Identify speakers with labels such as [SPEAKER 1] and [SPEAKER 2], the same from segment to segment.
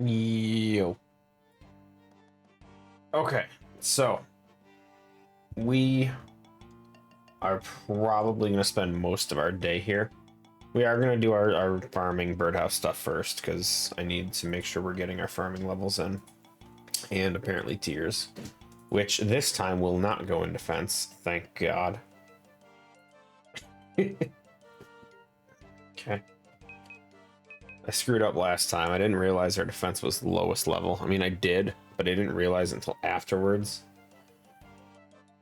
[SPEAKER 1] Yo. Okay, so we are probably going to spend most of our day here. We are going to do our farming birdhouse stuff first, because I need to make sure we're getting our farming levels in. And apparently tiers, which this time will not go in defense, thank God. Okay. I screwed up last time. I didn't realize our defense was the lowest level. I mean, I did, but I didn't realize it until afterwards.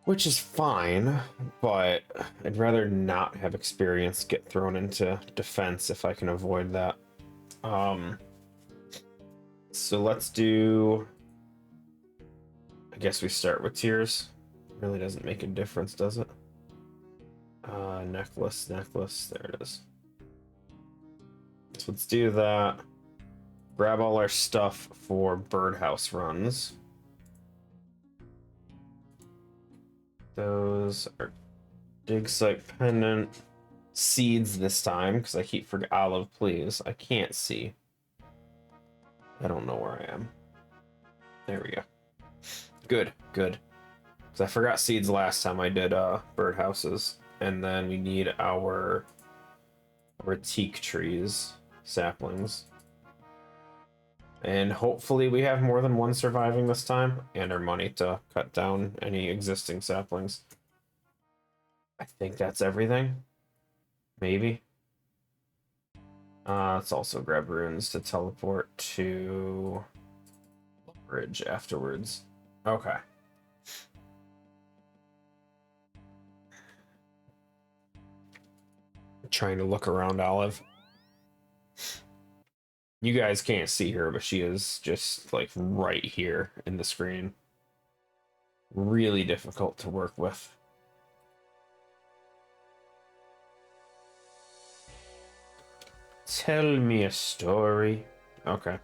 [SPEAKER 1] Which is fine, but I'd rather not have experience get thrown into defense if I can avoid that. So let's do... I guess we start with tiers. Really doesn't make a difference, does it? Necklace, there it is. So let's do that. Grab all our stuff for birdhouse runs. Those are dig site pendant seeds this time, because I keep forgetting. Olive, please. I can't see. I don't know where I am. There we go. Good. Because I forgot seeds last time I did birdhouses. And then we need our teak trees, saplings. And hopefully we have more than one surviving this time, and our money to cut down any existing saplings. I think that's everything. Maybe. Let's also grab runes to teleport to bridge afterwards. Okay. Trying to look around Olive. You guys can't see her, but she is just like right here in the screen. Really difficult to work with. Tell me a story. Okay.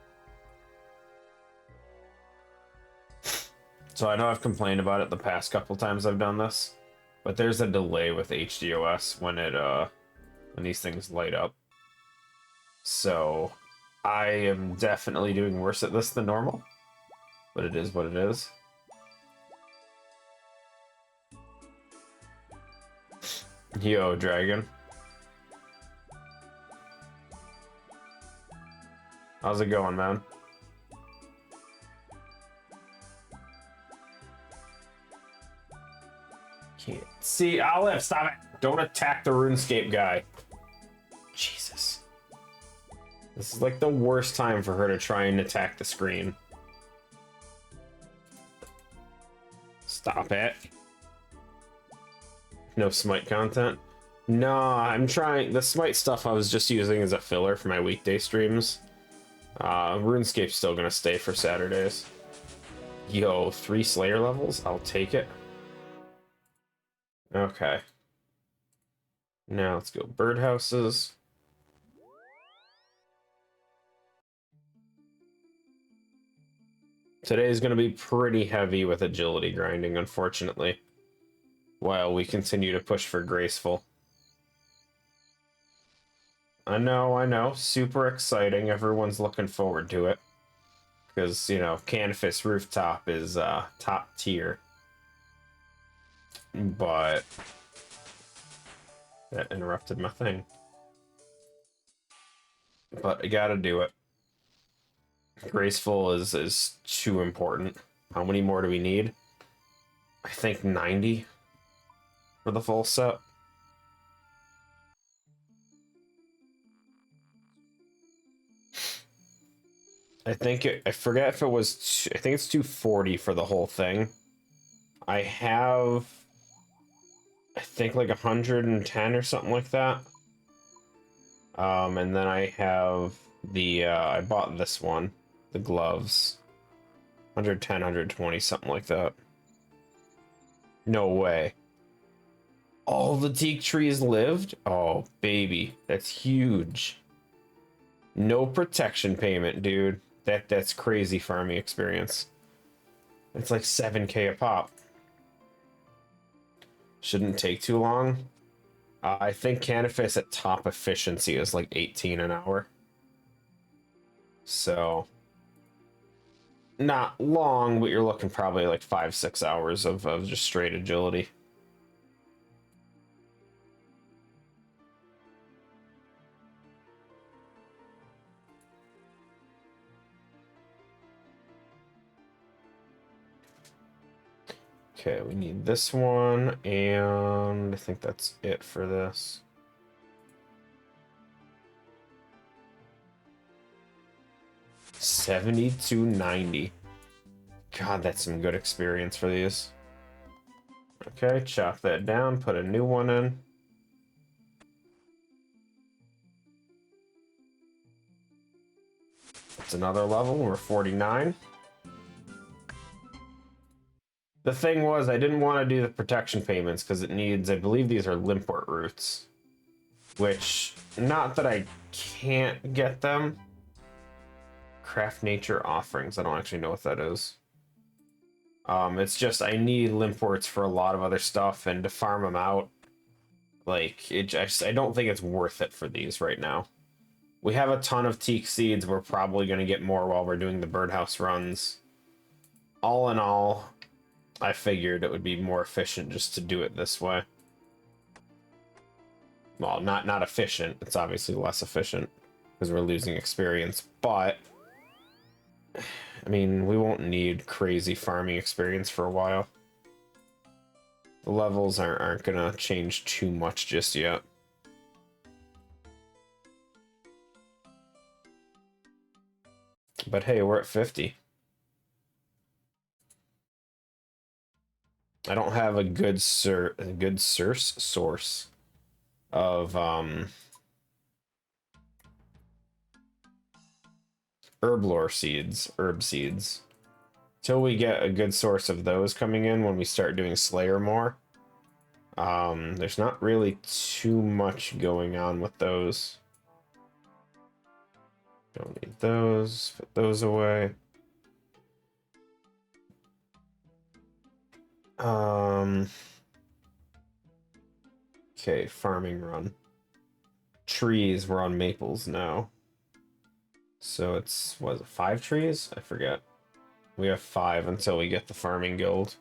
[SPEAKER 1] So I know I've complained about it the past couple times I've done this, but there's a delay with HDOS when when these things light up. So I am definitely doing worse at this than normal, but it is what it is. Yo, dragon. How's it going, man? Can't see. Olive, stop it! Don't attack the RuneScape guy. Jesus. This is like the worst time for her to try and attack the screen. Stop it. No smite content? No, I'm trying. The smite stuff I was just using as a filler for my weekday streams. RuneScape's still gonna stay for Saturdays. Yo, 3 Slayer levels? I'll take it. Okay. Now let's go birdhouses. Today is going to be pretty heavy with agility grinding, unfortunately, while we continue to push for graceful. I know. Super exciting. Everyone's looking forward to it. Because, you know, Canvas Rooftop is top tier. But that interrupted my thing. But I gotta do it. Graceful is too important. How many more do we need? I think 90 for the full set. I forget if it was, I think it's 240 for the whole thing. I have, I think like 110 or something like that. And then I have the, I bought this one, the gloves. 110, 120, something like that. No way. All the teak trees lived? Oh, baby. That's huge. No protection payment, dude. That's crazy farming experience. It's like 7k a pop. Shouldn't take too long. I think Canifis at top efficiency is like 18 an hour. So not long, but you're looking probably like 5-6 hours of just straight agility. Okay, we need this one, and I think that's it for this. $72.90. God, that's some good experience for these. Okay, chop that down, put a new one in. It's another level, we're 49. The thing was, I didn't want to do the protection payments because it needs, I believe these are limport roots. Which, not that I can't get them. Craft nature offerings, I don't actually know what that is. It's just, I need limports for a lot of other stuff, and to farm them out, like, I don't think it's worth it for these right now. We have a ton of teak seeds, we're probably going to get more while we're doing the birdhouse runs. All in all, I figured it would be more efficient just to do it this way. Well, not efficient. It's obviously less efficient because we're losing experience, but I mean, we won't need crazy farming experience for a while. The levels aren't gonna change too much just yet. But hey, we're at 50. I don't have a good source of herb seeds. Till we get a good source of those coming in when we start doing Slayer more. There's not really too much going on with those. Don't need those. Put those away. Okay, farming run. Trees, we're on maples now. So it's, was it 5 trees? I forget. We have 5 until we get the farming guild.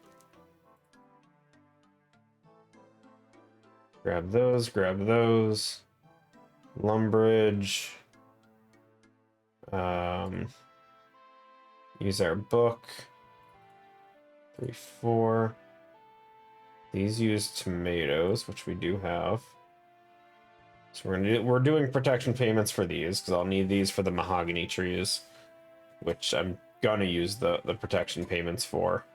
[SPEAKER 1] Grab those, grab those. Lumbridge. Use our book. 3, 4. These use tomatoes, which we do have. So we're doing protection payments for these because I'll need these for the mahogany trees, which I'm gonna use the protection payments for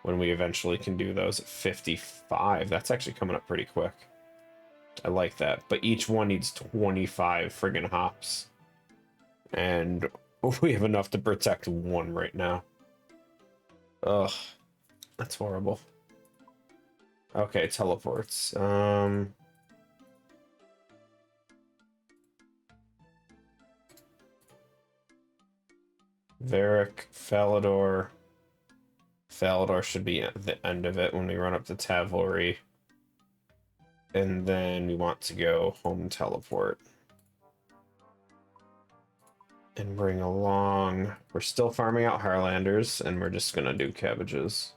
[SPEAKER 1] when we eventually can do those at 55. That's actually coming up pretty quick. I like that, but each one needs 25 friggin' hops, and we have enough to protect one right now. Ugh, that's horrible. Okay, teleports. Varric, Falador. Falador should be at the end of it when we run up to Tavelry. And then we want to go home teleport. And bring along... We're still farming out Highlanders, and we're just gonna do cabbages.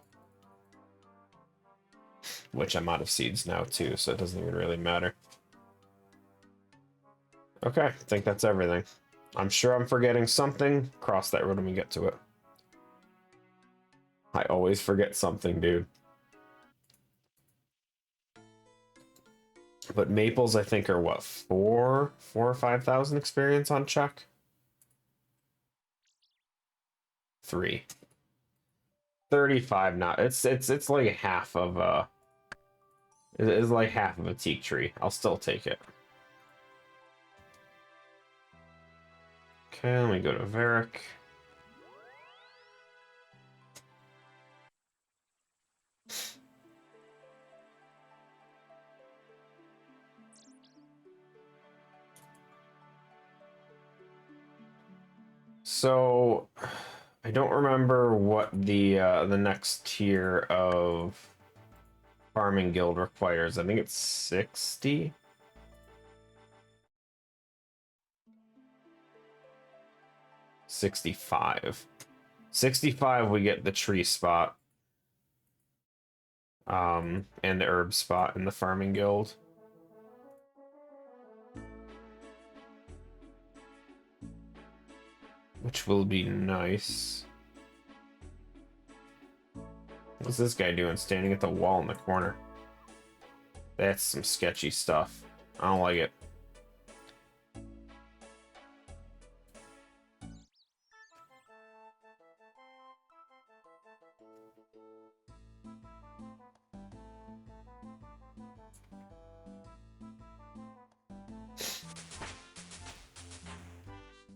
[SPEAKER 1] Which I'm out of seeds now, too, so it doesn't even really matter. Okay, I think that's everything. I'm sure I'm forgetting something. Cross that road when we get to it. I always forget something, dude. But maples, I think, are what, 4 or 5,000 experience on Chuck? 3. 35 now. It's like half of it's like half of a teak tree. I'll still take it. Okay, let me go to Varric. So I don't remember what the next tier of farming guild requires. I think it's 60. 65. 65, we get the tree spot. And the herb spot in the farming guild. Which will be nice. What's this guy doing standing at the wall in the corner? That's some sketchy stuff. I don't like it.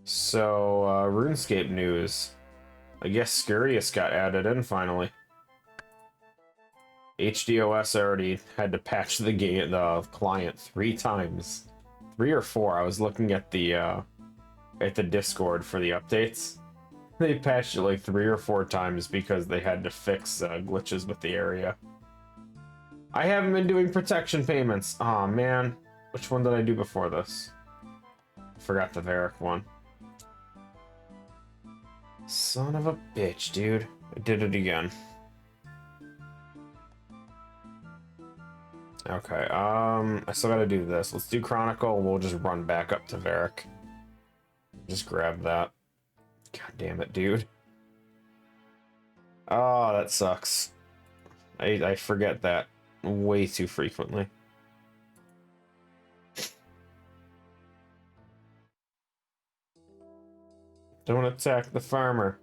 [SPEAKER 1] So, RuneScape news. I guess Scurious got added in finally. HDOS already had to patch the client 3 times. 3 or 4. I was looking at the Discord for the updates. They patched it like 3 or 4 times because they had to fix glitches with the area. I haven't been doing protection payments. Aw, man. Which one did I do before this? I forgot the Varric one. Son of a bitch, dude. I did it again. Okay, I still gotta do this. Let's do Chronicle, and we'll just run back up to Varric. Just grab that. God damn it, dude. Oh, that sucks. I forget that way too frequently. Don't attack the farmer.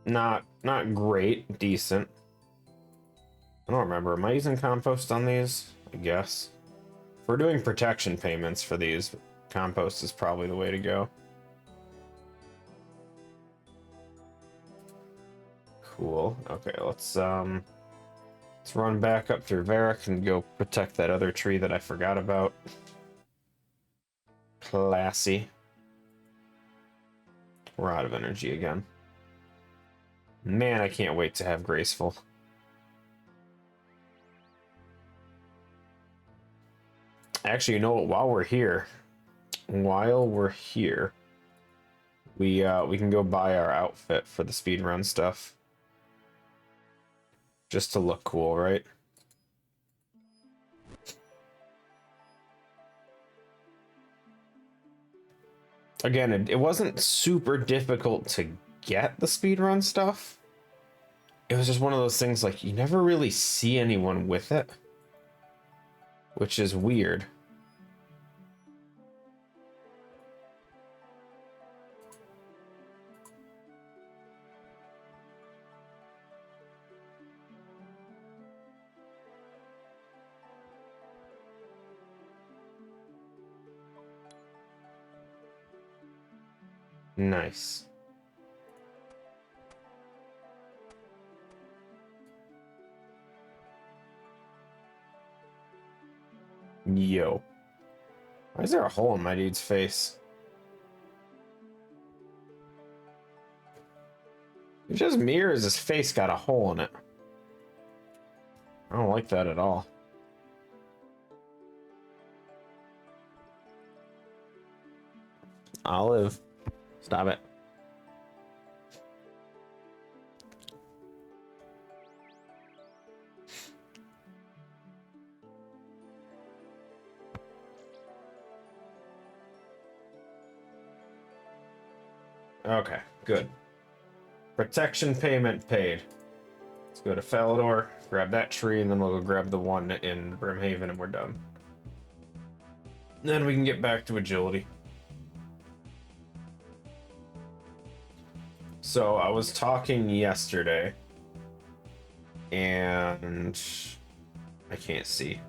[SPEAKER 1] Not great, decent. I don't remember. Am I using compost on these? I guess. If we're doing protection payments for these, compost is probably the way to go. Cool. Okay, let's run back up through Varric and go protect that other tree that I forgot about. Classy. We're out of energy again. Man, I can't wait to have Graceful. Actually, you know what? While we're here, we can go buy our outfit for the speedrun stuff. Just to look cool, right? Again, it wasn't super difficult to get the speedrun stuff. It was just one of those things like you never really see anyone with it, which is weird. Nice. Yo. Why is there a hole in my dude's face? It's just me, or has his face got a hole in it? I don't like that at all. Olive. Stop it. Okay, good. Protection payment paid. Let's go to Falador, grab that tree, and then we'll go grab the one in Brimhaven, and we're done. Then we can get back to agility. So I was talking yesterday, and I can't see.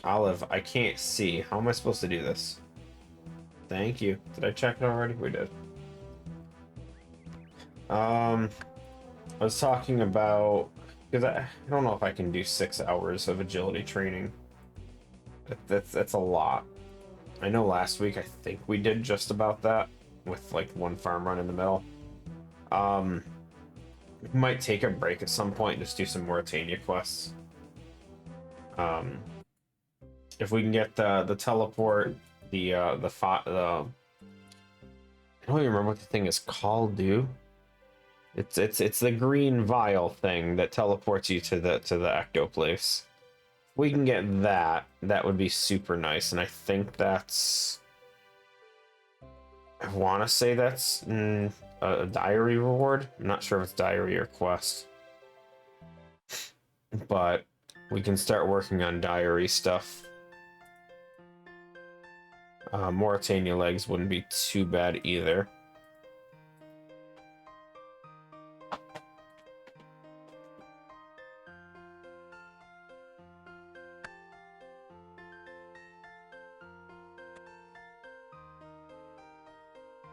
[SPEAKER 1] Olive, I can't see. How am I supposed to do this? Thank you. Did I check it already? We did. I was talking about, because I don't know if I can do 6 hours of agility training. That's a lot. I know last week I think we did just about that, with like one farm run in the middle. Might take a break at some point, just do some Mauritania quests. If we can get the teleport, I don't even remember what the thing is called, dude. It's the green vial thing that teleports you to the ecto place. If we can get that, that would be super nice, and I think that's, I want to say that's a diary reward. I'm not sure if it's diary or quest, but we can start working on diary stuff. Mauritania legs wouldn't be too bad either.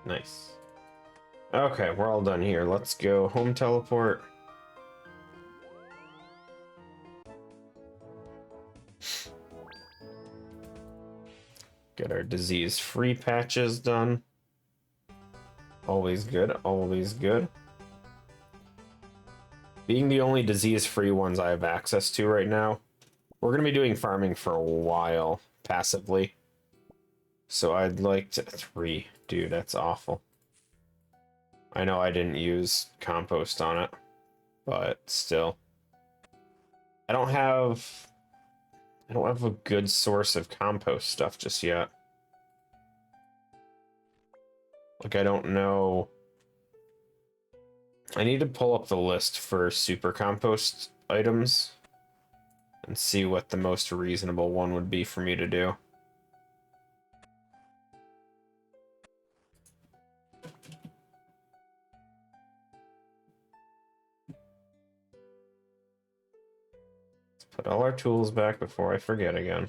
[SPEAKER 1] Nice. Okay, we're all done here. Let's go home teleport. Get our disease-free patches done. Always good, always good. Being the only disease-free ones I have access to right now, we're going to be doing farming for a while, passively. So I'd like to... 3. Dude, that's awful. I know I didn't use compost on it, but still. I don't have a good source of compost stuff just yet. Like, I don't know. I need to pull up the list for super compost items and see what the most reasonable one would be for me to do. Let's put all our tools back before I forget again.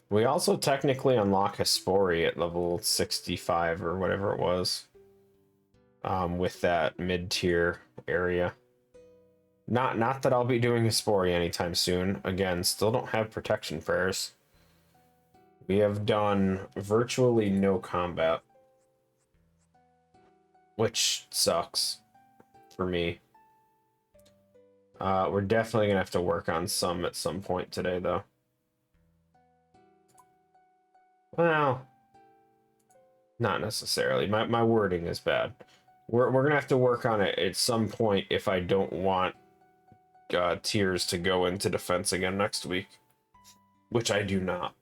[SPEAKER 1] We also technically unlock Hespori at level 65 or whatever it was, with that mid-tier area. Not that I'll be doing Hespori anytime soon. Again, still don't have protection prayers. We have done virtually no combat, which sucks for me. We're definitely gonna have to work on some at some point today, though. Well, not necessarily. My wording is bad. We're gonna have to work on it at some point if I don't want tiers to go into defense again next week, which I do not.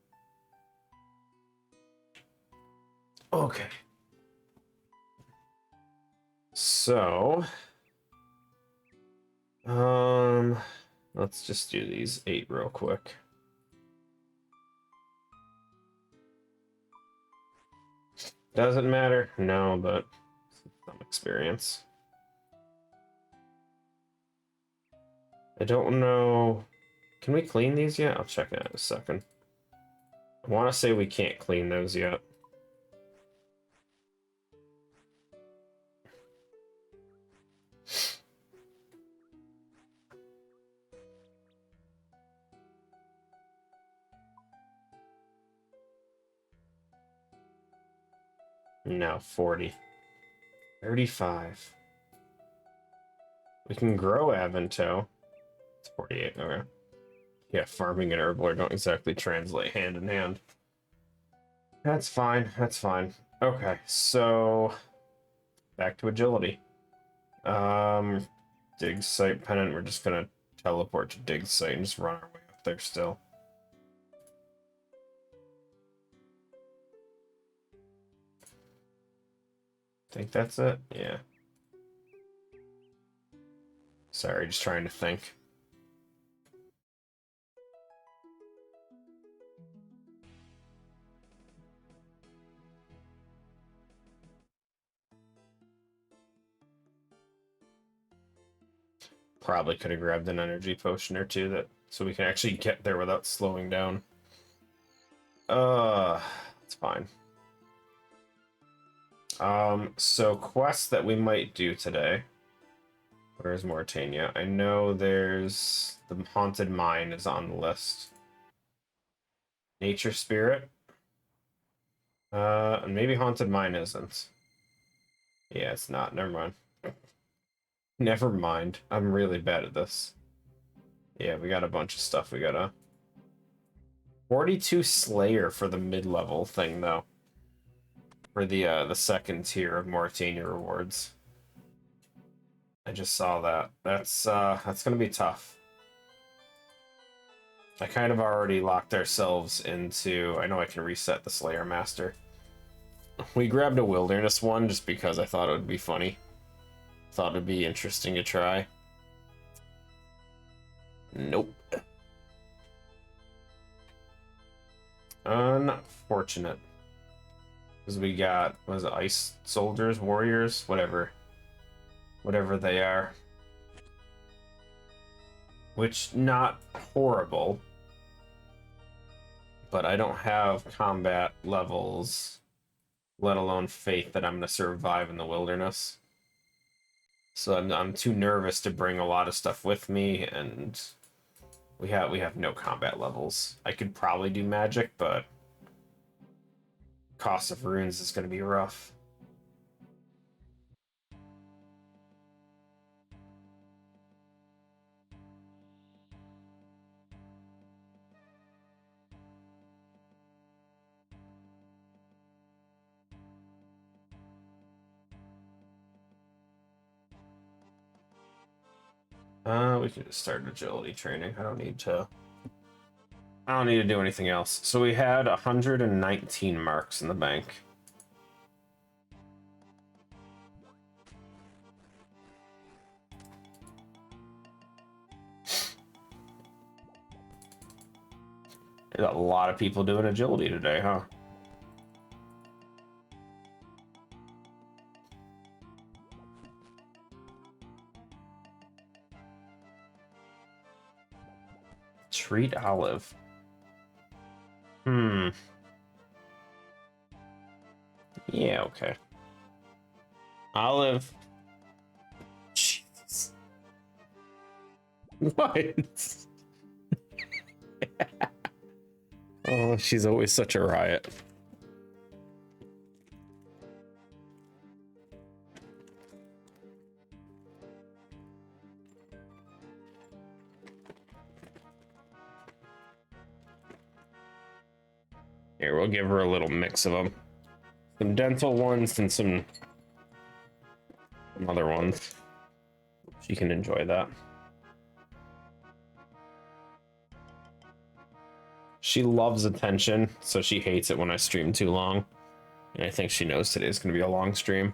[SPEAKER 1] Okay. So, let's just do these 8 real quick. Doesn't matter? No, but some experience. I don't know. Can we clean these yet? I'll check it out in a second. I want to say we can't clean those yet. No, 40. 35. We can grow Avento. It's 48, okay. Yeah, farming and herbivore don't exactly translate hand in hand. That's fine, that's fine. Okay, so back to agility. Dig site pennant, we're just gonna teleport to dig site and just run our way up there still. Think that's it? Yeah. Sorry, just trying to think. Probably could have grabbed an energy potion or two so we can actually get there without slowing down. It's fine. So quests that we might do today. Where's Mauritania? I know there's the Haunted Mine is on the list. Nature Spirit. And maybe Haunted Mine isn't. Yeah, it's not. Never mind. Never mind. I'm really bad at this. Yeah, we got a bunch of stuff we gotta... 42 Slayer for the mid-level thing, though. For the second tier of Mauritania rewards. I just saw that. That's gonna be tough. I kind of already locked ourselves into... I know I can reset the Slayer Master. We grabbed a Wilderness one just because I thought it would be funny. Thought it'd be interesting to try. Nope. Unfortunate. Because we got, what is it, Ice Soldiers, Warriors, whatever. Whatever they are. Which, not horrible. But I don't have combat levels, let alone faith that I'm going to survive in the wilderness. So I'm too nervous to bring a lot of stuff with me, and we have no combat levels. I could probably do magic, but cost of runes is going to be rough. We can just start agility training. I don't need to do anything else. So we had 119 marks in the bank. There's a lot of people doing agility today, huh? Treat Olive. Yeah, okay. Olive. Jesus. What? Oh, she's always such a riot. Here, we'll give her a little mix of them. Some dental ones and some other ones. She can enjoy that. She loves attention, so she hates it when I stream too long. And I think she knows today's going to be a long stream.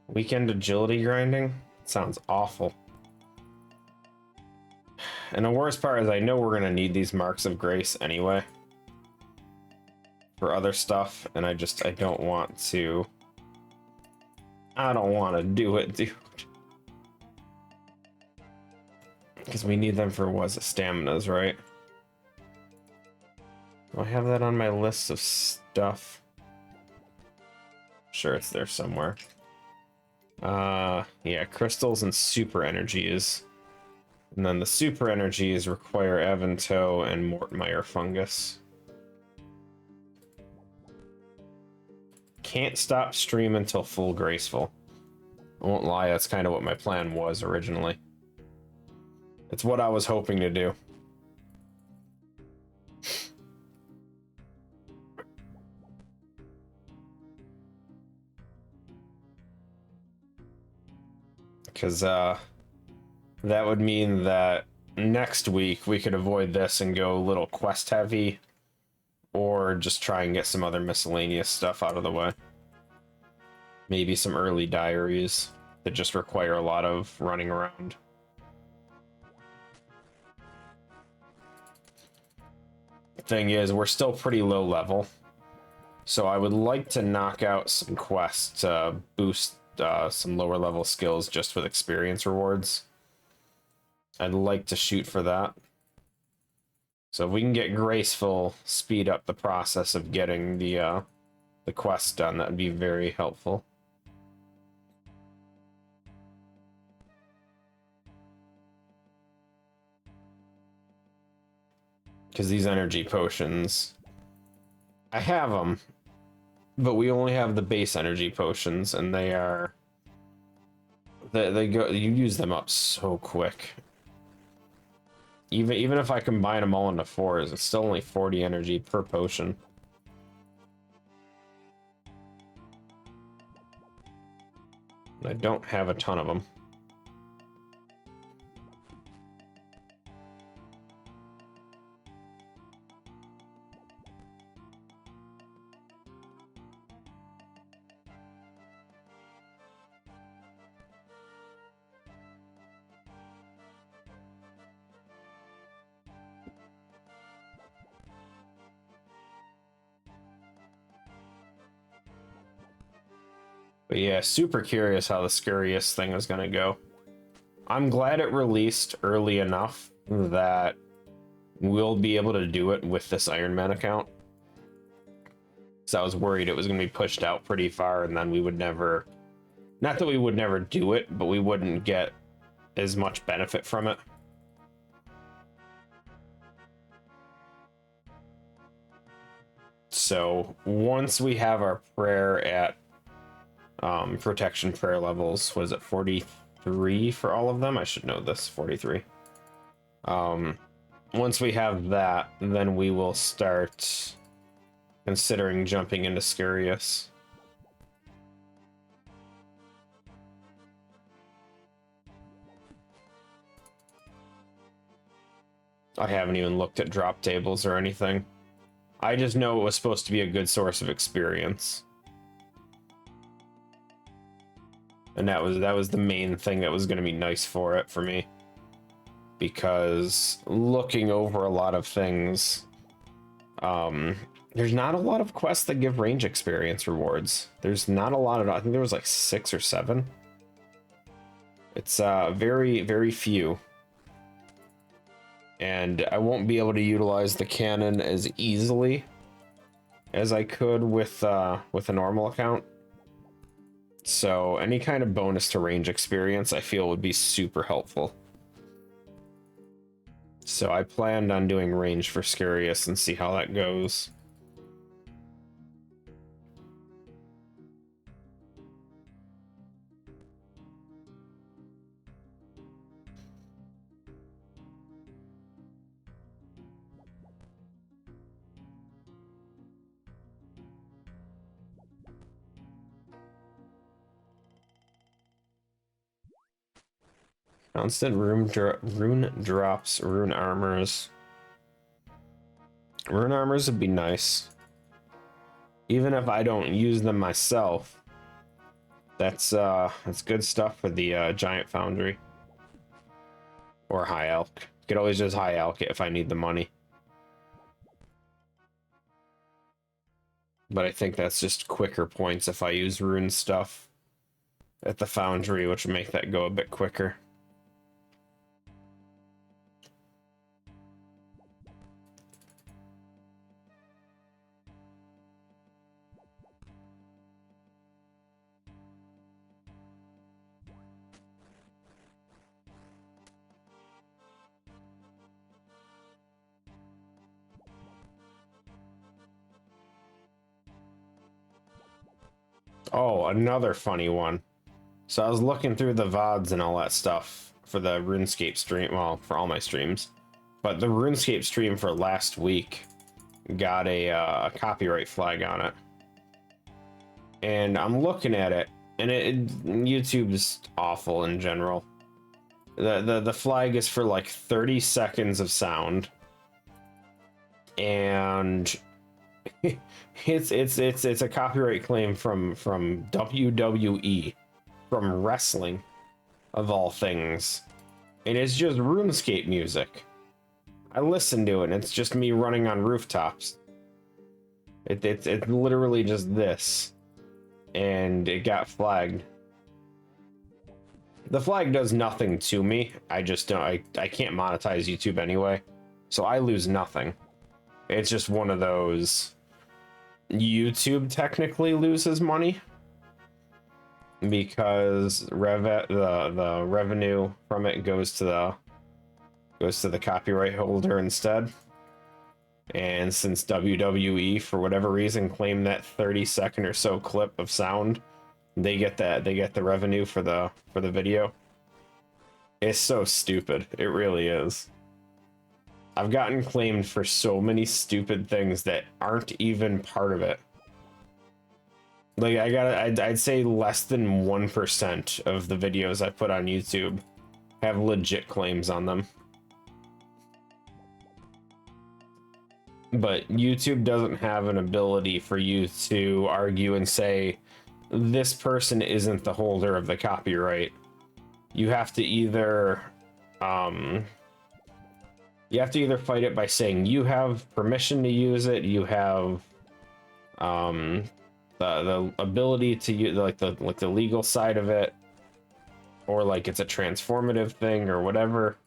[SPEAKER 1] Weekend agility grinding? Sounds awful. And the worst part is I know we're going to need these marks of grace anyway. For other stuff, and I don't want to... I don't want to do it, dude. Because we need them for, was it, staminas, right? Do I have that on my list of stuff? Sure, it's there somewhere. Yeah, crystals and super energies. And then the super energies require Avanto and Mortmire fungus. Can't stop stream until full graceful. I won't lie, that's kind of what my plan was originally. It's what I was hoping to do. Because that would mean that next week we could avoid this and go a little quest heavy, or just try and get some other miscellaneous stuff out of the way. Maybe some early diaries that just require a lot of running around. Thing is, we're still pretty low level, so I would like to knock out some quests to boost some lower level skills just with experience rewards. I'd like to shoot for that. So if we can get graceful, speed up the process of getting the quest done, that would be very helpful. Because these energy potions, I have them, but we only have the base energy potions, and they are they go, you use them up so quick. Even if I combine them all into 4s, it's still only 40 energy per potion. I don't have a ton of them. But yeah, super curious how the Scurious thing is going to go. I'm glad it released early enough that we'll be able to do it with this Ironman account. So I was worried it was going to be pushed out pretty far and then we would never... Not that we would never do it, but we wouldn't get as much benefit from it. So once we have our prayer at protection prayer levels, was it 43 for all of them? I should know this. 43. Once we have that, then we will start considering jumping into Scurious. I haven't even looked at drop tables or anything. I just know it was supposed to be a good source of experience. And that was the main thing that was going to be nice for it for me. Because looking over a lot of things, there's not a lot of quests that give range experience rewards. There's not a lot of, I think there was like 6 or 7. It's very, very few. And I won't be able to utilize the cannon as easily as I could with a normal account. So any kind of bonus to range experience I feel would be super helpful. So I planned on doing range for Scurious and see how that goes. Constant rune drops, rune armors. Rune armors would be nice. Even if I don't use them myself, that's good stuff for the giant foundry. Or high elk. You could always just high elk it if I need the money. But I think that's just quicker points if I use rune stuff at the foundry, which would make that go a bit quicker. Oh, another funny one. So I was looking through the VODs and all that stuff for the RuneScape stream, well, for all my streams. But the RuneScape stream for last week got a copyright flag on it. And I'm looking at it, and YouTube's awful in general. The flag is for like 30 seconds of sound. And it's a copyright claim from WWE, from wrestling of all things, and it's just RuneScape music. I listen to it and it's just me running on rooftops. It's literally just this, and it got flagged. The flag does nothing to me. I just don't, I can't monetize YouTube anyway. So I lose nothing. It's just one of those, YouTube technically loses money because the revenue from it goes to the copyright holder instead. And since WWE, for whatever reason, claimed that 30-second or so clip of sound, they get the revenue for the video. It's so stupid. It really is. I've gotten claimed for so many stupid things that aren't even part of it. Like I'd say less than 1% of the videos I put on YouTube have legit claims on them. But YouTube doesn't have an ability for you to argue and say, this person isn't the holder of the copyright. You have to either fight it by saying you have permission to use it, you have the ability to use like the legal side of it, or like it's a transformative thing or whatever.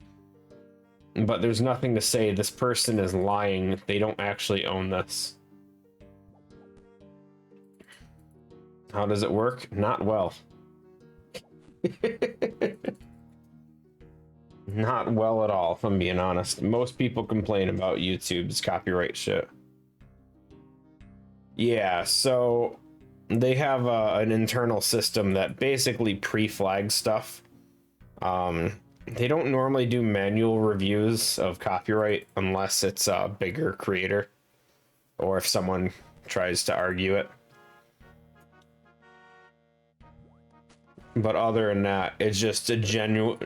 [SPEAKER 1] But there's nothing to say this person is lying, they don't actually own this. How does it work? Not well. Not well at all, if I'm being honest. Most people complain about YouTube's copyright shit. Yeah, so they have an internal system that basically pre-flags stuff. They don't normally do manual reviews of copyright unless it's a bigger creator or if someone tries to argue it. But other than that, it's just a general,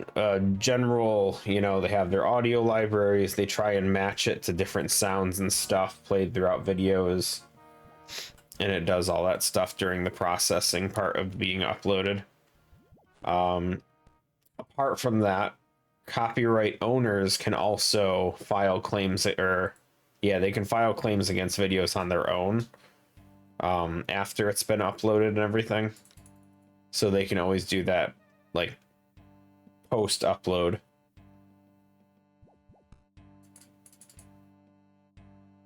[SPEAKER 1] you know, they have their audio libraries, they try and match it to different sounds and stuff played throughout videos. And it does all that stuff during the processing part of being uploaded. Apart from that, copyright owners can also file claims, they can file claims against videos on their own after it's been uploaded and everything. So they can always do that, like, post-upload.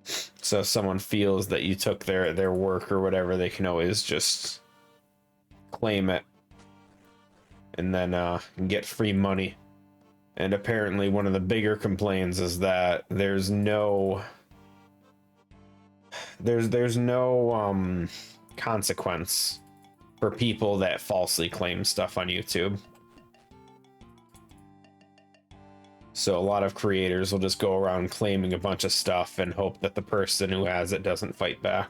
[SPEAKER 1] So if someone feels that you took their work or whatever, they can always just claim it and then get free money. And apparently one of the bigger complaints is that there's no consequence for people that falsely claim stuff on YouTube. So a lot of creators will just go around claiming a bunch of stuff and hope that the person who has it doesn't fight back.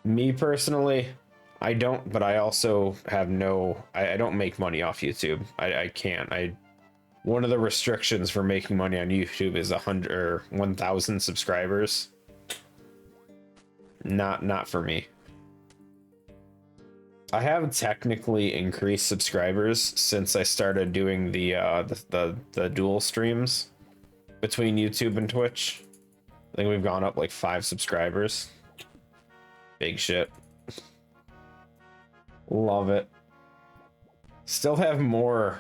[SPEAKER 1] Me personally, I don't, but I also have I don't make money off YouTube. I can't. One of the restrictions for making money on YouTube is 100 or 1,000 subscribers. Not for me. I have technically increased subscribers since I started doing the dual streams between YouTube and Twitch. I think we've gone up like 5 subscribers. Big shit. Love it. Still have more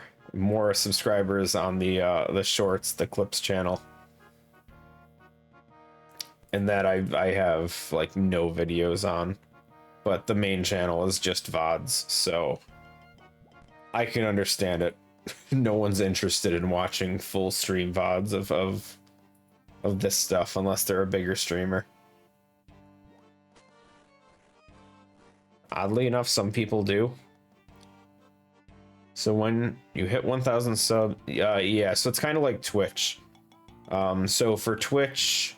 [SPEAKER 1] subscribers on the shorts, the clips channel, and that I have like no videos on, but the main channel is just VODs, so I can understand it. No one's interested in watching full stream VODs of this stuff unless they're a bigger streamer. Oddly enough, some people do. So when you hit 1,000 sub, yeah, so it's kind of like Twitch. So for Twitch,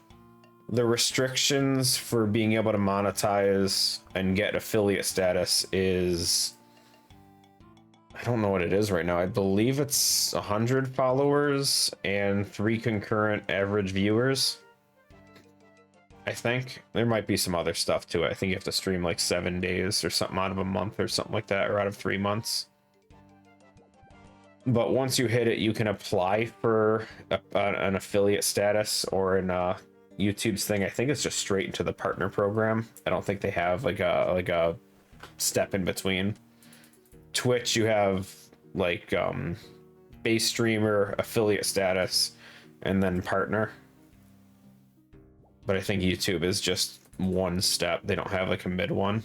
[SPEAKER 1] the restrictions for being able to monetize and get affiliate status is, I don't know what it is right now. I believe it's 100 followers and 3 concurrent average viewers. I think there might be some other stuff to it. I think you have to stream like 7 days or something out of a month or something like that, or out of 3 months. But once you hit it, you can apply for an affiliate status or an YouTube's thing, I think it's just straight into the partner program. I don't think they have like a step in between. Twitch, you have like base streamer, affiliate status, and then partner. But I think YouTube is just one step. They don't have like a mid one.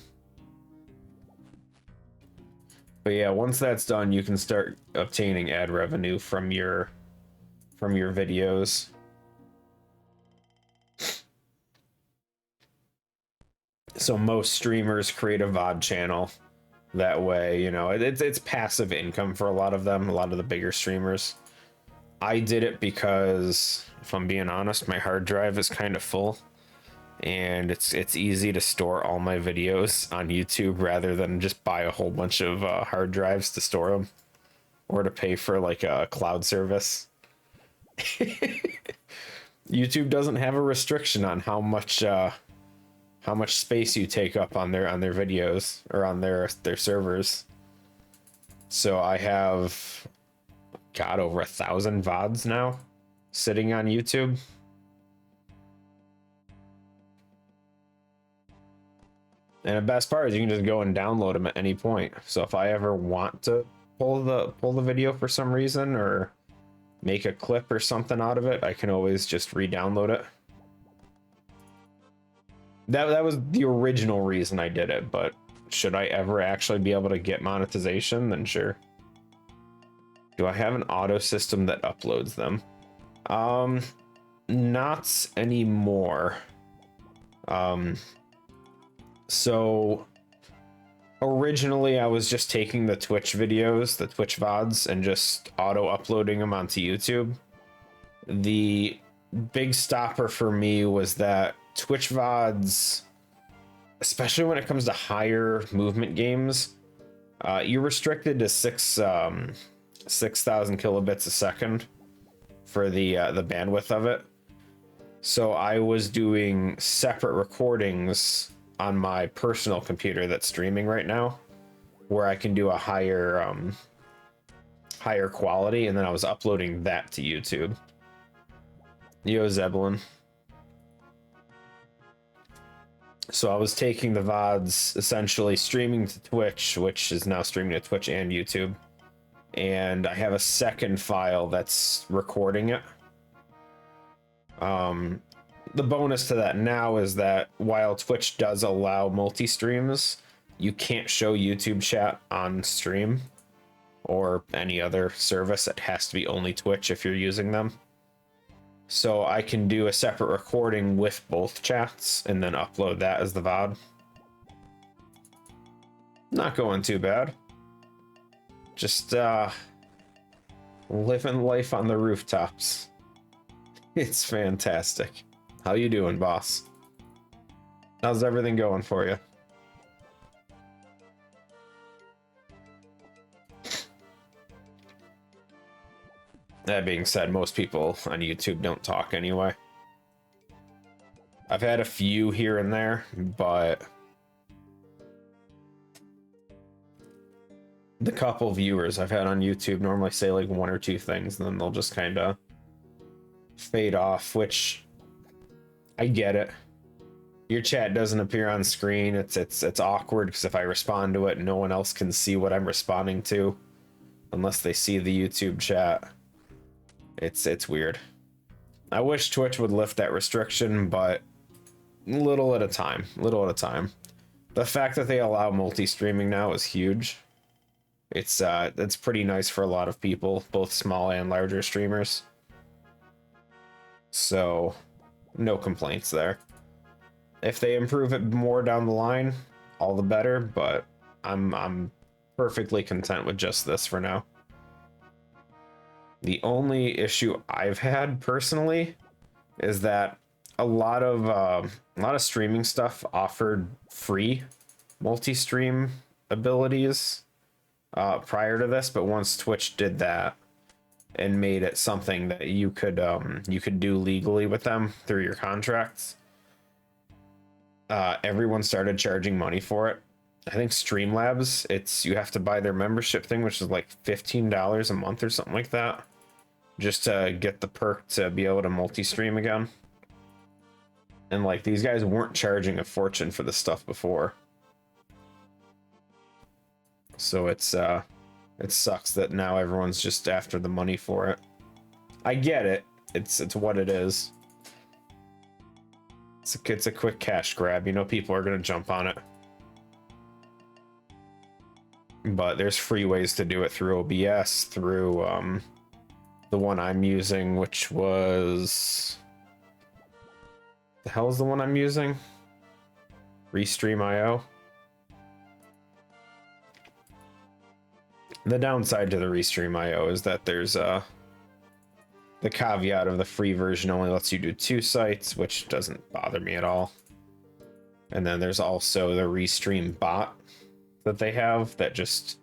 [SPEAKER 1] But yeah, once that's done, you can start obtaining ad revenue from your videos. So most streamers create a VOD channel. That way, you know, it's passive income for a lot of them, a lot of the bigger streamers. I did it because, if I'm being honest, my hard drive is kind of full. And it's easy to store all my videos on YouTube rather than just buy a whole bunch of hard drives to store them. Or to pay for like a cloud service. YouTube doesn't have a restriction on how much space you take up on their videos or on their servers. So I have got over 1,000 VODs now sitting on YouTube. And the best part is you can just go and download them at any point. So if I ever want to pull the video for some reason or make a clip or something out of it, I can always just re-download it. That was the original reason I did it, but should I ever actually be able to get monetization, then sure. Do I have an auto system that uploads them? Not anymore. So originally I was just taking the Twitch videos, the Twitch VODs, and just auto uploading them onto YouTube. The big stopper for me was that Twitch VODs, especially when it comes to higher movement games, you're restricted to 6,000 kilobits a second for the bandwidth of it. So I was doing separate recordings on my personal computer that's streaming right now, where I can do a higher quality, and then I was uploading that to YouTube. Yo, Zeppelin. So I was taking the VODs, essentially streaming to Twitch, which is now streaming to Twitch and YouTube. And I have a second file that's recording it. The bonus to that now is that while Twitch does allow multi-streams, you can't show YouTube chat on stream or any other service. It has to be only Twitch if you're using them. So I can do a separate recording with both chats and then upload that as the VOD. Not going too bad. Just living life on the rooftops. It's fantastic. How you doing, boss? How's everything going for you? That being said, most people on YouTube don't talk anyway. I've had a few here and there, but the couple viewers I've had on YouTube normally say like one or two things, and then they'll just kind of fade off, which I get it. Your chat doesn't appear on screen. It's awkward because if I respond to it, no one else can see what I'm responding to unless they see the YouTube chat. It's weird. I wish Twitch would lift that restriction, but little at a time. The fact that they allow multi-streaming now is huge. It's pretty nice for a lot of people, both small and larger streamers. So no complaints there. If they improve it more down the line, all the better, but I'm perfectly content with just this for now. The only issue I've had personally is that a lot of streaming stuff offered free multi-stream abilities prior to this, but once Twitch did that and made it something that you could do legally with them through your contracts, everyone started charging money for it. I think Streamlabs, you have to buy their membership thing, which is like $15 a month or something like that, just to get the perk to be able to multi-stream again. And like these guys weren't charging a fortune for this stuff before. So it sucks that now everyone's just after the money for it. I get it. It's what it is. It's a quick cash grab. You know, people are gonna jump on it. But there's free ways to do it through OBS, through the one I'm using, which was... The hell is the one I'm using? Restream.io. The downside to the Restream.io is that there's the caveat of the free version only lets you do 2 sites, which doesn't bother me at all. And then there's also the Restream bot that they have that just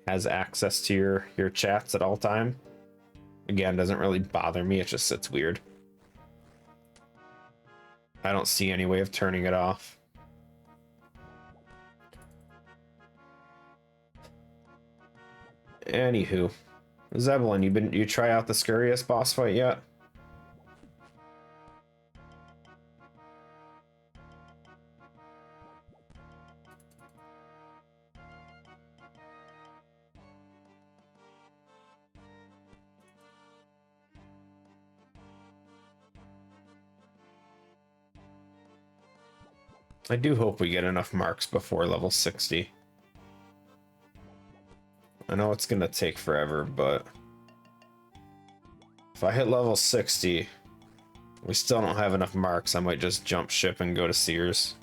[SPEAKER 1] has access to your chats at all time. Again, doesn't really bother me, it's weird. I don't see any way of turning it off. Anywho, Zeppelin, you try out the scariest boss fight yet? I do hope we get enough marks before level 60. I know it's gonna take forever, but if I hit level 60, we still don't have enough marks, I might just jump ship and go to Sears.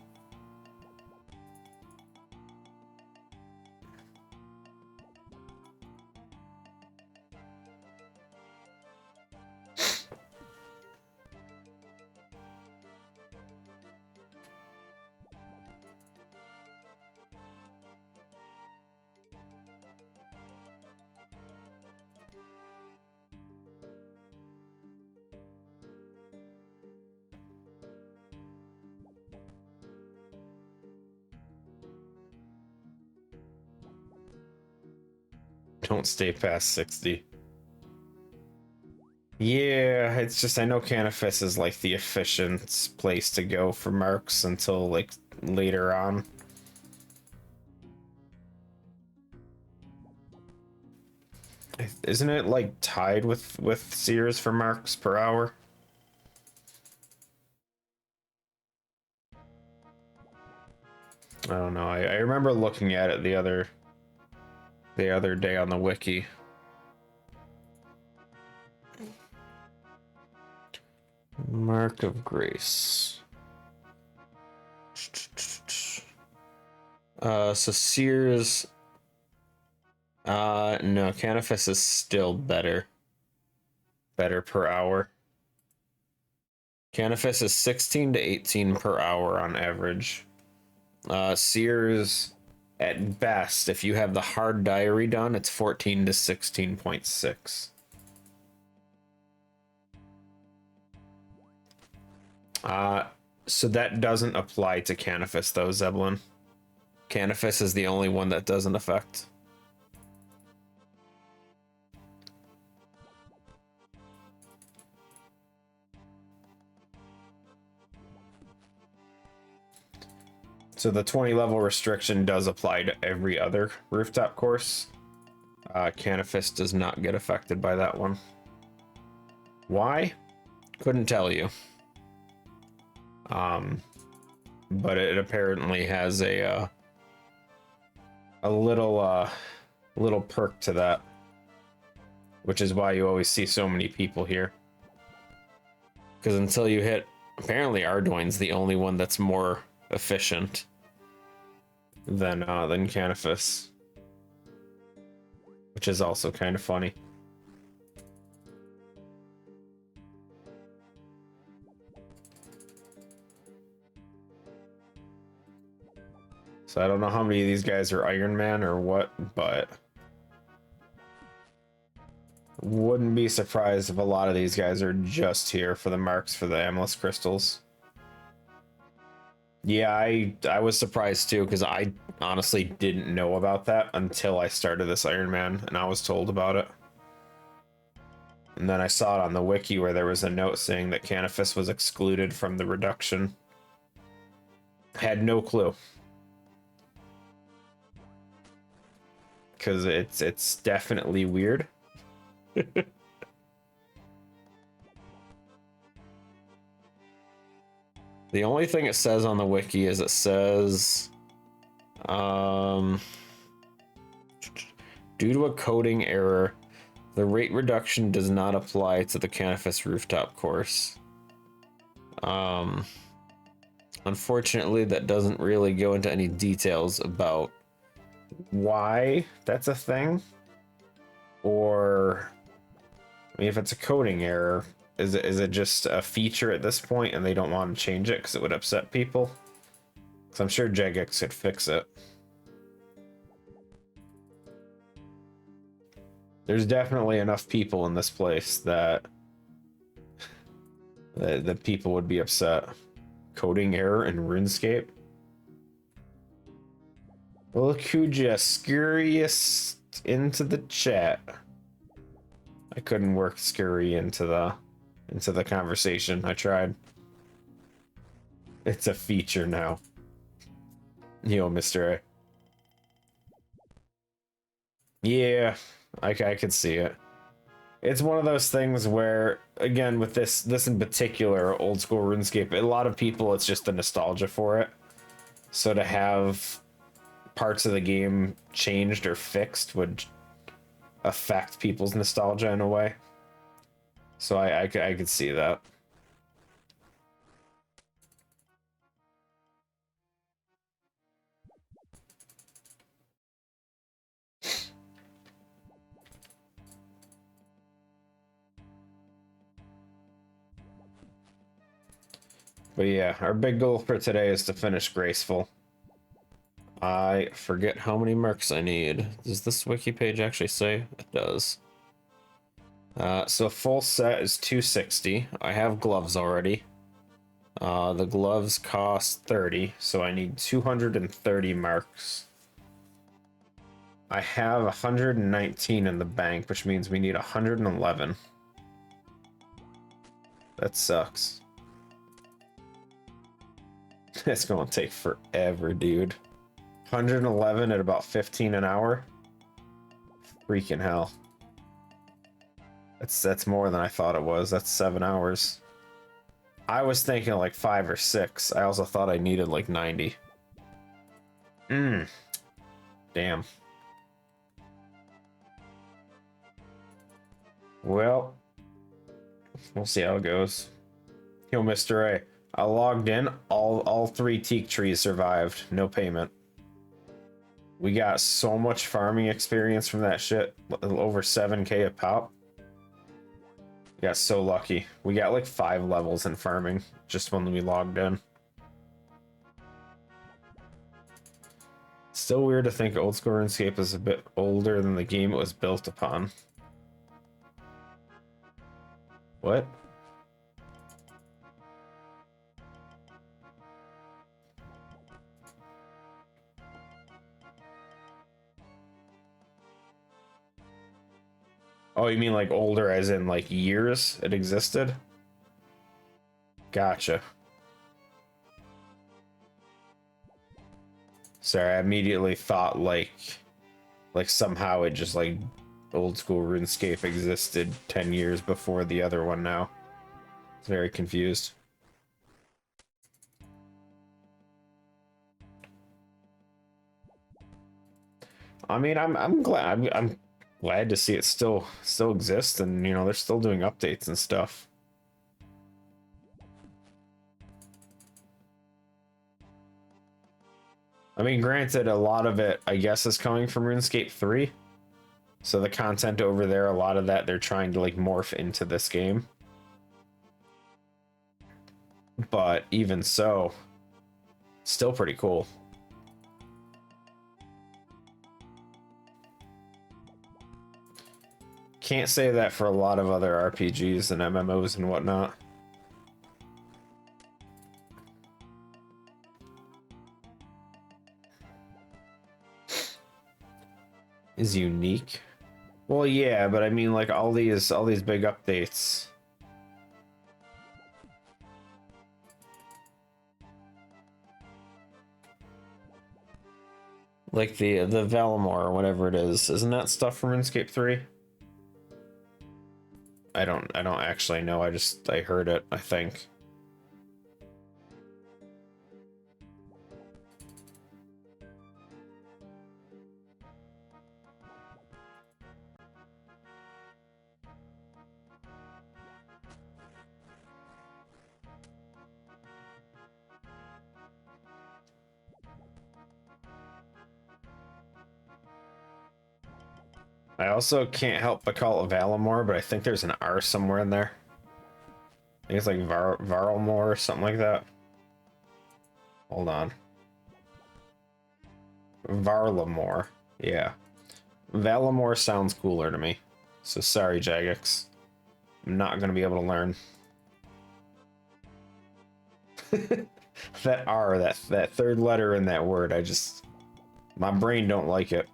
[SPEAKER 1] Don't stay past 60. Yeah, it's just I know Canifis is like the efficient place to go for marks until like later on. Isn't it like tied with Sears for marks per hour? I don't know. I remember looking at it the other day on the wiki. Mark of Grace. So Sears. No, Canifis is still better. Better per hour. Canifis is 16 to 18 per hour on average. Sears, at best, if you have the hard diary done, it's 14 to 16.6. So that doesn't apply to Canifis though, Zeblin. Canifis is the only one that doesn't affect. So the 20 level restriction does apply to every other rooftop course. Canifis does not get affected by that one. Why? Couldn't tell you. But it apparently has a little perk to that, which is why you always see so many people here. Because until you hit, apparently Arduin's the only one that's more efficient than Canifis, which is also kind of funny. So I don't know how many of these guys are Ironman or what, but wouldn't be surprised if a lot of these guys are just here for the marks for the Amethyst crystals. Yeah, I was surprised too, because I honestly didn't know about that until I started this Ironman and I was told about it. And then I saw it on the wiki where there was a note saying that Canifis was excluded from the reduction Had no clue. Because it's definitely weird. The only thing it says on the wiki is it says, due to a coding error, the rate reduction does not apply to the Canifest rooftop course. Unfortunately, that doesn't really go into any details about why that's a thing. Or, I mean, if it's a coding error, is it just a feature at this point and they don't want to change it because it would upset people? Because I'm sure Jagex could fix it. There's definitely enough people in this place that the people would be upset. Coding error in RuneScape. Look who just scurriest into the chat. I couldn't work scurry into the conversation. I tried. It's a feature now. Yo, Mr. A. Yeah, I could see it. It's one of those things where, again, with this in particular, old school RuneScape, a lot of people, it's just the nostalgia for it. So to have parts of the game changed or fixed would affect people's nostalgia in a way. So I could see that. But yeah, our big goal for today is to finish graceful. I forget how many mercs I need. Does this wiki page actually say? It does. So full set is 260. I have gloves already. The gloves cost 30, so I need 230 marks. I have 119 in the bank, which means we need 111. That sucks. It's gonna take forever, dude. 111 at about 15 an hour. Freaking hell. That's more than I thought it was. That's 7 hours. I was thinking like 5 or 6. I also thought I needed like 90. Damn. Well, we'll see how it goes. Yo, Mr. A. I logged in. All 3 teak trees survived. No payment. We got so much farming experience from that shit. Over 7k a pop. We got so lucky. We got like 5 levels in farming just when we logged in. Still weird to think old school RuneScape is a bit older than the game it was built upon. What? Oh, you mean like older as in like years it existed? Gotcha. Sorry, I immediately thought like somehow it just like old school RuneScape existed 10 years before the other one now. It's very confused. I mean, I'm glad I'm glad to see it still exists, and you know they're still doing updates and stuff. I mean, granted, a lot of it I guess is coming from RuneScape 3. So the content over there, a lot of that they're trying to like morph into this game. But even so, still pretty cool. Can't say that for a lot of other RPGs and MMOs and whatnot. Is unique. Well, yeah, but I mean like all these big updates. Like the Valimor or whatever it is. Isn't that stuff from RuneScape 3? I don't actually know. I heard it, I think. I also can't help but call it Valimor, but I think there's an R somewhere in there. I think it's like Varlmore or something like that. Hold on. Varlamore. Yeah. Valimor sounds cooler to me. So sorry, Jagex. I'm not going to be able to learn. That R, that third letter in that word, my brain don't like it.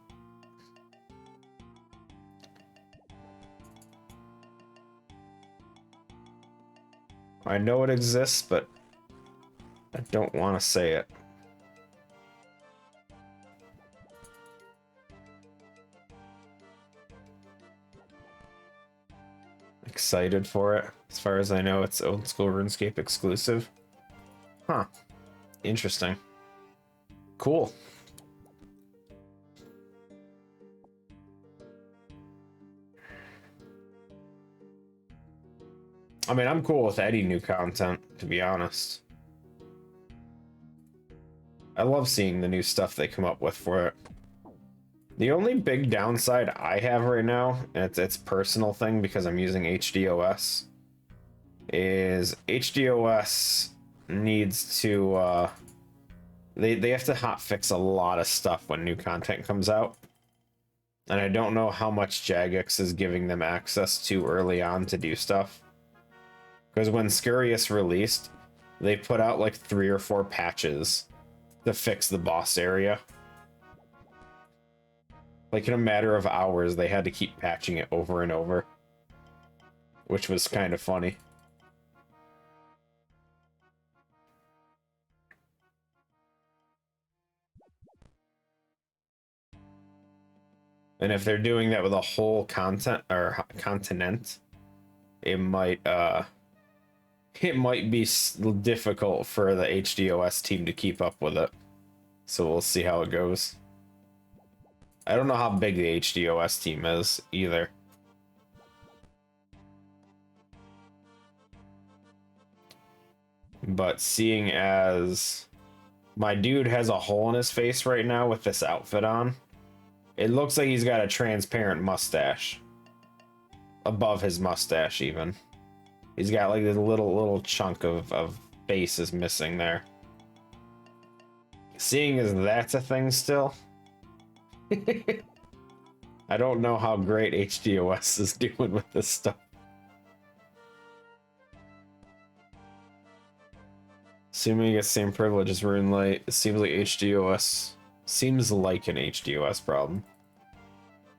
[SPEAKER 1] I know it exists, but I don't want to say it. Excited for it. As far as I know, it's old school RuneScape exclusive. Huh. Interesting. Cool. I mean, I'm cool with any new content, to be honest. I love seeing the new stuff they come up with for it. The only big downside I have right now, and it's a personal thing because I'm using HDOS, is HDOS needs to, they have to hotfix a lot of stuff when new content comes out. And I don't know how much Jagex is giving them access to early on to do stuff. Because when Scurious released, they put out like 3 or 4 patches to fix the boss area. Like in a matter of hours, they had to keep patching it over and over. Which was kind of funny. And if they're doing that with a whole continent, it might be difficult for the HDOS team to keep up with it. So we'll see how it goes. I don't know how big the HDOS team is either. But seeing as my dude has a hole in his face right now with this outfit on, it looks like he's got a transparent mustache. Above his mustache, even. He's got like this little chunk of face is missing there. Seeing as that's a thing still, I don't know how great HDOS is doing with this stuff. Assuming you get the same privilege as RuneLite, it seems like HDOS seems like an HDOS problem.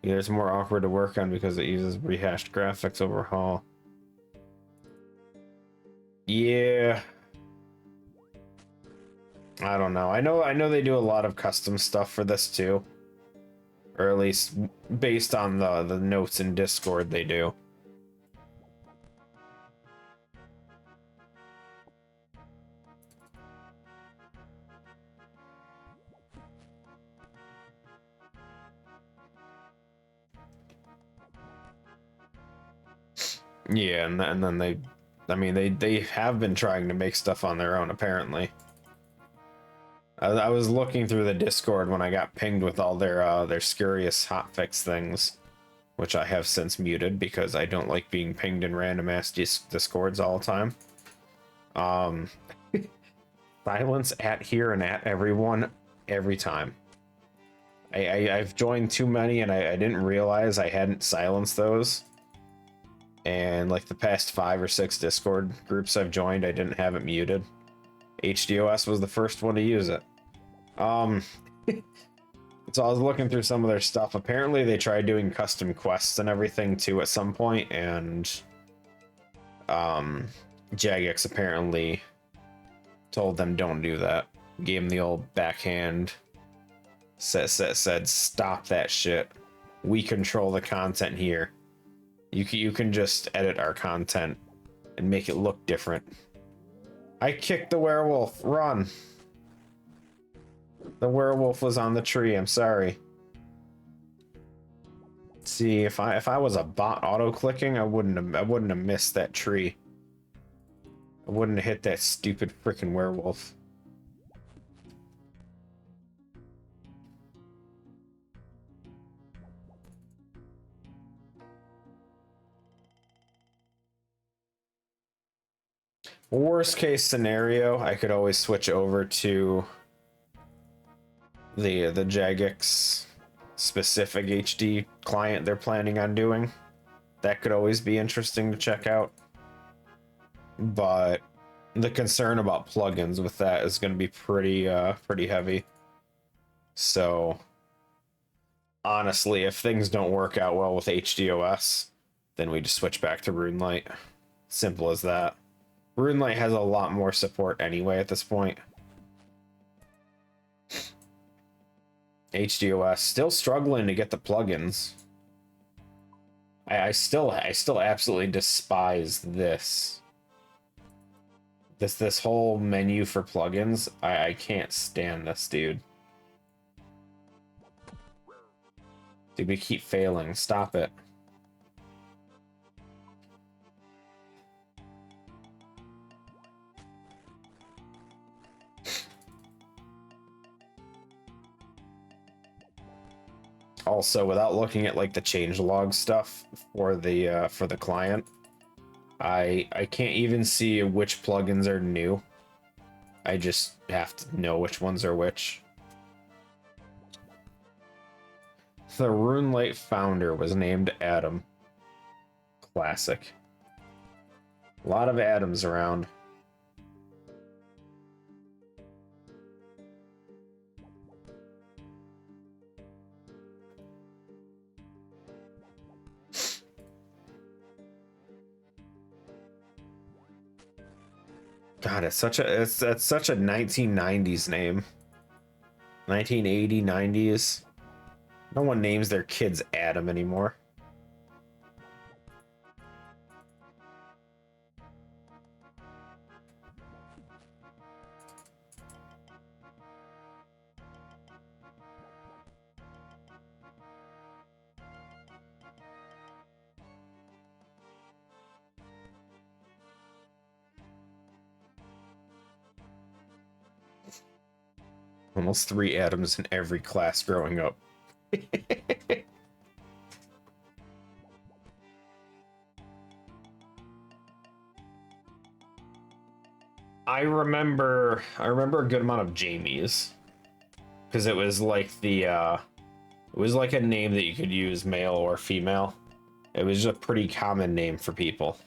[SPEAKER 1] Either it's more awkward to work on because it uses rehashed graphics overhaul. Yeah. I don't know. I know they do a lot of custom stuff for this too. Or at least based on the notes in Discord they do. Yeah, and then they have been trying to make stuff on their own, apparently. I was looking through the Discord when I got pinged with all their Scurious hotfix things, which I have since muted because I don't like being pinged in random ass Discords all the time. Silence at here and at everyone every time. I've joined too many and I didn't realize I hadn't silenced those. And like the past 5 or 6 Discord groups I've joined, I didn't have it muted. HDOS was the first one to use it. So I was looking through some of their stuff. Apparently they tried doing custom quests and everything too at some point, and Jagex apparently told them don't do that. Gave him the old backhand said stop that shit. We control the content here. You can just edit our content and make it look different. I kicked the werewolf. Run. The werewolf was on the tree. I'm sorry. See, if I was a bot auto-clicking, I wouldn't have missed that tree. I wouldn't have hit that stupid freaking werewolf. Worst case scenario, I could always switch over to the Jagex specific HD client they're planning on doing. That could always be interesting to check out. But the concern about plugins with that is going to be pretty heavy. So honestly, if things don't work out well with HDOS, then we just switch back to RuneLite. Simple as that. RuneLite has a lot more support anyway at this point. HDOS still struggling to get the plugins. I still absolutely despise this whole menu for plugins. I can't stand this, dude. Dude, we keep failing. Stop it. Also, without looking at like the changelog stuff for the client, I can't even see which plugins are new. I just have to know which ones are which. The RuneLite founder was named Adam. Classic. A lot of Adams around. God, it's such a 1990s name. 1980, 90s. No one names their kids Adam anymore. Almost 3 Adams in every class growing up. I remember a good amount of Jamies, because it was like it was like a name that you could use male or female. It was a pretty common name for people.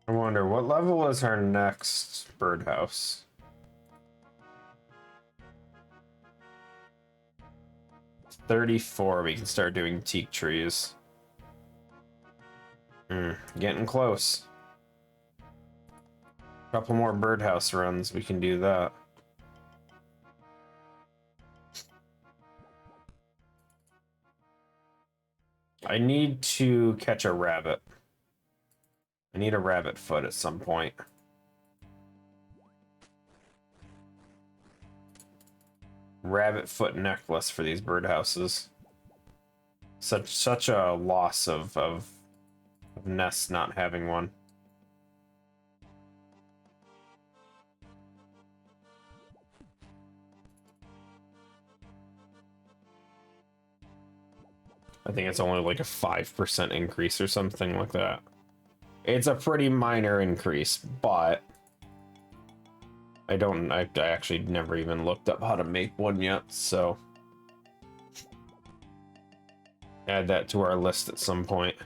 [SPEAKER 1] I wonder, what level is our next birdhouse? 34, we can start doing teak trees. Getting close. Couple more birdhouse runs, we can do that. I need to catch a rabbit. I need a rabbit foot at some point. Rabbit foot necklace for these birdhouses. Such a loss of nests not having one. I think it's only like a 5% increase or something like that. It's a pretty minor increase, but I actually never even looked up how to make one yet, so add that to our list at some point.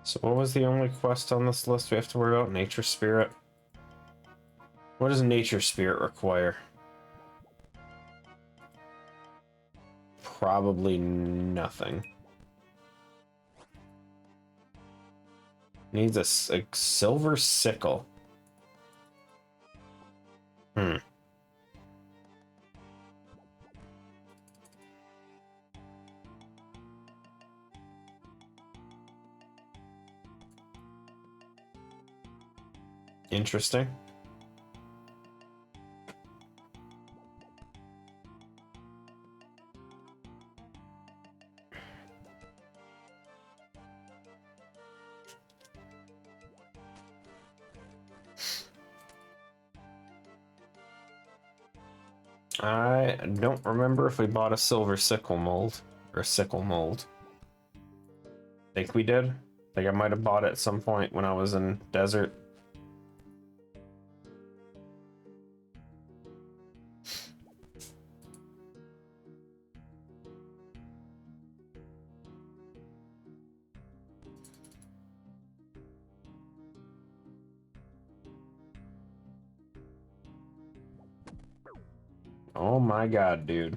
[SPEAKER 1] So what was the only quest on this list we have to worry about? Nature Spirit? What does Nature Spirit require? Probably nothing. Needs a silver sickle. Hmm. Interesting. I don't remember if we bought a silver sickle mold or a sickle mold. Think we did? Think I might have bought it at some point when I was in desert. Oh my god, dude.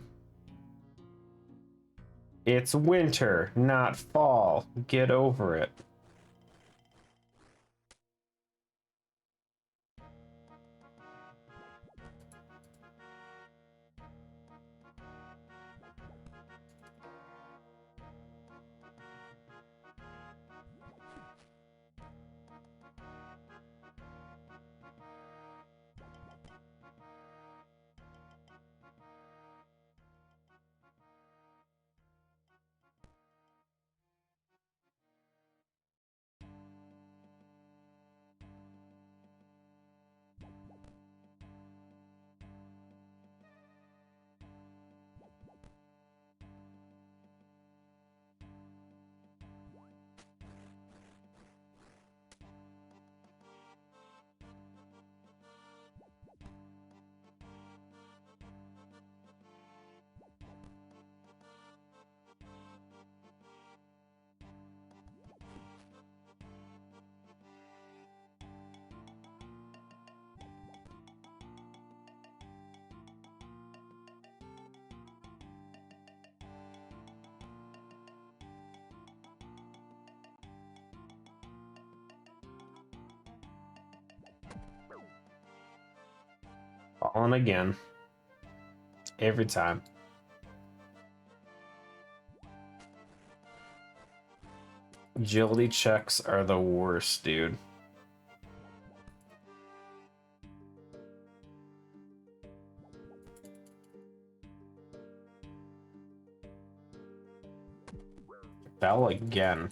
[SPEAKER 1] It's winter, not fall. Get over it. Falling again. Every time. Agility checks are the worst, dude. Fell again.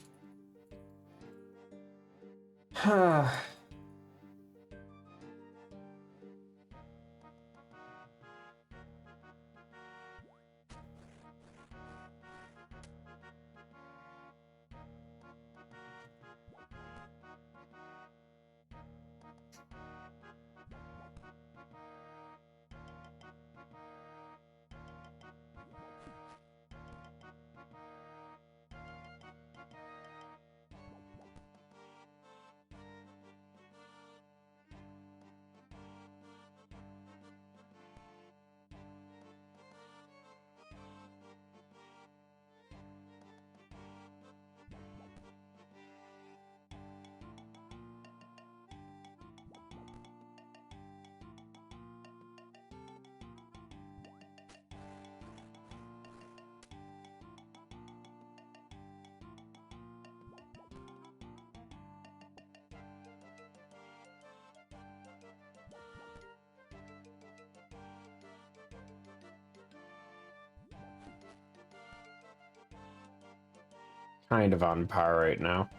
[SPEAKER 1] kind of on par right now.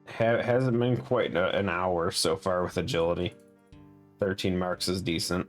[SPEAKER 1] Hasn't been quite an hour so far with agility. 13 marks is decent.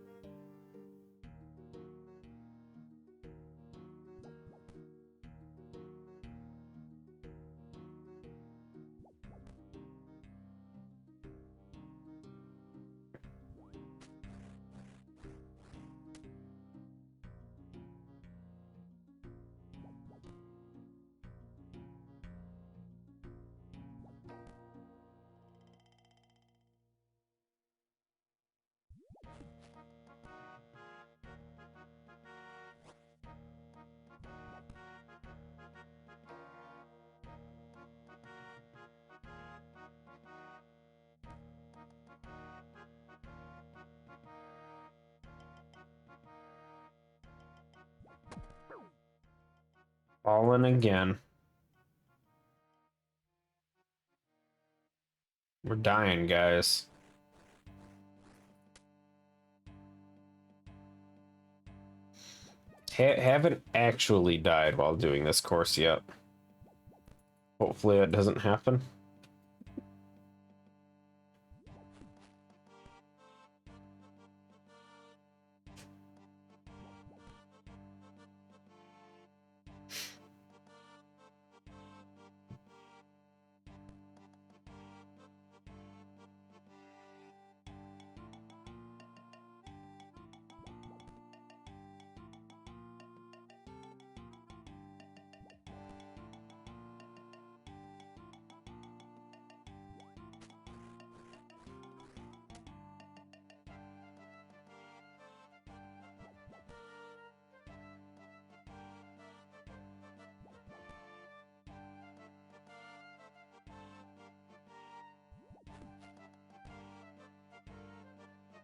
[SPEAKER 1] Fallen again. We're dying, guys. Haven't actually died while doing this course yet. Hopefully that doesn't happen.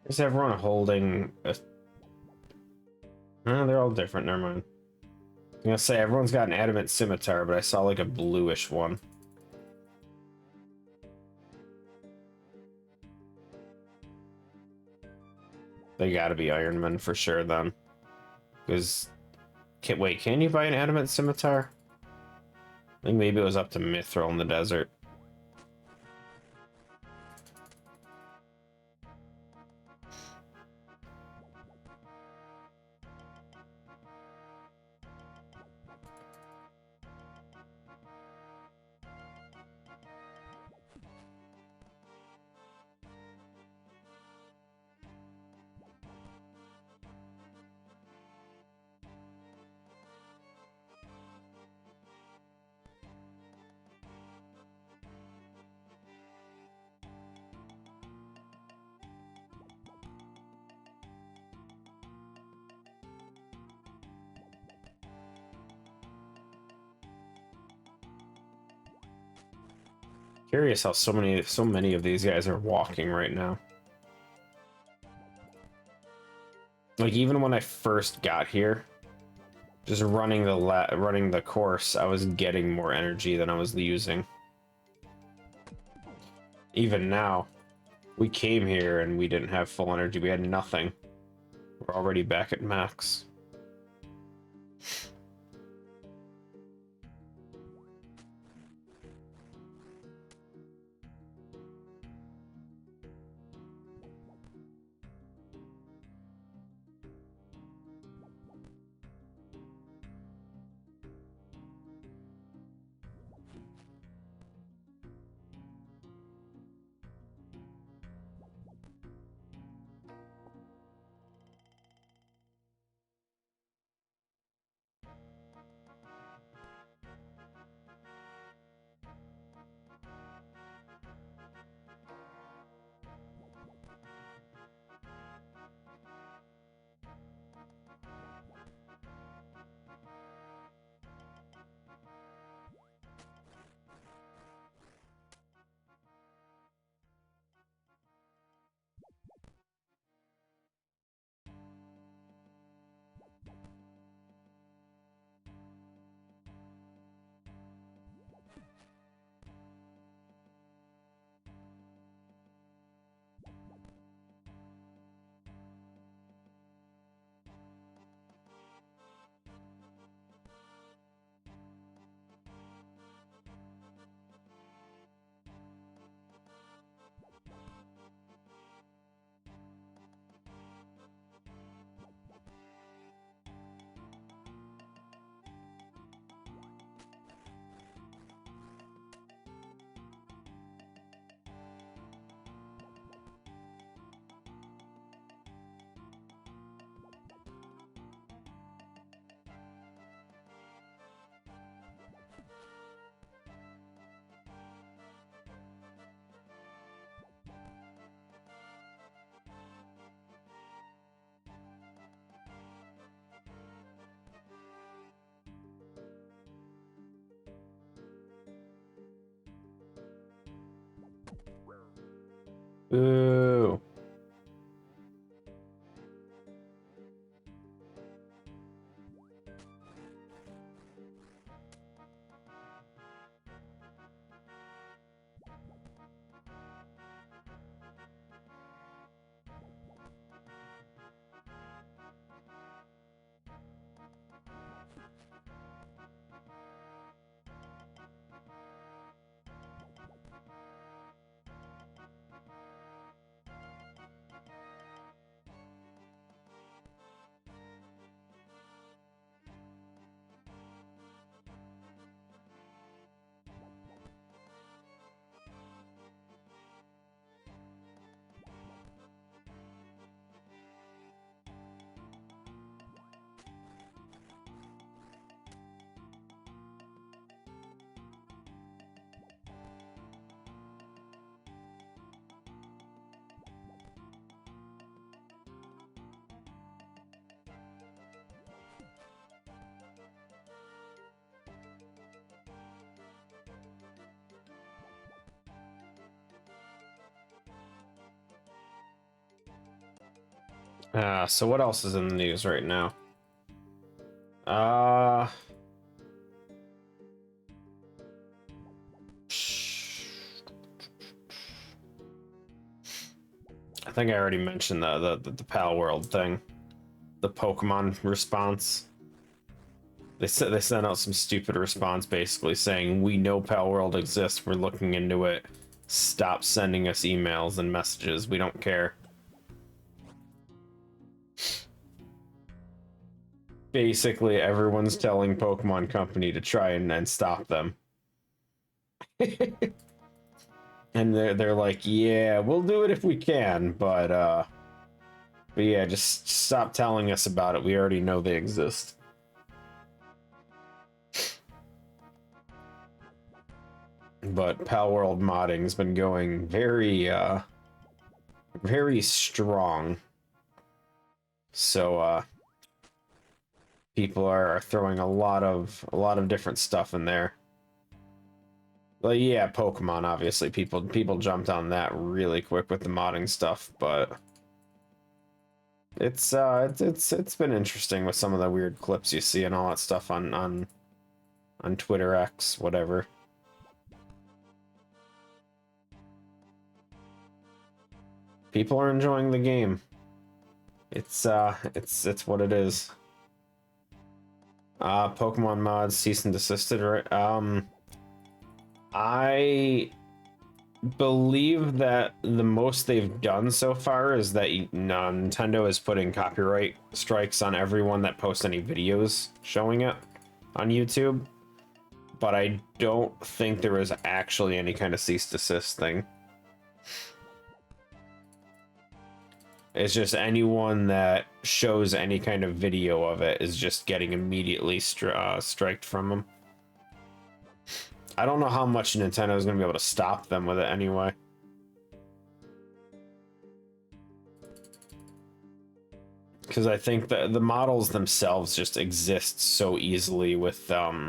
[SPEAKER 1] Is everyone holding a... they're all different, never mind. I'm gonna say everyone's got an adamant scimitar, but I saw like a bluish one. They gotta be Ironman for sure then. Because... Wait, can you buy an adamant scimitar? I think maybe it was up to Mithril in the desert. Curious how so many of these guys are walking right now. Like even when I first got here, just running the course, I was getting more energy than I was using. Even now, we came here and we didn't have full energy. We had nothing. We're already back at max. Ooh. So what else is in the news right now? I think I already mentioned the Pal World thing, the Pokemon response. They sent out some stupid response basically saying, "We know Pal World exists. We're looking into it. Stop sending us emails and messages. We don't care." Basically, everyone's telling Pokemon Company to try and stop them. And they're like, "Yeah, we'll do it if we can, but yeah, just stop telling us about it. We already know they exist." But Pal World modding's been going very very strong. So people are throwing a lot of different stuff in there. Well, yeah, Pokemon, obviously. People jumped on that really quick with the modding stuff, but it's been interesting with some of the weird clips you see and all that stuff on Twitter X, whatever. People are enjoying the game. It's what it is. Pokemon mods cease and desisted, right? I believe that the most they've done so far is that Nintendo is putting copyright strikes on everyone that posts any videos showing it on YouTube. But I don't think there is actually any kind of cease desist thing. It's just anyone that shows any kind of video of it is just getting immediately striked from them. I don't know how much Nintendo is going to be able to stop them with it anyway. Because I think that the models themselves just exist so easily with I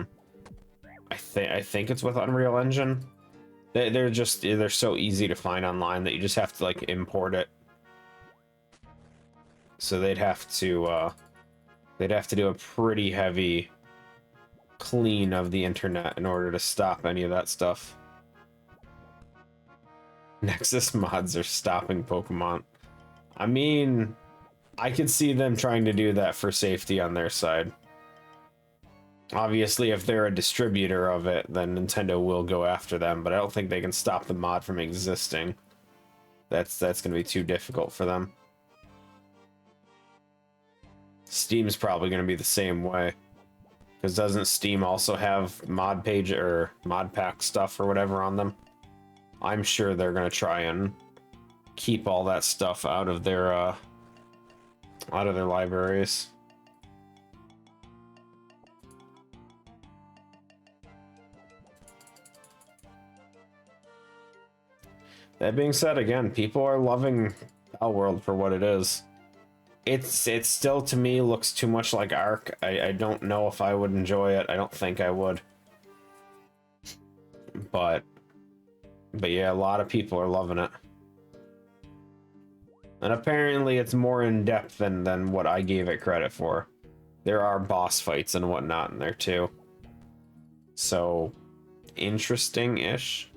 [SPEAKER 1] think it's with Unreal Engine. They're so easy to find online that you just have to like import it. So they'd have to do a pretty heavy clean of the internet in order to stop any of that stuff. Nexus mods are stopping Pokemon. I mean, I could see them trying to do that for safety on their side. Obviously, if they're a distributor of it, then Nintendo will go after them, but I don't think they can stop the mod from existing. That's going to be too difficult for them. Steam's probably going to be the same way. Because doesn't Steam also have mod page or mod pack stuff or whatever on them? I'm sure they're going to try and keep all that stuff out of their libraries. That being said, again, people are loving Pal World for what it is. It's still, to me, looks too much like Ark. I don't know if I would enjoy it. I don't think I would. But yeah, a lot of people are loving it. And apparently it's more in-depth than what I gave it credit for. There are boss fights and whatnot in there too. So, interesting-ish.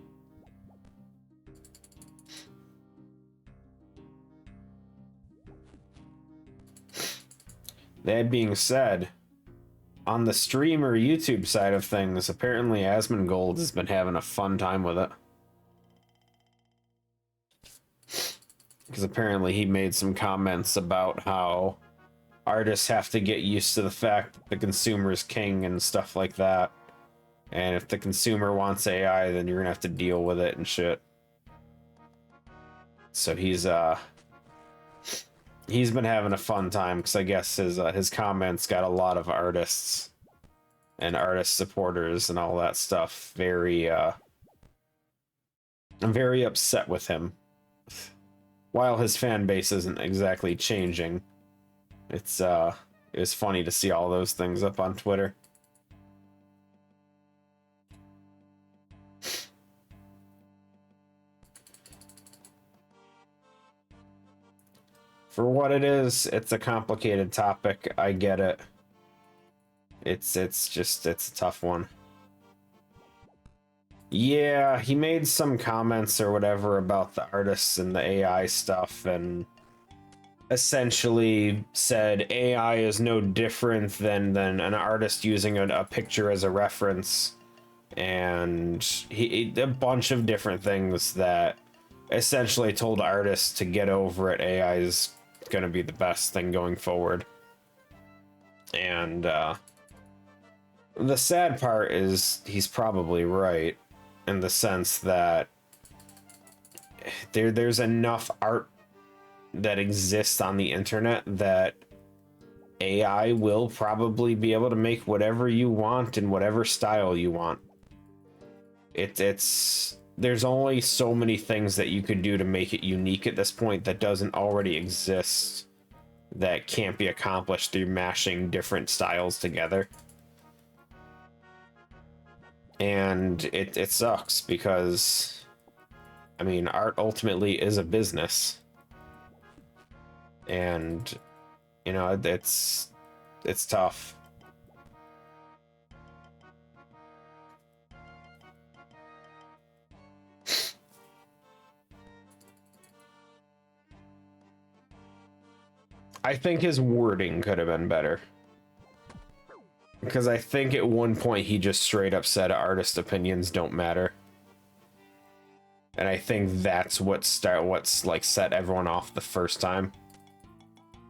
[SPEAKER 1] That being said, on the streamer YouTube side of things, apparently Asmongold has been having a fun time with it. Because apparently he made some comments about how artists have to get used to the fact that the consumer is king and stuff like that. And if the consumer wants AI, then you're gonna have to deal with it and shit. So he's been having a fun time because I guess his comments got a lot of artists and artist supporters and all that stuff very I'm very upset with him. While his fan base isn't exactly changing, it was funny to see all those things up on Twitter. For what it is, it's a complicated topic. I get it. It's a tough one. Yeah, he made some comments or whatever about the artists and the AI stuff, and essentially said AI is no different than an artist using a picture as a reference, and a bunch of different things that essentially told artists to get over it. AI is going to be the best thing going forward. And the sad part is he's probably right in the sense that there's enough art that exists on the internet that AI will probably be able to make whatever you want in whatever style you want. There's only so many things that you could do to make it unique at this point that doesn't already exist, that can't be accomplished through mashing different styles together. And it sucks because, I mean, art ultimately is a business. And, you know, it's tough. I think his wording could have been better. Because I think at one point he just straight up said artist opinions don't matter. And I think that's what's like set everyone off the first time.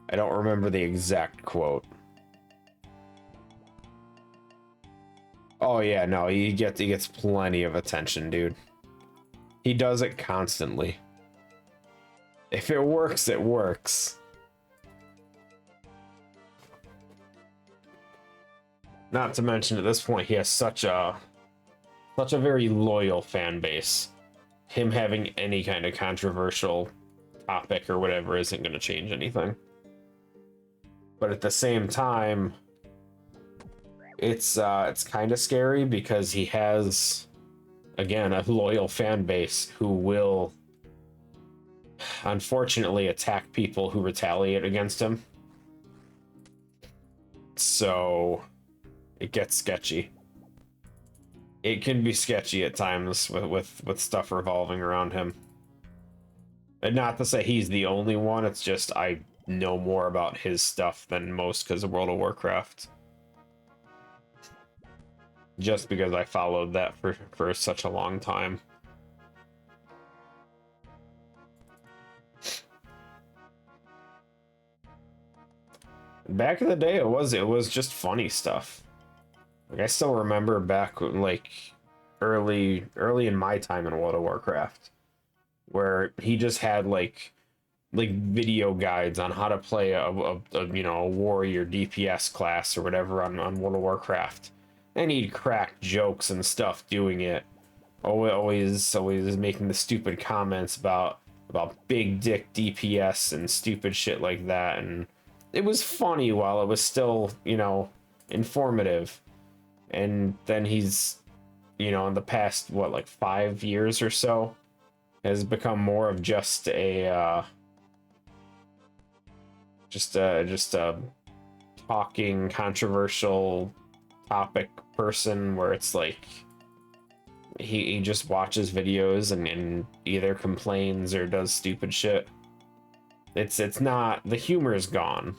[SPEAKER 1] I don't remember the exact quote. Oh yeah, no, he gets plenty of attention, dude. He does it constantly. If it works, it works. Not to mention, at this point, he has such a very loyal fan base. Him having any kind of controversial topic or whatever isn't going to change anything. But at the same time, it's kind of scary because he has, again, a loyal fan base who will, unfortunately, attack people who retaliate against him. So it gets sketchy. It can be sketchy at times with stuff revolving around him. And not to say he's the only one, it's just I know more about his stuff than most because of World of Warcraft. Just because I followed that for such a long time. Back in the day, it was just funny stuff. Like, I still remember back, like, early in my time in World of Warcraft, where he just had, like video guides on how to play a warrior DPS class or whatever on World of Warcraft. And he'd crack jokes and stuff doing it. Always making the stupid comments about big dick DPS and stupid shit like that. And it was funny while it was still, informative. And then he's, in the past, like 5 years or so, has become more of just a just a talking controversial topic person where it's like he just watches videos and either complains or does stupid shit. It's not, the humor is gone.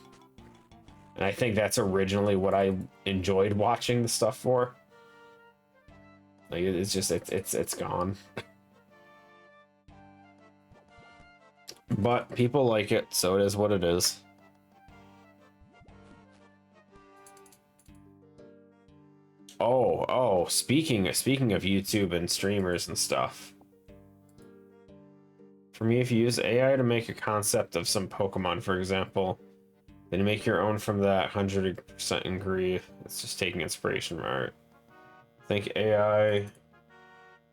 [SPEAKER 1] And I think that's originally what I enjoyed watching the stuff for. Like it's just it's gone. But people like it, so it is what it is. Oh, speaking of YouTube and streamers and stuff. For me, if you use AI to make a concept of some Pokemon, for example, then you make your own from that, 100% agree. It's just taking inspiration from art. I think AI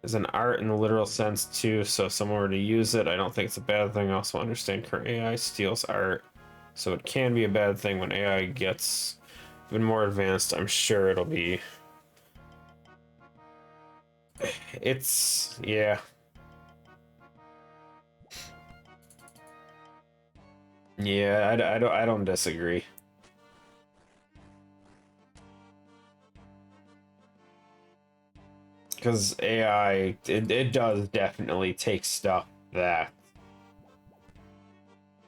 [SPEAKER 1] is an art in the literal sense too, so if someone were to use it, I don't think it's a bad thing. I also understand current AI steals art, so it can be a bad thing. When AI gets even more advanced, I'm sure it'll be... It's... yeah. Yeah, I don't disagree. Because AI, it does definitely take stuff that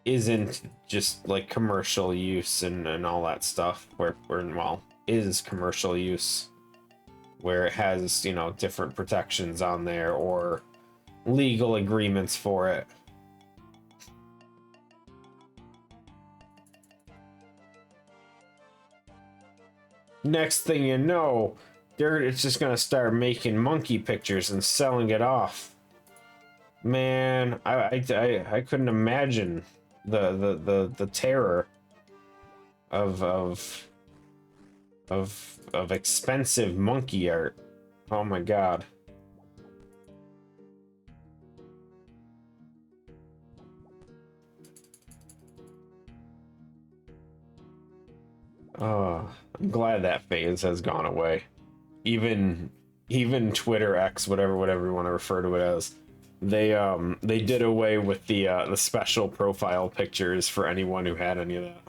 [SPEAKER 1] isn't just like commercial use and all that stuff, where well, is commercial use, where it has, you know, different protections on there or legal agreements for it. Next thing you know, it's just gonna start making monkey pictures and selling it off. Man, I couldn't imagine the terror of expensive monkey art. Oh my god. Oh, I'm glad that phase has gone away. Even Twitter X, whatever you want to refer to it as, they did away with the special profile pictures for anyone who had any of that.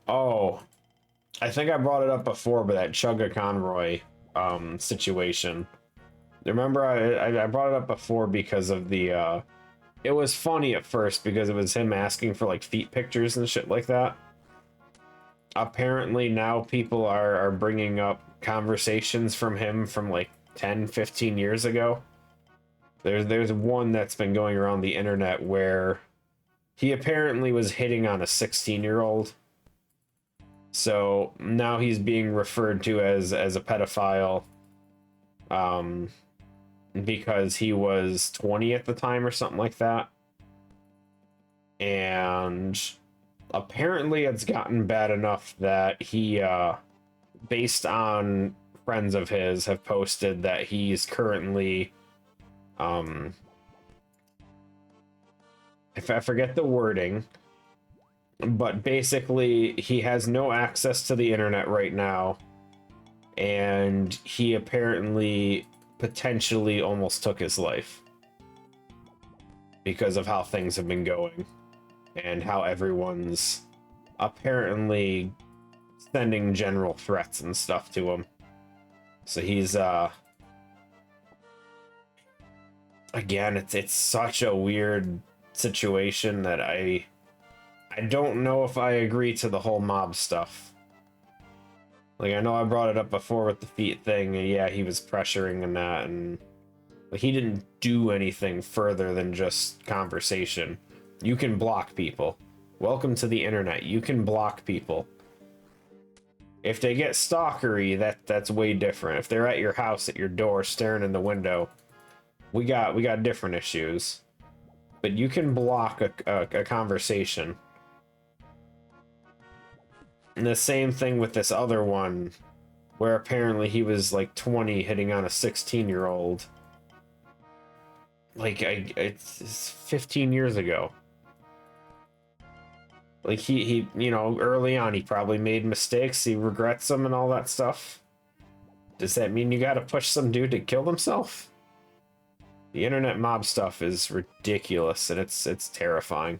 [SPEAKER 1] Oh, I think I brought it up before, but that Chugga Conroy situation. Remember, I brought it up before because of the it was funny at first because it was him asking for like feet pictures and shit like that. Apparently now people are bringing up conversations from him from like 10-15 years ago. There's one that's been going around the internet where he apparently was hitting on a 16-year-old. So now he's being referred to as a pedophile, because he was 20 at the time or something like that. And apparently it's gotten bad enough that he, based on friends of his, have posted that he's currently, if I forget the wording, but basically he has no access to the internet right now, and he apparently potentially almost took his life because of how things have been going and how everyone's apparently sending general threats and stuff to him. So he's again, it's such a weird situation that I don't know if I agree to the whole mob stuff. Like, I know I brought it up before with the feet thing, and yeah, he was pressuring and that, and but he didn't do anything further than just conversation. You can block people. Welcome to the internet. You can block people. If they get stalkery, that's way different. If they're at your house, at your door, staring in the window, we got different issues. But you can block a conversation. And the same thing with this other one, where apparently he was like 20 hitting on a 16-year-old. Like, it's 15 years ago. Like, he, you know, early on, he probably made mistakes. He regrets them and all that stuff. Does that mean you gotta push some dude to kill himself? The internet mob stuff is ridiculous, and it's terrifying.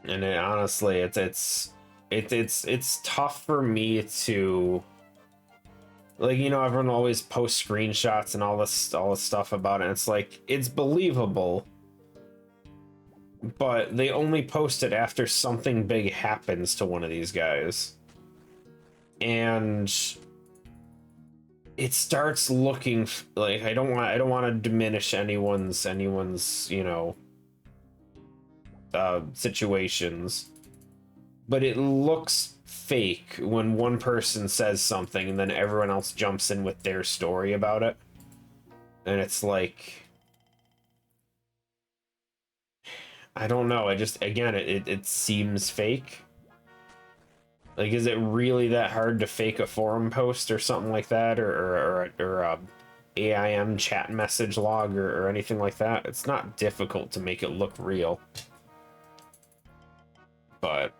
[SPEAKER 1] And honestly, it's tough for me to, like, you know, everyone always posts screenshots and all this stuff about it. And it's like, it's believable, but they only post it after something big happens to one of these guys. And it starts looking like, I don't want to diminish anyone's, you know, situations, but it looks fake when one person says something and then everyone else jumps in with their story about it. And it's like, I don't know. I just, again, it seems fake. Like, is it really that hard to fake a forum post or something like that, or a AIM chat message log or anything like that? It's not difficult to make it look real. But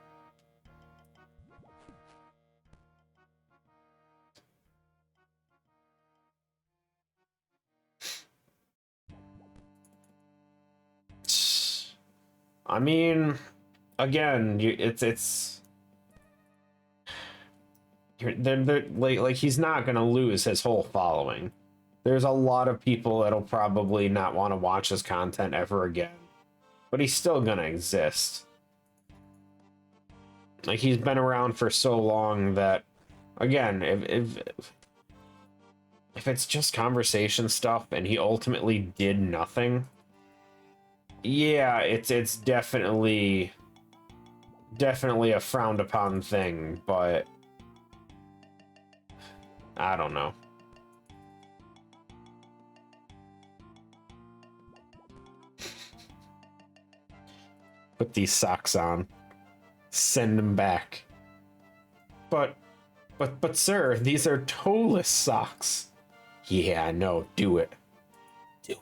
[SPEAKER 1] I mean, again, they're like he's not gonna lose his whole following. There's a lot of people that'll probably not want to watch his content ever again, but he's still gonna exist. Like, he's been around for so long that, again, if it's just conversation stuff and he ultimately did nothing, yeah, it's definitely a frowned upon thing, but I don't know. Put these socks on. Send them back. But sir, these are toeless socks. Yeah, I know. Do it. Do it.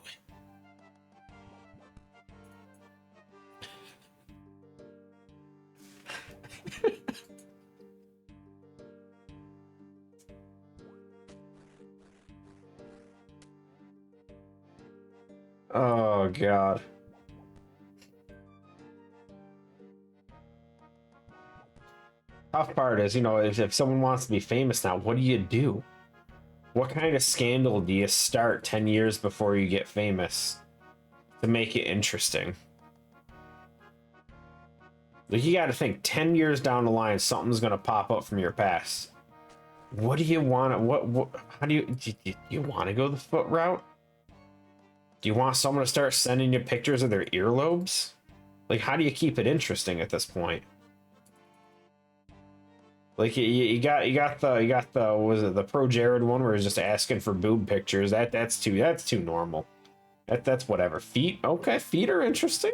[SPEAKER 1] Oh, God. Tough part is, you know, if someone wants to be famous now, what do you do? What kind of scandal do you start 10 years before you get famous to make it interesting? Like, you got to think 10 years down the line, something's going to pop up from your past. What do you want? How do you want to go the foot route? Do you want someone to start sending you pictures of their earlobes? Like, how do you keep it interesting at this point? Like, you got the what was it, the Pro Jared one where he's just asking for boob pictures. That's too normal. That's whatever. Feet, okay, feet are interesting.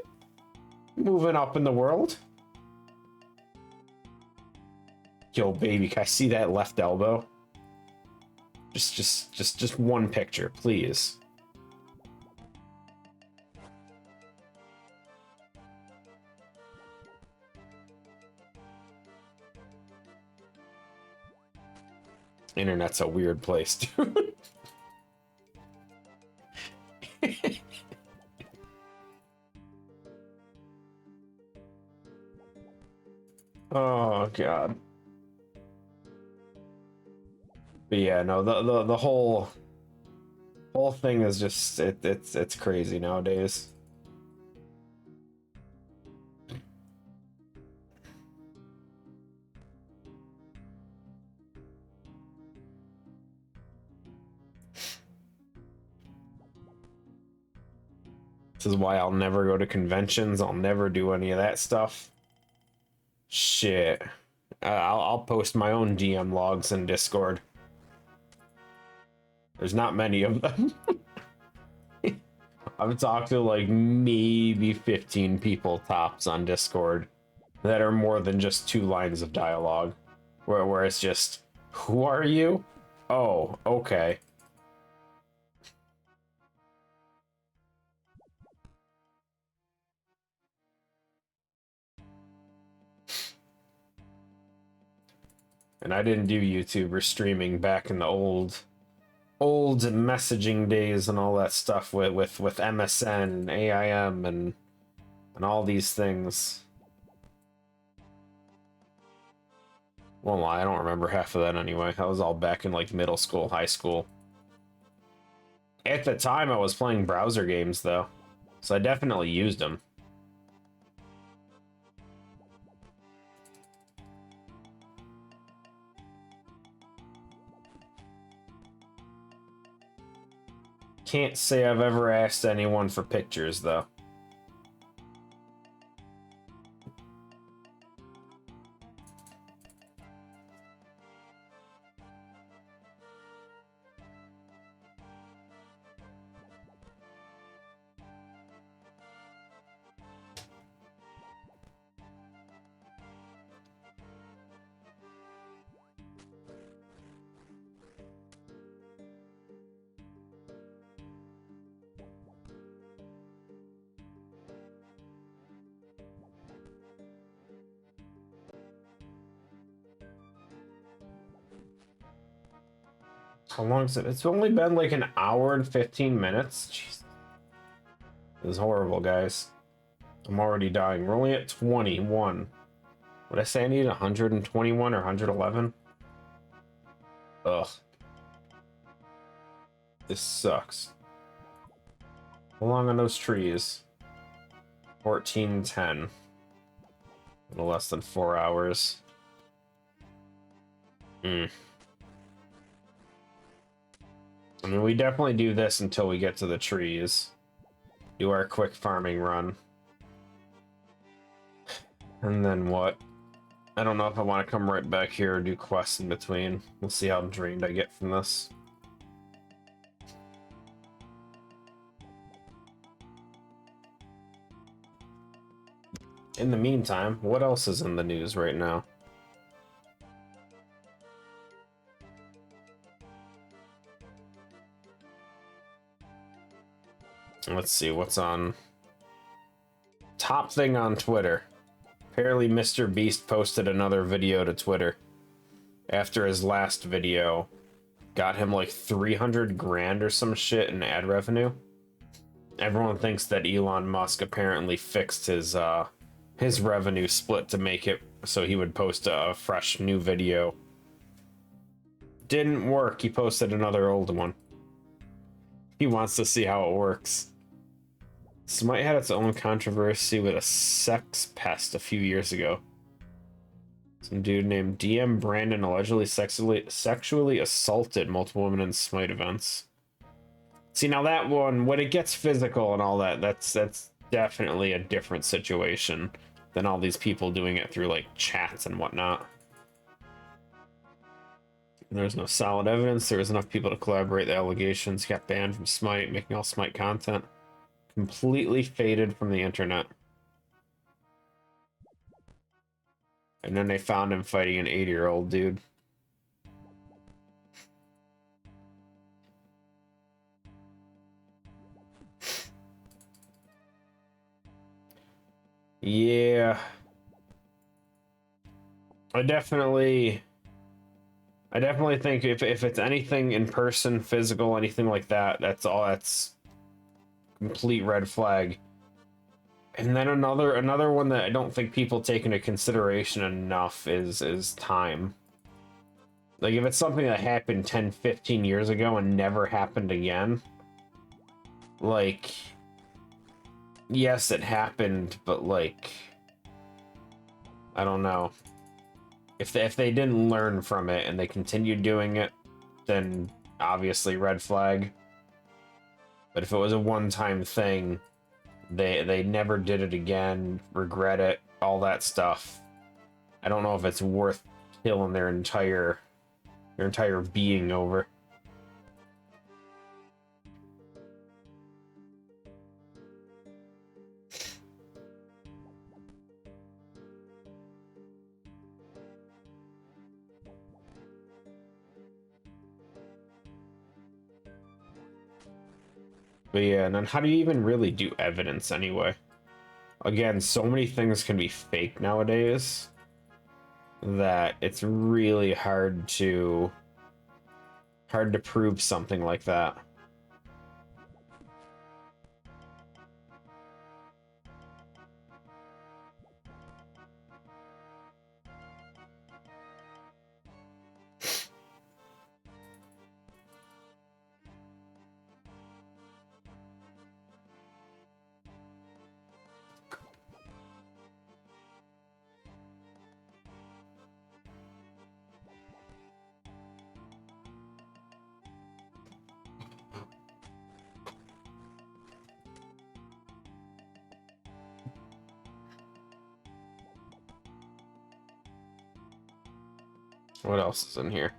[SPEAKER 1] Moving up in the world. Yo, baby, can I see that left elbow? Just one picture, please. Internet's a weird place, dude. Oh, God. But yeah, no, the whole thing is just it's crazy nowadays. This is why I'll never go to conventions. I'll never do any of that stuff. Shit. I'll post my own DM logs in Discord. There's not many of them. I've talked to like maybe 15 people tops on Discord that are more than just 2 lines of dialogue. Where it's just, who are you? Oh, okay. And I didn't do YouTube or streaming back in the old messaging days and all that stuff with MSN, AIM, and all these things. Well, I don't remember half of that anyway. That was all back in like middle school, high school. At the time, I was playing browser games though, so I definitely used them. Can't say I've ever asked anyone for pictures though. How long is it? It's only been like an hour and 15 minutes. Jeez. This is horrible, guys. I'm already dying. We're only at 21. Would I say I need 121 or 111? Ugh. This sucks. How long are those trees? 14:10. A little less than 4 hours. I mean, we definitely do this until we get to the trees. Do our quick farming run. And then what? I don't know if I want to come right back here or do quests in between. We'll see how drained I get from this. In the meantime, what else is in the news right now? Let's see what's on. Top thing on Twitter. Apparently Mr. Beast posted another video to Twitter after his last video got him like 300 grand or some shit in ad revenue. Everyone thinks that Elon Musk apparently fixed his revenue split to make it so he would post a fresh new video. Didn't work. He posted another old one. He wants to see how it works. Smite had its own controversy with a sex pest a few years ago. Some dude named DM Brandon allegedly sexually assaulted multiple women in Smite events. See, now that one, when it gets physical and all that, that's definitely a different situation than all these people doing it through like chats and whatnot. There's no solid evidence. There was enough people to collaborate. The allegations got banned from Smite, making all Smite content completely faded from the internet. And then they found him fighting an 80-year-old dude. Yeah. I definitely think if it's anything in person, physical, anything like that, that's complete red flag. And then another one that I don't think people take into consideration enough is time. Like if it's something that happened 10, 15 years ago and never happened again, like yes, it happened, but like I don't know. If they didn't learn from it and they continued doing it, then obviously red flag. But if it was a one-time thing, they never did it again, regret it, all that stuff. I don't know if it's worth killing their entire being over. But yeah, and then how do you even really do evidence anyway? Again, so many things can be fake nowadays that it's really hard to prove something like that. What else is in here?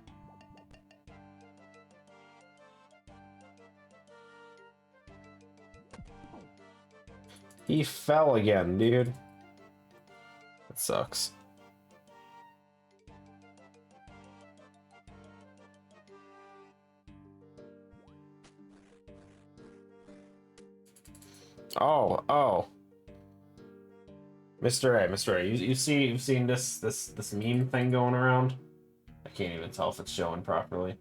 [SPEAKER 1] He fell again, dude. That sucks. Oh. Mr. A, you've seen this meme thing going around? I can't even tell if it's showing properly.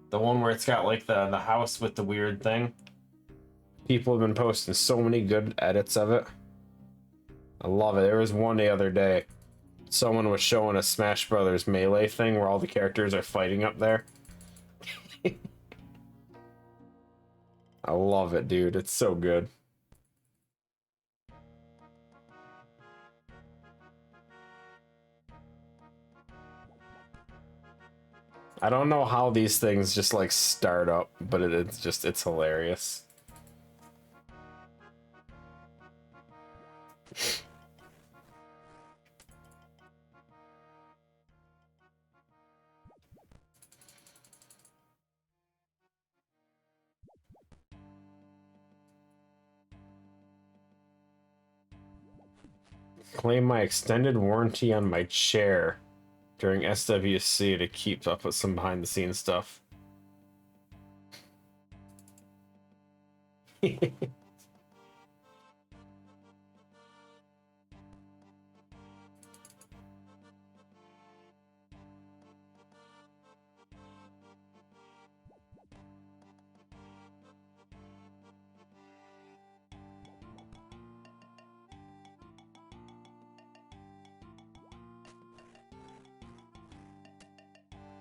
[SPEAKER 1] The one where it's got like the house with the weird thing. People have been posting so many good edits of it. I love it. There was one the other day. Someone was showing a Smash Brothers Melee thing where all the characters are fighting up there. I love it, dude. It's so good. I don't know how these things just like start up, but it's hilarious. Claim my extended warranty on my chair during SWC to keep up with some behind the scenes stuff.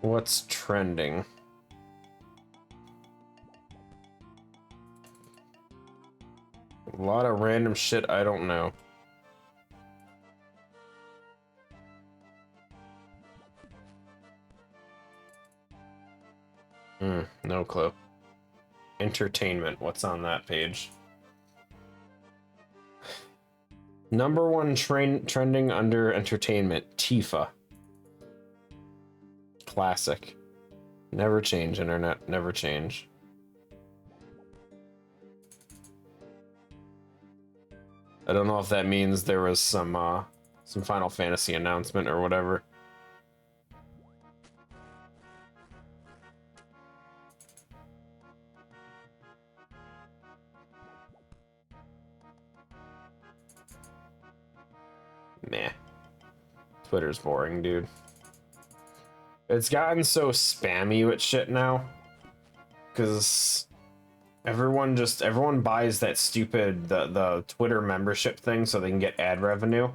[SPEAKER 1] What's trending? A lot of random shit I don't know. No clue. Entertainment, what's on that page? Number one trending under entertainment, Tifa. Classic. Never change, internet. Never change. I don't know if that means there was some Final Fantasy announcement or whatever. Meh. Twitter's boring, dude. It's gotten so spammy with shit now. Because everyone buys that stupid the Twitter membership thing so they can get ad revenue.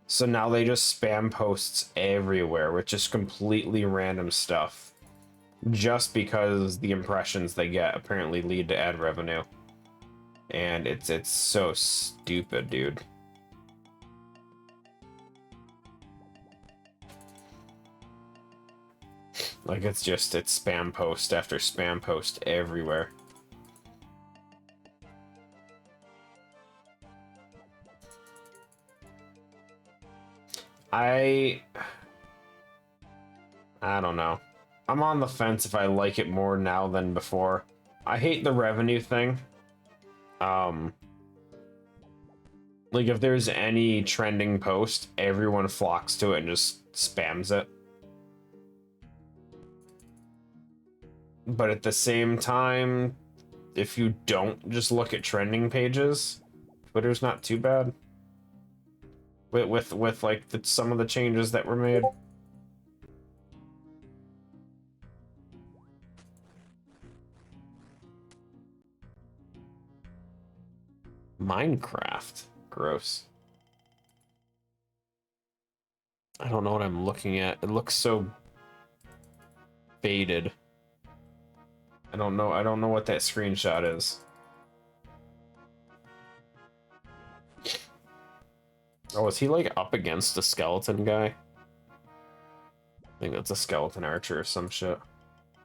[SPEAKER 1] So now they just spam posts everywhere with just completely random stuff. Just because the impressions they get apparently lead to ad revenue. And it's so stupid, dude. Like it's spam post after spam post everywhere. I don't know. I'm on the fence if I like it more now than before. I hate the revenue thing. Like if there's any trending post, everyone flocks to it and just spams it. But at the same time, if you don't just look at trending pages, Twitter's not too bad. With like some of the changes that were made. Minecraft. Gross. I don't know what I'm looking at. It looks so faded. I don't know what that screenshot is. Oh, is he like up against a skeleton guy? I think that's a skeleton archer or some shit.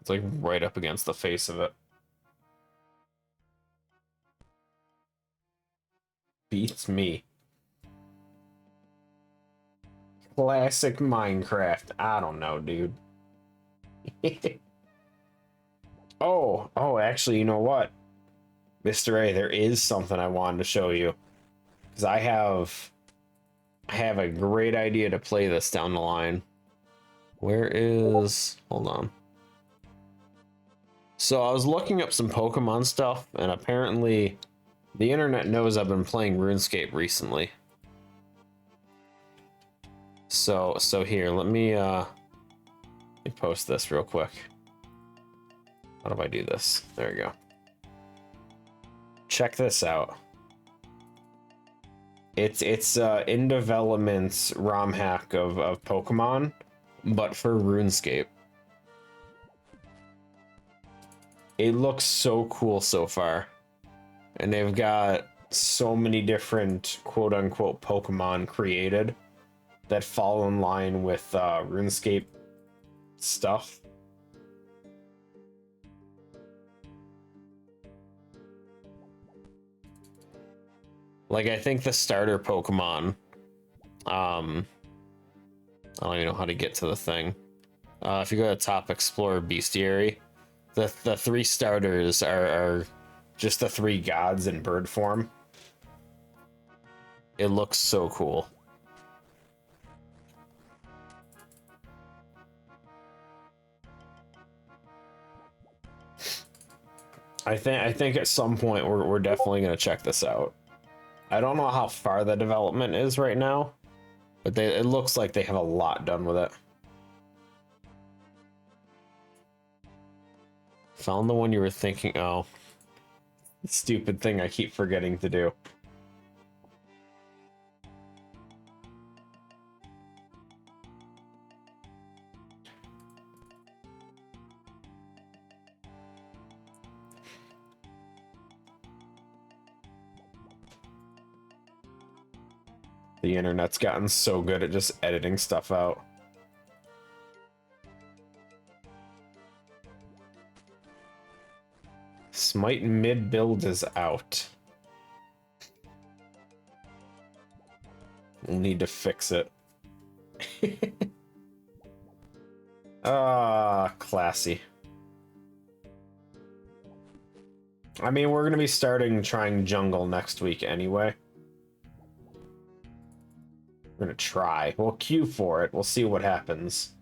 [SPEAKER 1] It's like right up against the face of it. Beats me. Classic Minecraft. I don't know, dude. Oh, actually, you know what? Mr. A, there is something I wanted to show you. Because I have a great idea to play this down the line. Where is... Hold on. So I was looking up some Pokemon stuff, and apparently the internet knows I've been playing RuneScape recently. So here, let me post this real quick. How do I do this? There we go. Check this out. It's in development ROM hack of Pokemon, but for RuneScape. It looks so cool so far. And they've got so many different quote-unquote Pokemon created that fall in line with RuneScape stuff. Like, I think the starter Pokemon, I don't even know how to get to the thing. If you go to top Explore Bestiary, the three starters are just the three gods in bird form. It looks so cool. I think at some point we're definitely gonna check this out. I don't know how far the development is right now, but it looks like they have a lot done with it. Found the one you were thinking. Oh, stupid thing I keep forgetting to do. The internet's gotten so good at just editing stuff out. Smite mid build is out. We'll need to fix it. Classy. I mean, we're gonna be trying jungle next week anyway. We're gonna try. We'll queue for it. We'll see what happens.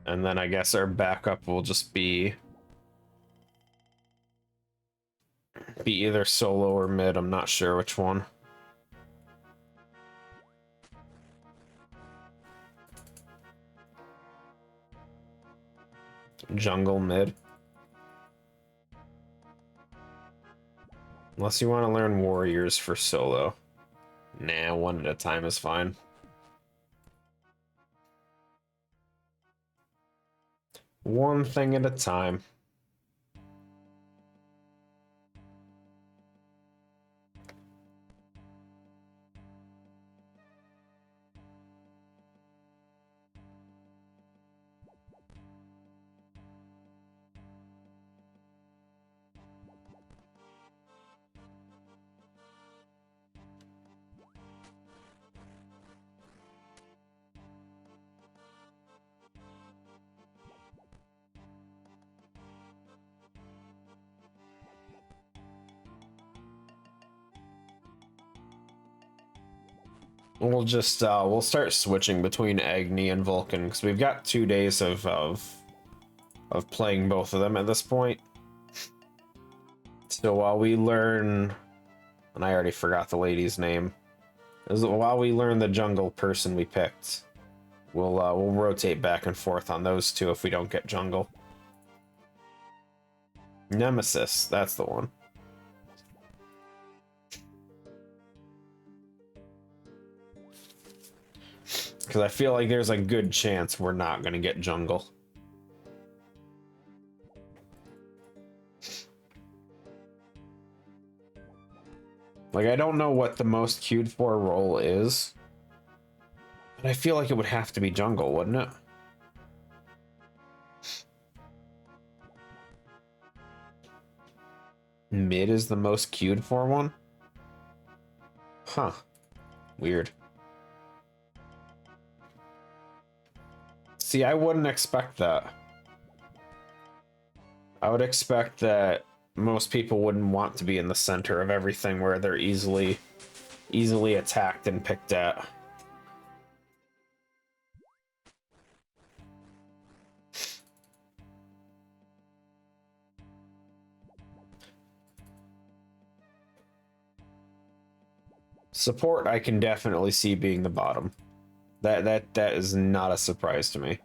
[SPEAKER 1] And then I guess our backup will just be either solo or mid. I'm not sure which one. Jungle mid. Unless you want to learn warriors for solo. Nah, one at a time is fine. One thing at a time. We'll just we'll start switching between Agni and Vulcan because we've got 2 days of playing both of them at this point. So while we learn, and I already forgot the lady's name, while we learn the jungle person we picked, we'll rotate back and forth on those two if we don't get jungle. Nemesis, that's the one. Because I feel like there's a good chance we're not going to get jungle. Like, I don't know what the most queued for role is, but I feel like it would have to be jungle, wouldn't it? Mid is the most queued for one? Huh. Weird. See, I wouldn't expect that. I would expect that most people wouldn't want to be in the center of everything where they're easily attacked and picked at. Support, I can definitely see being the bottom. That is not a surprise to me.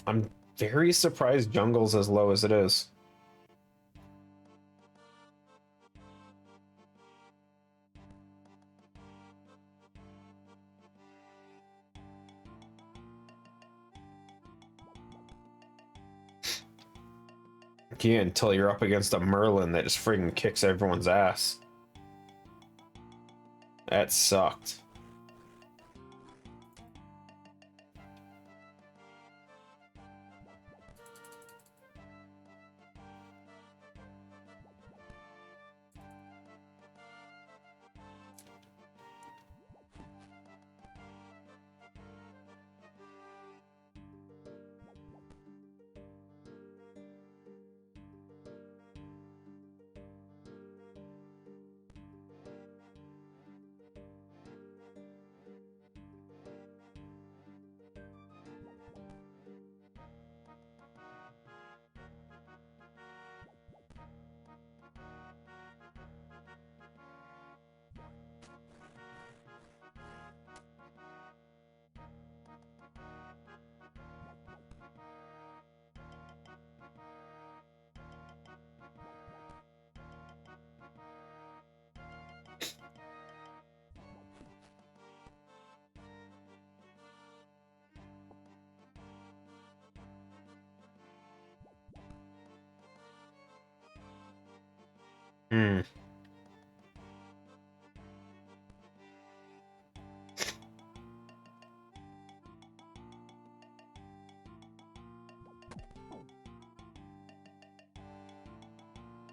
[SPEAKER 1] I'm very surprised jungle's as low as it is. Yeah, until you're up against a Merlin that just freaking kicks everyone's ass. That sucked. Hmm.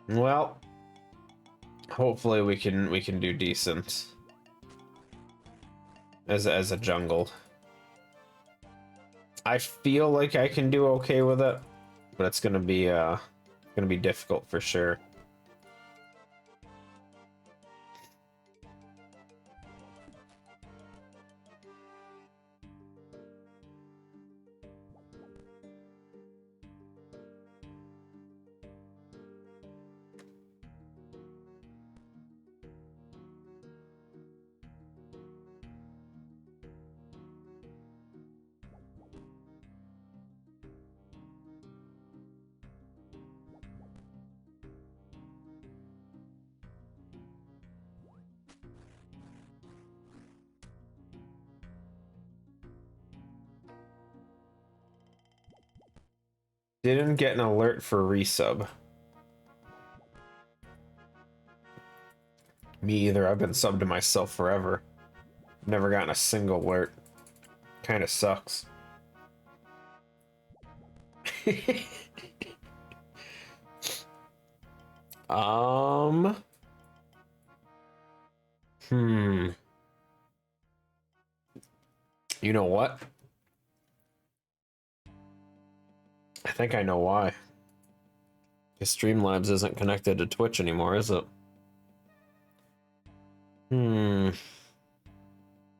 [SPEAKER 1] Well, hopefully we can do decent as a jungle. I feel like I can do okay with it, but it's gonna be difficult for sure. Didn't get an alert for resub. Me either. I've been subbed to myself forever. Never gotten a single alert. Kind of sucks. um. Hmm. You know what? I think I know why. Because Streamlabs isn't connected to Twitch anymore, is it? Hmm.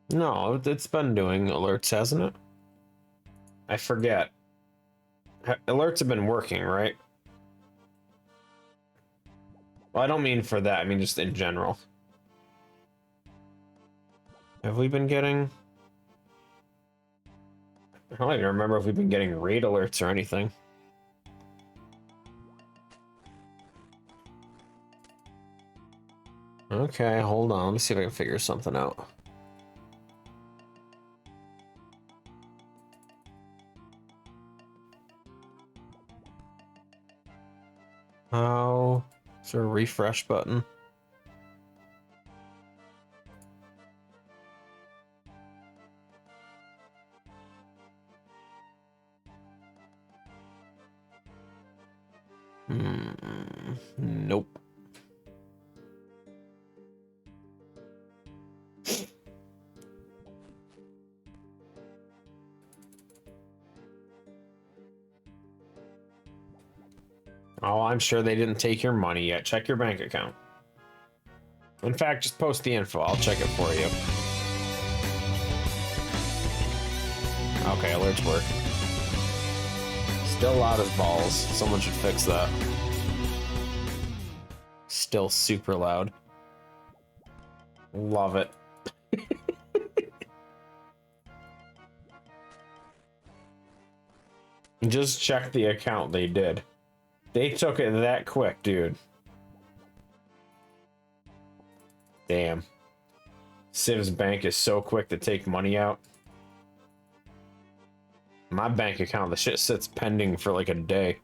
[SPEAKER 1] No, it's been doing alerts, hasn't it? I forget. Alerts have been working, right? Well, I don't mean for that. I mean just in general. Have we been getting... I don't even remember if we've been getting raid alerts or anything. Okay, hold on. Let me see if I can figure something out. How? Is there a refresh button? Oh, I'm sure they didn't take your money yet. Check your bank account. In fact, just post the info. I'll check it for you. Okay, alerts work. Still loud as balls. Someone should fix that. Still super loud. Love it. Just check the account they did. They took it that quick, dude. Damn. Civ's bank is so quick to take money out. My bank account, the shit sits pending for like a day.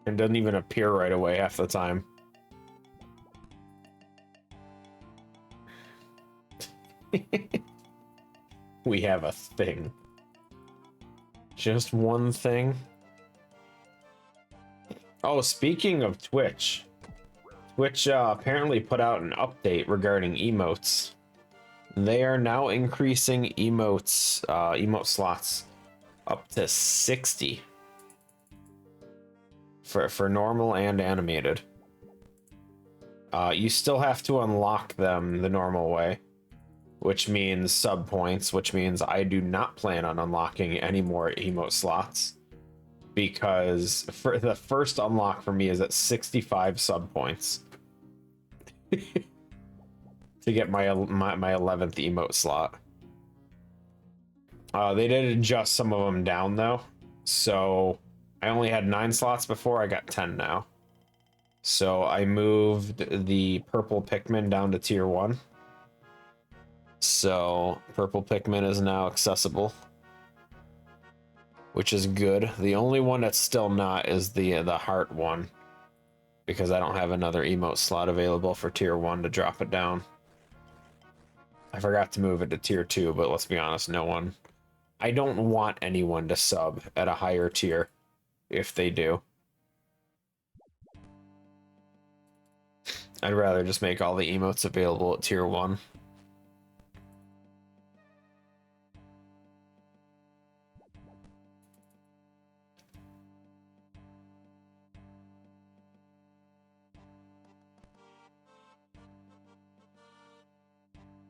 [SPEAKER 1] It doesn't even appear right away half the time. We have a thing. Just one thing. Oh, speaking of Twitch. Twitch apparently put out an update regarding emotes. They are now increasing emote slots up to 60 for normal and animated. You still have to unlock them the normal way, which means sub points, which means I do not plan on unlocking any more emote slots, because for the first unlock for me is at 65 sub points to get my 11th emote slot. They did adjust some of them down though, so I only had 9 slots before. I got 10 now. So I moved the purple Pikmin down to tier 1. So purple Pikmin is now accessible, which is good. The only one that's still not is the heart one, because I don't have another emote slot available for tier 1 to drop it down. I forgot to move it to tier 2, but let's be honest, no one. I don't want anyone to sub at a higher tier if they do. I'd rather just make all the emotes available at tier 1.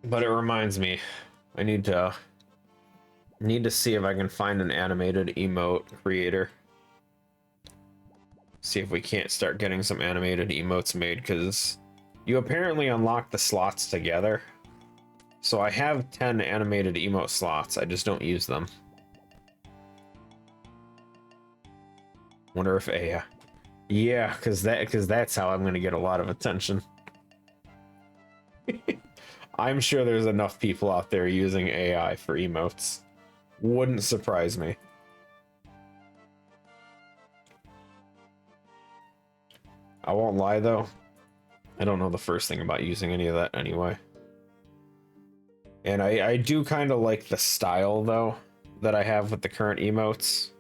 [SPEAKER 1] But it reminds me, I need to see if I can find an animated emote creator. See if we can't start getting some animated emotes made, because you apparently unlock the slots together. So I have 10 animated emote slots, I just don't use them. Wonder if yeah, because that's how I'm gonna get a lot of attention. I'm sure there's enough people out there using AI for emotes. Wouldn't surprise me. I won't lie though, I don't know the first thing about using any of that anyway. And I do kind of like the style though that I have with the current emotes.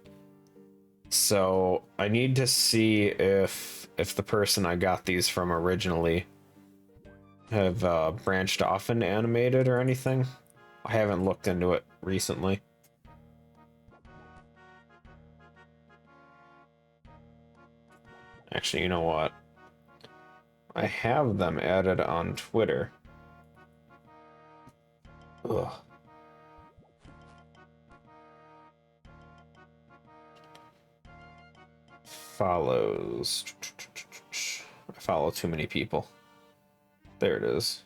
[SPEAKER 1] So I need to see if the person I got these from originally have branched off into animated or anything. I haven't looked into it recently. Actually, you know what? I have them added on Twitter. Ugh. Follows. I follow too many people. There it is.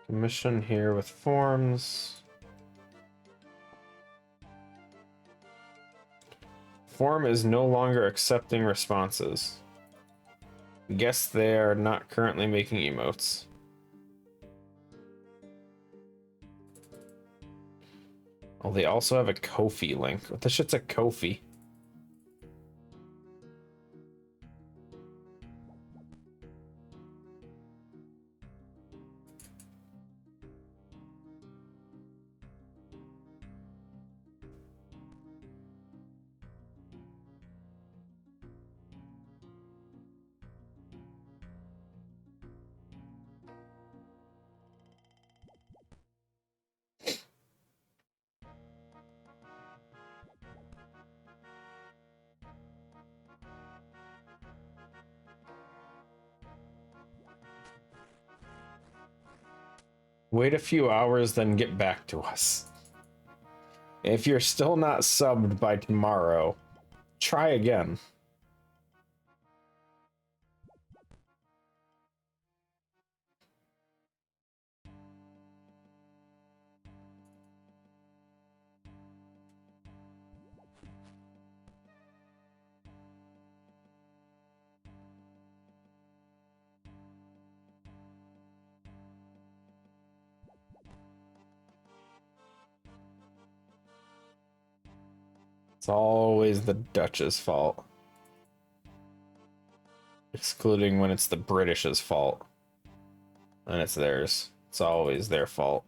[SPEAKER 1] Mission here with forms. Form is no longer accepting responses. Guess they are not currently making emotes. Oh, they also have a Ko-fi link. What the shit's a Ko-fi? Wait a few hours, then get back to us. If you're still not subbed by tomorrow, try again. It's always the Dutch's fault. Excluding when it's the British's fault. And it's theirs. It's always their fault.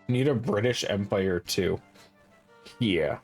[SPEAKER 1] Need a British Empire too. Yeah.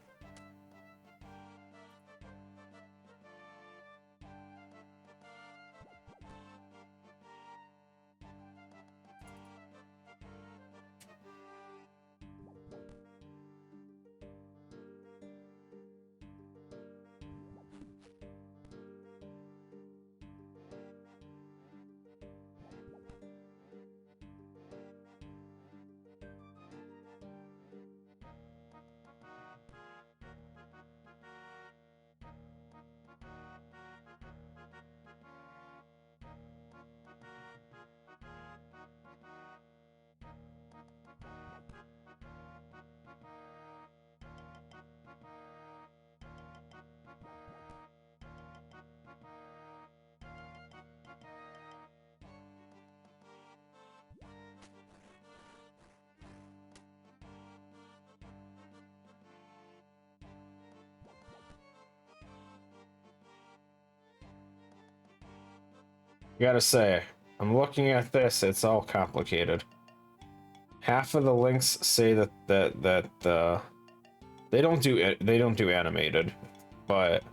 [SPEAKER 1] Gotta say, I'm looking at this, it's all complicated. Half of the links say that they don't do animated, but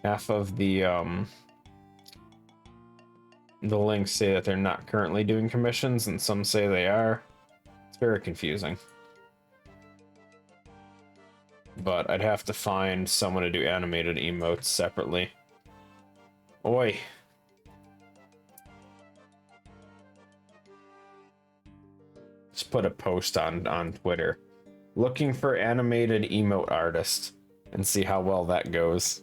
[SPEAKER 1] half of the links say that they're not currently doing commissions, and some say they are. It's very confusing. But I'd have to find someone to do animated emotes separately. Oi. Just put a post on Twitter. Looking for animated emote artist and see how well that goes.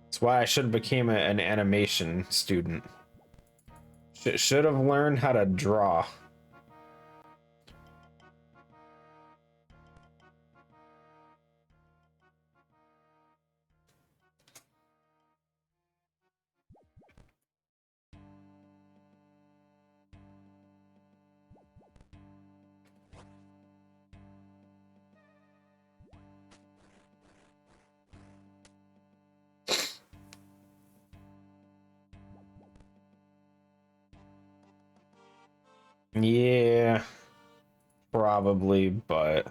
[SPEAKER 1] That's why I should have became an animation student. Should have learned how to draw. Yeah, probably, but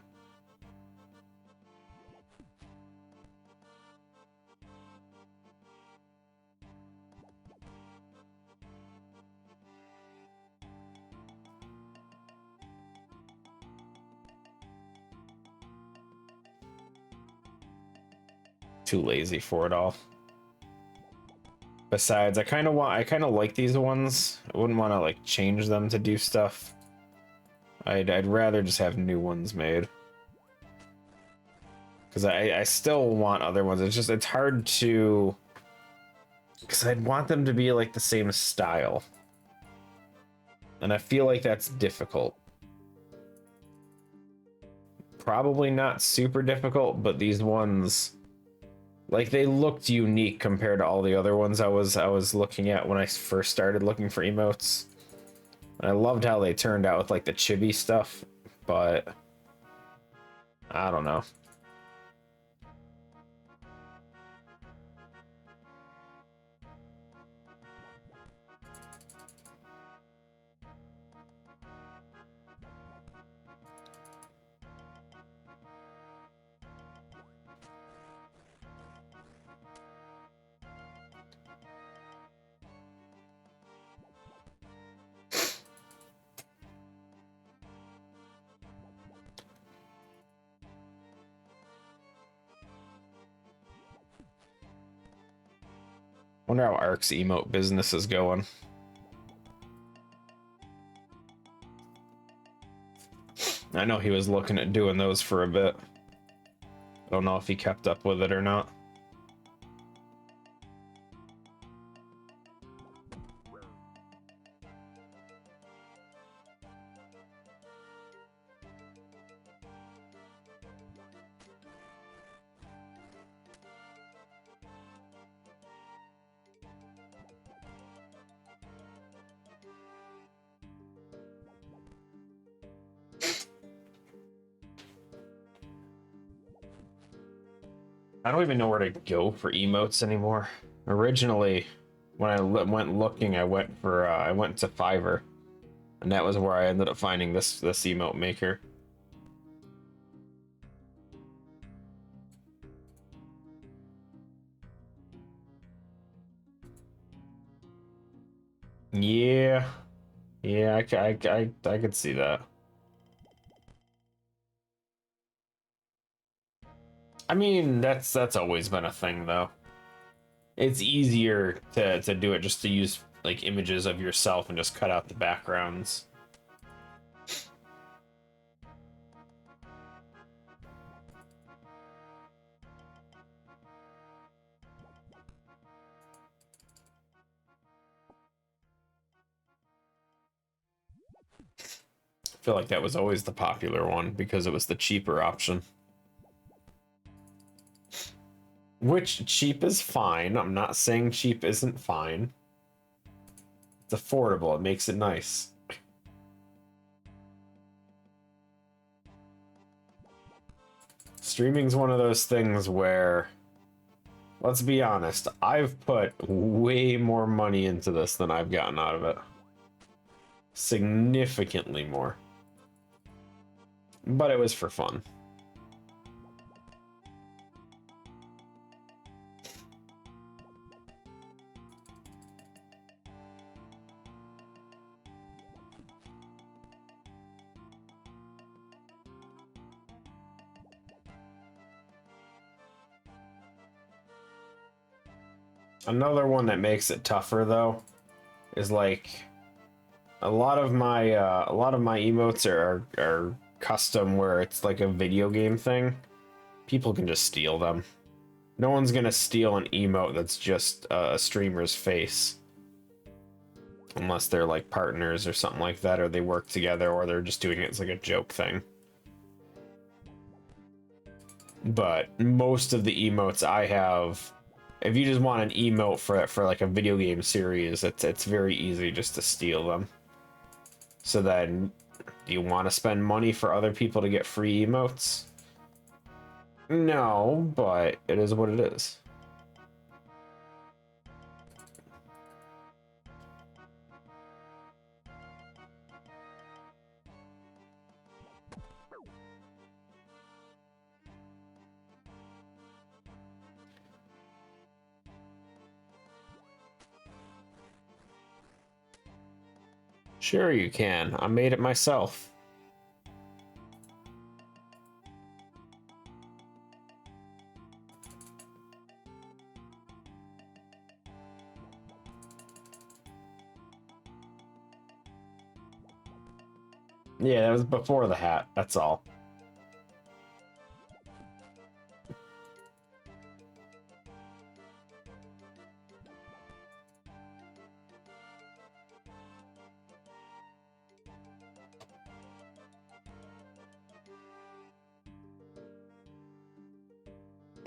[SPEAKER 1] too lazy for it all. Besides, I kind of like these ones. I wouldn't want to like change them to do stuff. I'd rather just have new ones made. Because I still want other ones. It's hard to... Because I'd want them to be like the same style. And I feel like that's difficult. Probably not super difficult, but these ones Like they looked unique compared to all the other ones I was looking at when I first started looking for emotes. And I loved how they turned out with like the chibi stuff, but I don't know. Wonder how Ark's emote business is going. I know he was looking at doing those for a bit. I don't know if he kept up with it or not. I don't even know where to go for emotes anymore. Originally, when I went looking, I went to Fiverr, and that was where I ended up finding this emote maker. Yeah, yeah, I could see that. I mean, that's always been a thing, though. It's easier to do it just to use like images of yourself and just cut out the backgrounds. I feel like that was always the popular one because it was the cheaper option. Which cheap is fine. I'm not saying cheap isn't fine. It's affordable. It makes it nice. Streaming's one of those things where, let's be honest, I've put way more money into this than I've gotten out of it. Significantly more. But it was for fun. Another one that makes it tougher though is like a lot of my emotes are custom where it's like a video game thing. People can just steal them. No one's gonna steal an emote that's just a streamer's face. Unless they're like partners or something like that, or they work together, or they're just doing it as like a joke thing. But most of the emotes I have, if you just want an emote for like a video game series, it's very easy just to steal them. So then, do you want to spend money for other people to get free emotes? No, but it is what it is. Sure you can. I made it myself. Yeah, that was before the hat, that's all.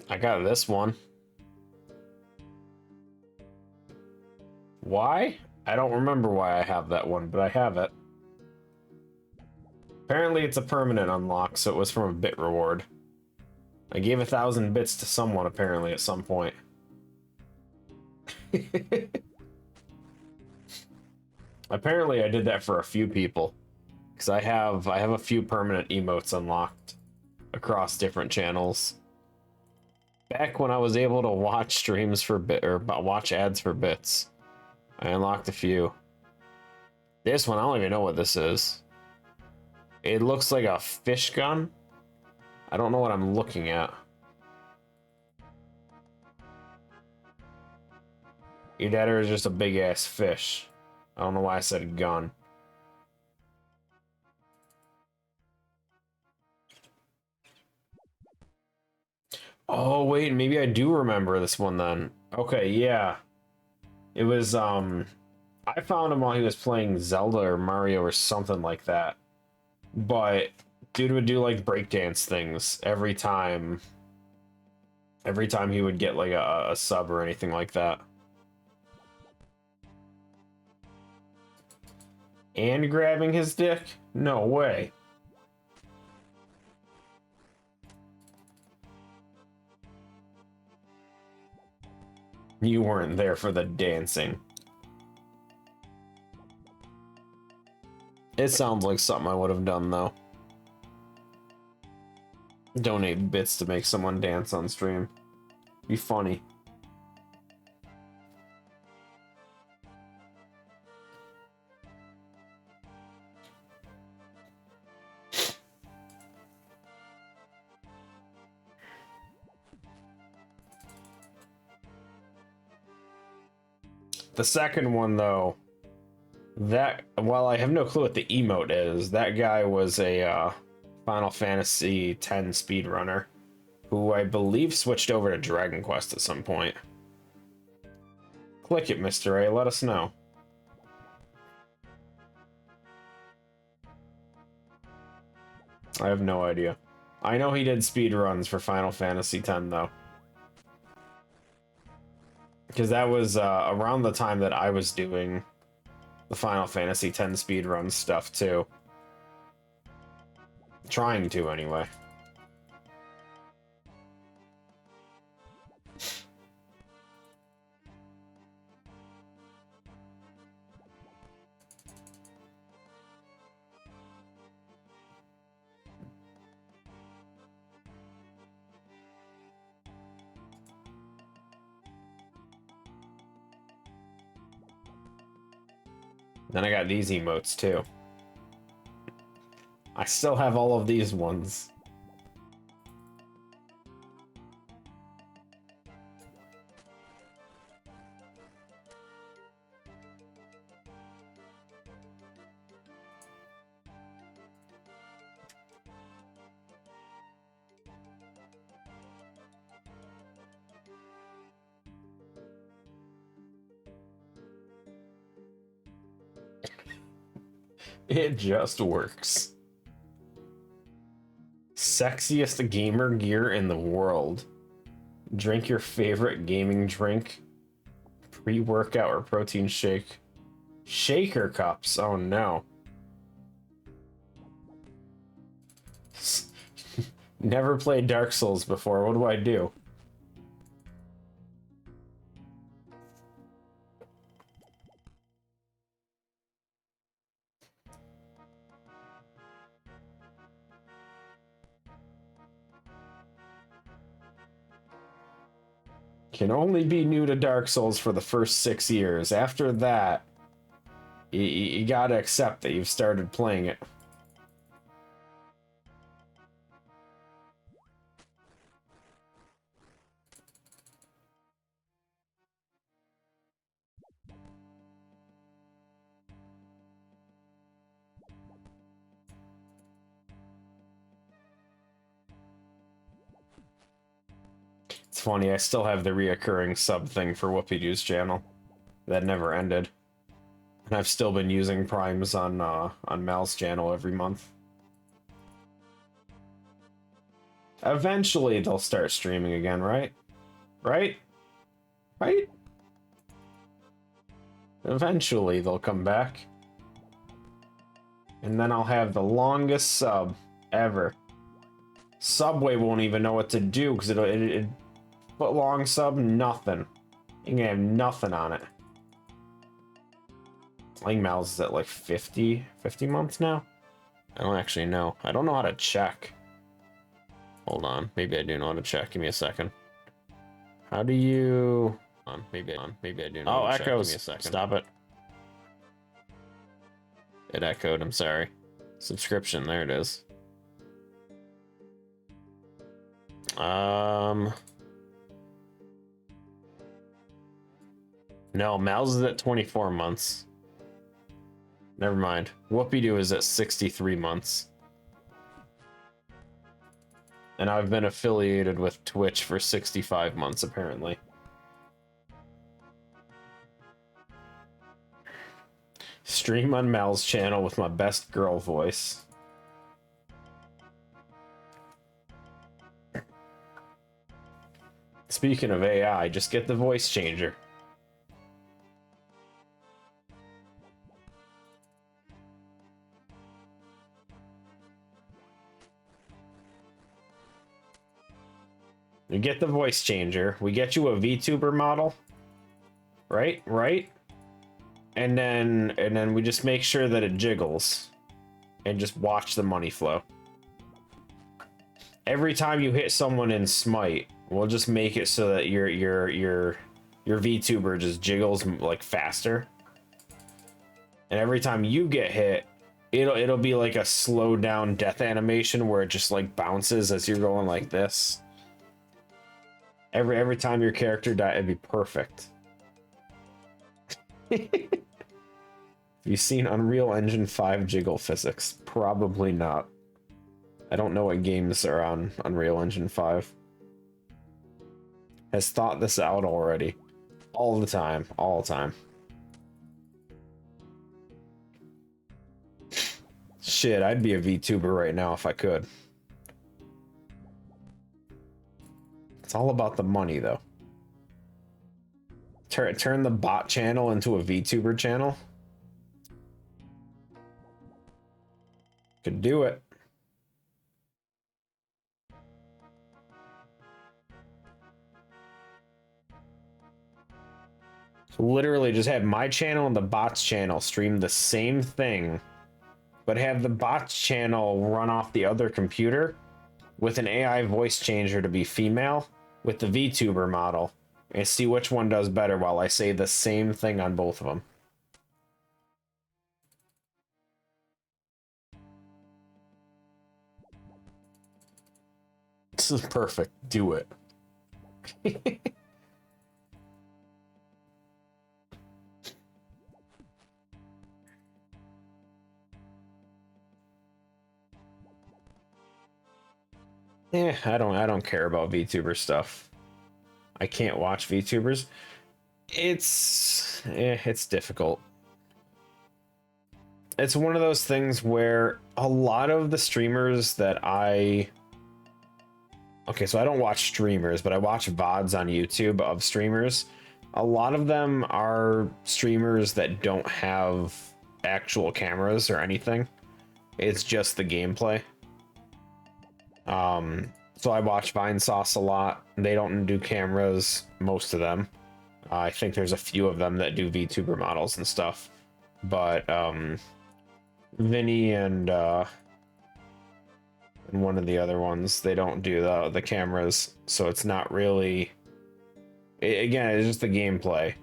[SPEAKER 1] I got this one. Why? I don't remember why I have that one, but I have it. Apparently it's a permanent unlock, so it was from a bit reward. I gave 1,000 bits to someone, apparently, at some point. Apparently I did that for a few people. Because I have a few permanent emotes unlocked across different channels. Back when I was able to watch streams for watch ads for bits, I unlocked a few. This one, I don't even know what this is. It looks like a fish gun. I don't know what I'm looking at. Either that or it's just a big ass fish. I don't know why I said gun. Oh wait, maybe I do remember this one then. Okay, yeah. It was I found him while he was playing Zelda or Mario or something like that. But dude would do like breakdance things every time he would get like a sub or anything like that. And grabbing his dick? No way. You weren't there for the dancing. It sounds like something I would have done, though. Donate bits to make someone dance on stream. Be funny. The second one, though, that, while I have no clue what the emote is, that guy was a Final Fantasy X speedrunner who I believe switched over to Dragon Quest at some point. Click it, Mr. A, let us know. I have no idea. I know he did speedruns for Final Fantasy X, though. Because that was around the time that I was doing the Final Fantasy X speedrun stuff, too. Trying to, anyway. Then I got these emotes, too. I still have all of these ones. It just works. Sexiest gamer gear in the world. Drink your favorite gaming drink. Pre-workout or protein shake. Shaker cups. Oh no. Never played Dark Souls before. What do I do? Can only be new to Dark Souls for the first 6 years. After that, you gotta accept that you've started playing it. It's funny, I still have the reoccurring sub thing for Whoopie-Doo's channel. That never ended. And I've still been using primes on Mal's channel every month. Eventually, they'll start streaming again, right? Right? Right? Eventually they'll come back. And then I'll have the longest sub ever. Subway won't even know what to do because it foot long sub, nothing. You can have nothing on it. Albelz is at like 50 months now? I don't actually know. I don't know how to check. Hold on, maybe I do know how to check. Give me a second. How do you... Maybe I do know how to check. Give me a second. Stop it. It echoed, I'm sorry. Subscription, there it is. No, Mal's is at 24 months. Never mind. Whoopie-doo is at 63 months. And I've been affiliated with Twitch for 65 months, apparently. Stream on Mal's channel with my best girl voice. Speaking of AI, just get the voice changer. You get the voice changer. We get you a VTuber model. Right? And then we just make sure that it jiggles. And just watch the money flow. Every time you hit someone in Smite, we'll just make it so that your VTuber just jiggles like faster. And every time you get hit, it'll be like a slow down death animation where it just like bounces as you're going like this. Every time your character died, it'd be perfect. Have you seen Unreal Engine 5 jiggle physics? Probably not. I don't know what games are on Unreal Engine 5. Has thought this out already. All the time. All the time. Shit, I'd be a VTuber right now if I could. It's all about the money, though. Turn the bot channel into a VTuber channel. Could do it. So literally just have my channel and the bot's channel stream the same thing, but have the bot's channel run off the other computer with an AI voice changer to be female with the VTuber model, and see which one does better while I say the same thing on both of them. This is perfect. Do it. Yeah, I don't care about VTuber stuff. I can't watch VTubers. It's difficult. It's one of those things where a lot of the streamers that okay, so I don't watch streamers, but I watch VODs on YouTube of streamers. A lot of them are streamers that don't have actual cameras or anything. It's just the gameplay. So I watch Vinesauce a lot. They don't do cameras, most of them. I think there's a few of them that do VTuber models and stuff. But Vinny and one of the other ones, they don't do the cameras, so it's not really... Again, it's just the gameplay.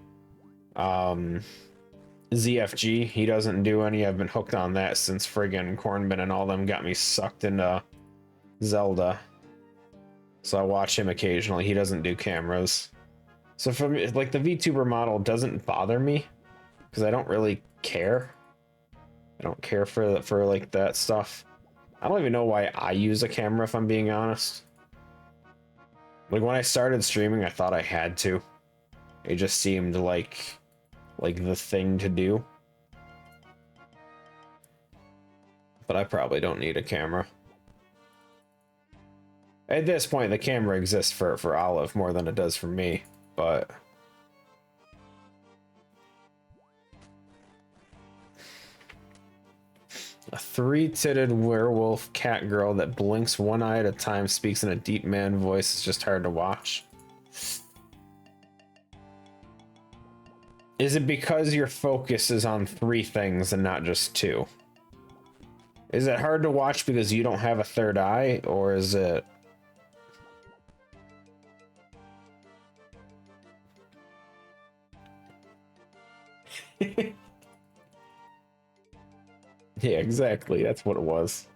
[SPEAKER 1] ZFG, he doesn't do any. I've been hooked on that since friggin' Cornbin and all them got me sucked into Zelda. So I watch him occasionally. He doesn't do cameras. So for me, like, the VTuber model doesn't bother me because I don't really care. I don't care for like that stuff. I don't even know why I use a camera, if I'm being honest. Like, when I started streaming, I thought I had to. It just seemed like the thing to do. But I probably don't need a camera. At this point, the camera exists for Olive more than it does for me, but... A three-titted werewolf cat girl that blinks one eye at a time, speaks in a deep man voice. It's just hard to watch. Is it because your focus is on three things and not just two? Is it hard to watch because you don't have a third eye, or is it... Yeah, exactly. That's what it was.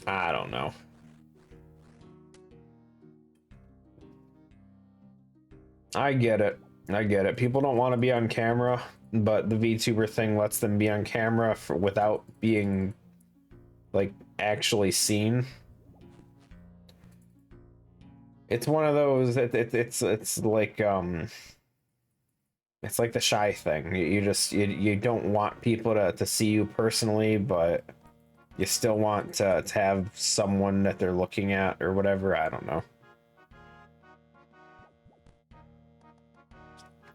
[SPEAKER 1] I don't know. I get it. I get it. People don't want to be on camera, but the VTuber thing lets them be on camera without being, like, actually seen. It's one of those. It's like it's like the shy thing. You don't want people to see you personally, but you still want to have someone that they're looking at or whatever. I don't know.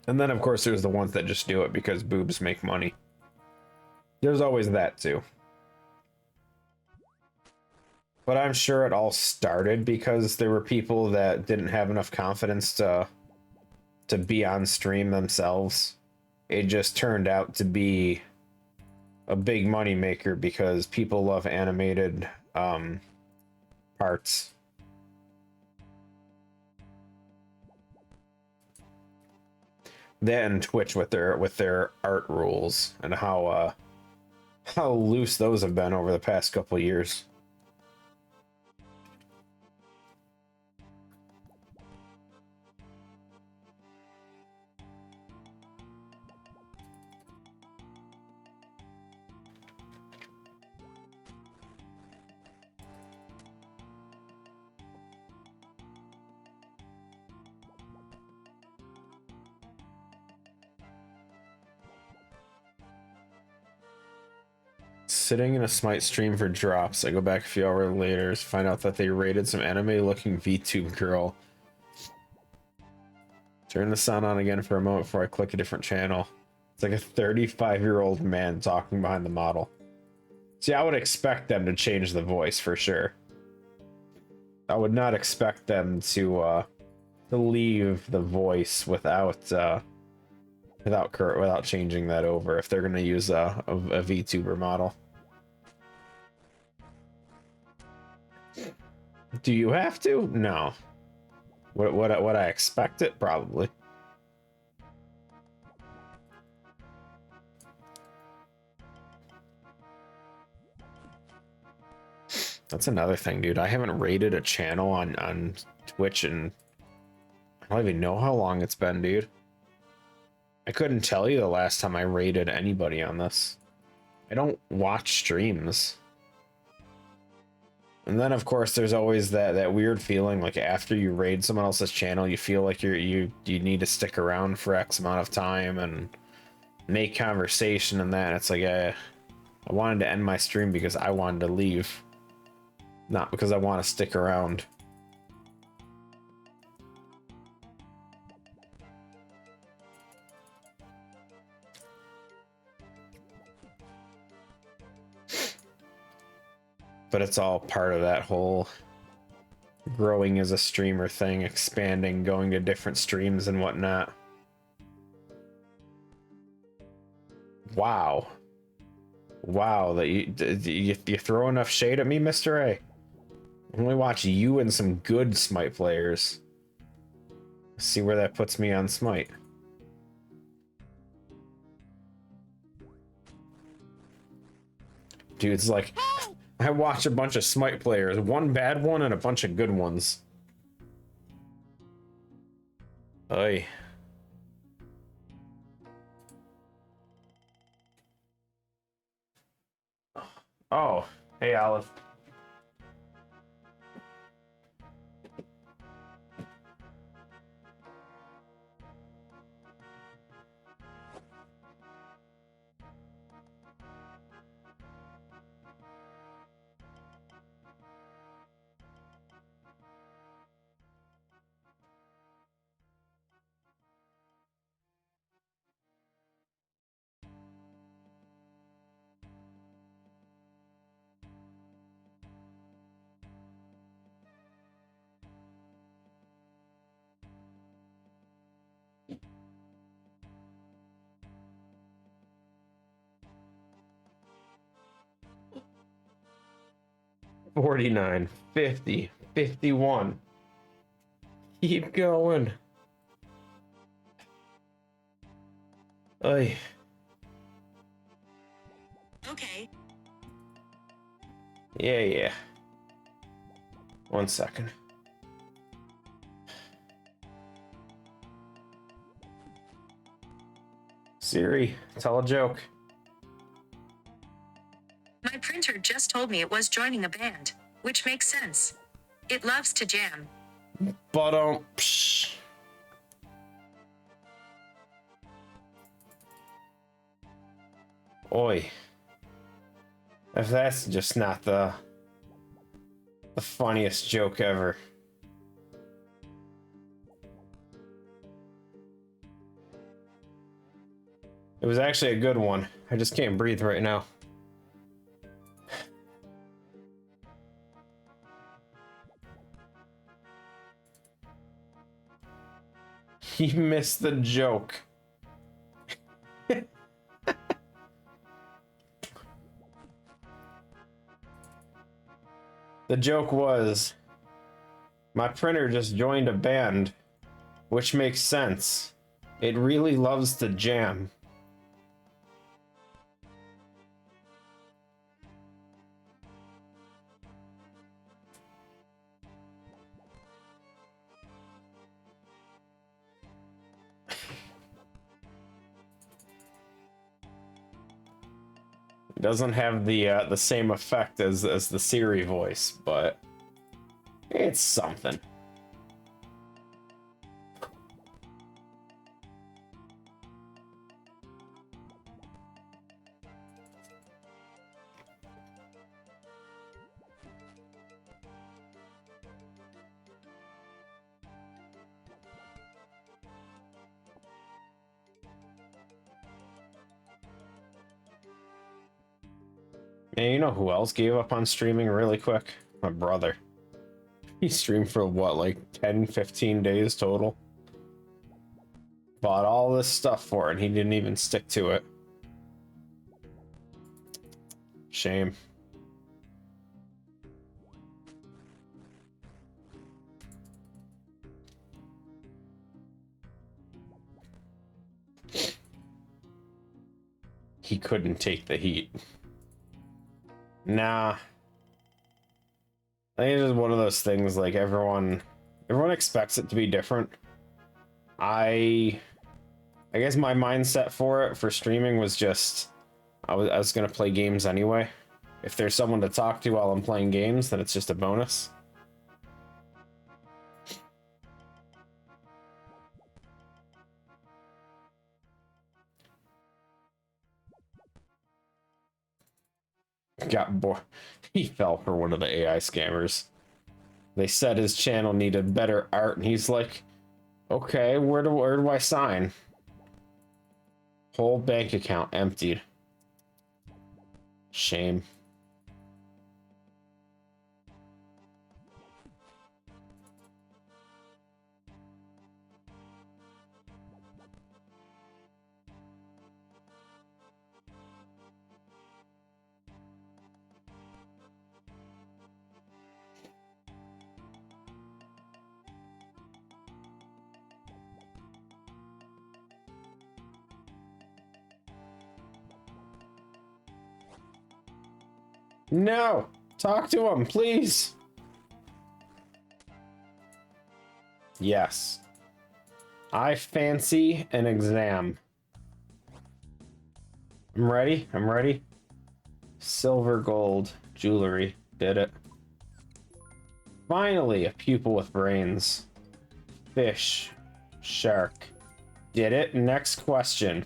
[SPEAKER 1] And then, of course, there's the ones that just do it because boobs make money. There's always that, too. But I'm sure it all started because there were people that didn't have enough confidence to be on stream themselves. It just turned out to be a big money maker because people love animated parts. That and Twitch with their art rules and how loose those have been over the past couple of years. Sitting in a Smite stream for drops. I go back a few hours later, find out that they raided some anime-looking VTube girl. Turn the sound on again for a moment before I click a different channel. It's like a 35-year-old man talking behind the model. See, I would expect them to change the voice for sure. I would not expect them to leave the voice without changing that over if they're gonna use a VTuber model. Do you have to? No. Would I expect it? Probably. That's another thing, dude. I haven't rated a channel on Twitch and I don't even know how long it's been, dude. I couldn't tell you the last time I rated anybody on this. I don't watch streams. And then, of course, there's always that weird feeling like after you raid someone else's channel, you feel like you need to stick around for X amount of time and make conversation and that. And it's like, I wanted to end my stream because I wanted to leave, not because I want to stick around. But it's all part of that whole growing as a streamer thing, expanding, going to different streams and whatnot. Wow. Wow, that you throw enough shade at me, Mr. A. I only watch you and some good Smite players. See where that puts me on Smite. Dude, it's like, I watch a bunch of Smite players, one bad one and a bunch of good ones. Oy. Oh, hey, Olive. 49, 50, 51. Keep going. Oy.
[SPEAKER 2] Okay.
[SPEAKER 1] Yeah. 1 second. Siri, tell a joke.
[SPEAKER 2] My printer just told me it was joining a band, which makes sense. It loves to jam.
[SPEAKER 1] But psh. Oi. If that's just not the funniest joke ever. It was actually a good one. I just can't breathe right now. He missed the joke. The joke was, my printer just joined a band, which makes sense. It really loves to jam. It doesn't have the same effect as the Siri voice, but it's something. Man, you know who else gave up on streaming really quick? My brother. He streamed for what, like 10, 15 days total? Bought all this stuff for it, and he didn't even stick to it. Shame. He couldn't take the heat. Nah. I think it's just one of those things, like everyone expects it to be different. I guess my mindset for streaming was just I was gonna play games anyway. If there's someone to talk to while I'm playing games, then it's just a bonus. Got bored. He fell for one of the AI scammers. They said his channel needed better art, and he's like, okay, where do I sign? Whole bank account emptied. Shame. No! Talk to him, please! Yes. I fancy an exam. I'm ready. Silver, gold, jewelry. Did it. Finally, a pupil with brains. Fish. Shark. Did it. Next question.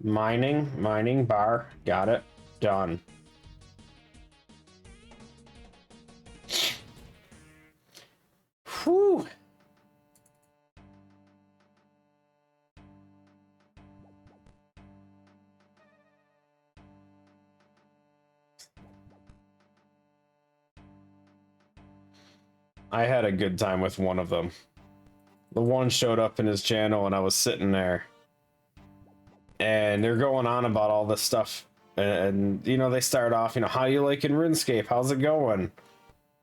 [SPEAKER 1] Mining, bar. Got it. Done. Whew. I had a good time with one of them. The one showed up in his channel and I was sitting there. And they're going on about all this stuff and you know, they start off, you know, how you liking RuneScape? How's it going?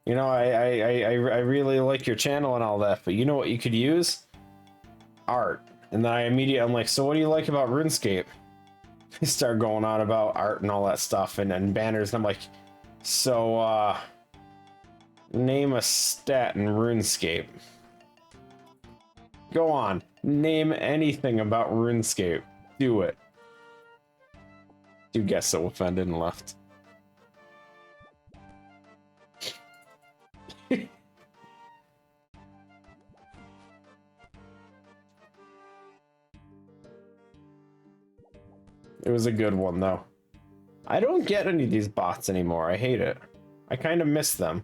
[SPEAKER 1] You know, I really like your channel and all that, but you know what you could use? Art. And then I'm like, so what do you like about RuneScape? They start going on about art and all that stuff and banners, and I'm like, so name a stat in RuneScape. Go on, name anything about RuneScape. Do it. Dude gets so offended and left. It was a good one, though. I don't get any of these bots anymore. I hate it. I kind of miss them.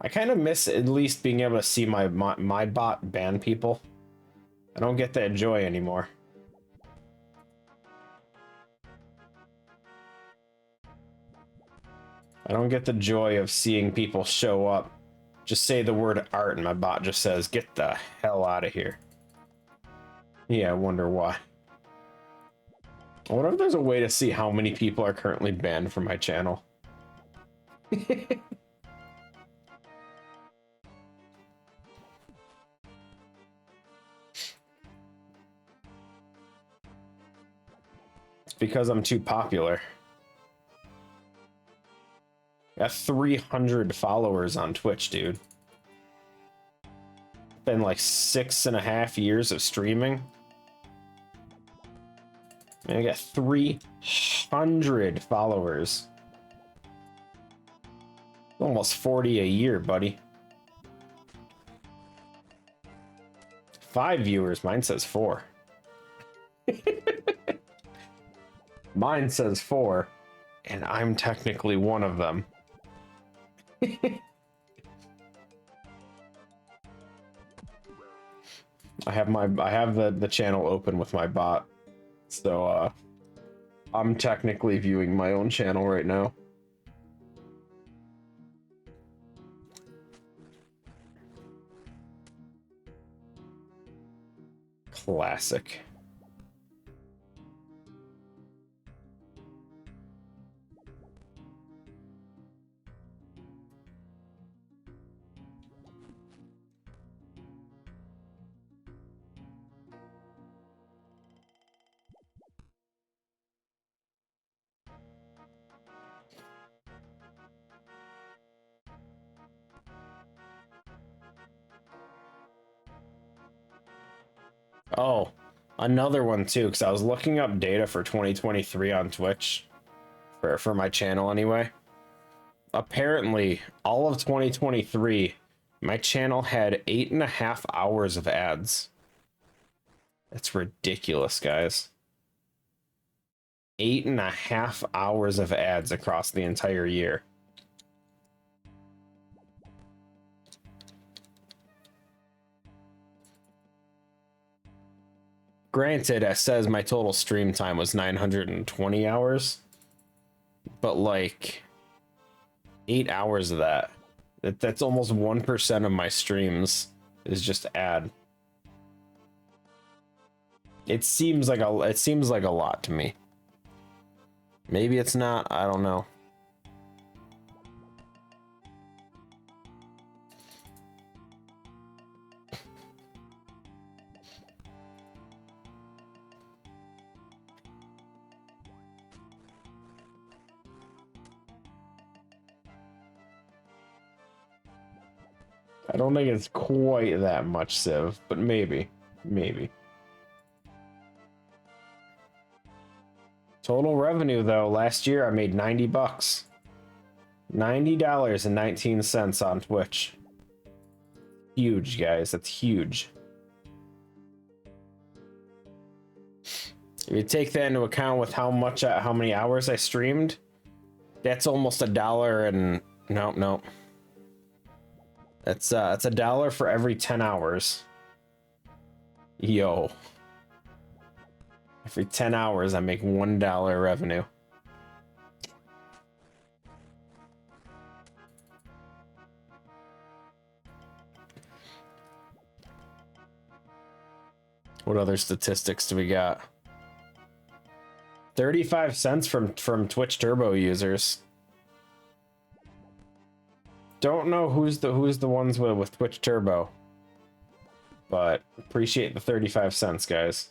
[SPEAKER 1] I kind of miss at least being able to see my bot ban people. I don't get that joy anymore. I don't get the joy of seeing people show up, just say the word art, and my bot just says, get the hell out of here. Yeah, I wonder why. I wonder if there's a way to see how many people are currently banned from my channel. It's because I'm too popular. I got 300 followers on Twitch, dude. Been like 6.5 years of streaming. And I got 300 followers. Almost 40 a year, buddy. 5 viewers. Mine says 4. Mine says 4, and I'm technically one of them. I have the channel open with my bot, so I'm technically viewing my own channel right now. Classic. Oh, another one too, because I was looking up data for 2023 on Twitch for my channel anyway. Apparently, all of 2023, my channel had 8.5 hours of ads. That's ridiculous, guys. 8.5 hours of ads across the entire year. Granted, it says my total stream time was 920 hours, but like 8 hours of that's almost 1% of my streams is just ad. It seems like a lot to me. Maybe it's not, I don't know. I don't think it's quite that much, Civ, but maybe. Total revenue, though, last year I made 90 bucks. $90.19 on Twitch. Huge, guys. That's huge. If you take that into account with how many hours I streamed, that's almost $1 and nope. That's $1 for every 10 hours. Yo. Every 10 hours I make $1 revenue. What other statistics do we got? 35 cents from Twitch Turbo users. Don't know who's the ones with Twitch Turbo, but appreciate the 35 cents, guys.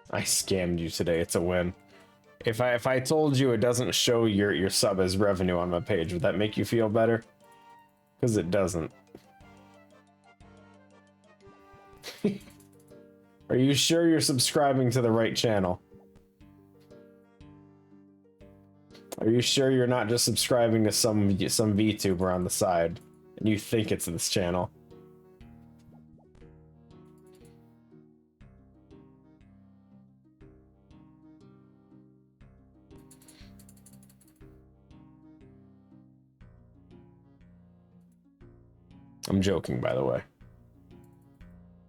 [SPEAKER 1] I scammed you today. It's a win. If I told you it doesn't show your sub as revenue on my page, would that make you feel better? Because it doesn't. Are you sure you're subscribing to the right channel? Are you sure you're not just subscribing to some VTuber on the side and you think it's this channel? I'm joking, by the way.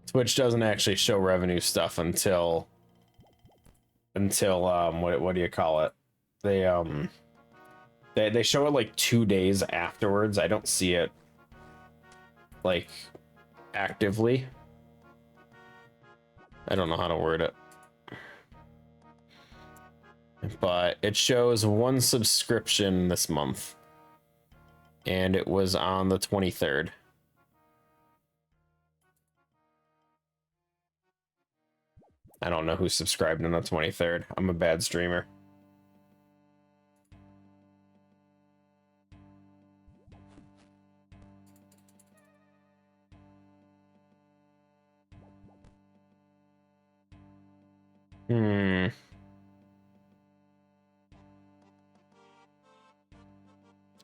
[SPEAKER 1] Twitch doesn't actually show revenue stuff until what do you call it? They show it like 2 days afterwards. I don't see it like actively. I don't know how to word it. But it shows 1 subscription this month. And it was on the 23rd. I don't know who subscribed on the 23rd. I'm a bad streamer.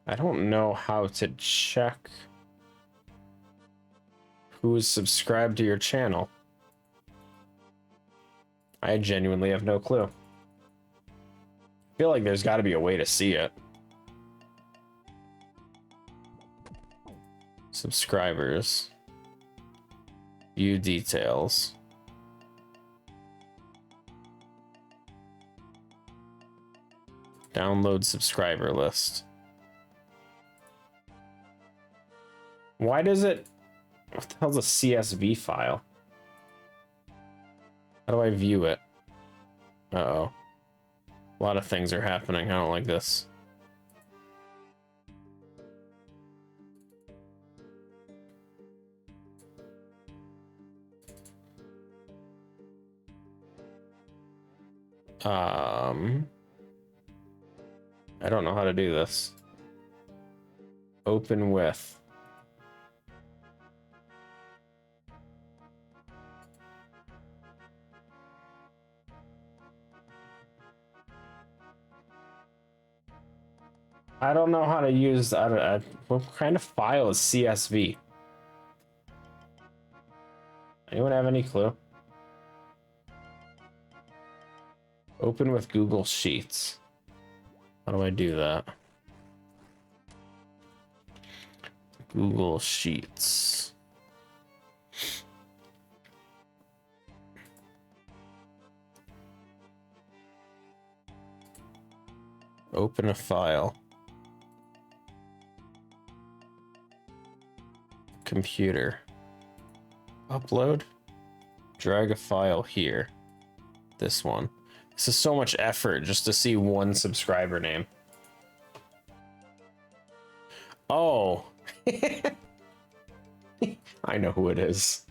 [SPEAKER 1] I don't know how to check who's subscribed to your channel. I genuinely have no clue. I feel like there's got to be a way to see it. Subscribers. View details. Download subscriber list. Why does it... What the hell's a CSV file? How do I view it? Uh-oh. A lot of things are happening. I don't like this. I don't know how to do this. Open with. I don't know how to use. What kind of file is CSV? Anyone have any clue? Open with Google Sheets. How do I do that? Google Sheets. Open a file. Computer. Upload. Drag a file here. This one. This is so much effort just to see one subscriber name. Oh. I know who it is.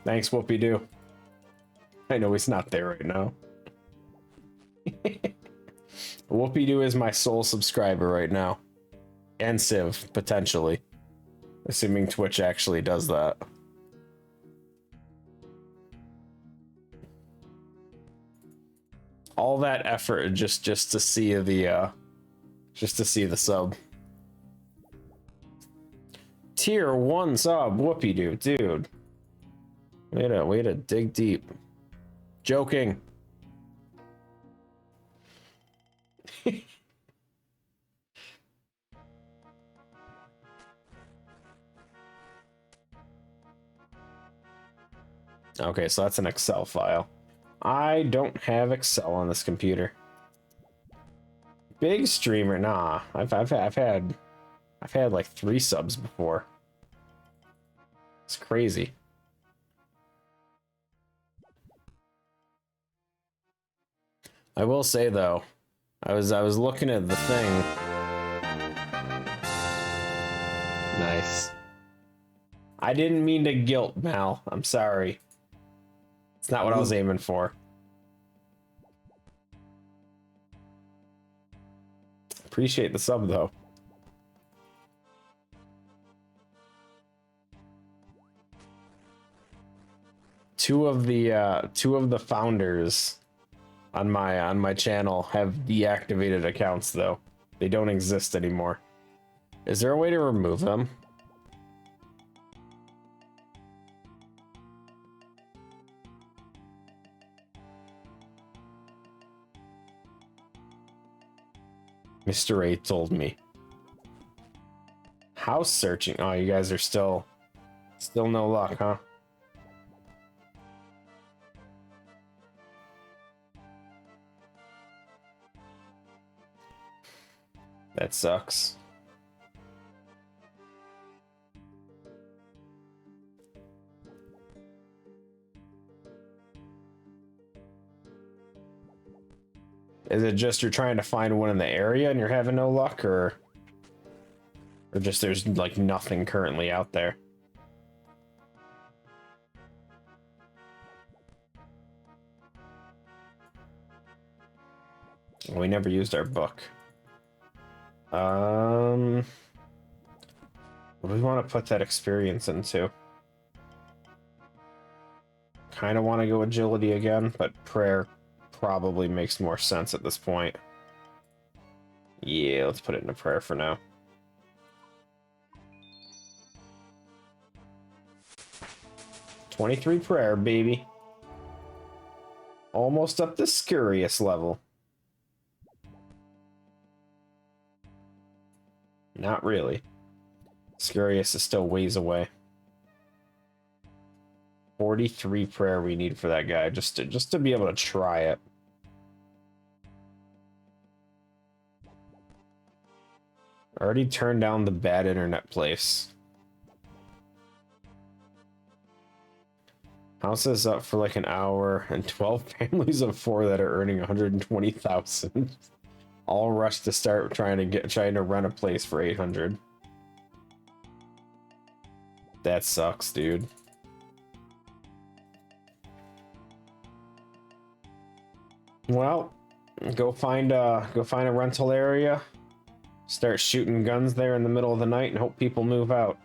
[SPEAKER 1] Thanks, Whoopie-Doo. I know he's not there right now. Whoopie-Doo is my sole subscriber right now. And Civ, potentially. Assuming Twitch actually does that. All that effort just to see the sub. Tier 1 sub, Whoopie-Doo, dude. Way to dig deep. Joking. Okay, so that's an Excel file. I don't have Excel on this computer. Big streamer, nah. I've had like 3 subs before. It's crazy. I will say though, I was looking at the thing. Nice. I didn't mean to guilt Mal. I'm sorry. It's not what I was aiming for. Appreciate the sub though. Two of the founders on my channel have deactivated accounts though. They don't exist anymore. Is there a way to remove them? Mr. A told me. House searching. Oh, you guys are still no luck, huh? That sucks. Is it just you're trying to find one in the area and you're having no luck, or just there's like nothing currently out there? We never used our book. What do we want to put that experience into? Kind of want to go agility again, but prayer probably makes more sense at this point. Yeah, let's put it into prayer for now. "23 prayer, baby. Almost up to Scurious level. Not really. Scurious is still ways away. 43 prayer we need for that guy, just to be able to try it. Already turned down the bad internet place. House is up for like an hour, and 12 families of 4 that are earning 120,000 all rush to start trying to rent a place for 800. That sucks, dude. Well, go find a rental area, start shooting guns there in the middle of the night, and hope people move out.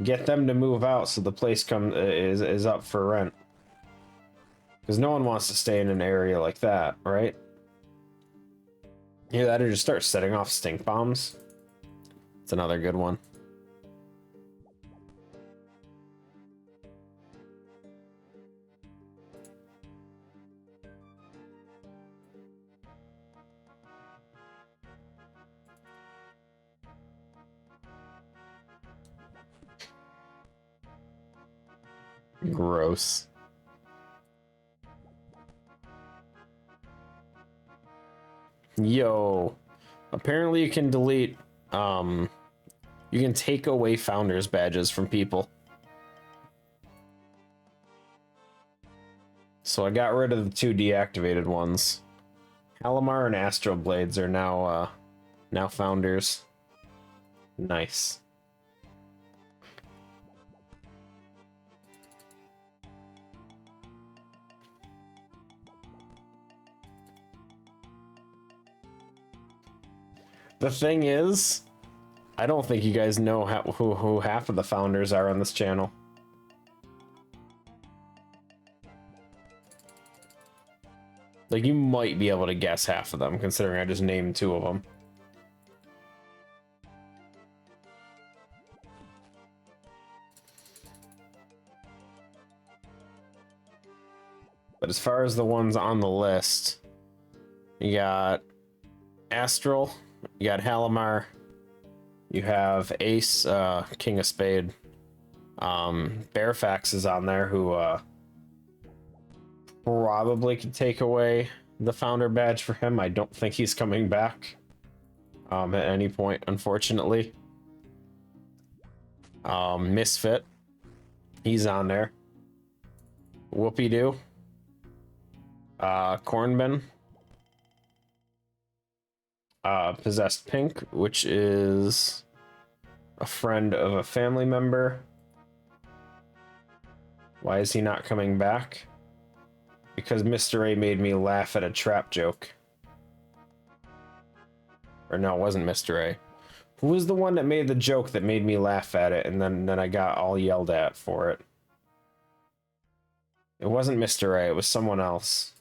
[SPEAKER 1] Get them to move out so the place is up for rent. Because no one wants to stay in an area like that, right? Either that or just start setting off stink bombs. It's another good one. Gross. Yo, apparently you can delete, you can take away founders badges from people. So I got rid of the 2 deactivated ones. Halimar and Astro Blades are now founders. Nice. The thing is, I don't think you guys know who half of the founders are on this channel. Like, you might be able to guess half of them, considering I just named 2 of them. But as far as the ones on the list, you got Astral, you got Halimar, You have Ace, King of Spade. Bearfax is on there, who probably could take away the founder badge for him. I don't think he's coming back at any point, unfortunately. Misfit, he's on there. Whoopie Doo. Cornbin. Possessed Pink, which is a friend of a family member. Why is he not coming back? Because Mr. A made me laugh at a trap joke. Or no, it wasn't Mr. A. Who was the one that made the joke that made me laugh at it, and then I got all yelled at for it? It wasn't Mr. A, it was someone else.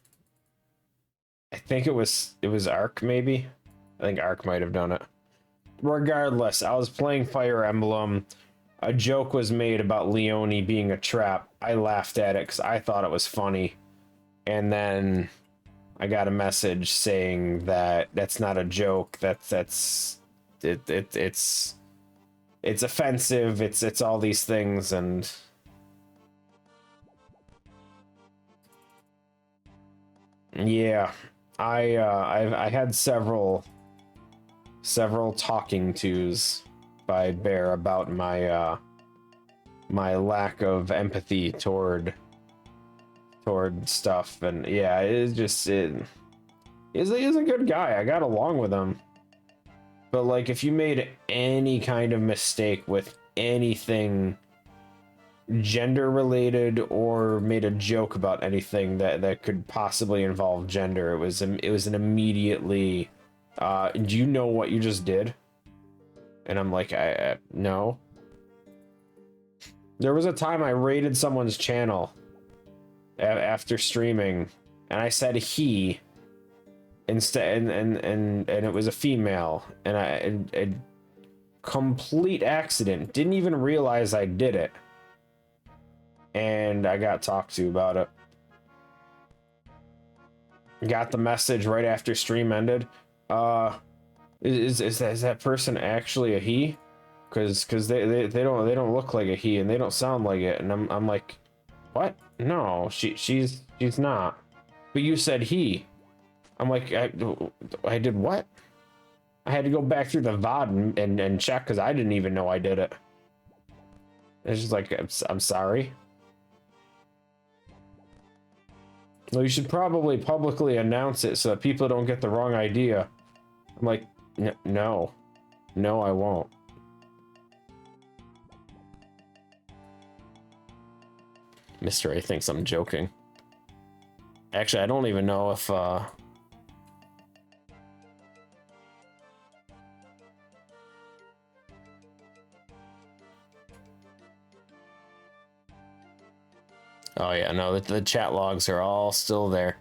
[SPEAKER 1] I think it was Ark, maybe? I think Ark might have done it. Regardless, I was playing Fire Emblem. A joke was made about Leone being a trap. I laughed at it because I thought it was funny. And then I got a message saying that that's not a joke. It's offensive. It's all these things, and yeah, I had several talking tos by Bear about my my lack of empathy toward stuff, and yeah, he's a good guy. I got along with him, but like, if you made any kind of mistake with anything gender related or made a joke about anything that could possibly involve gender, it was an immediately do you know what you just did? And I'm like, I no. There was a time I raided someone's channel after streaming, and I said he instead, and it was a female, and a complete accident, didn't even realize I did it, and I got talked to about it. Got the message right after stream ended. Is that person actually a he? Because they don't look like a he, and they don't sound like it, and I'm like, what? No, she's not. But you said he. I'm like, I did what? I had to go back through the VOD and check, because I didn't even know I did it. It's just like, I'm sorry. Well, you should probably publicly announce it so that people don't get the wrong idea. I'm like, no, I won't. Mr. A thinks I'm joking. Actually, I don't even know if oh yeah, no, the chat logs are all still there.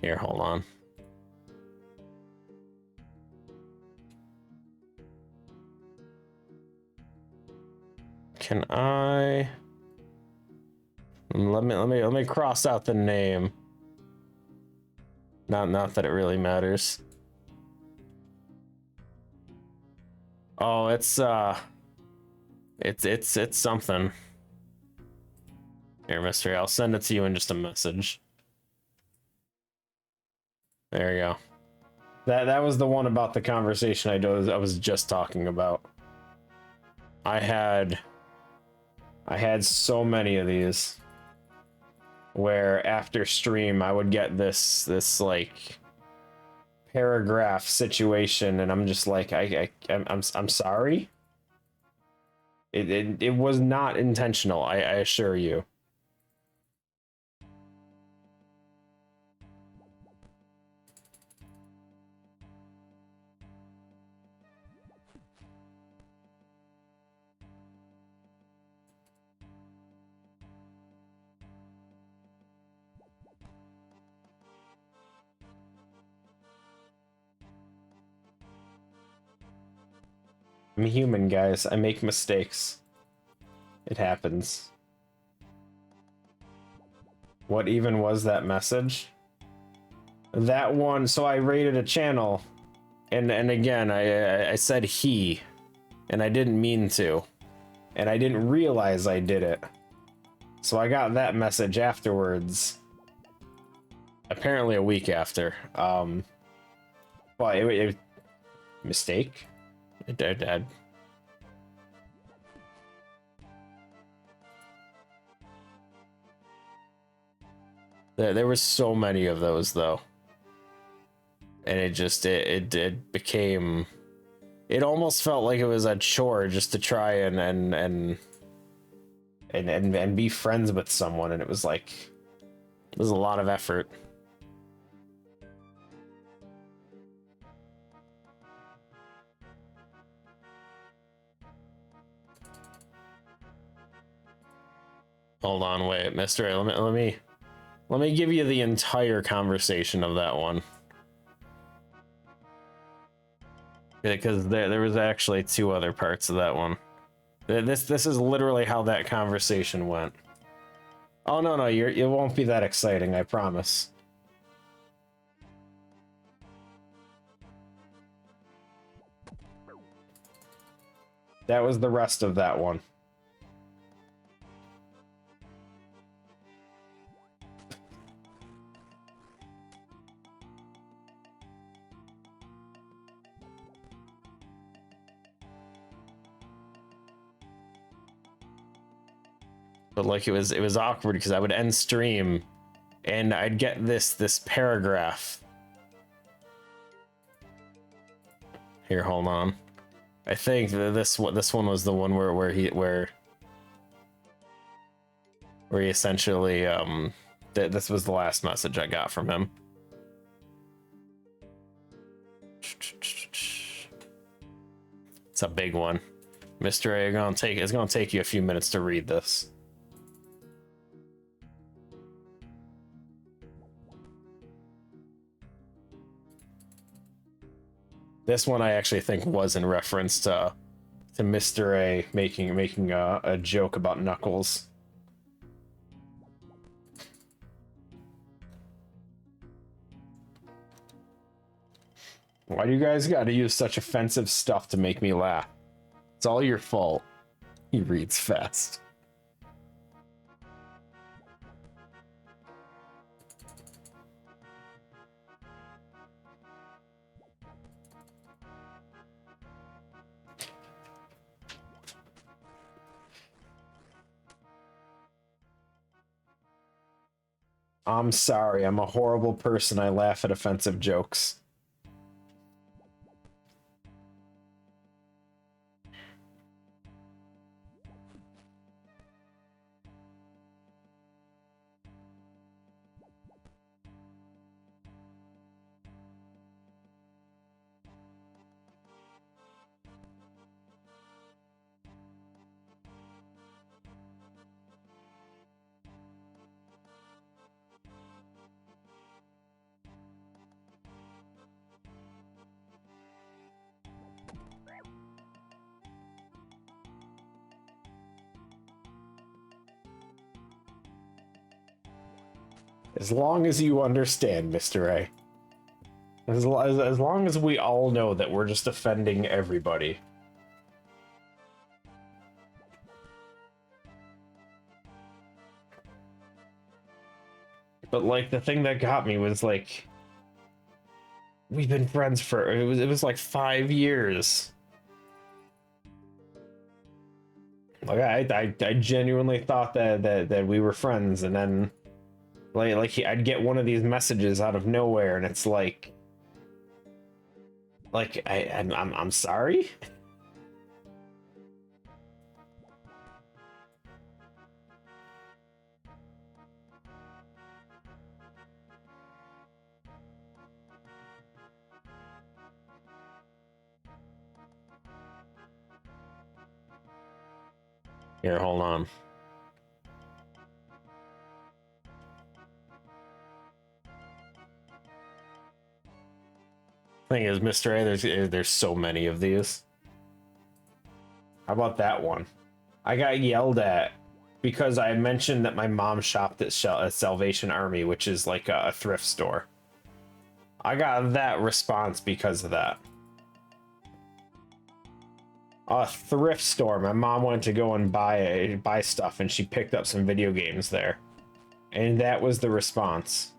[SPEAKER 1] Here, hold on. Can I let me cross out the name. Not that it really matters. Oh, it's something. Here, Mystery, I'll send it to you in just a message. There you go. That was the one about the conversation I was just talking about. I had so many of these where after stream I would get this like paragraph situation, and I'm just like, I'm sorry. It was not intentional, I assure you. I'm human, guys. I make mistakes. It happens. What even was that message? That one, so I rated a channel, and again, I said he, and I didn't mean to, and I didn't realize I did it. So I got that message afterwards, apparently a week after. But it mistake? It did. There was so many of those though. And it became, it almost felt like it was a chore just to try and be friends with someone, and it was like, it was a lot of effort. Hold on, wait, Mister A, let me give you the entire conversation of that one. Because there was actually two other parts of that one. This is literally how that conversation went. Oh no, it won't be that exciting, I promise. That was the rest of that one. But like it was awkward because I would end stream and I'd get this paragraph. Here, hold on. I think this one was the one where he essentially this was the last message I got from him. It's a big one. Mr. A, it's gonna take you a few minutes to read this. This one I actually think was in reference to Mr. A making a joke about Knuckles. Why do you guys gotta use such offensive stuff to make me laugh? It's all your fault. He reads fast. I'm sorry, I'm a horrible person. I laugh at offensive jokes. As long as you understand, Mr. A. As long as we all know that we're just offending everybody. But like the thing that got me was like, we've been friends for it was like 5 years. Like I genuinely thought that we were friends, and then I'd get one of these messages out of nowhere, and it's like I'm sorry. Here, hold on. Thing is, Mr. A, there's so many of these. How about that one? I got yelled at because I mentioned that my mom shopped at Salvation Army, which is like a thrift store. I got that response because of that. A thrift store. My mom went to go and buy stuff, and she picked up some video games there. And that was the response.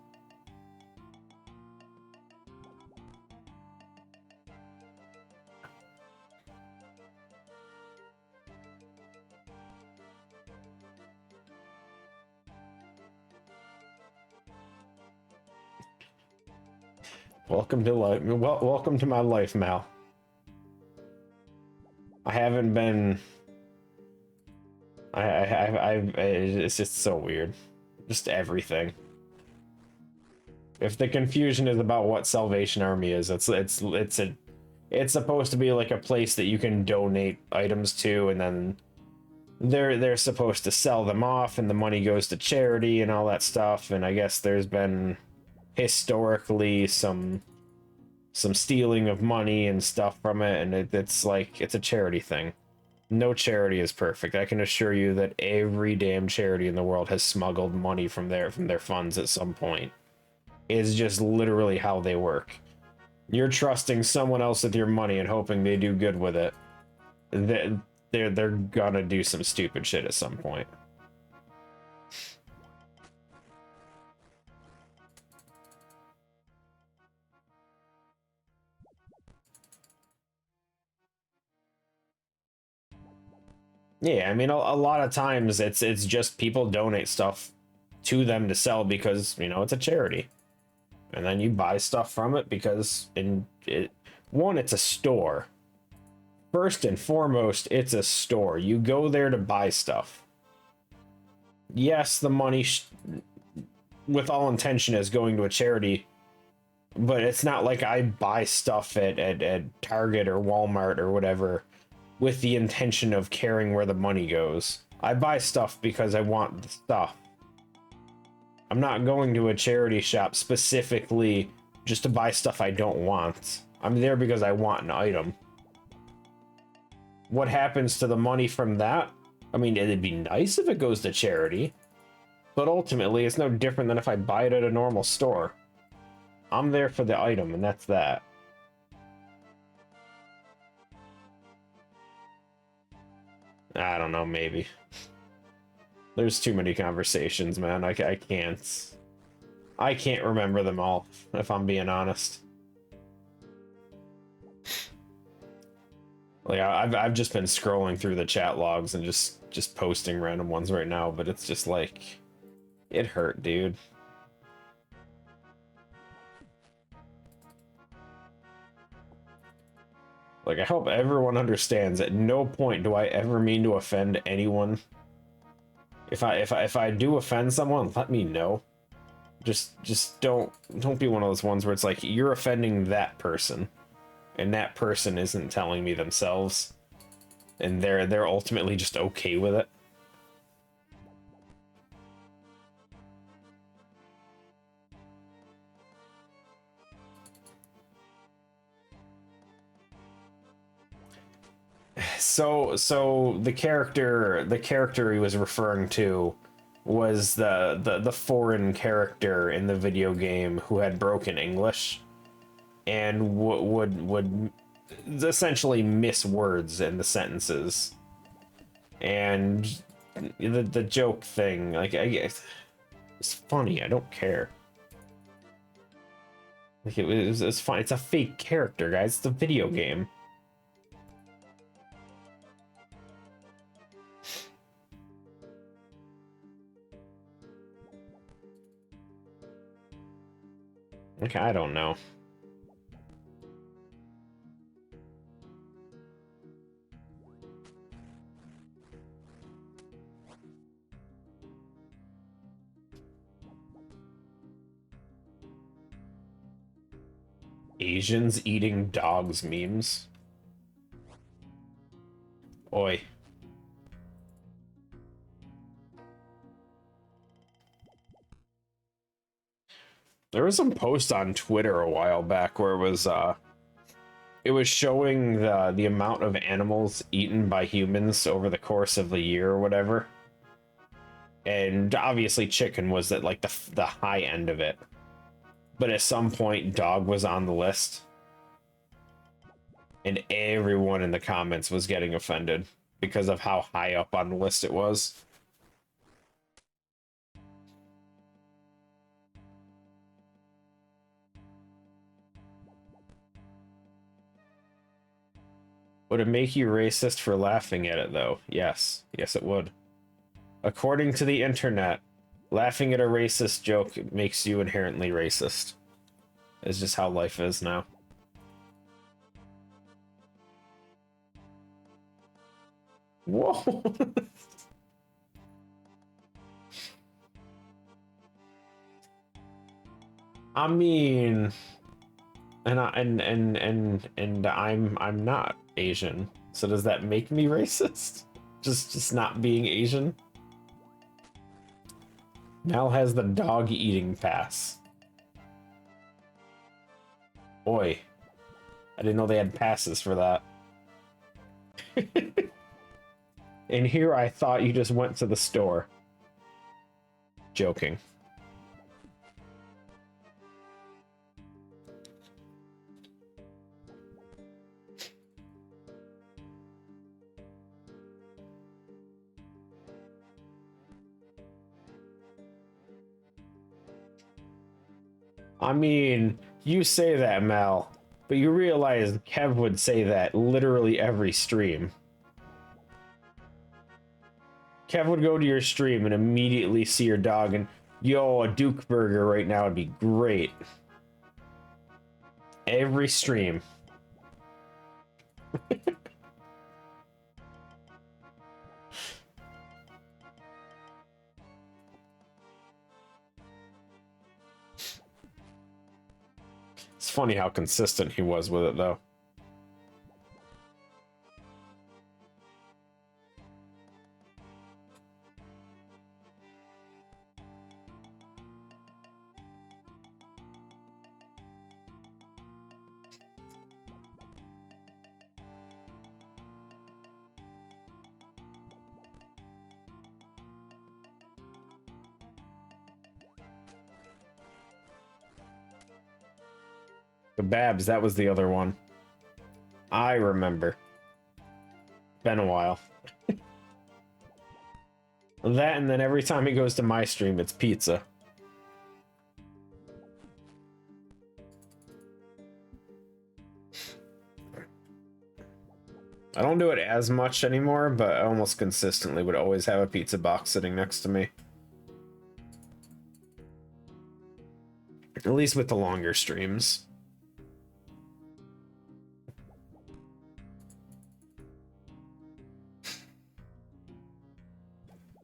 [SPEAKER 1] Welcome to life. Welcome to my life, Mal. I haven't been. It's just so weird. Just everything. If the confusion is about what Salvation Army is, it's supposed to be like a place that you can donate items to, and then they're supposed to sell them off, and the money goes to charity and all that stuff. And I guess there's been historically some stealing of money and stuff from it, and it's like it's a charity thing. No charity is perfect. I can assure you that every damn charity in the world has smuggled money from their funds at some point. It's just literally how they work. You're trusting someone else with your money and hoping they do good with it. They're gonna do some stupid shit at some point. Yeah, I mean, a lot of times it's just people donate stuff to them to sell because, you know, it's a charity. And then you buy stuff from it because it's a store. First and foremost, it's a store. You go there to buy stuff. Yes, the money, with all intention, is going to a charity, but it's not like I buy stuff at Target or Walmart or whatever with the intention of caring where the money goes. I buy stuff because I want the stuff. I'm not going to a charity shop specifically just to buy stuff I don't want. I'm there because I want an item. What happens to the money from that? I mean, it'd be nice if it goes to charity, but ultimately it's no different than if I buy it at a normal store. I'm there for the item, and that's that. I don't know, maybe. There's too many conversations, man. I can't remember them all, if I'm being honest. Like, I've just been scrolling through the chat logs and just posting random ones right now, but it's just like, it hurt, dude. Like, I hope everyone understands at no point do I ever mean to offend anyone. If I do offend someone, let me know. Just don't be one of those ones where it's like you're offending that person, and that person isn't telling me themselves, and they're ultimately just okay with it. So the character he was referring to was the foreign character in the video game who had broken English and would essentially miss words in the sentences. And the joke thing, like, it's funny. I don't care. Like, it's fun. It's a fake character, guys. It's a video game. Okay, I don't know. Asians eating dogs memes. Oi. There was some post on Twitter a while back where it was showing the amount of animals eaten by humans over the course of the year or whatever. And obviously chicken was at like the high end of it. But at some point, dog was on the list. And everyone in the comments was getting offended because of how high up on the list it was. Would it make you racist for laughing at it, though? Yes. Yes, it would. According to the internet, laughing at a racist joke makes you inherently racist. It's just how life is now. Whoa! I mean, and I'm not Asian. So does that make me racist? Just not being Asian? Mel has the dog eating pass. Oi. I didn't know they had passes for that. And here I thought you just went to the store. Joking. I mean, you say that, Mel, but you realize Kev would say that literally every stream. Kev would go to your stream and immediately see your dog and, yo, a Duke burger right now would be great. Every stream. It's funny how consistent he was with it, though. The Babs, that was the other one. I remember. Been a while. That, and then every time he goes to my stream, it's pizza. I don't do it as much anymore, but I almost consistently would always have a pizza box sitting next to me. At least with the longer streams.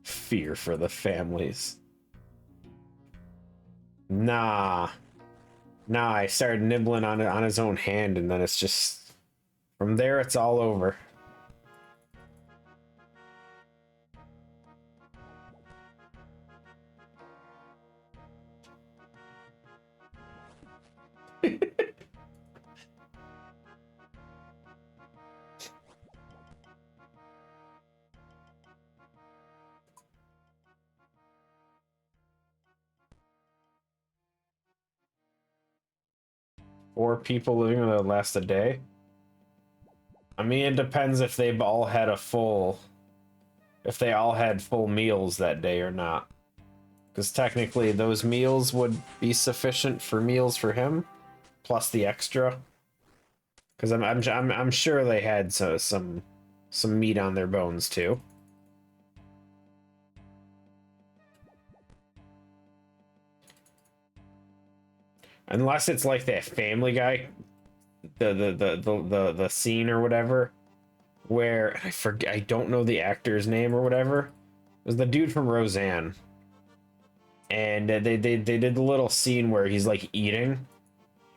[SPEAKER 1] Fear for the families. Nah. Nah, I started nibbling on his own hand, and then it's just... From there, it's all over. Four people living that last a day? I mean, it depends if they've all had a full... If they all had full meals that day or not. Because technically, those meals would be sufficient for meals for him, plus the extra. Because I'm sure they had some meat on their bones too. Unless it's like that Family Guy, the scene or whatever, where I forget, I don't know the actor's name or whatever. It was the dude from Roseanne, and they did the little scene where he's like eating,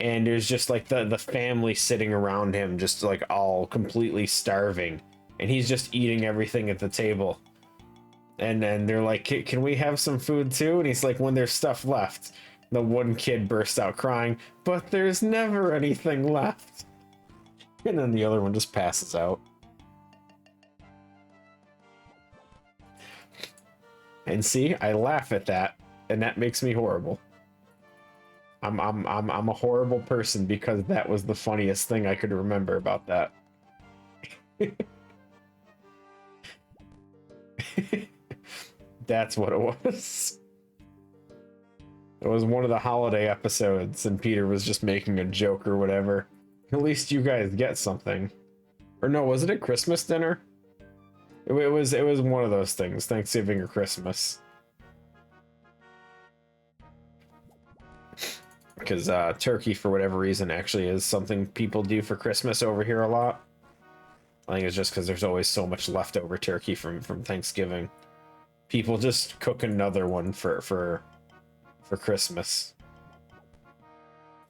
[SPEAKER 1] and there's just like the family sitting around him, just like all completely starving, and he's just eating everything at the table. And then they're like, can we have some food too? And he's like, when there's stuff left. The one kid bursts out crying, but there's never anything left. And then the other one just passes out. And see, I laugh at that, and that makes me horrible. I'm a horrible person because that was the funniest thing I could remember about that. That's what it was. It was one of the holiday episodes, and Peter was just making a joke or whatever. At least you guys get something. Or no, was it a Christmas dinner? It was one of those things, Thanksgiving or Christmas. Because turkey, for whatever reason, actually is something people do for Christmas over here a lot. I think it's just because there's always so much leftover turkey from Thanksgiving. People just cook another one for Christmas.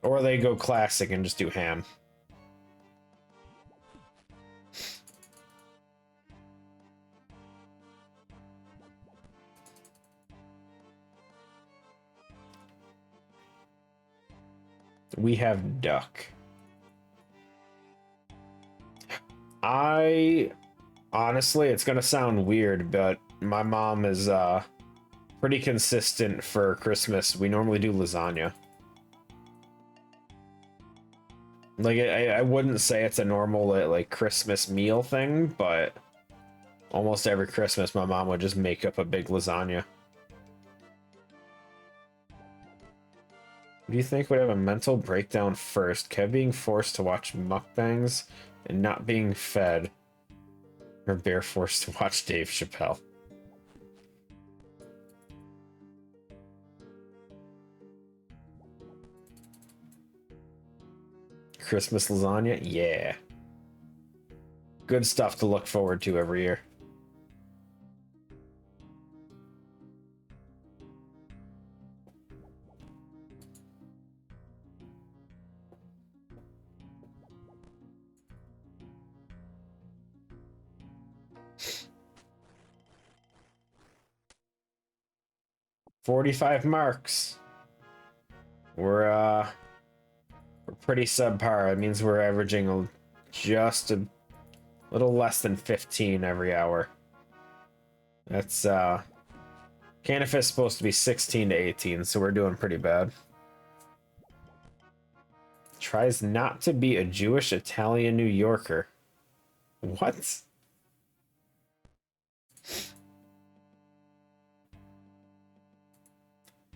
[SPEAKER 1] Or they go classic and just do ham. We have duck. Honestly, it's gonna sound weird, but my mom is pretty consistent for Christmas. We normally do lasagna. Like, I wouldn't say it's a normal like Christmas meal thing, but almost every Christmas my mom would just make up a big lasagna. Do you think would have a mental breakdown first? Kev being forced to watch mukbangs and not being fed, or Bear forced to watch Dave Chappelle? Christmas lasagna? Yeah. Good stuff to look forward to every year. $45 marks. We're pretty subpar. It means we're averaging just a little less than 15 every hour. That's Canifest is supposed to be 16 to 18, so we're doing pretty bad. Tries not to be a Jewish Italian New Yorker. What?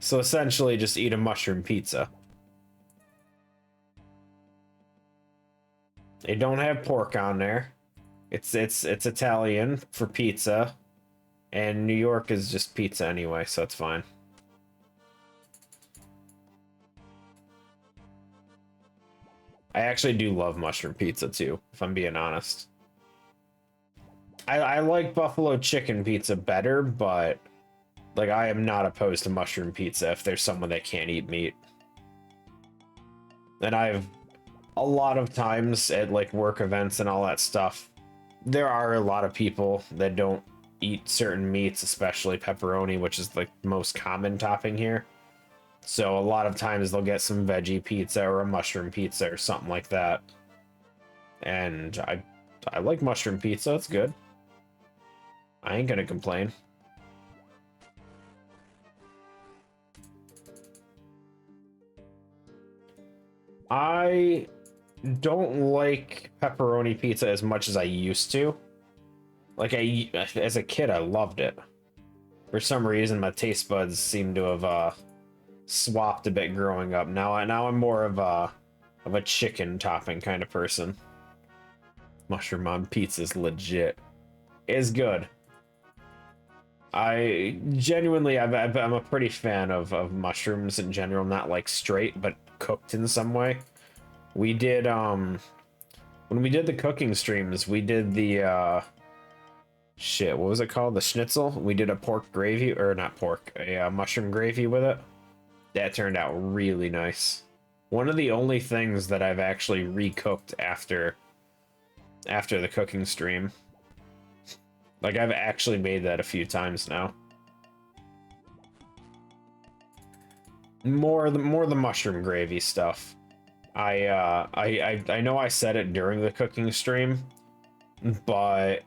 [SPEAKER 1] So essentially just eat a mushroom pizza. They don't have pork on there. It's Italian for pizza. And New York is just pizza anyway, so it's fine. I actually do love mushroom pizza too, if I'm being honest. I like buffalo chicken pizza better, but like I am not opposed to mushroom pizza if there's someone that can't eat meat. And I've a lot of times at like work events and all that stuff, there are a lot of people that don't eat certain meats, especially pepperoni, which is the most common topping here. So a lot of times they'll get some veggie pizza or a mushroom pizza or something like that. And I like mushroom pizza, it's good. I ain't gonna complain. I don't like pepperoni pizza as much as I used to. Like as a kid, I loved it. For some reason, my taste buds seem to have swapped a bit growing up. Now I'm more of a chicken topping kind of person. Mushroom on pizza is legit. It's good. I genuinely, I'm a pretty fan of mushrooms in general, not like straight, but cooked in some way. We did, when we did the cooking streams, we did the, shit, what was it called? The schnitzel? We did a pork gravy, or not pork, a mushroom gravy with it. That turned out really nice. One of the only things that I've actually recooked after the cooking stream. Like, I've actually made that a few times now. More the mushroom gravy stuff. I know I said it during the cooking stream, but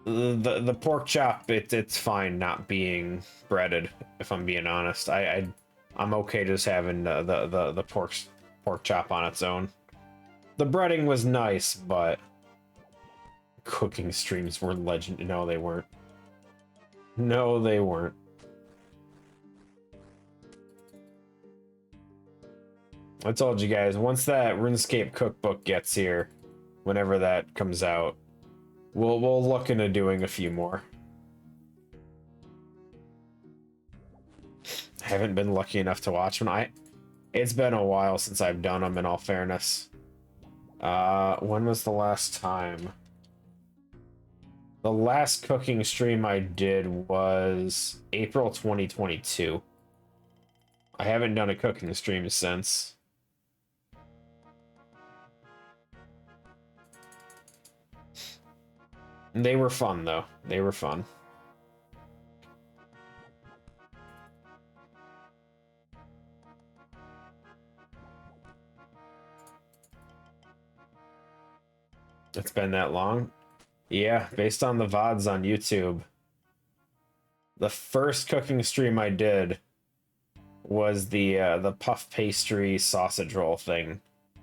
[SPEAKER 1] The pork chop, it's fine not being breaded, if I'm being honest. I'm okay just having the pork chop on its own. The breading was nice, but cooking streams were legend. No, they weren't. No, they weren't. I told you guys, once that RuneScape cookbook gets here, whenever that comes out, we'll look into doing a few more. I haven't been lucky enough to watch one. It's been a while since I've done them, in all fairness. When was the last time? The last cooking stream I did was April 2022. I haven't done a cooking stream since. They were fun, though. They were fun. It's been that long? Yeah, based on the VODs on YouTube. The first cooking stream I did was the puff pastry sausage roll thing,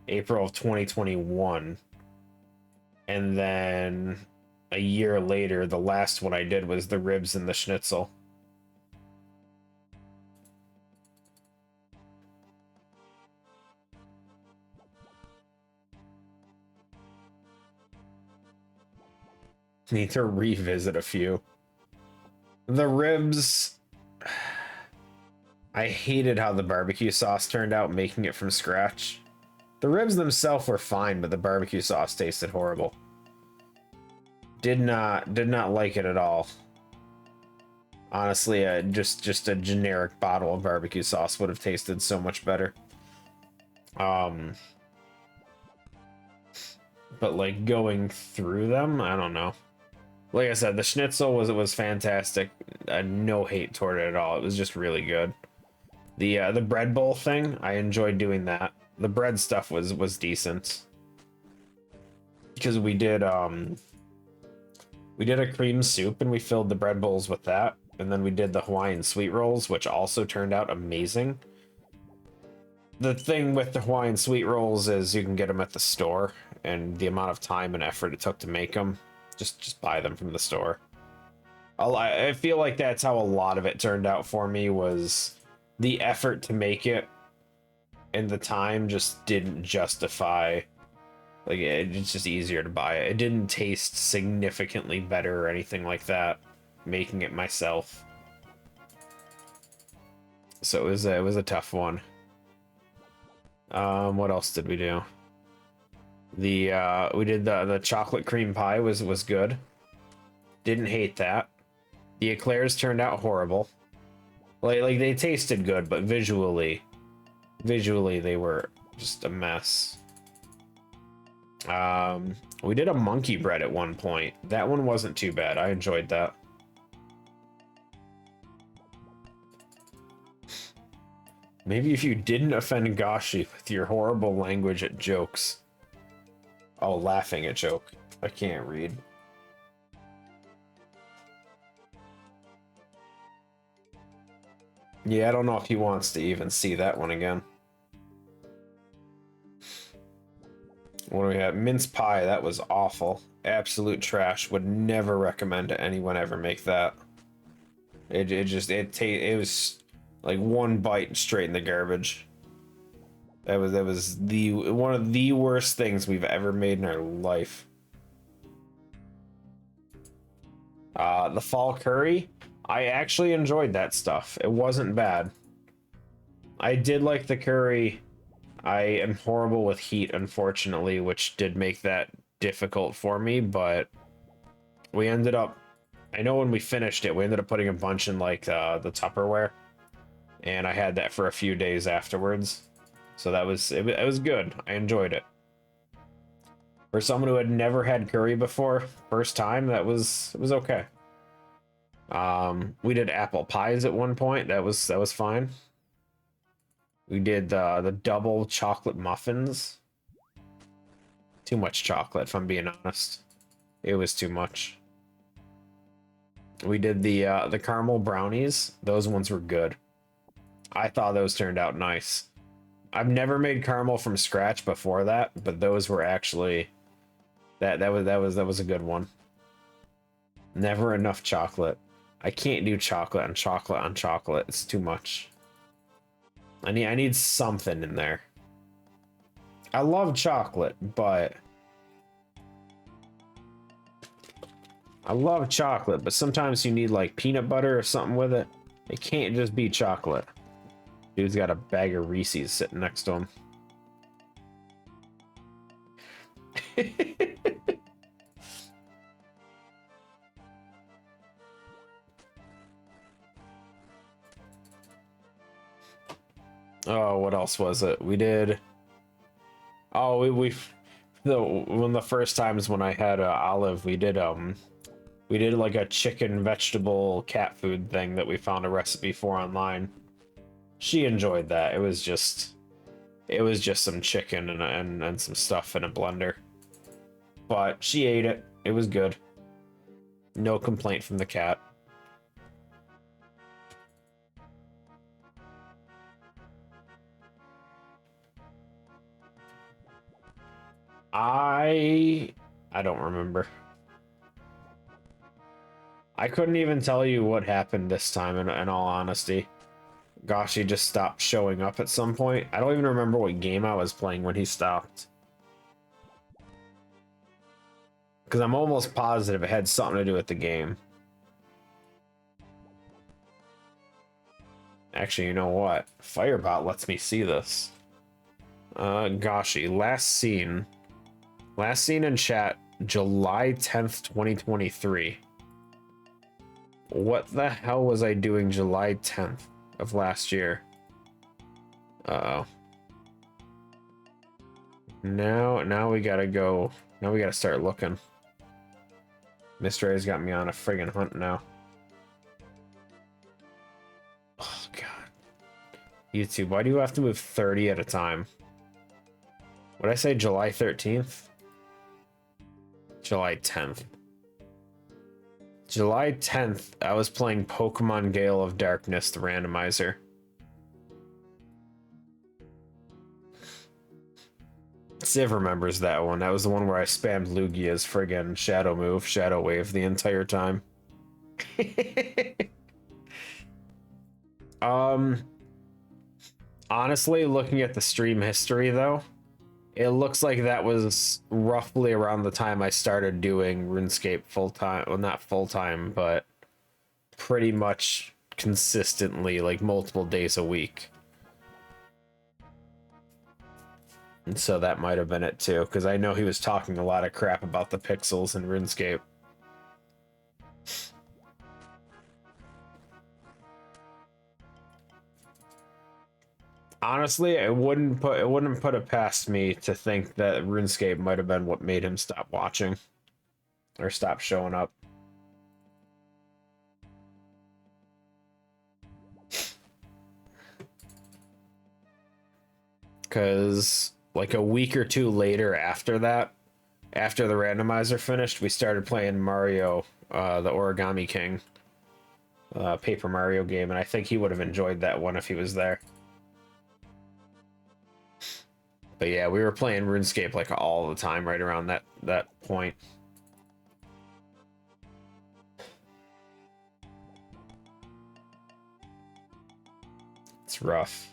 [SPEAKER 1] April of 2021. And then a year later, the last one I did was the ribs and the schnitzel. Need to revisit a few. The ribs, I hated how the barbecue sauce turned out, making it from scratch. The ribs themselves were fine, but the barbecue sauce tasted horrible. Did not like it at all. Honestly, just a generic bottle of barbecue sauce would have tasted so much better. But like going through them, I don't know. Like I said, the schnitzel was fantastic. No hate toward it at all. It was just really good. The bread bowl thing, I enjoyed doing that. The bread stuff was decent. Because we did a cream soup and we filled the bread bowls with that. And then we did the Hawaiian sweet rolls, which also turned out amazing. The thing with the Hawaiian sweet rolls is you can get them at the store, and the amount of time and effort it took to make them, just buy them from the store. I feel like that's how a lot of it turned out for me, was the effort to make it and the time just didn't justify. Like, it's just easier to buy it. It didn't taste significantly better or anything like that, making it myself. So it was a tough one. What else did we do? We did the chocolate cream pie was good. Didn't hate that. The eclairs turned out horrible. Like they tasted good, but visually they were just a mess. We did a monkey bread at one point. That one wasn't too bad. I enjoyed that. Maybe if you didn't offend Gashi with your horrible language at jokes. Oh, laughing at joke. I can't read. Yeah, I don't know if he wants to even see that one again. What do we have? Mince pie, that was awful. Absolute trash. Would never recommend to anyone ever make that. It was like one bite straight in the garbage. That was one of the worst things we've ever made in our life. The fall curry, I actually enjoyed that stuff. It wasn't bad. I did like the curry. I am horrible with heat, unfortunately, which did make that difficult for me, but we ended up, I know when we finished it, we ended up putting a bunch in like the Tupperware, and I had that for a few days afterwards. So it was good. I enjoyed it. For someone who had never had curry before, first time, it was okay. We did apple pies at one point. That was fine. We did the double chocolate muffins. Too much chocolate, if I'm being honest. It was too much. We did the caramel brownies. Those ones were good. I thought those turned out nice. I've never made caramel from scratch before that, but those were actually that was a good one. Never enough chocolate. I can't do chocolate on chocolate on chocolate. It's too much. I need something in there. I love chocolate, but sometimes you need like peanut butter or something with it. It can't just be chocolate. Dude's got a bag of Reese's sitting next to him. Oh, what else was it? We did. Oh, one of the first times when I had Olive, we did like a chicken vegetable cat food thing that we found a recipe for online. She enjoyed that. It was just some chicken and some stuff in a blender. But she ate it. It was good. No complaint from the cat. I don't remember. I couldn't even tell you what happened this time, in all honesty. Gosh, he just stopped showing up at some point. I don't even remember what game I was playing when he stopped. Because I'm almost positive it had something to do with the game. Actually, you know what? Firebot lets me see this. Goshy, last seen in chat, July 10th, 2023. What the hell was I doing July 10th of last year? Uh-oh. Now we gotta go. Now we gotta start looking. Mr. A's got me on a friggin' hunt now. Oh, God. YouTube, why do you have to move 30 at a time? Would I say July 13th? July 10th. July 10th, I was playing Pokemon Gale of Darkness, the randomizer. Civ remembers that one. That was the one where I spammed Lugia's friggin' Shadow Wave the entire time. Honestly, looking at the stream history though, it looks like that was roughly around the time I started doing RuneScape full-time. Well, not full-time, but pretty much consistently, like multiple days a week. And so that might have been it too, because I know he was talking a lot of crap about the pixels in RuneScape. Honestly, it wouldn't put it past me to think that RuneScape might have been what made him stop watching or stop showing up. Because like a week or two later after that, after the randomizer finished, we started playing Mario, the Origami King, Paper Mario game, and I think he would have enjoyed that one if he was there. But yeah, we were playing RuneScape like all the time right around that point. It's rough.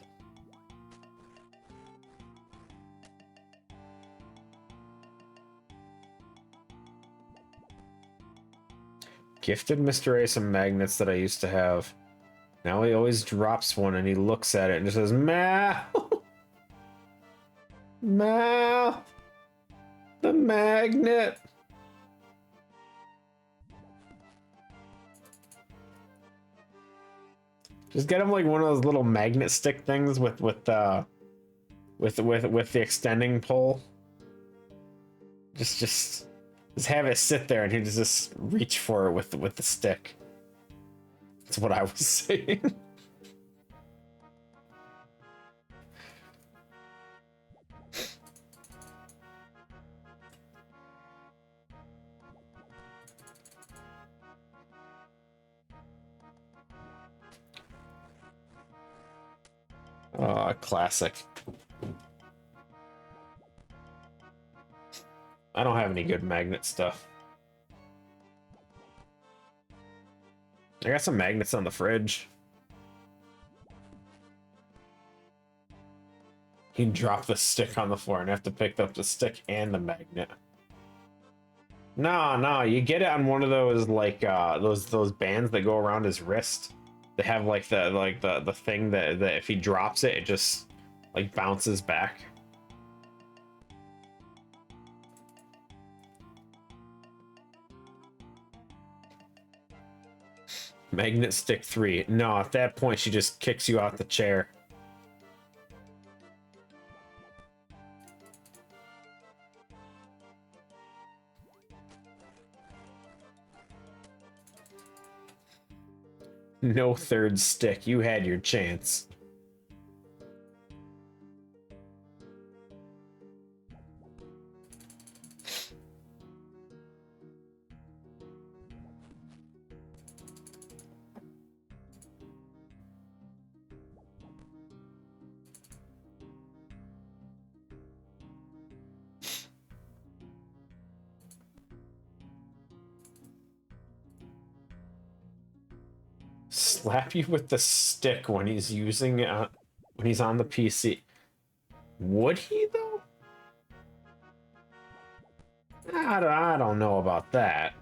[SPEAKER 1] Gifted Mr. A some magnets that I used to have. Now he always drops one and he looks at it and just says, Mal! Mal! The magnet! Just get him like one of those little magnet stick things with the extending pole. Just have it sit there and he just reach for it with the stick. That's what I was saying. Classic. I don't have any good magnet stuff. I got some magnets on the fridge. You can drop the stick on the floor and have to pick up the stick and the magnet. No, you get it on one of those like those bands that go around his wrist. They have like the thing that if he drops it, it just like bounces back. Magnet stick 3. No, at that point she just kicks you out the chair. No third stick. You had your chance. Slap you with the stick when he's using when he's on the PC. Would he though? I don't know about that.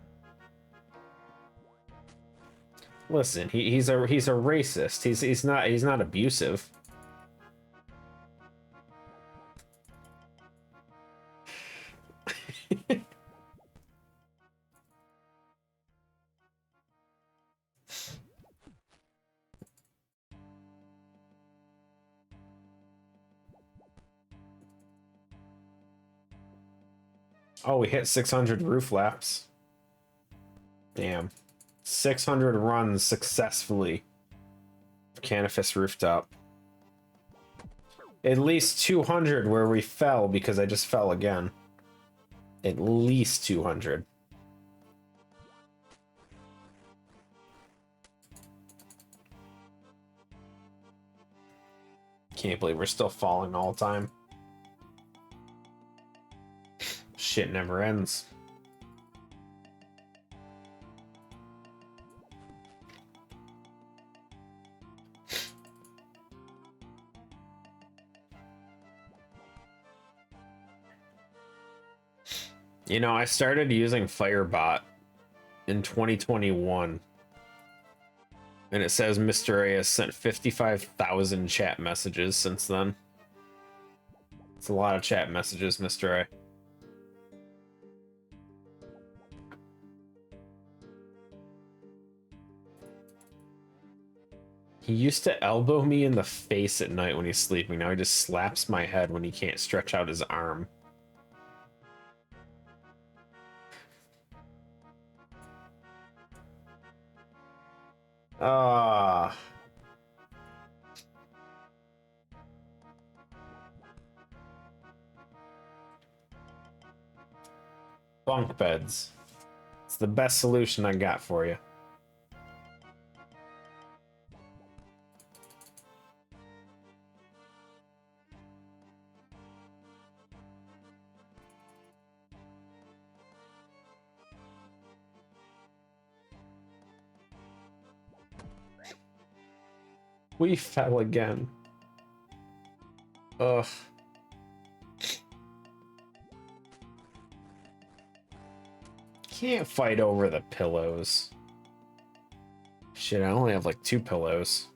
[SPEAKER 1] Listen, he's a racist. He's not abusive. Oh, we hit 600 roof laps. Damn. 600 runs successfully. Canifus rooftop. At least 200 where we fell because I just fell again. At least 200. Can't believe we're still falling all the time. Shit never ends. You know, I started using Firebot in 2021. And it says Mr. A has sent 55,000 chat messages since then. It's a lot of chat messages, Mr. A. He used to elbow me in the face at night when he's sleeping. Now he just slaps my head when he can't stretch out his arm. Ah. Bunk beds. It's the best solution I got for you. We fell again. Ugh. Can't fight over the pillows. Shit, I only have like 2 pillows.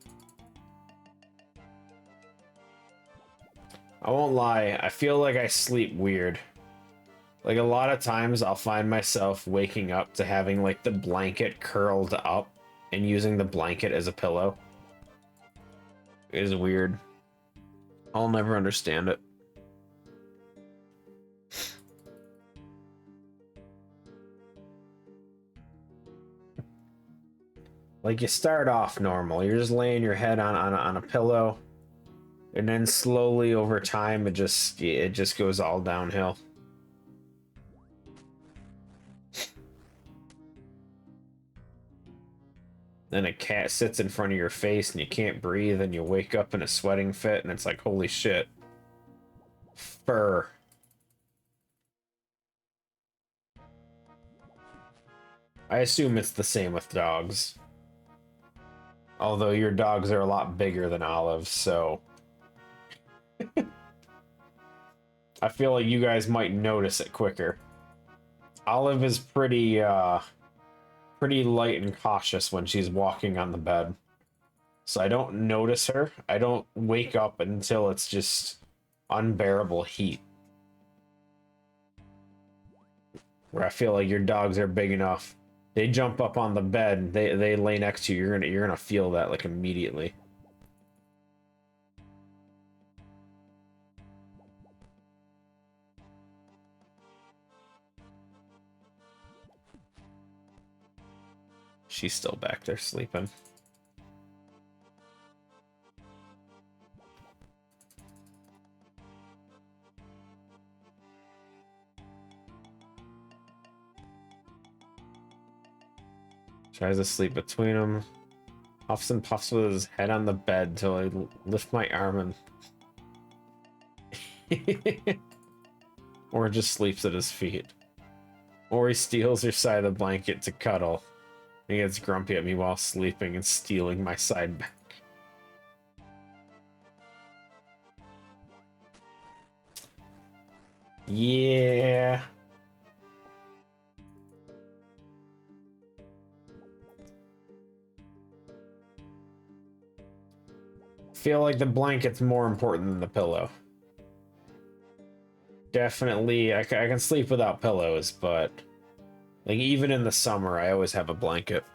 [SPEAKER 1] I won't lie, I feel like I sleep weird. Like a lot of times I'll find myself waking up to having like the blanket curled up and using the blanket as a pillow. It is weird. I'll never understand it. Like you start off normal. You're just laying your head on a pillow, and then slowly over time it just goes all downhill. Then a cat sits in front of your face and you can't breathe and you wake up in a sweating fit and it's like, holy shit. Fur. I assume it's the same with dogs. Although your dogs are a lot bigger than Olive's, so... I feel like you guys might notice it quicker. Olive is pretty light and cautious when she's walking on the bed. So I don't notice her. I don't wake up until it's just unbearable heat. Where I feel like your dogs are big enough. They jump up on the bed, they lay next to you, you're gonna feel that like immediately. She's still back there sleeping. Tries to sleep between them. Huffs and puffs with his head on the bed till I lift my arm and... Or just sleeps at his feet. Or he steals your side of the blanket to cuddle. He gets grumpy at me while sleeping and stealing my side back. Yeah. Feel like the blanket's more important than the pillow. Definitely, I can sleep without pillows, but like even in the summer, I always have a blanket.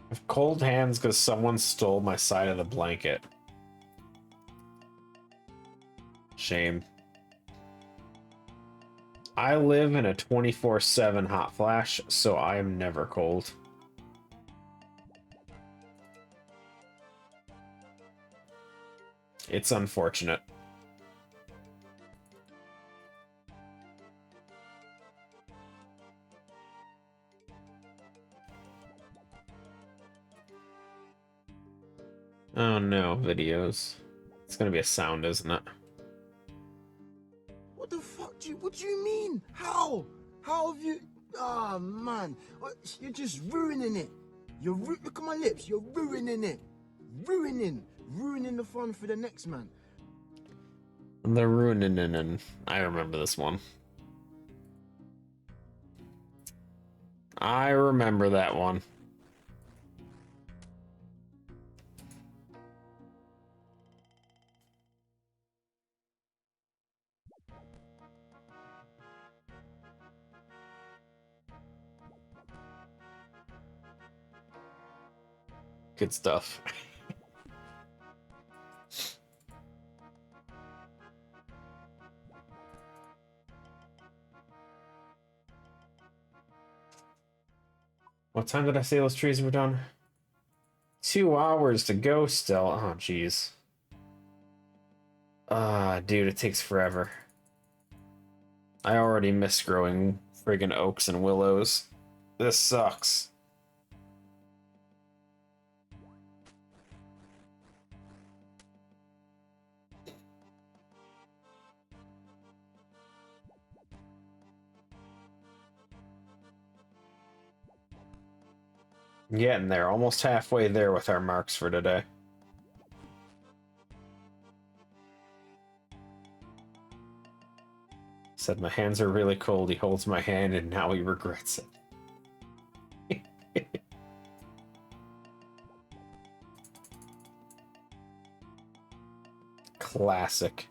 [SPEAKER 1] I have cold hands because someone stole my side of the blanket. Shame. I live in a 24/7 hot flash, so I am never cold. It's unfortunate. Oh no, videos. It's gonna be a sound, isn't it?
[SPEAKER 3] What the fuck what do you mean? How? How have you... Ah, oh, man. You're just ruining it. Look at my lips. You're ruining it. Ruining the fun for the next man.
[SPEAKER 1] The ruining. I remember this one. I remember that one. Good stuff. What time did I say those trees were done? 2 hours to go still. Oh, jeez. Dude, it takes forever. I already miss growing friggin' oaks and willows. This sucks. Getting there, almost halfway there with our marks for today. Said my hands are really cold. He holds my hand and now he regrets it. Classic.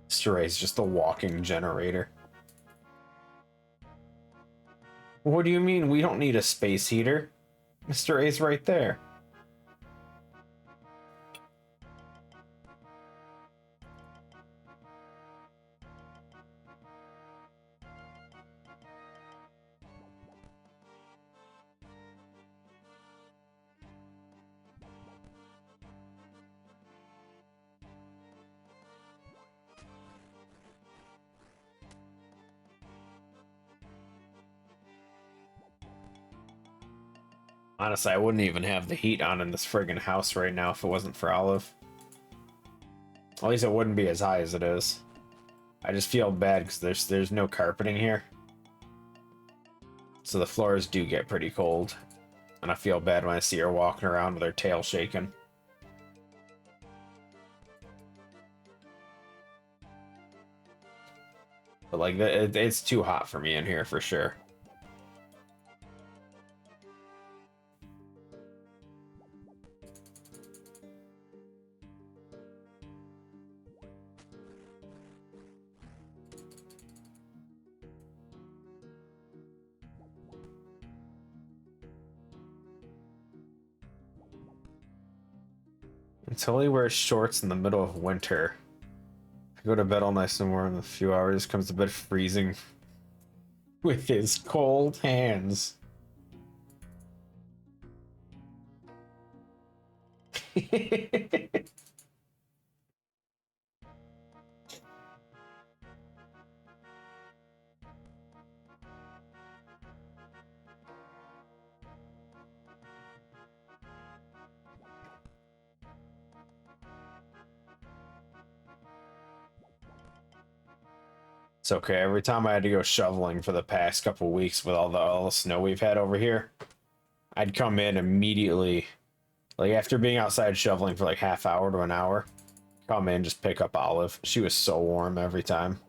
[SPEAKER 1] Mr. A's just a walking generator. What do you mean we don't need a space heater? Mr. A's right there. Honestly, I wouldn't even have the heat on in this friggin' house right now if it wasn't for Olive. At least it wouldn't be as high as it is. I just feel bad because there's no carpeting here. So the floors do get pretty cold. And I feel bad when I see her walking around with her tail shaking. But like, it's too hot for me in here for sure. Until he wears shorts in the middle of winter. I go to bed all nice and warm in a few hours, comes to bed freezing with his cold hands. It's okay. Every time I had to go shoveling for the past couple weeks with all the snow we've had over here, I'd come in immediately, like after being outside shoveling for like half hour to an hour, come in, just pick up Olive. She was so warm every time.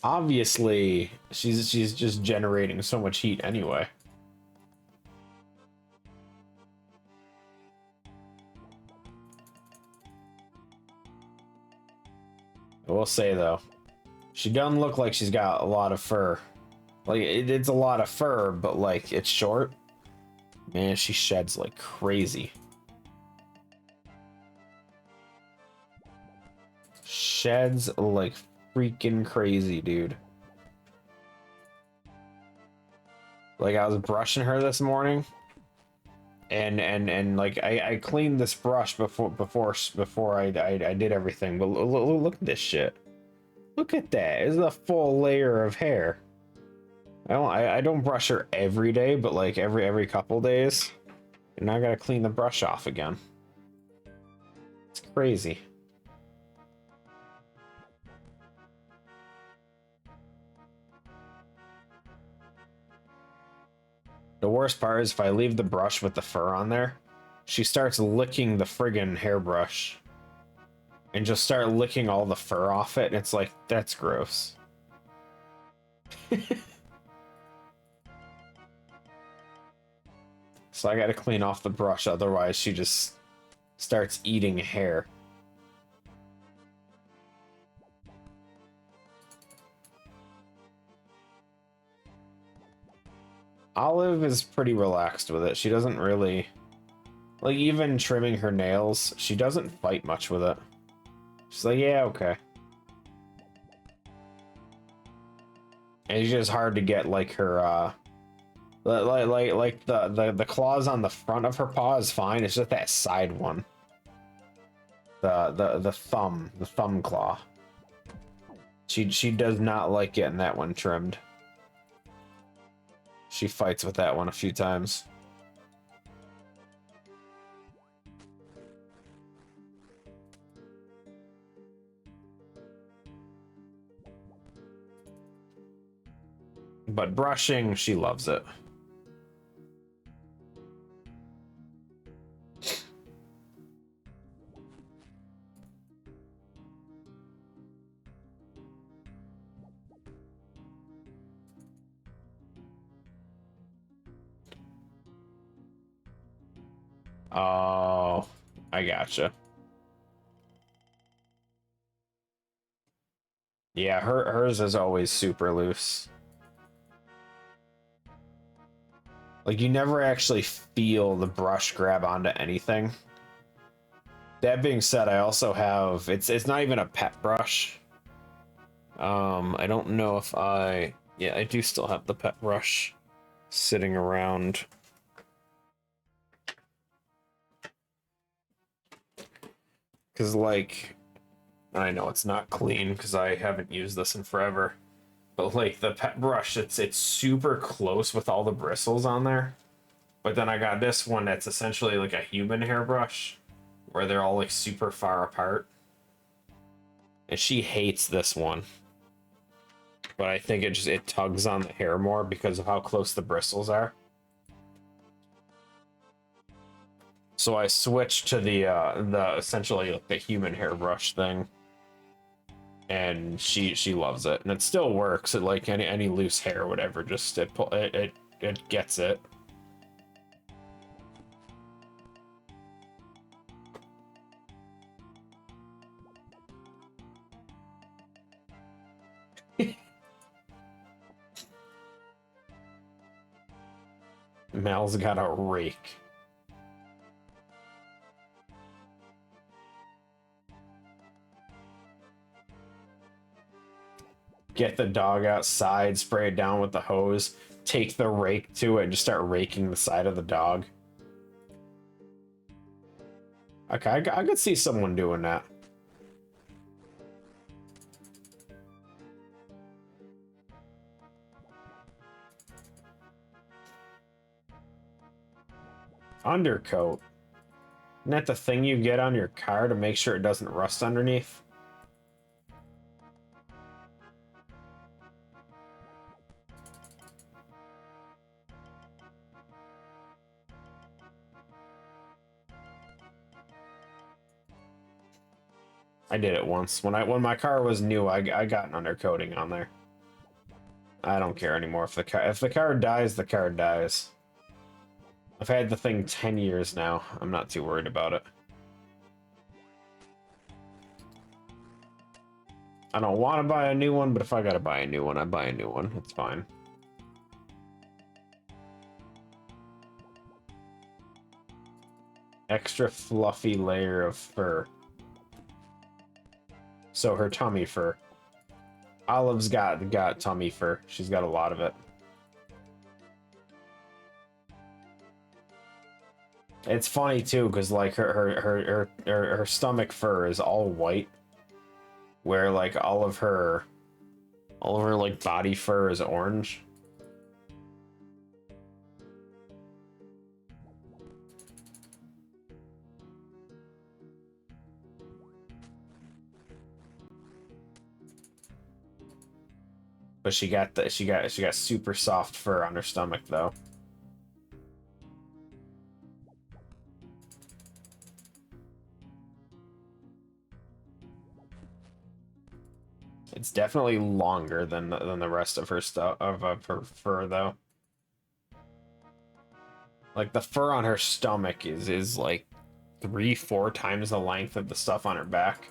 [SPEAKER 1] Obviously, she's just generating so much heat anyway. I will say though, she doesn't look like she's got a lot of fur. Like it's a lot of fur, but like it's short. Man, she sheds like crazy. Sheds like freaking crazy, dude. Like I was brushing her this morning, and like I cleaned this brush before I did everything. But look at this shit. Look at that. It's a full layer of hair. I don't brush her every day, but like every couple days, and I gotta clean the brush off again. It's crazy. The worst part is if I leave the brush with the fur on there, she starts licking the friggin' hairbrush and just start licking all the fur off it. And it's like, that's gross. So I gotta clean off the brush, otherwise she just starts eating hair. Olive is pretty relaxed with it. She doesn't really, like, even trimming her nails, she doesn't fight much with it. She's like, yeah, okay. And it's just hard to get like her like the claws on the front of her paw is fine. It's just that side one. The thumb claw. She does not like getting that one trimmed. She fights with that one a few times. But brushing, she loves it. Oh, I gotcha. Yeah, hers is always super loose. Like, you never actually feel the brush grab onto anything. That being said, I also have, it's not even a pet brush. I don't know if yeah, I do still have the pet brush sitting around. Because, like, I know it's not clean because I haven't used this in forever. But, like, the pet brush, it's super close with all the bristles on there. But then I got this one that's essentially like a human hairbrush, where they're all, like, super far apart. And she hates this one. But I think it tugs on the hair more because of how close the bristles are. So I switched to the essentially like the human hairbrush thing, and she loves it, and it still works. It, like, any loose hair or whatever, just it gets it. Mal's got a rake. Get the dog outside, spray it down with the hose, take the rake to it, and just start raking the side of the dog. Okay, I could see someone doing that. Undercoat. Isn't that the thing you get on your car to make sure it doesn't rust underneath? I did it once. When my car was new, I got an undercoating on there. I don't care anymore. If the car dies, the car dies. I've had the thing 10 years now. I'm not too worried about it. I don't want to buy a new one, but if I gotta buy a new one, I buy a new one. It's fine. Extra fluffy layer of fur. So her tummy fur. Olive's got tummy fur. She's got a lot of it. It's funny too, because, like, her stomach fur is all white, where, like, all of her like body fur is orange. But she got super soft fur on her stomach though. It's definitely longer than the rest of her stuff of her fur though. Like, the fur on her stomach is like 3-4 times the length of the stuff on her back.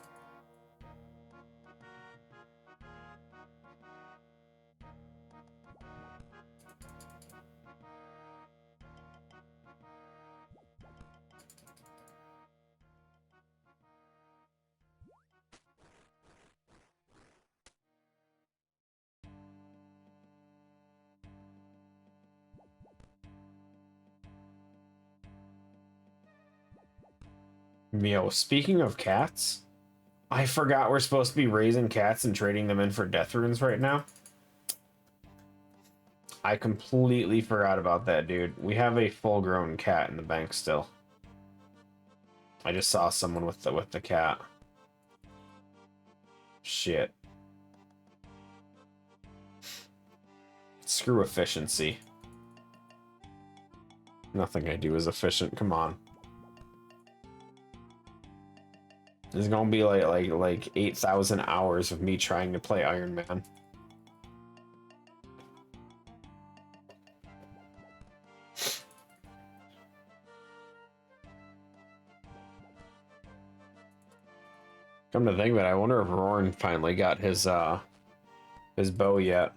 [SPEAKER 1] Yo, speaking of cats, I forgot we're supposed to be raising cats and trading them in for death runes right now. I completely forgot about that, dude. We have a full-grown cat in the bank still. I just saw someone with the cat. Shit. Screw efficiency. Nothing I do is efficient. Come on. There's gonna be like 8,000 hours of me trying to play Ironman. Come to think of it, I wonder if Roran finally got his bow yet.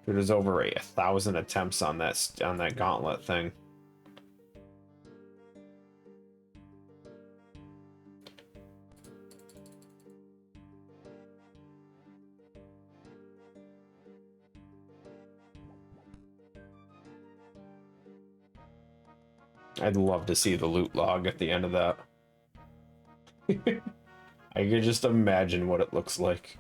[SPEAKER 1] There's over 1,000 attempts on that gauntlet thing. I'd love to see the loot log at the end of that. I could just imagine what it looks like.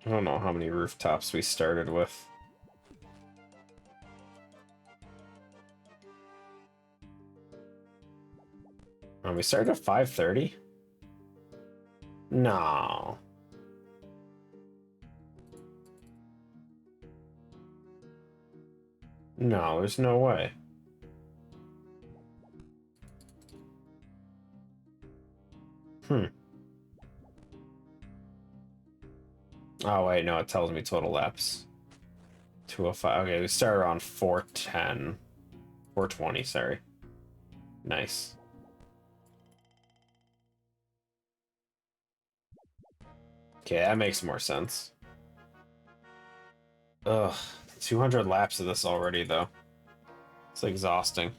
[SPEAKER 1] I don't know how many rooftops we started with. Oh, we started at 5:30? No. No, there's no way. Oh, wait, no, it tells me total laps. 205. Okay, we started around 410. 420, sorry. Nice. Okay, that makes more sense. Ugh, 200 laps of this already, though. It's exhausting.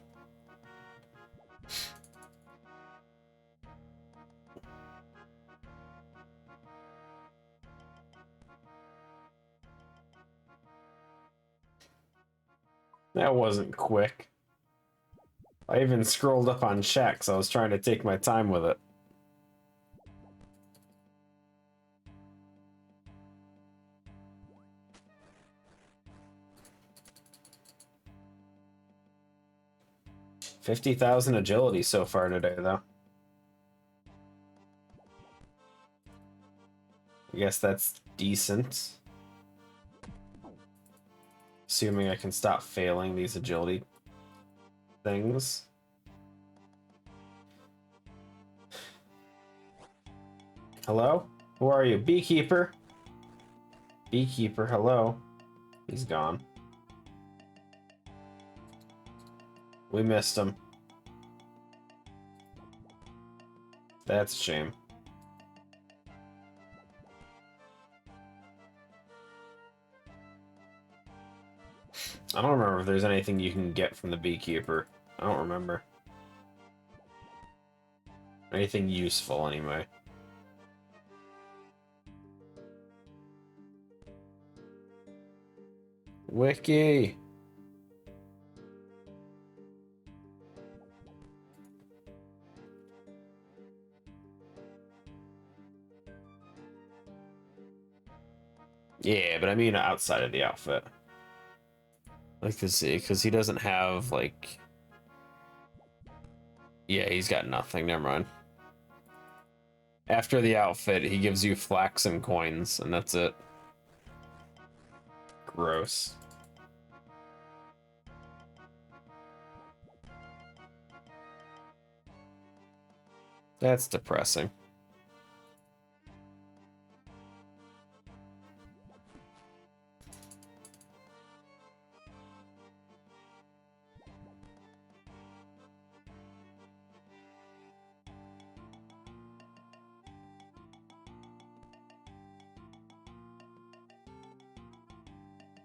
[SPEAKER 1] That wasn't quick. I even scrolled up on chat because I was trying to take my time with it. $50,000 agility so far today, though. I guess that's decent. Assuming I can stop failing these agility things. Hello? Who are you? Beekeeper? Beekeeper, hello. He's gone. We missed him. That's a shame. I don't remember if there's anything you can get from the beekeeper. I don't remember. Anything useful, anyway. Wiki! Yeah, but I mean outside of the outfit. Like, because he doesn't have, like... Yeah, he's got nothing. Never mind. After the outfit, he gives you flax and coins, and that's it. Gross. That's depressing.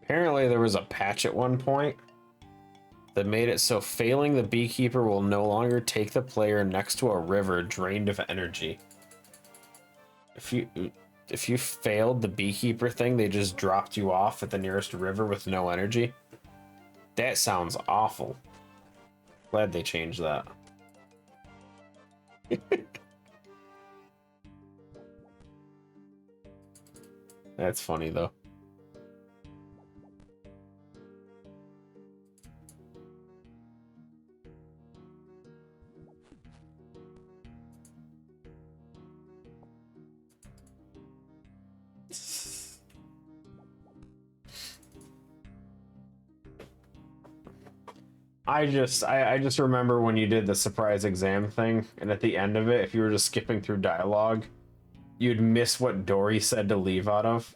[SPEAKER 1] Apparently there was a patch at one point that made it so failing the beekeeper will no longer take the player next to a river drained of energy. If you if you failed the beekeeper thing, they just dropped you off at the nearest river with no energy. That sounds awful. Glad they changed that. That's funny though. I just remember when you did the surprise exam thing, and at the end of it, if you were just skipping through dialogue, you'd miss what door he said to leave out of.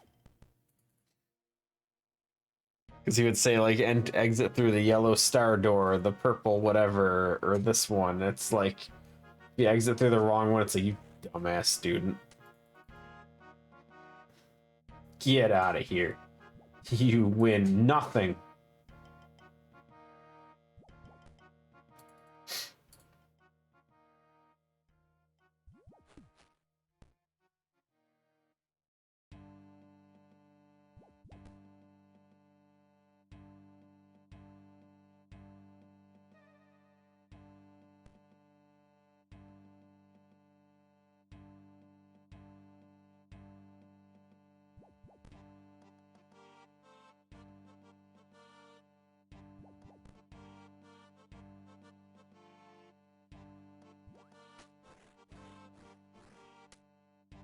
[SPEAKER 1] Because he would say, like, exit through the yellow star door, the purple whatever, or this one. It's like, if you exit through the wrong one, it's like, you dumbass student. Get out of here. You win nothing.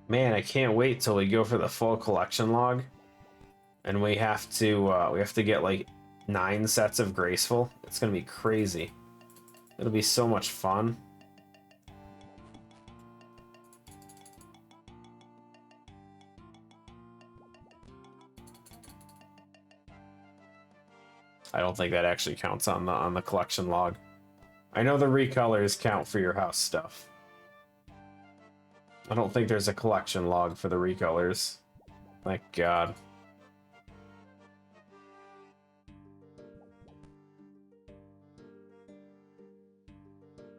[SPEAKER 1] Man, I can't wait till we go for the full collection log, and we have to get like 9 sets of graceful. It's gonna be crazy. It'll be so much fun. I don't think that actually counts on the collection log. I know the recolors count for your house stuff. I don't think there's a collection log for the recolors. Thank God.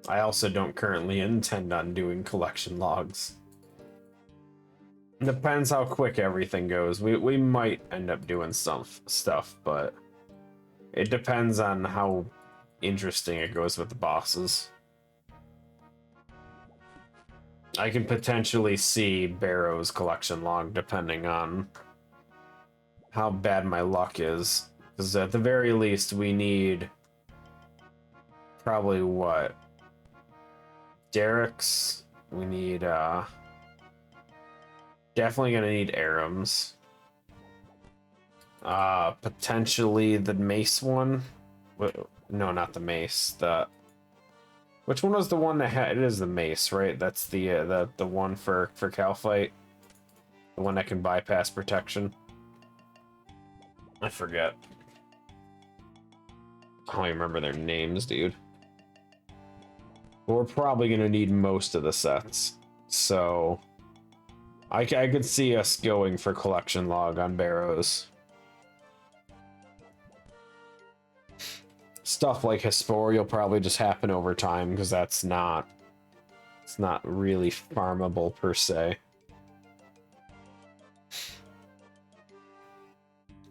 [SPEAKER 1] I also don't currently intend on doing collection logs. Depends how quick everything goes. We might end up doing some stuff, but it depends on how interesting it goes with the bosses. I can potentially see Barrow's collection log depending on how bad my luck is. Because at the very least, we need probably what? Derek's. We need, definitely gonna need Aram's. Potentially the mace one. No, not the mace. Which one was the one that had? It is the mace, right? That's the one for Calfight. The one that can bypass protection. I forget. I don't even remember their names, dude. But we're probably gonna need most of the sets, so I could see us going for collection log on Barrows. Stuff like Hespor will probably just happen over time because it's not really farmable per se.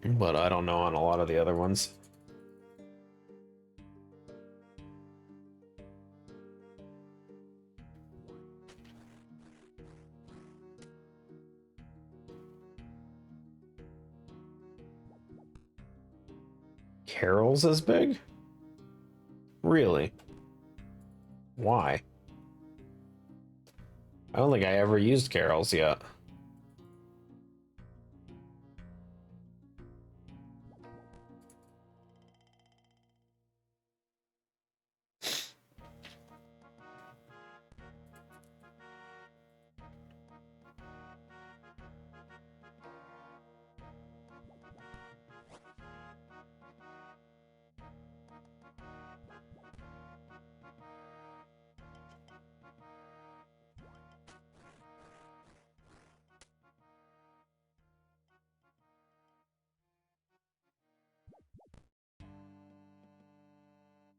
[SPEAKER 1] But I don't know on a lot of the other ones. Carol's as big? Really? Why? I don't think I ever used Carol's yet.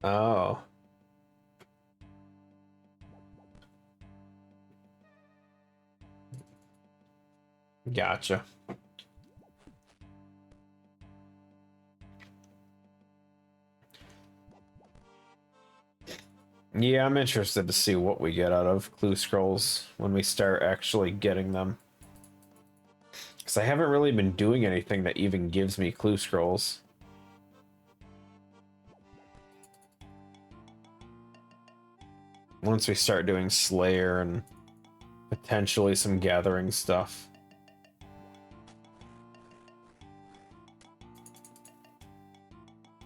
[SPEAKER 1] Oh. Gotcha. Yeah, I'm interested to see what we get out of clue scrolls when we start actually getting them. Because I haven't really been doing anything that even gives me clue scrolls. Once we start doing Slayer and potentially some gathering stuff.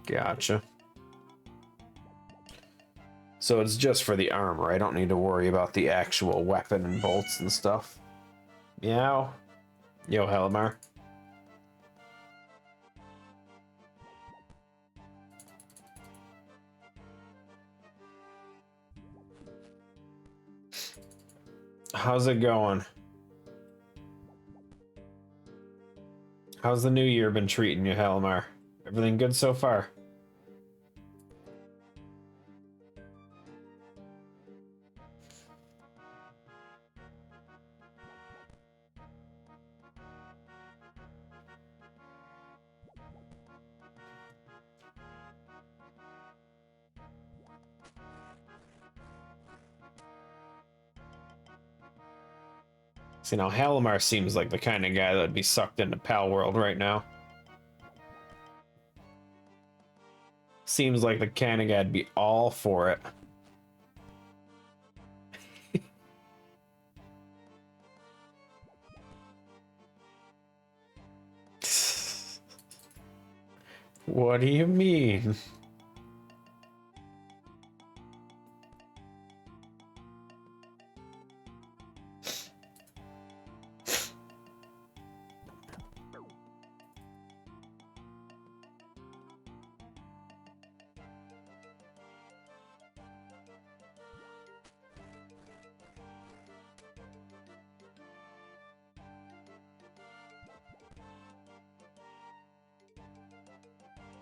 [SPEAKER 1] Gotcha. So it's just for the armor. I don't need to worry about the actual weapon and bolts and stuff. Meow. Yo, Helmar. How's it going? How's the new year been treating you, Helmar? Everything good so far? See, now Halimar seems like the kind of guy that would be sucked into Pal World right now. Seems like the kind of guy would be all for it. What do you mean?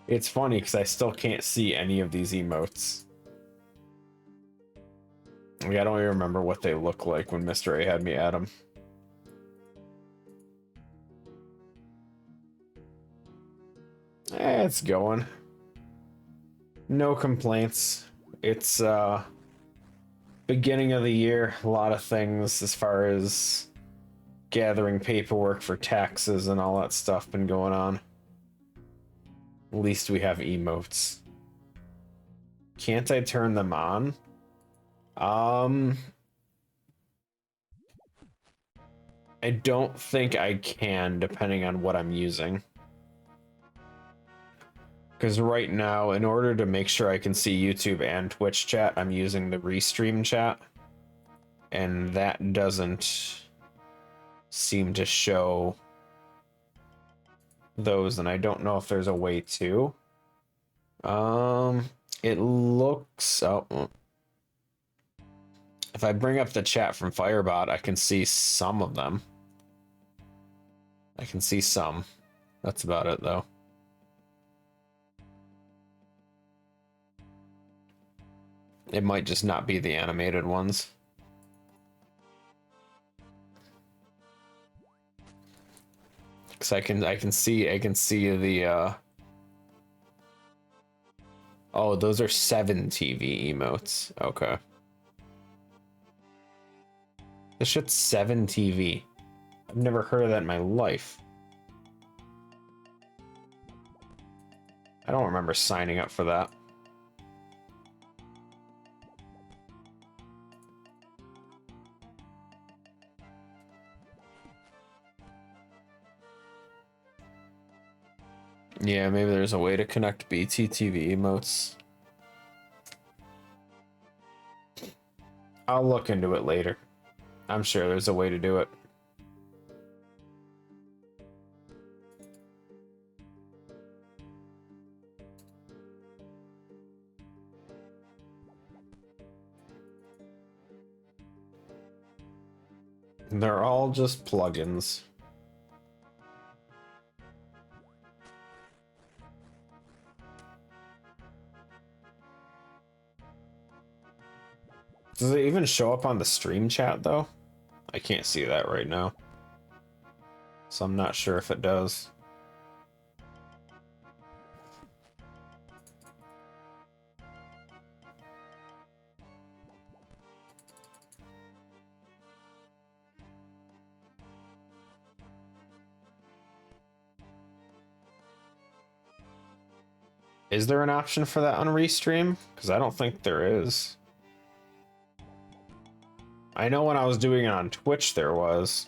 [SPEAKER 1] It's funny because I still can't see any of these emotes. Like, I don't even remember what they look like when Mr. A had me add them. It's going. No complaints. It's beginning of the year. A lot of things as far as gathering paperwork for taxes and all that stuff been going on. At least we have emotes. Can't I turn them on? I don't think I can, depending on what I'm using. Because right now, in order to make sure I can see YouTube and Twitch chat, I'm using the Restream chat. And that doesn't seem to show those, and I don't know if there's a way to. It looks... Oh. If I bring up the chat from Firebot, I can see some of them. I can see some. That's about it, though. It might just not be the animated ones. Cause I can see the oh, those are 7 TV emotes. Okay. This shit's 7 TV. I've never heard of that in my life. I don't remember signing up for that. Yeah, maybe there's a way to connect BTTV emotes. I'll look into it later. I'm sure there's a way to do it. They're all just plugins. Does it even show up on the stream chat, though? I can't see that right now. so I'm not sure if it does. Is there an option for that on Restream? Because I don't think there is. I know when I was doing it on Twitch there was,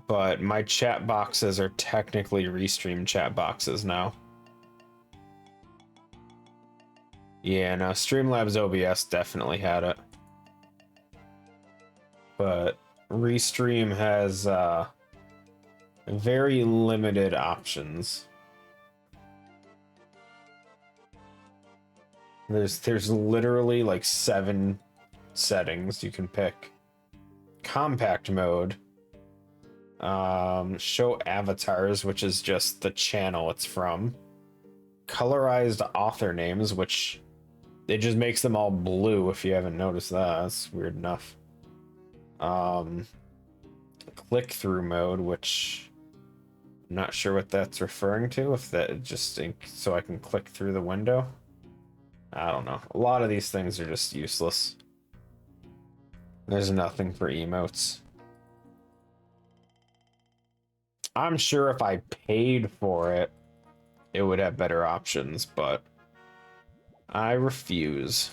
[SPEAKER 1] but my chat boxes are technically Restream chat boxes now. Yeah, no, Streamlabs OBS definitely had it. But Restream has very limited options. There's literally like 7 settings you can pick. Compact mode. Show avatars, which is just the channel it's from. Colorized author names, which it just makes them all blue if you haven't noticed that. That's weird enough. Click-through mode, which I'm not sure what that's referring to. If that just so I can click through the window. I don't know. A lot of these things are just useless. There's nothing for emotes. I'm sure if I paid for it, it would have better options, but I refuse.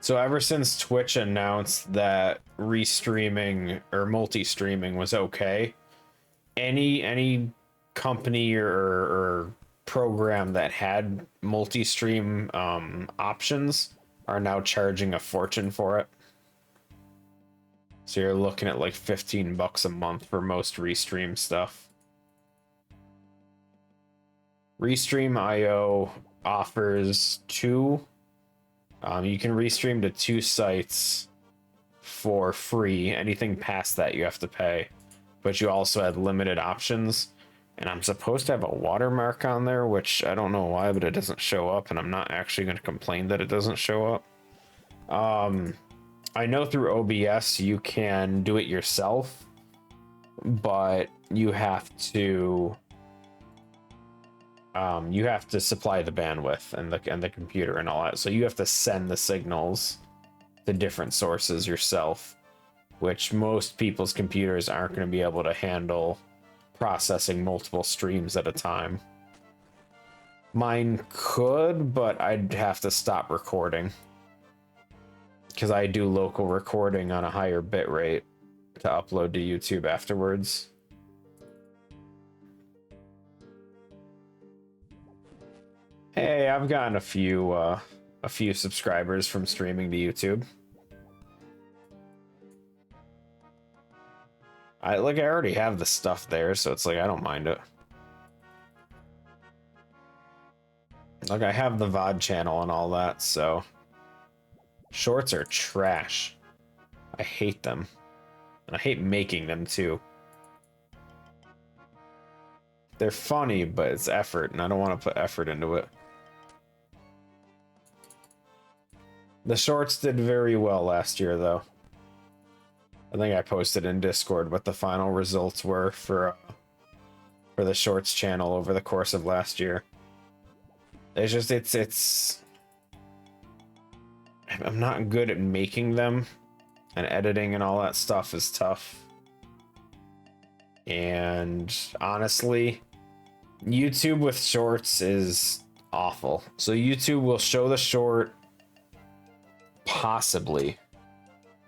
[SPEAKER 1] So ever since Twitch announced that restreaming or multi-streaming was okay, any company or program that had multi-stream options are now charging a fortune for it. So you're looking at like $15 a month for most Restream stuff. Restream.io offers 2. You can restream to 2 sites for free. Anything past that you have to pay. But you also have limited options. And I'm supposed to have a watermark on there, which I don't know why, but it doesn't show up. And I'm not actually going to complain that it doesn't show up. I know through OBS you can do it yourself, but you have to supply the bandwidth and the computer and all that. So you have to send the signals to different sources yourself, which most people's computers aren't going to be able to handle processing multiple streams at a time. Mine could, but I'd have to stop recording because I do local recording on a higher bit rate to upload to YouTube afterwards. Hey, I've gotten a few subscribers from streaming to YouTube. I already have the stuff there, so it's like I don't mind it. Like I have the VOD channel and all that, so shorts are trash. I hate them. And I hate making them too. They're funny, but it's effort, and I don't want to put effort into it. The shorts did very well last year, though. I think I posted in Discord what the final results were for the shorts channel over the course of last year. It's just it's I'm not good at making them, and editing and all that stuff is tough. And honestly, YouTube with shorts is awful. So YouTube will show the short possibly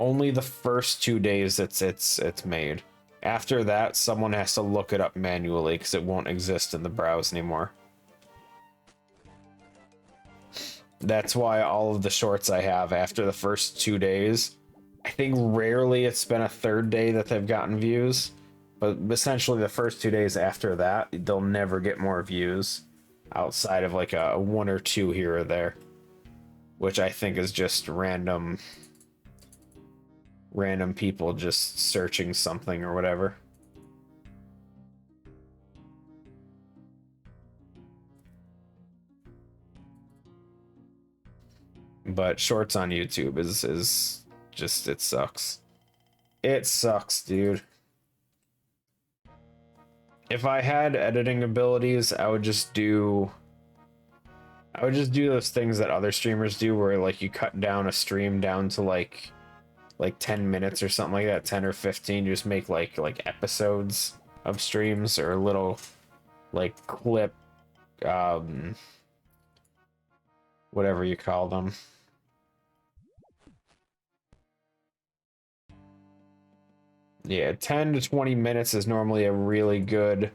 [SPEAKER 1] only the first 2 days it's made. After that, someone has to look it up manually because it won't exist in the browse anymore. That's why all of the shorts I have after the first 2 days, I think rarely it's been a third day that they've gotten views, but essentially the first 2 days after that, they'll never get more views outside of like a 1 or 2 here or there, which I think is just random people just searching something or whatever. But shorts on YouTube is just, it sucks. It sucks, dude. If I had editing abilities, I would just do those things that other streamers do where like you cut down a stream down to like 10 minutes or something like that, 10 or 15. You just make like episodes of streams or little like clip whatever you call them. Yeah, 10 to 20 minutes is normally a really good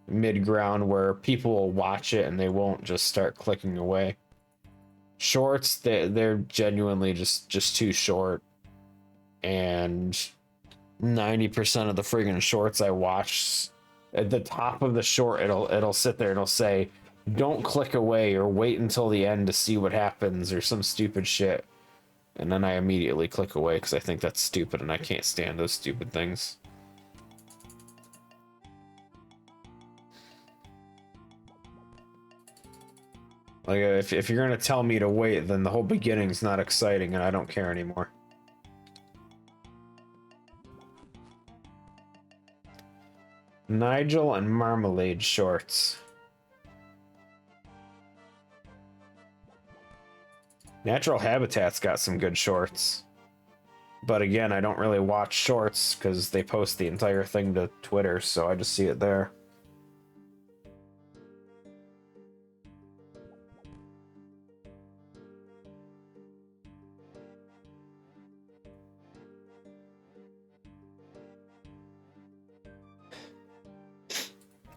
[SPEAKER 1] mid ground where people will watch it and they won't just start clicking away. Shorts, they're genuinely just too short, and 90% of the friggin' shorts I watch, at the top of the short it'll sit there and it'll say don't click away or wait until the end to see what happens or some stupid shit, and then I immediately click away because I think that's stupid and I can't stand those stupid things. Like, if you're gonna tell me to wait, then the whole beginning's not exciting and I don't care anymore. Nigel and Marmalade shorts. Natural Habitat's got some good shorts. But again, I don't really watch shorts because they post the entire thing to Twitter, so I just see it there.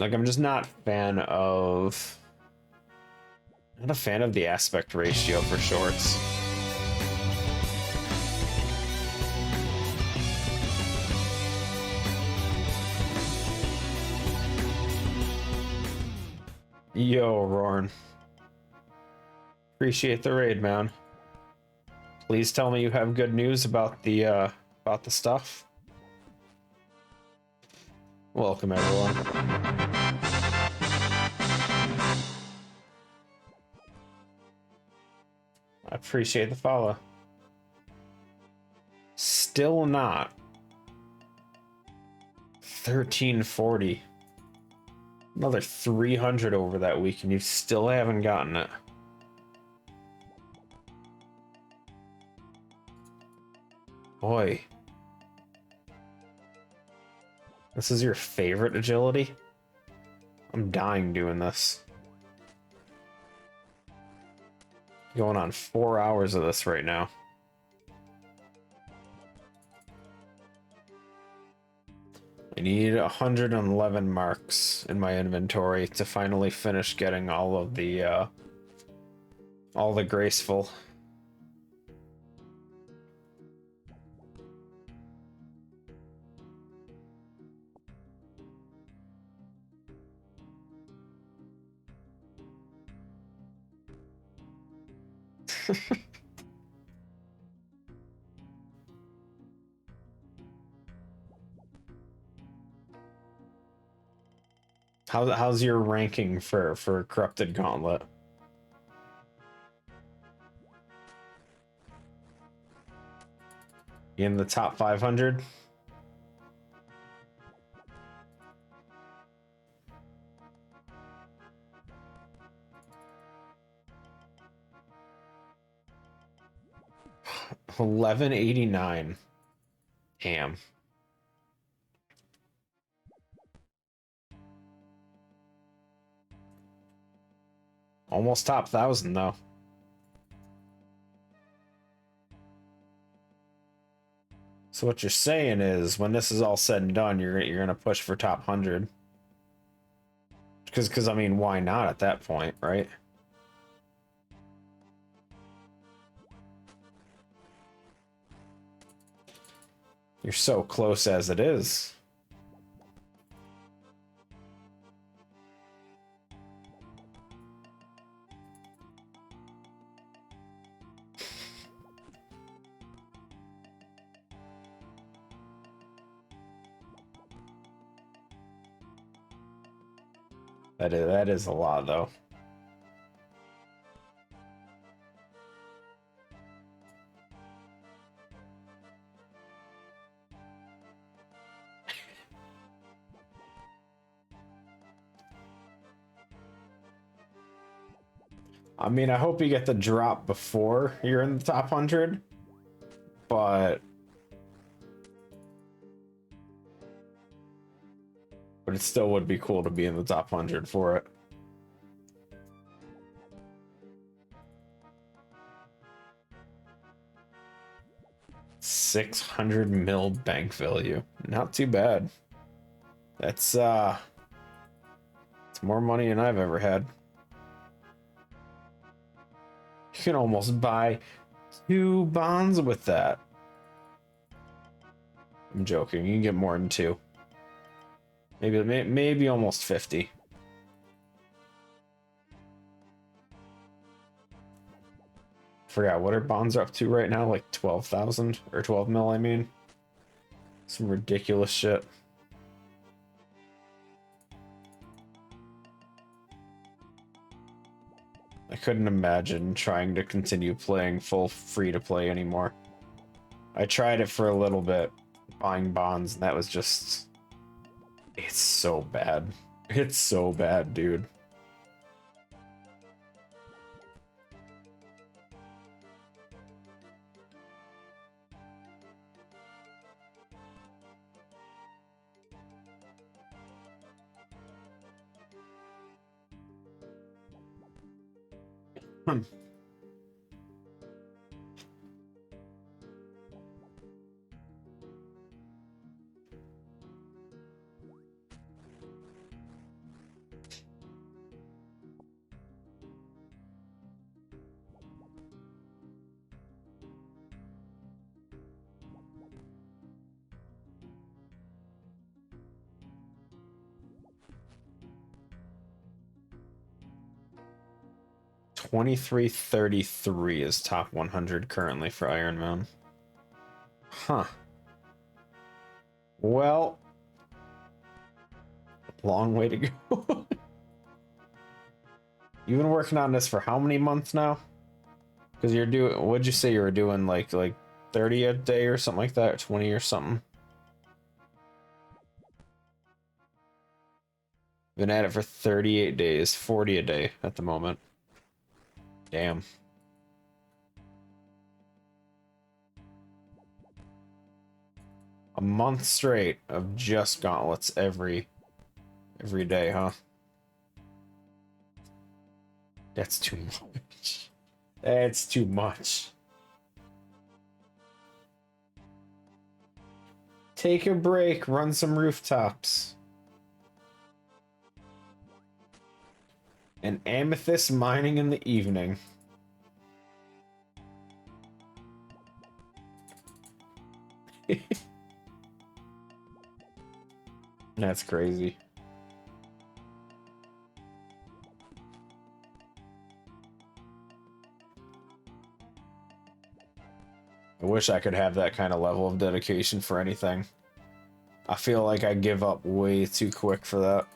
[SPEAKER 1] Like, I'm just not a fan of the aspect ratio for shorts. Yo, Rorn. Appreciate the raid, man. Please tell me you have good news about the stuff. Welcome, everyone. I appreciate the follow. Still not. 1340. Another 300 over that week, and you still haven't gotten it. Boy. This is your favorite agility? I'm dying doing this. Going on 4 hours of this right now. I need 111 marks in my inventory to finally finish getting all the graceful. How's your ranking for Corrupted Gauntlet? In the top 500? $11.89. Damn. Almost top 1,000 though. So what you're saying is, when this is all said and done, you're gonna push for top 100. Because I mean, why not at that point, right? You're so close as it is. That is a lot, though. I mean, I hope you get the drop before you're in the top 100, but it still would be cool to be in the top 100 for it. $600 mil bank value. Not too bad. That's it's more money than I've ever had. You can almost buy 2 bonds with that. I'm joking. You can get more than 2. Maybe almost 50. Forgot what our bonds are up to right now, like 12,000 or 12 mil, I mean. Some ridiculous shit. I couldn't imagine trying to continue playing full free to play anymore. I tried it for a little bit, buying bonds, and that was just... It's so bad. It's so bad, dude. Hmm. $23.33 is top 100 currently for Ironman. Huh. Well, long way to go. You've been working on this for how many months now? Because you're doing, what'd you say you were doing, like 30 a day or something like that, or 20 or something? Been at it for 38 days, 40 a day at the moment. Damn. A month straight of just gauntlets every day, huh? That's too much. That's too much. Take a break, run some rooftops. And amethyst mining in the evening. That's crazy. I wish I could have that kind of level of dedication for anything. I feel like I give up way too quick for that.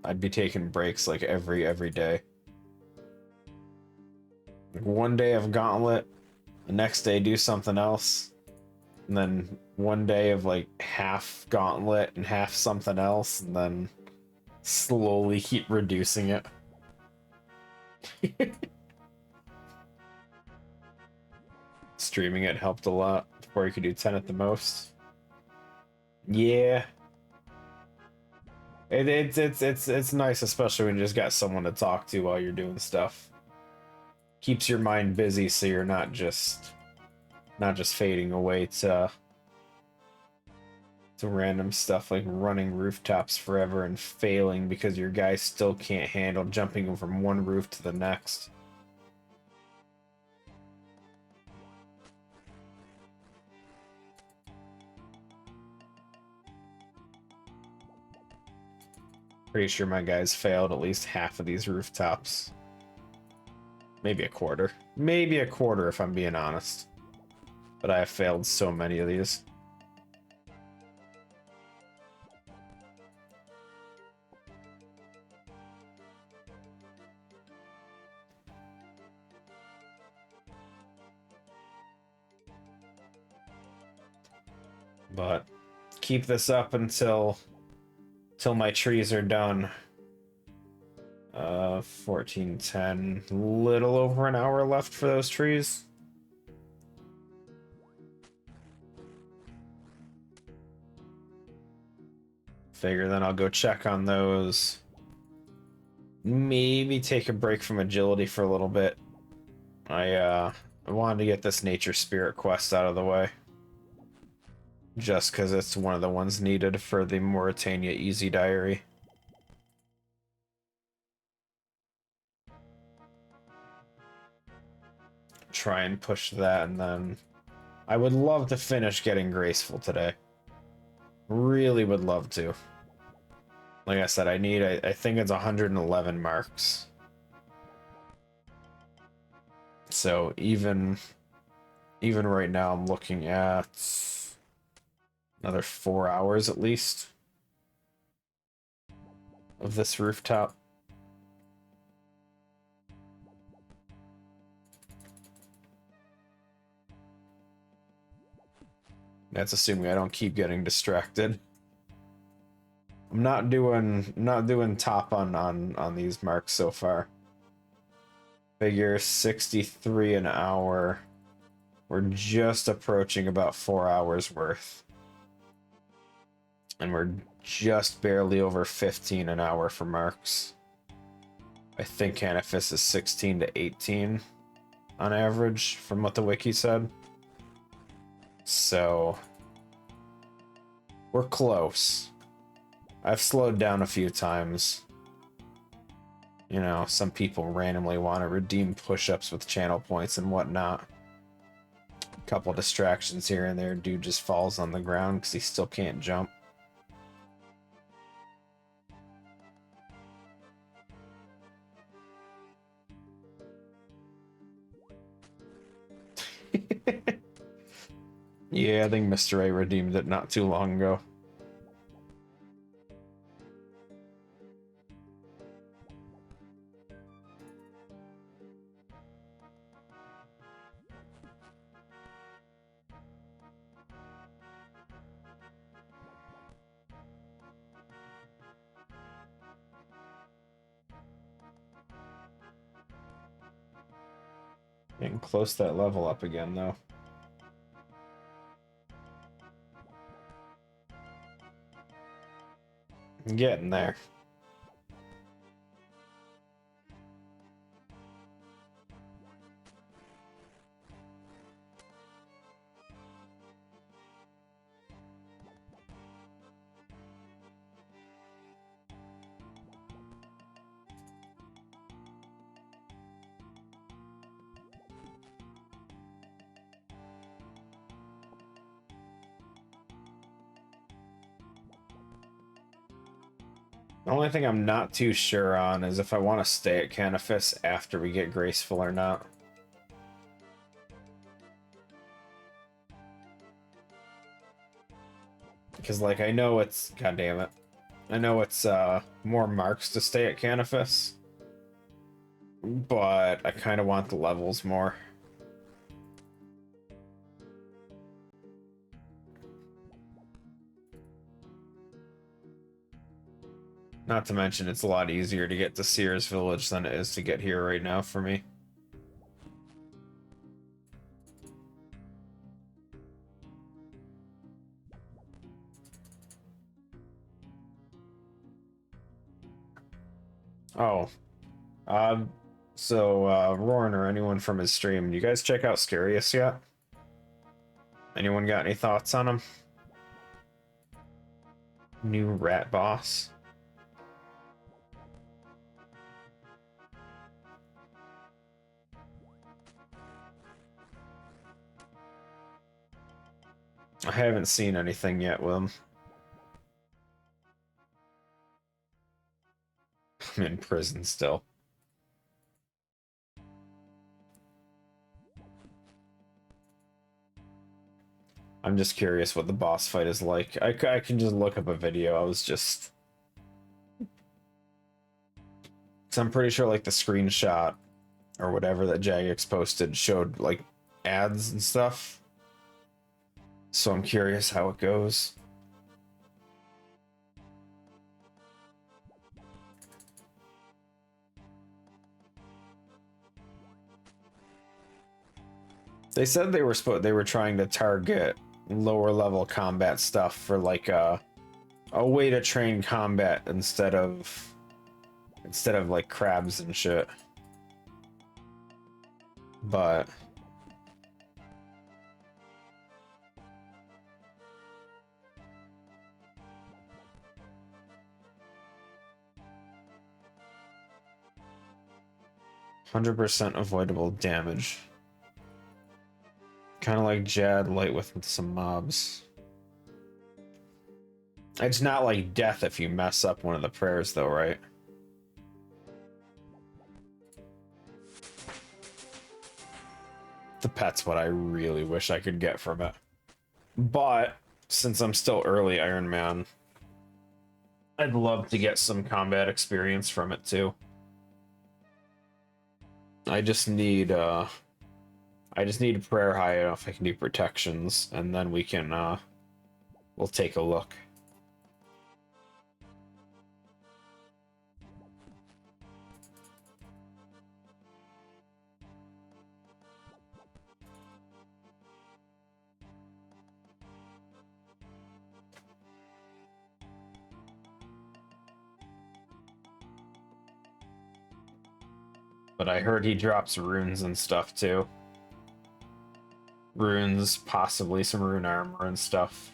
[SPEAKER 1] I'd be taking breaks like every day. Like one day of gauntlet, the next day do something else, and then one day of like half gauntlet and half something else, and then slowly keep reducing it. Streaming it helped a lot. Before you could do 10 at the most. Yeah. It's nice, especially when you just got someone to talk to while you're doing stuff. Keeps your mind busy, so you're not just fading away to random stuff like running rooftops forever and failing because your guy still can't handle jumping from one roof to the next. Pretty sure my guys failed at least half of these rooftops. Maybe a quarter. Maybe a quarter if I'm being honest. But I have failed so many of these. But keep this up until my trees are done. 14:10, little over an hour left for those trees. Figure then I'll go check on those. Maybe take a break from agility for a little bit. I wanted to get this nature spirit quest out of the way. Just because it's one of the ones needed for the Mauritania Easy Diary. Try and push that, and then I would love to finish getting graceful today. Really would love to. Like I said, I think it's 111 marks. So even right now, I'm looking at another 4 hours at least of this rooftop. That's assuming I don't keep getting distracted. I'm not doing top on these marks so far. Figure 63 an hour. We're just approaching about 4 hours worth. And we're just barely over 15 an hour for marks. I think Canifis is 16 to 18 on average from what the wiki said. So we're close. I've slowed down a few times. You know, some people randomly want to redeem push-ups with channel points and whatnot. A couple distractions here and there. Dude just falls on the ground because he still can't jump. Yeah, I think Mr. A redeemed it not too long ago. Getting close to that level up again, though. I'm getting there. The only thing I'm not too sure on is if I want to stay at Canifis after we get graceful or not. Because, like, I know it's... God damn it. I know it's more marks to stay at Canifis. But I kind of want the levels more. Not to mention, it's a lot easier to get to Sears Village than it is to get here right now for me. Oh. Roran or anyone from his stream, you guys check out Scarius yet? Anyone got any thoughts on him? New rat boss? I haven't seen anything yet with him. I'm in prison still. I'm just curious what the boss fight is like. I can just look up a video. I was just... So I'm pretty sure, like, the screenshot or whatever that Jagex posted showed, like, ads and stuff. So I'm curious how it goes. They said they were trying to target lower level combat stuff for like a way to train combat instead of like crabs and shit. But 100% avoidable damage. Kind of like Jad light with some mobs. It's not like death if you mess up one of the prayers though, right? The pet's what I really wish I could get from it. But since I'm still early Ironman, I'd love to get some combat experience from it too. I just need prayer high enough I can do protections, and then we can we'll take a look. But I heard he drops runes and stuff too. Runes, possibly some rune armor and stuff.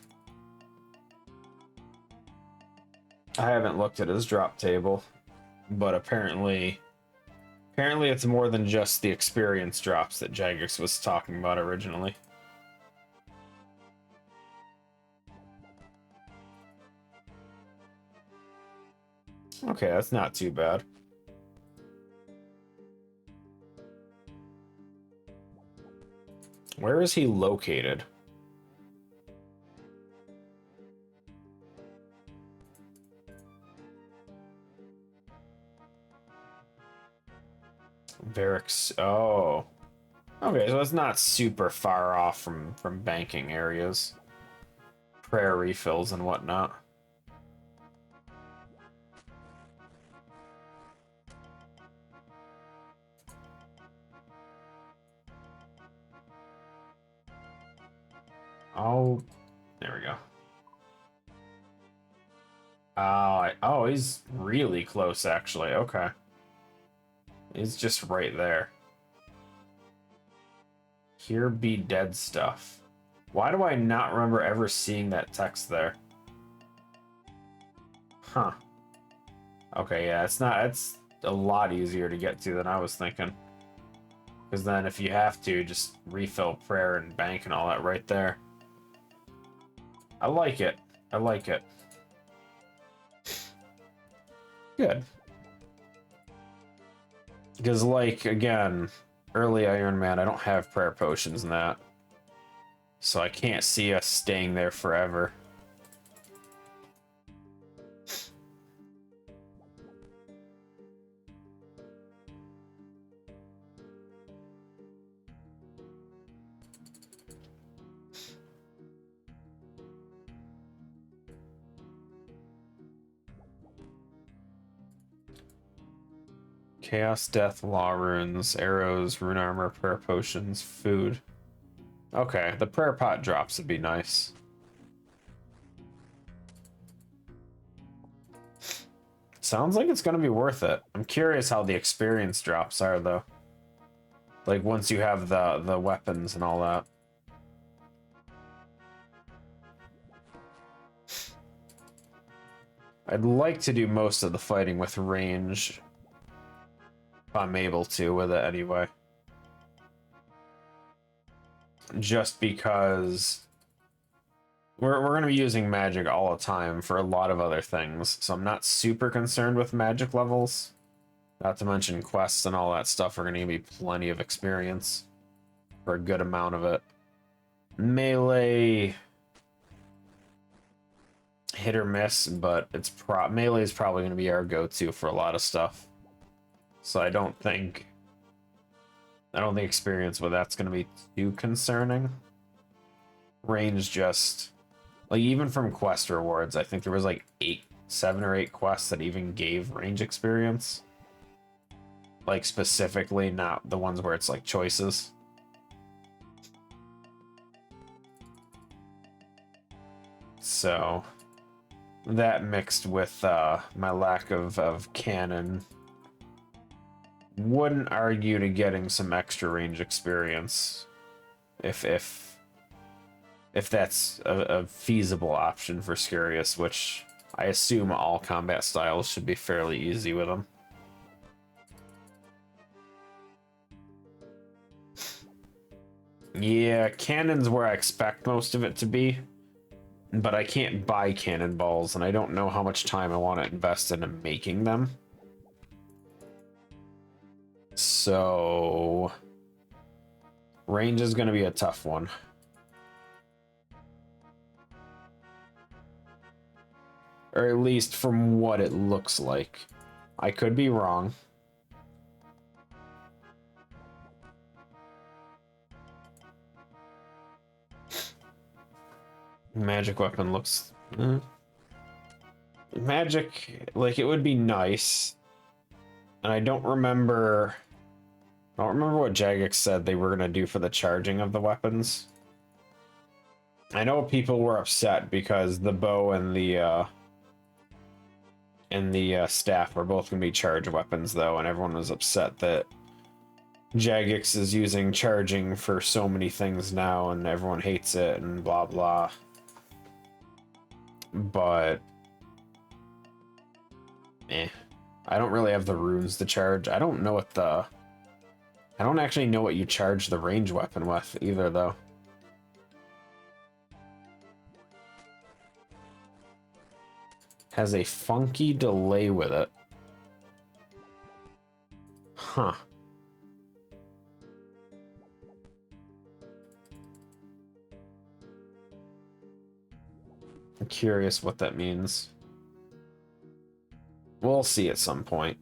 [SPEAKER 1] I haven't looked at his drop table, but apparently it's more than just the experience drops that Jagex was talking about originally. Okay, that's not too bad. Where is he located? Barracks. Oh. Okay, so it's not super far off from banking areas. Prayer refills and whatnot. Oh, there we go. Oh, he's really close, actually. Okay. He's just right there. Here be dead stuff. Why do I not remember ever seeing that text there? Huh. Okay, yeah, it's a lot easier to get to than I was thinking. Because then if you have to, just refill prayer and bank and all that right there. I like it. I like it. Good. Because, like, again, early Ironman, I don't have prayer potions and that. So I can't see us staying there forever. Chaos, death, law runes, arrows, rune armor, prayer potions, food. Okay, the prayer pot drops would be nice. Sounds like it's gonna be worth it. I'm curious how the experience drops are though. Like once you have the weapons and all that. I'd like to do most of the fighting with range. If I'm able to with it anyway. Just because we're going to be using magic all the time for a lot of other things, so I'm not super concerned with magic levels. Not to mention quests and all that stuff are going to give me plenty of experience for a good amount of it. Melee, hit or miss, but melee is probably going to be our go-to for a lot of stuff. So I don't think experience with that's going to be too concerning. range just like even from quest rewards, I think there was like 7 or 8 quests that even gave range experience. Like specifically, not the ones where it's like choices. So that mixed with my lack of cannon, wouldn't argue to getting some extra range experience if that's a feasible option for Scarius, which I assume all combat styles should be fairly easy with them. Yeah, cannon's where I expect most of it to be, but I can't buy cannonballs, and I don't know how much time I want to invest into making them. So range is going to be a tough one. Or at least from what it looks like. I could be wrong. Magic weapon looks... Magic, like, it would be nice. And I don't remember what Jagex said they were going to do for the charging of the weapons. I know people were upset because the bow and the staff were both going to be charge weapons, though, and everyone was upset that Jagex is using charging for so many things now, and everyone hates it, and blah blah. But I don't really have the runes to charge. I don't actually know what you charge the range weapon with either, though. Has a funky delay with it. Huh. I'm curious what that means. We'll see at some point.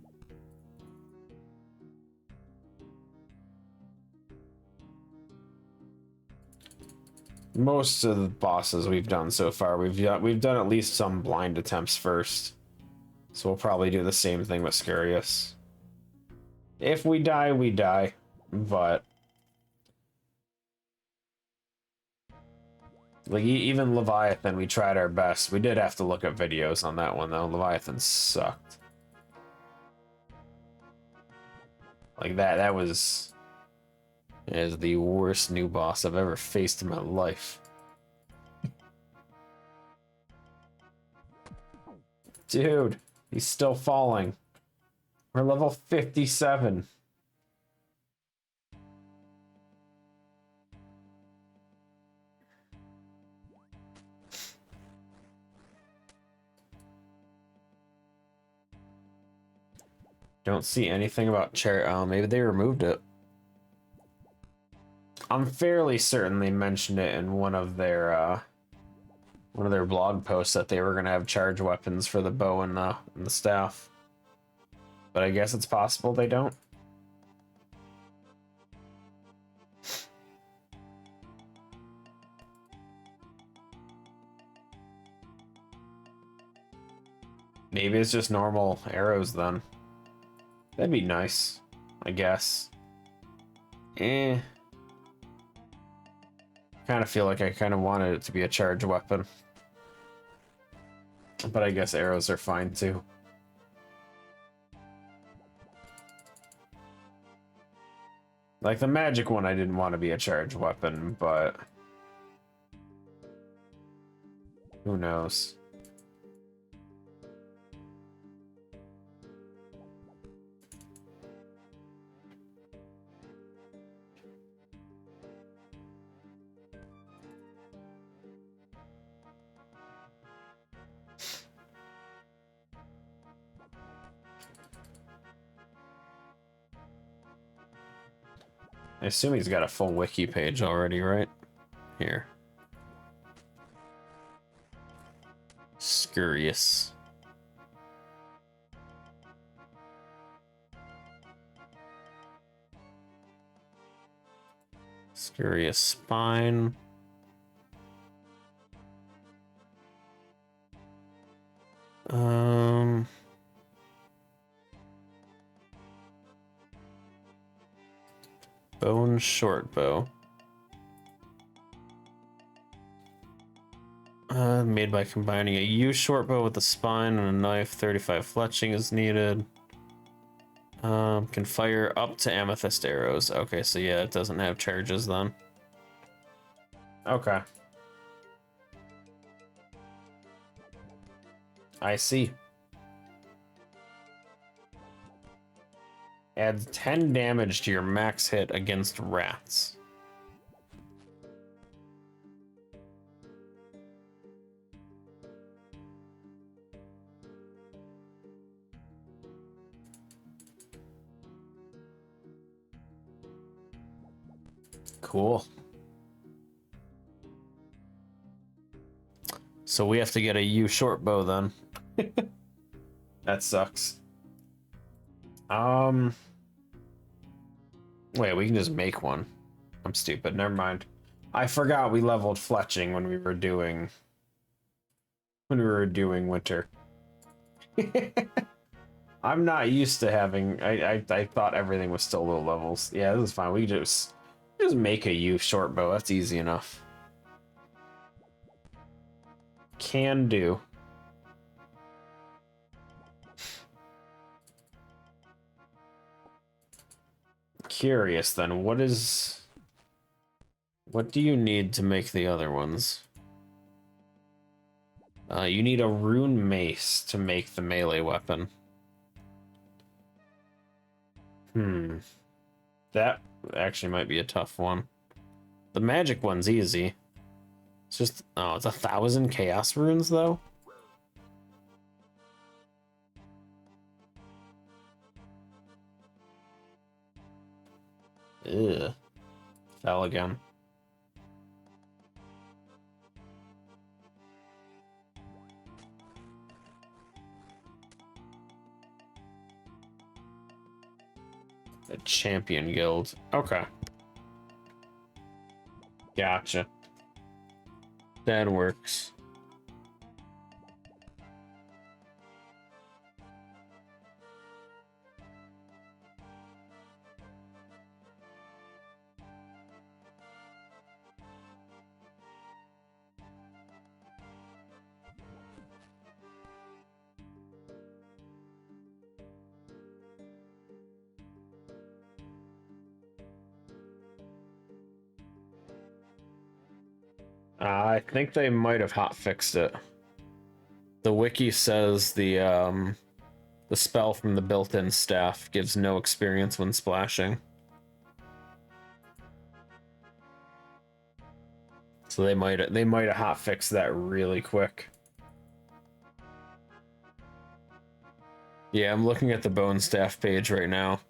[SPEAKER 1] Most of the bosses we've done so far, we've done at least some blind attempts first. So we'll probably do the same thing with Scarius. If we die, we die. But like even Leviathan, we tried our best. We did have to look at videos on that one though. Leviathan sucked. Like that is the worst new boss I've ever faced in my life. Dude, he's still falling. We're level 57. Don't see anything about chair. Oh, maybe they removed it. I'm fairly certain they mentioned it in one of their blog posts that they were gonna have charge weapons for the bow and the staff. But I guess it's possible they don't. Maybe it's just normal arrows then. That'd be nice, I guess. Kind of feel like I kind of wanted it to be a charge weapon. But I guess arrows are fine too. Like the magic one I didn't want to be a charge weapon, but who knows? I assume he's got a full wiki page already, right? Here. Scarius. Scarius spine. Bone short bow. Made by combining a U short bow with a spine and a knife. 35 fletching is needed. Can fire up to amethyst arrows. Okay, so yeah, it doesn't have charges then. Okay. I see. Adds 10 damage to your max hit against rats. Cool. So we have to get a U short bow then. That sucks. Wait, we can just make one. I'm stupid. Never mind. I forgot we leveled fletching when we were doing winter. I'm not used to having. I thought everything was still low levels. Yeah, this is fine. We can just make a U short bow. That's easy enough. Can do. Curious then, what do you need to make the other ones? You need a rune mace to make the melee weapon. That actually might be a tough one. The magic one's easy. It's just, oh, it's 1,000 chaos runes though? Ugh. Fell again. The champion guild. Okay. Gotcha. That works. I think they might have hotfixed it. The wiki says the spell from the built-in staff gives no experience when splashing. So they might have hotfixed that really quick. Yeah, I'm looking at the bone staff page right now.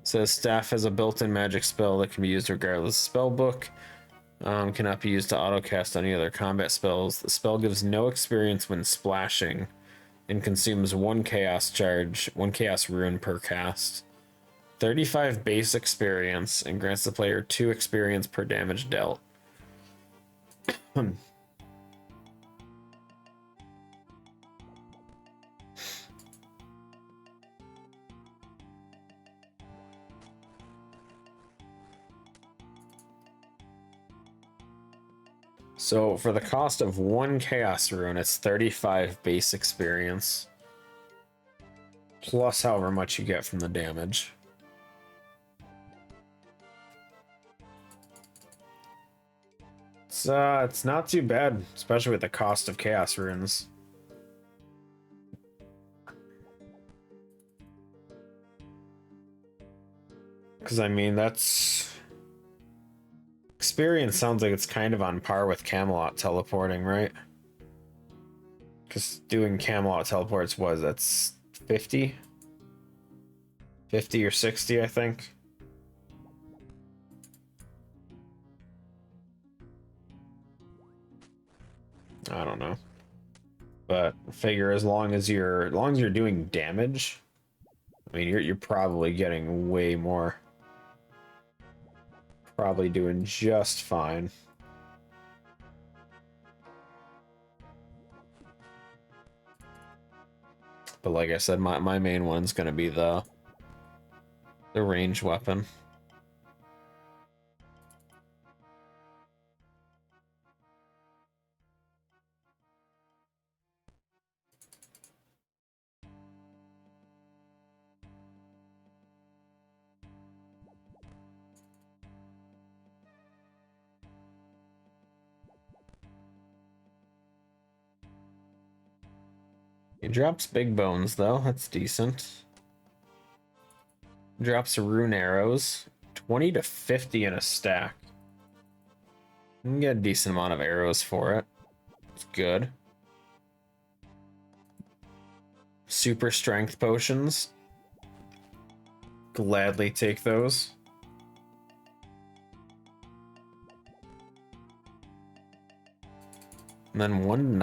[SPEAKER 1] It says staff has a built-in magic spell that can be used regardless of spell book. Cannot be used to autocast any other combat spells. The spell gives no experience when splashing and consumes 1 chaos charge, 1 chaos rune per cast. 35 base experience and grants the player 2 experience per damage dealt. So for the cost of 1 chaos rune, it's 35 base experience. Plus however much you get from the damage. It's not too bad, especially with the cost of chaos runes. Because I mean, that's... Experience sounds like it's kind of on par with Camelot teleporting, right? Because doing Camelot teleports that's 50? 50 or 60, I think. I don't know. But figure as long as you're doing damage, I mean you're probably getting way more. Probably doing just fine. But like I said, my main one's gonna be the range weapon. He drops big bones, though. That's decent. Drops rune arrows. 20 to 50 in a stack. You can get a decent amount of arrows for it. It's good. Super strength potions. Gladly take those. And then 1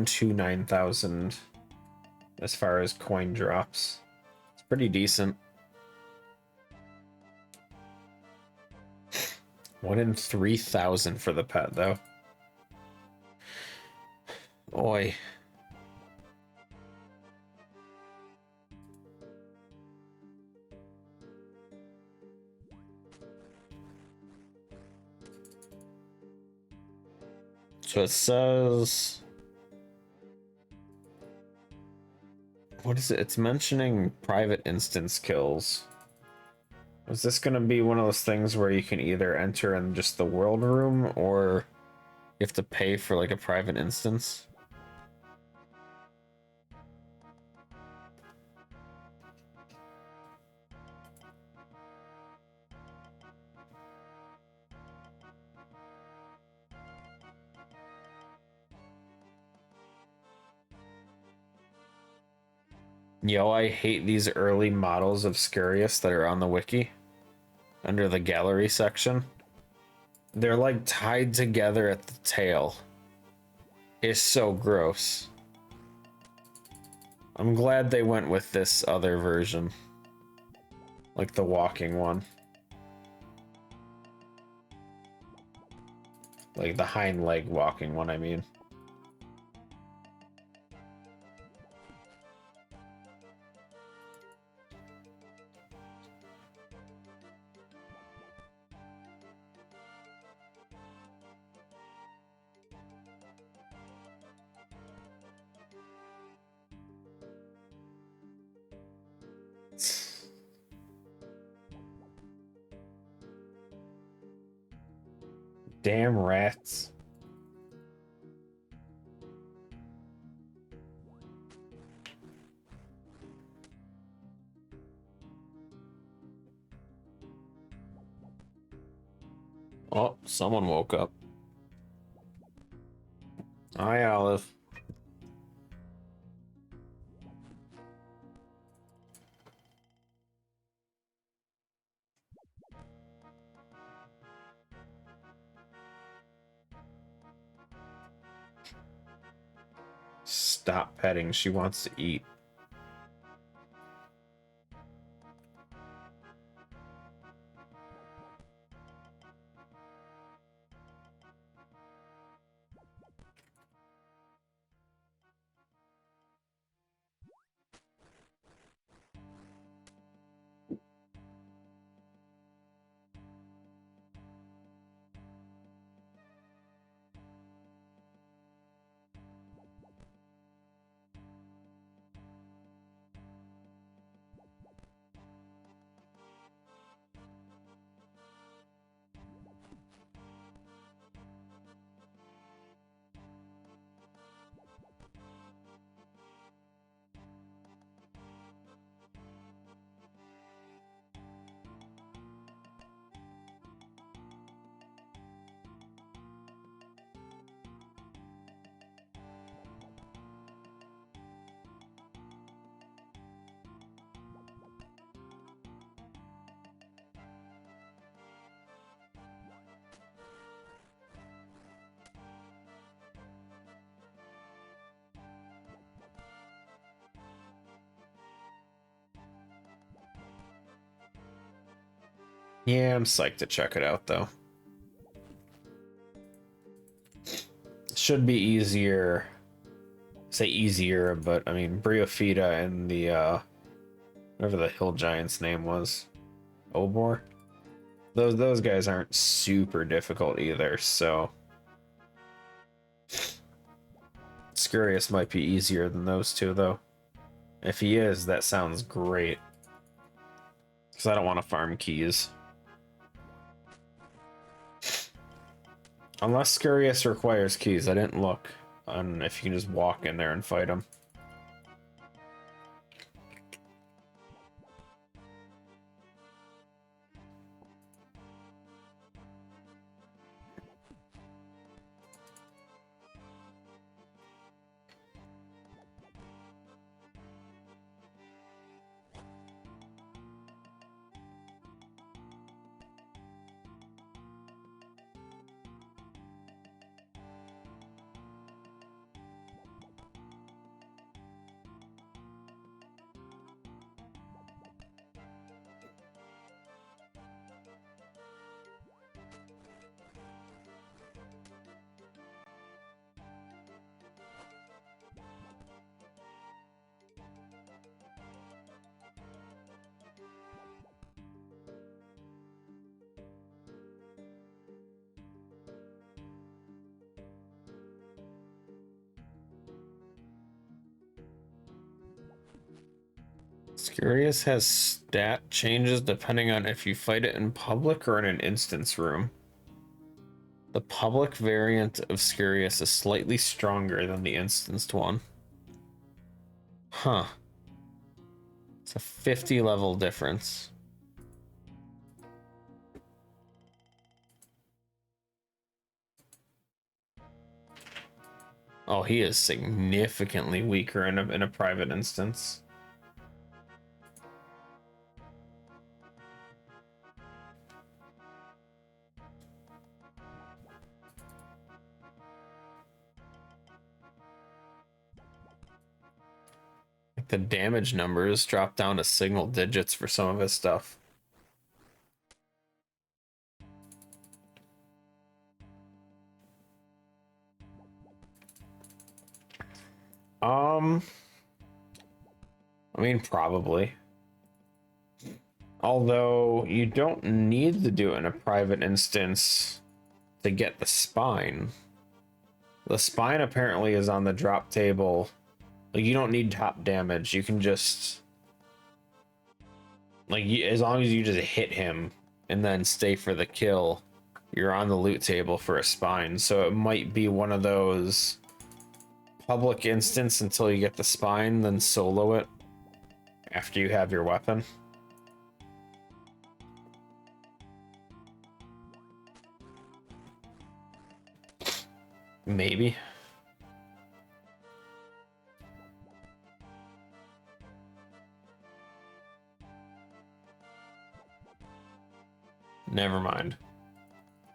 [SPEAKER 1] to 9,000 as far as coin drops. It's pretty decent. 1 in 3,000 for the pet, though. Oi. So it says... What is it? It's mentioning private instance kills. Is this going to be one of those things where you can either enter in just the world room or you have to pay for like a private instance? Yo, I hate these early models of Scarius that are on the wiki under the gallery section. They're like tied together at the tail. It's so gross. I'm glad they went with this other version, like the walking one, like the hind leg walking one, I mean. Damn rats. Oh, someone woke up. Hi, Olive. Stop petting. She wants to eat. Yeah, I'm psyched to check it out, though. Should be easier. Say easier, but I mean, Briofita and the, whatever the hill giant's name was. Obor? Those guys aren't super difficult either, so... Scurious might be easier than those two, though. If he is, that sounds great. Because I don't want to farm keys. Unless Scurious requires keys, I didn't look. on if you can just walk in there and fight them. Scarius has stat changes depending on if you fight it in public or in an instance room. The public variant of Scarius is slightly stronger than the instanced one. Huh. It's a 50 level difference. Oh, he is significantly weaker in a private instance. The damage numbers drop down to single digits for some of his stuff. I mean, probably. Although you don't need to do it in a private instance to get the spine. The spine apparently is on the drop table. Like, you don't need top damage. You can just, like, as long as you just hit him and then stay for the kill, you're on the loot table for a spine. So it might be one of those public instance until you get the spine, then solo it after you have your weapon. Maybe. Never mind.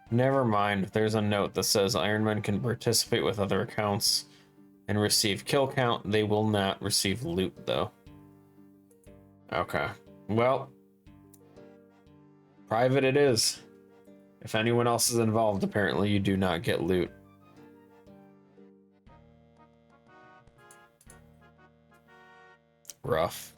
[SPEAKER 1] Never mind. There's a note that says Ironman can participate with other accounts and receive kill count. They will not receive loot, though. Okay. Well, private it is. If anyone else is involved, apparently you do not get loot. Rough.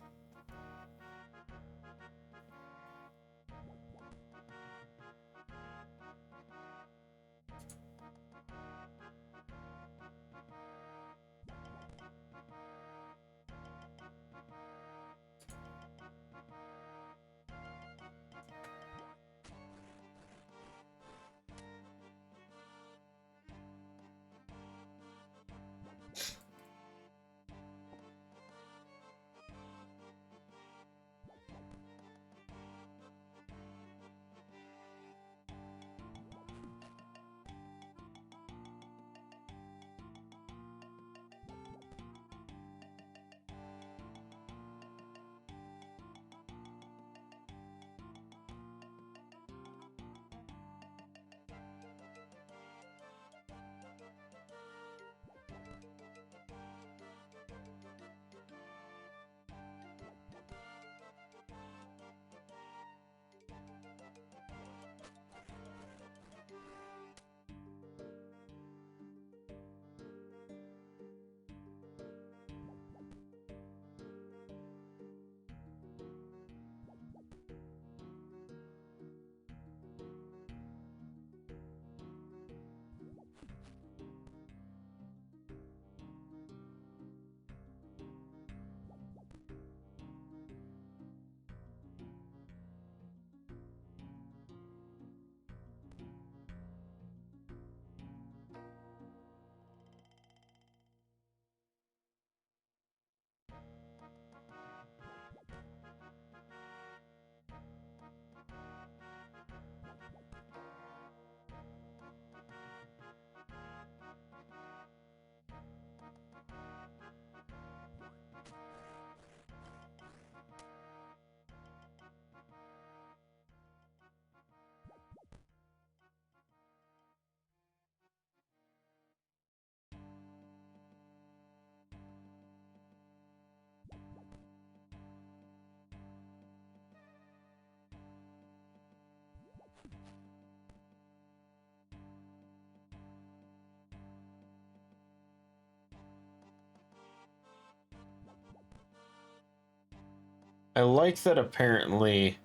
[SPEAKER 1] I like that apparently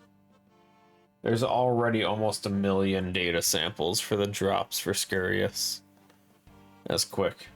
[SPEAKER 1] there's already almost 1 million data samples for the drops for Scarius. That's quick.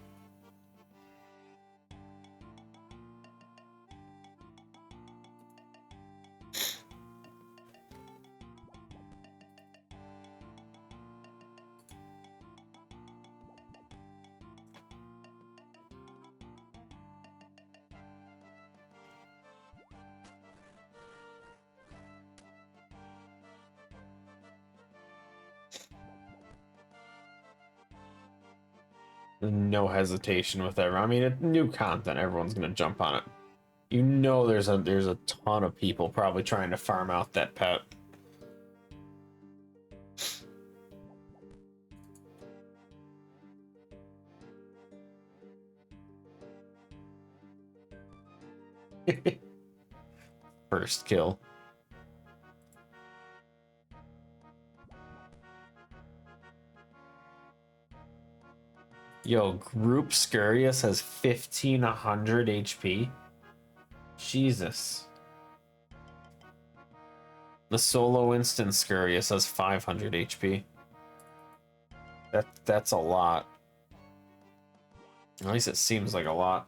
[SPEAKER 1] No hesitation with that. I mean, it's new content. Everyone's gonna jump on it. You know, there's a ton of people probably trying to farm out that pet. First kill. Yo, Group Scurious has 1500 HP. Jesus. The solo instance Scurious has 500 HP. That's a lot. At least it seems like a lot.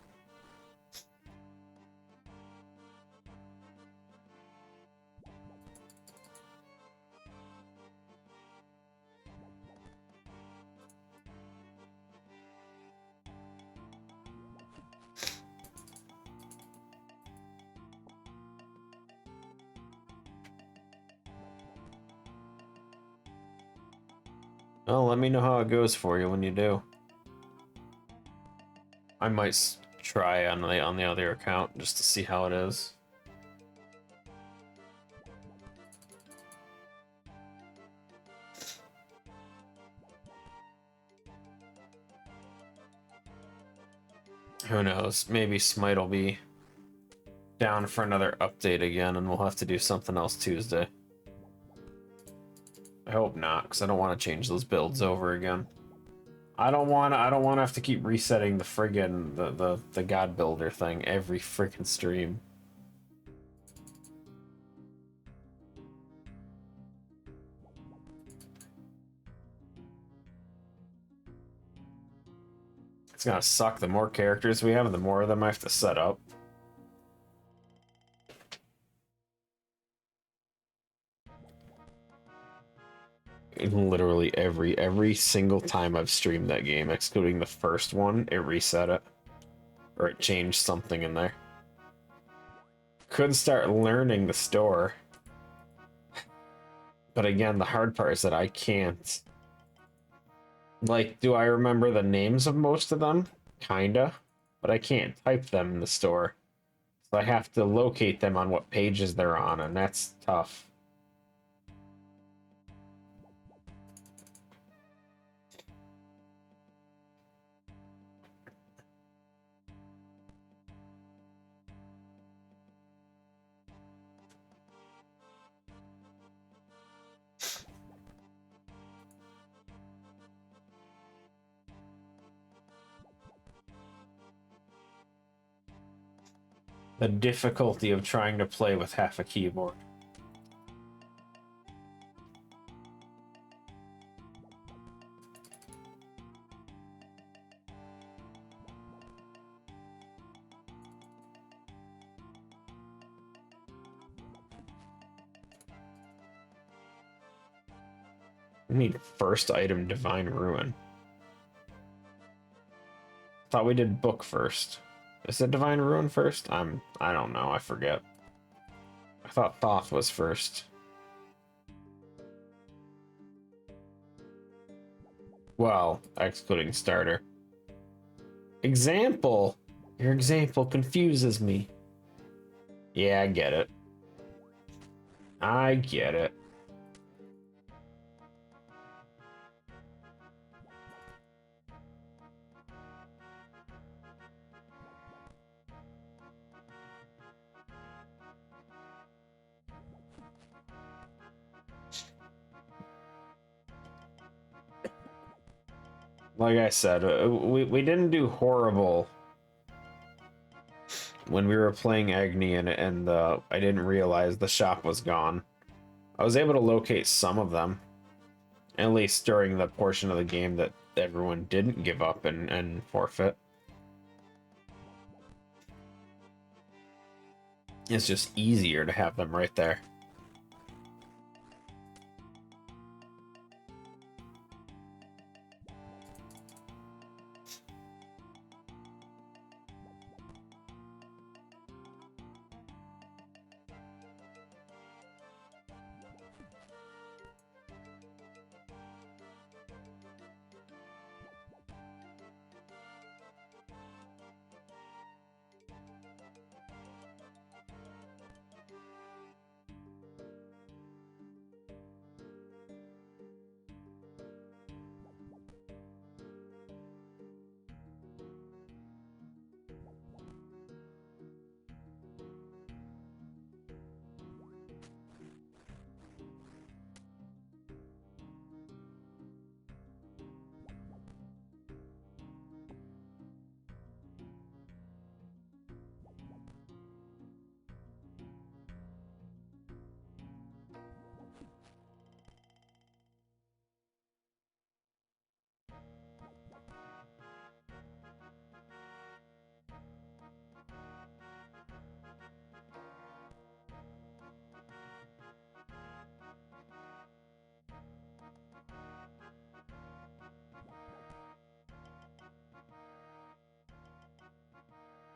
[SPEAKER 1] Well, let me know how it goes for you when you do. I might try on the other account just to see how it is. Who knows? Maybe Smite will be down for another update again, and we'll have to do something else Tuesday. I hope not, because I don't want to change those builds over again. I don't want to have to keep resetting the friggin' the God Builder thing every freaking stream. It's gonna suck. The more characters we have, the more of them I have to set up. Literally every single time I've streamed that game, excluding the first one, it reset it. Or it changed something in there. Could start learning the store. But again, the hard part is that I can't. Like, do I remember the names of most of them? Kinda. But I can't type them in the store. So I have to locate them on what pages they're on, and that's tough. The difficulty of trying to play with half a keyboard. I need first item Divine Ruin. Thought we did book first. Is it Divine Ruin first? I don't know, I forget. I thought Thoth was first. Well, excluding starter. Example! Your example confuses me. Yeah, I get it. I get it. Like I said, we didn't do horrible when we were playing Agni and I didn't realize the shop was gone. I was able to locate some of them, at least during the portion of the game that everyone didn't give up and forfeit. It's just easier to have them right there.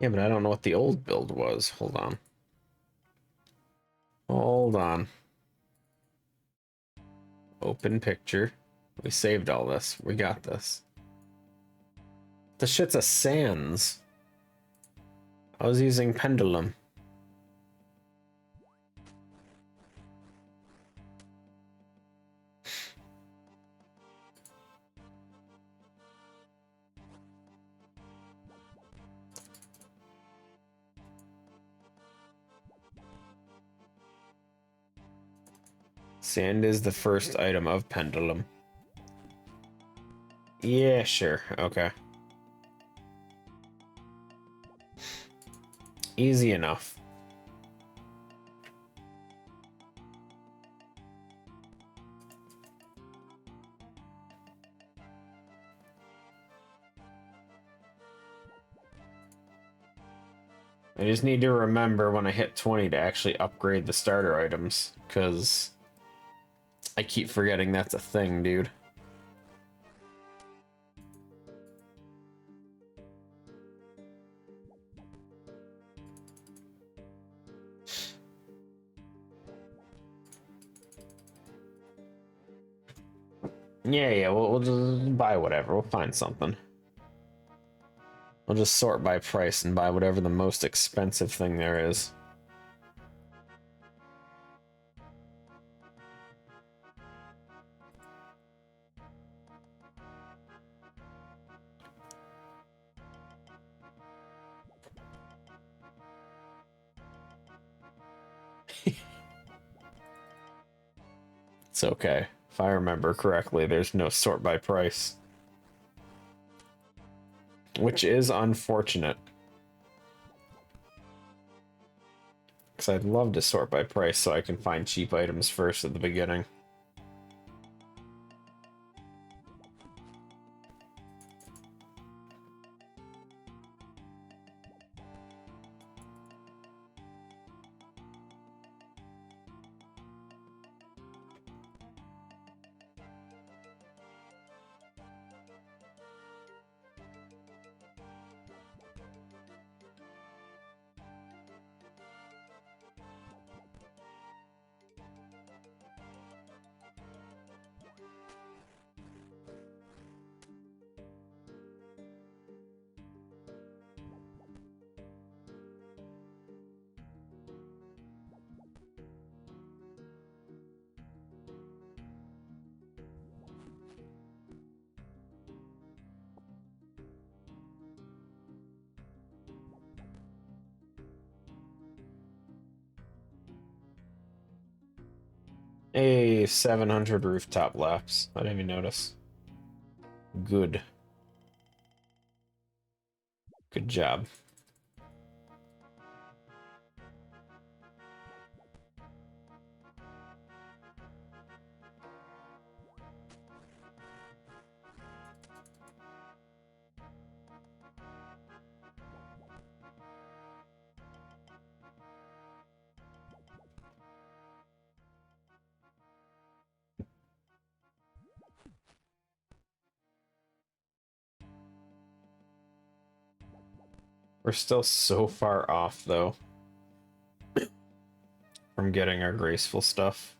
[SPEAKER 1] Yeah, but I don't know what the old build was. Hold on. Hold on. Open picture. We saved all this. We got this. The shit's a sans. I was using pendulum. Sand is the first item of pendulum. Yeah, sure. Okay. Easy enough. I just need to remember when I hit 20 to actually upgrade the starter items, because I keep forgetting that's a thing, dude. Yeah, we'll just buy whatever. We'll find something. We'll just sort by price and buy whatever the most expensive thing there is. It's okay. If I remember correctly, there's no sort by price. Which is unfortunate. Because I'd love to sort by price so I can find cheap items first at the beginning. A 700 rooftop laps. I didn't even notice. Good. Good job. We're still so far off, though, from getting our graceful stuff.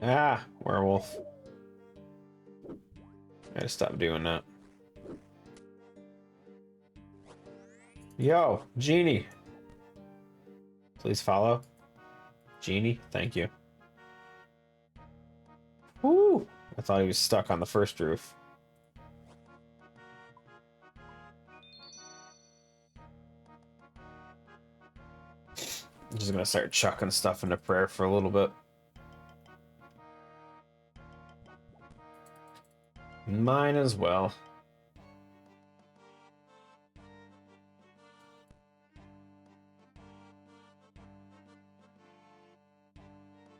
[SPEAKER 1] Ah, werewolf. I gotta stop doing that. Yo, Genie. Please follow. Genie, thank you. Woo! I thought he was stuck on the first roof. I'm just gonna start chucking stuff into prayer for a little bit. Mine as well.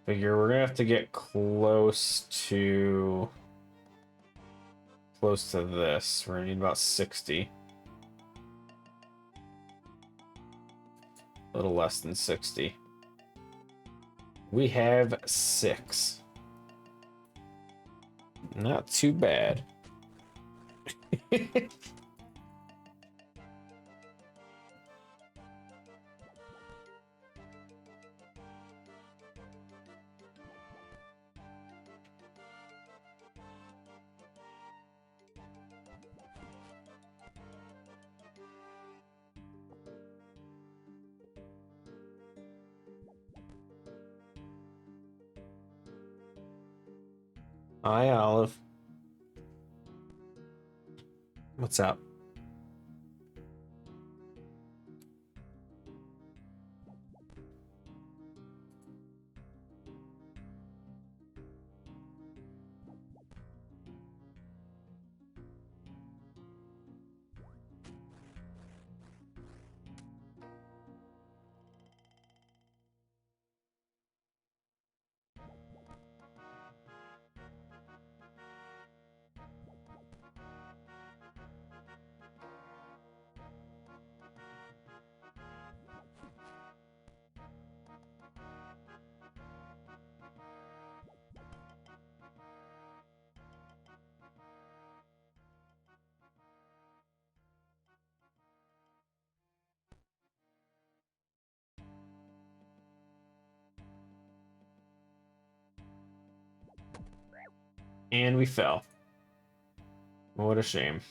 [SPEAKER 1] Figure we're gonna have to get close to this. We're gonna need about 60. A little less than 60. We have 6. Not too bad. Hi, Olive. What's up? And we fell. What a shame.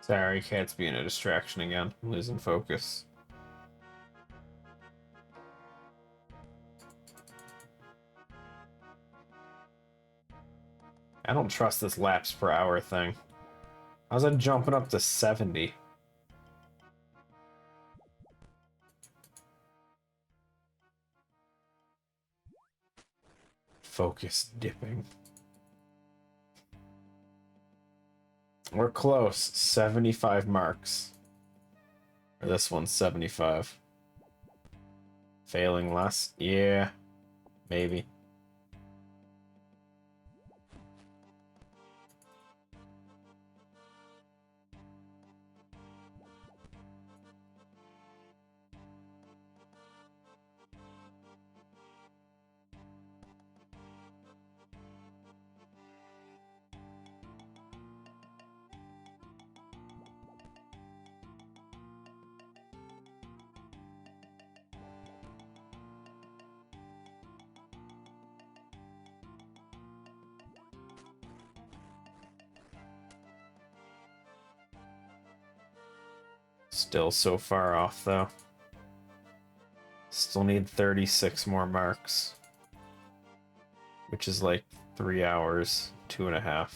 [SPEAKER 1] Sorry, cat's being a distraction again. I'm losing focus. I don't trust this laps per hour thing. How's it jumping up to 70? Focus dipping. We're close. 75 marks. Or this one's 75. Failing less? Yeah. Maybe. Still so far off, though. Still need 36 more marks. Which is like 3 hours, 2.5.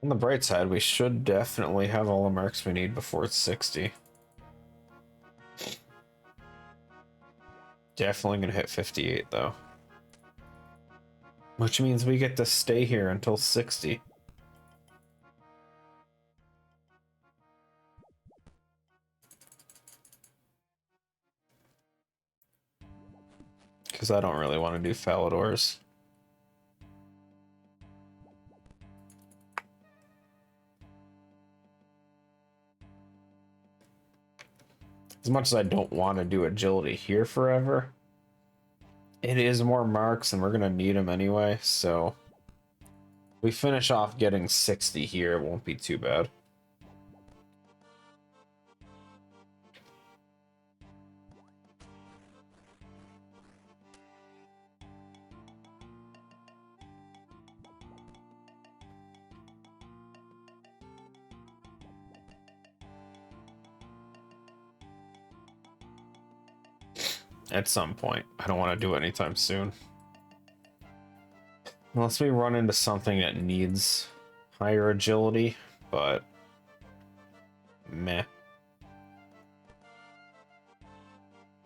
[SPEAKER 1] On the bright side, we should definitely have all the marks we need before it's 60. Definitely gonna hit 58 though. Which means we get to stay here until 60. Because I don't really want to do Faladors. As much as I don't want to do agility here forever, it is more marks and we're going to need them anyway, so we finish off getting 60 here, it won't be too bad. At some point. I don't want to do it anytime soon. Unless we run into something that needs higher agility, but meh.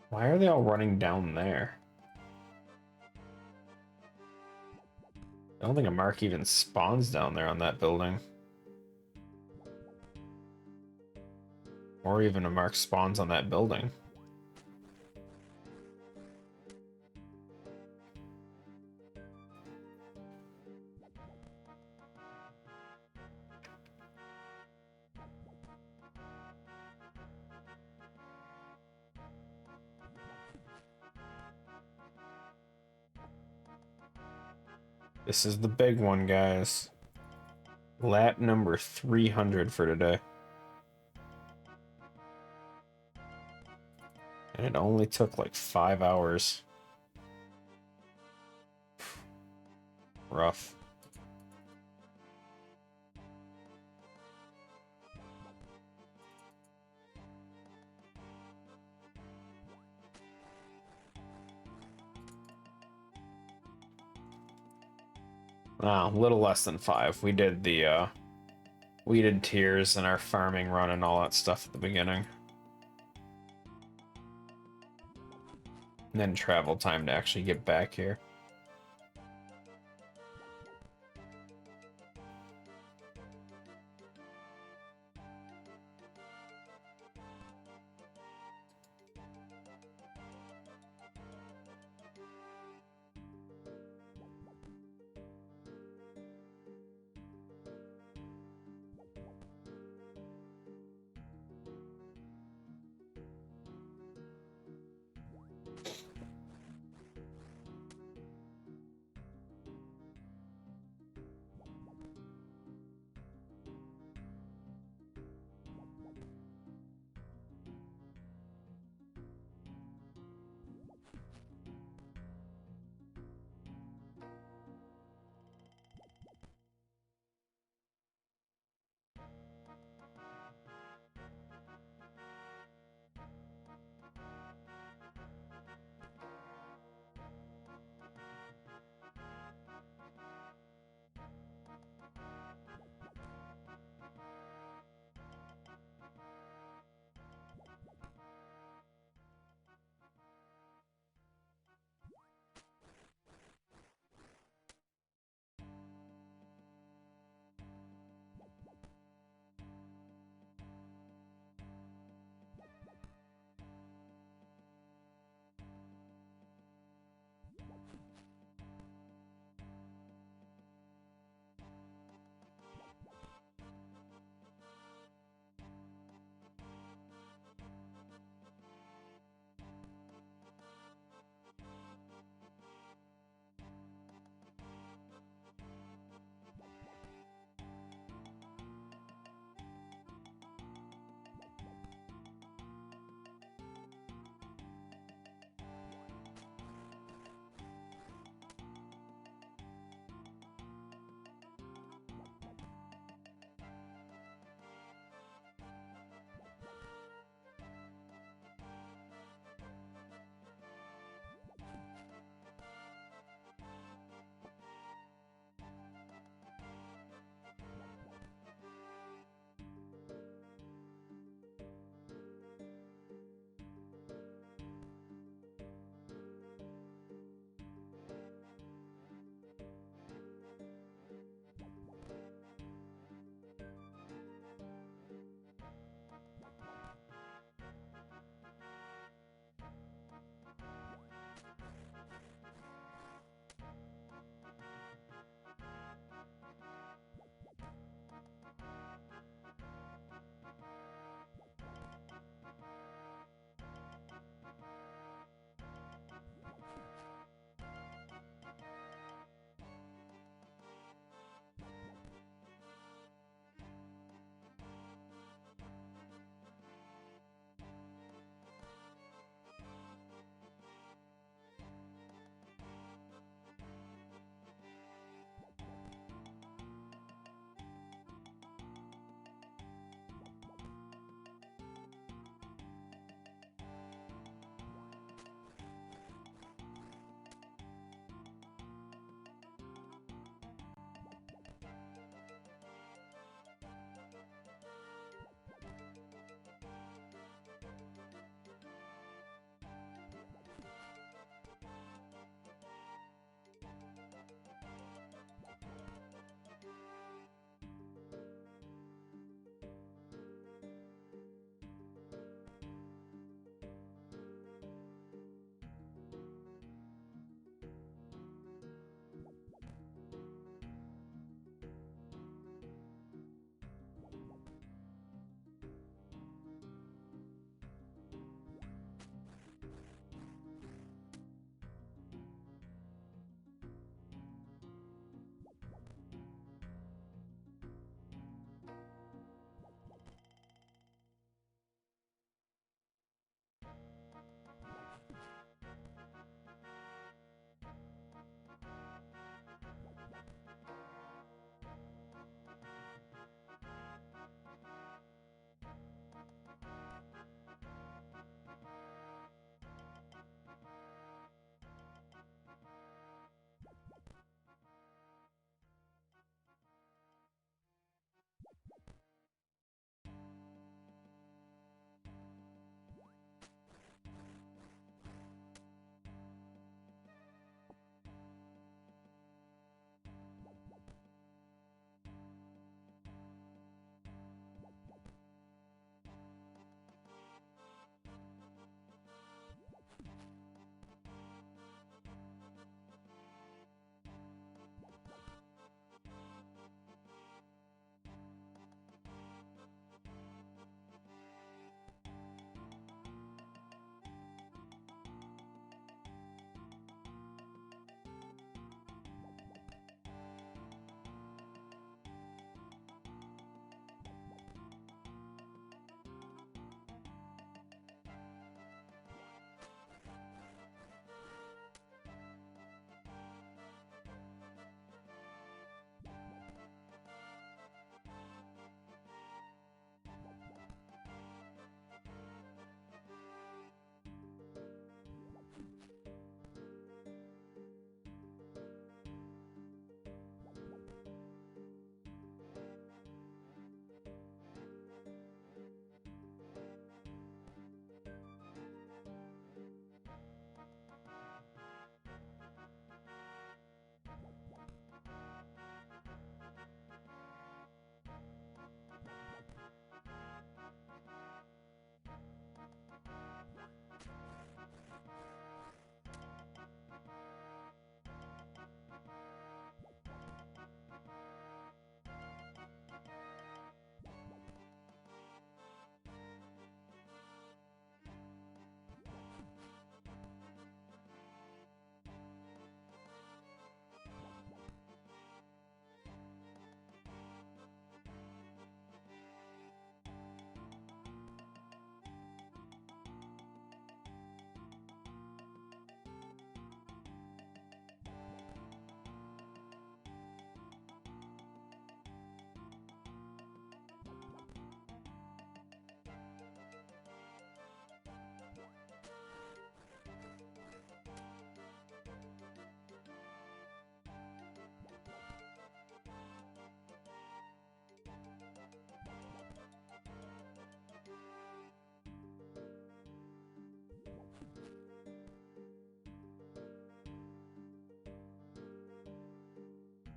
[SPEAKER 1] Why are they all running down there? I don't think a mark even spawns down there on that building. Or even a mark spawns on that building. This is the big one, guys. Lap number 300 for today. And it only took like 5 hours. Rough. Ah, a little less than 5. We did the weeded tiers and our farming run and all that stuff at the beginning. And then travel time to actually get back here.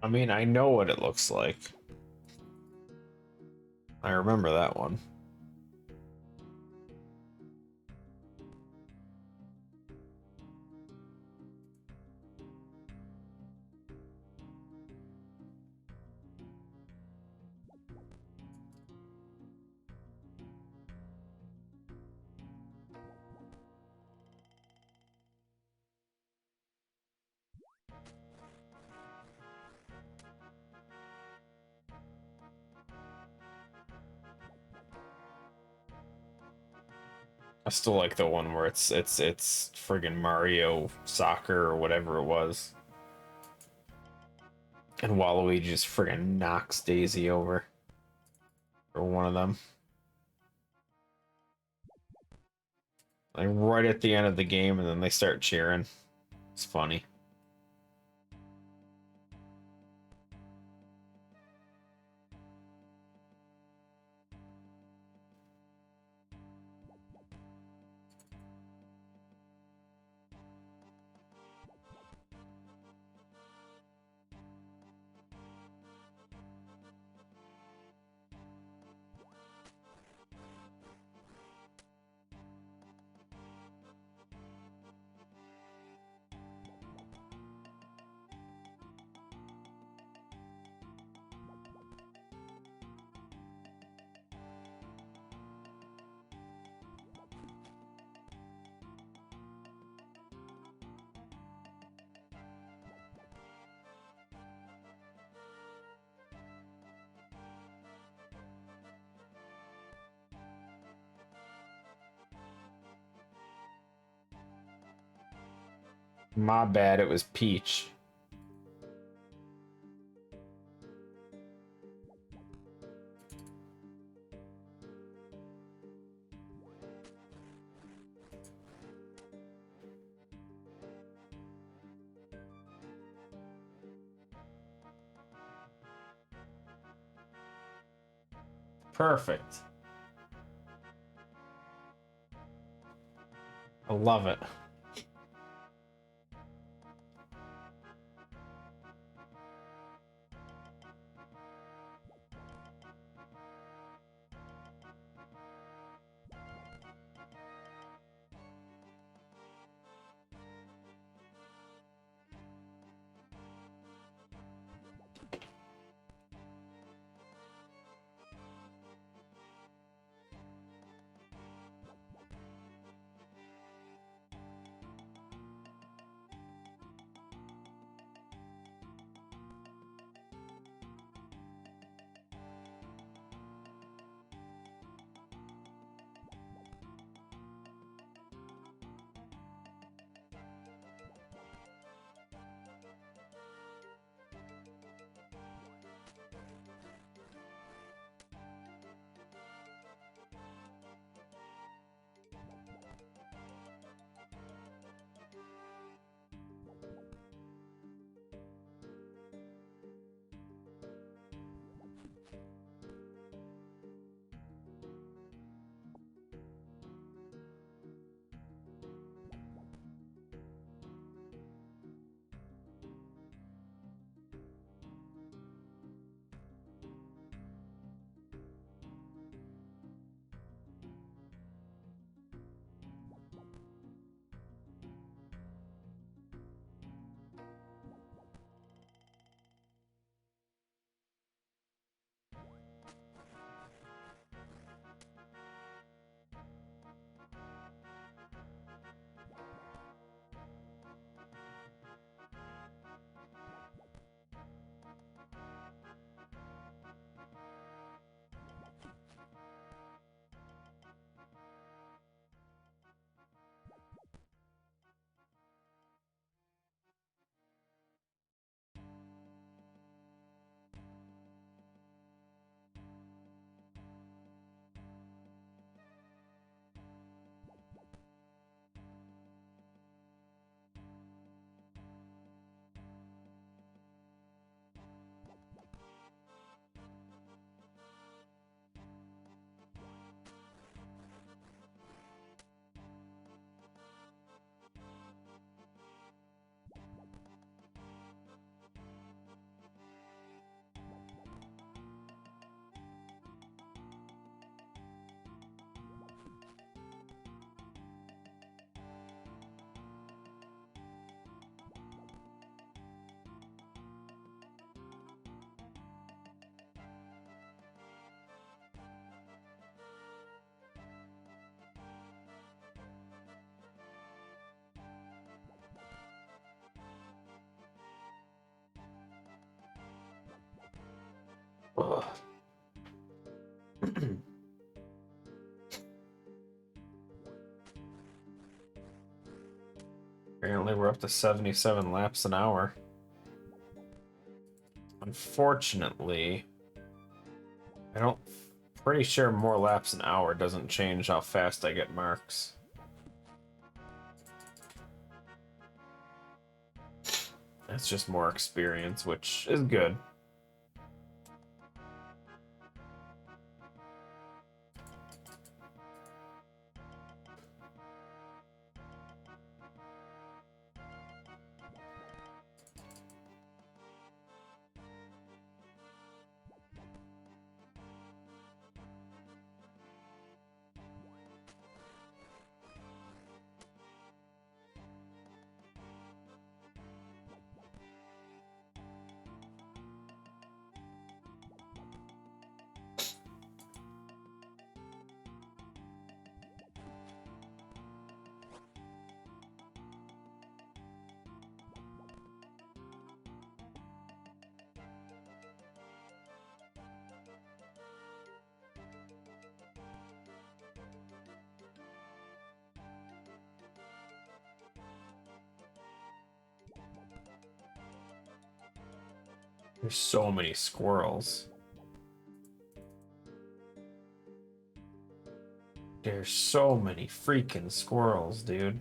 [SPEAKER 1] I mean, I know what it looks like. I remember that one. I still like the one where it's friggin' Mario Soccer or whatever it was. And Waluigi just friggin' knocks Daisy over. Or one of them. Like right at the end of the game, and then they start cheering. It's funny. My bad, it was Peach. Perfect. I love it. Apparently we're up to 77 laps an hour. Unfortunately, I don't... Pretty sure more laps an hour doesn't change how fast I get marks. That's just more experience, which is good. There's so many squirrels. There's so many freaking squirrels, dude.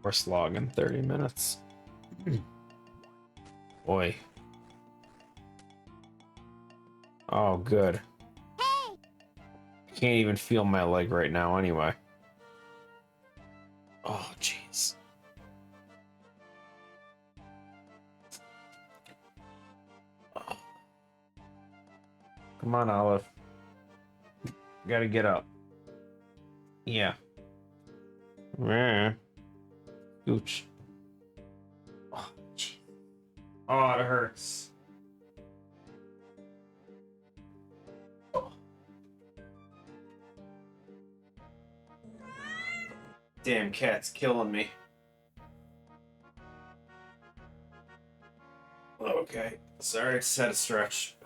[SPEAKER 1] Horse log in 30 minutes. Boy. Oh, good. I can't even feel my leg right now anyway. Oh, jeez. Oh. Come on, Olive. Gotta get up. Yeah. Yeah. Gooch. Oh, jeez. Oh, it hurts. Oh. Damn cat's killing me. Okay. Sorry, I just had a stretch.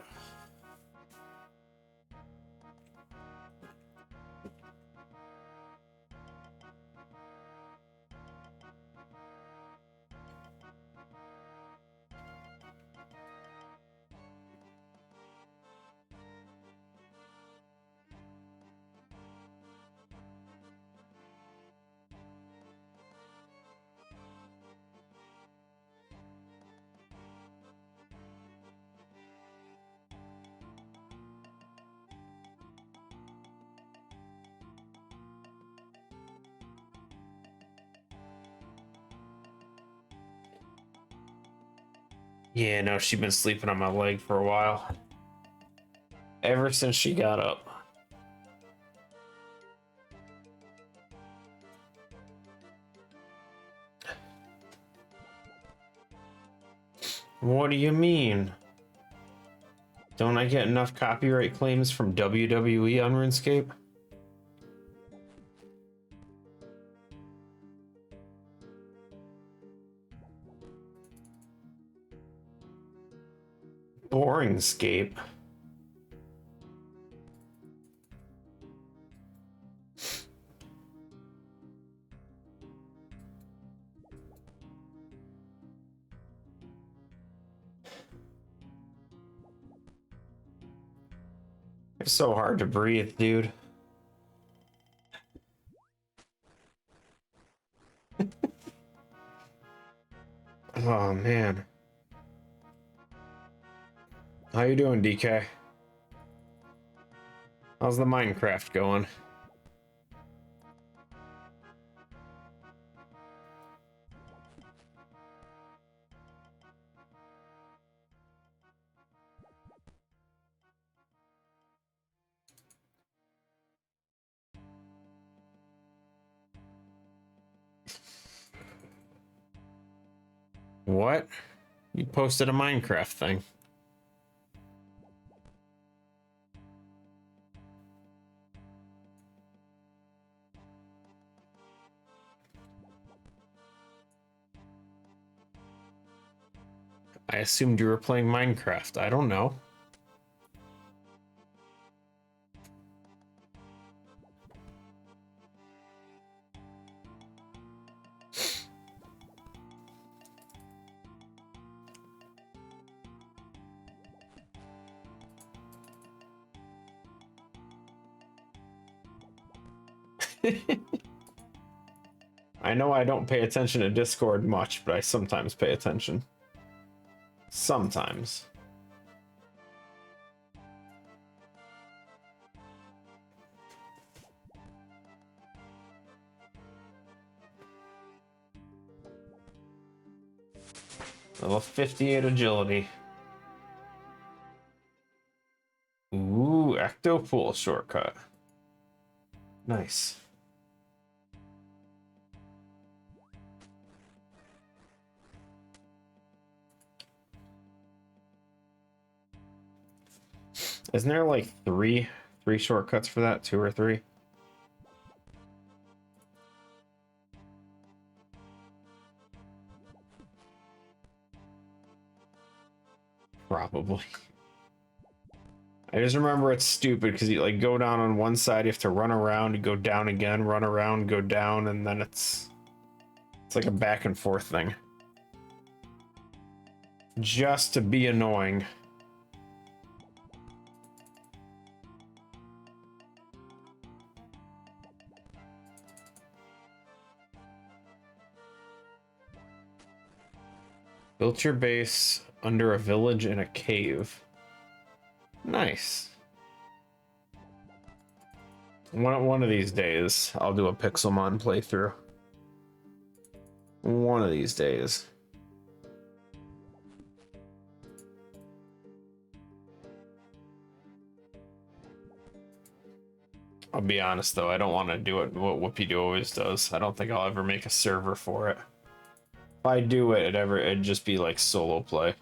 [SPEAKER 1] Yeah, no, she's been sleeping on my leg for a while. Ever since she got up. What do you mean? Don't I get enough copyright claims from WWE on RuneScape? Boringscape. It's so hard to breathe, dude. Oh, man. How you doing, DK? How's the Minecraft going? What? You posted a Minecraft thing. I assumed you were playing Minecraft. I don't know. I know I don't pay attention to Discord much, but I sometimes pay attention. Sometimes. Level 58 agility. Ooh, Ectopool shortcut. Nice. Isn't there like three shortcuts for that? 2 or 3? Probably. I just remember it's stupid because you like go down on one side, you have to run around, you go down again, run around, go down, and then it's like a back and forth thing. Just to be annoying. Built your base under a village in a cave. Nice. One of these days, I'll do a Pixelmon playthrough. One of these days. I'll be honest though, I don't want to do it what Whoopie always does. I don't think I'll ever make a server for it. If I do it, it'd just be like solo play.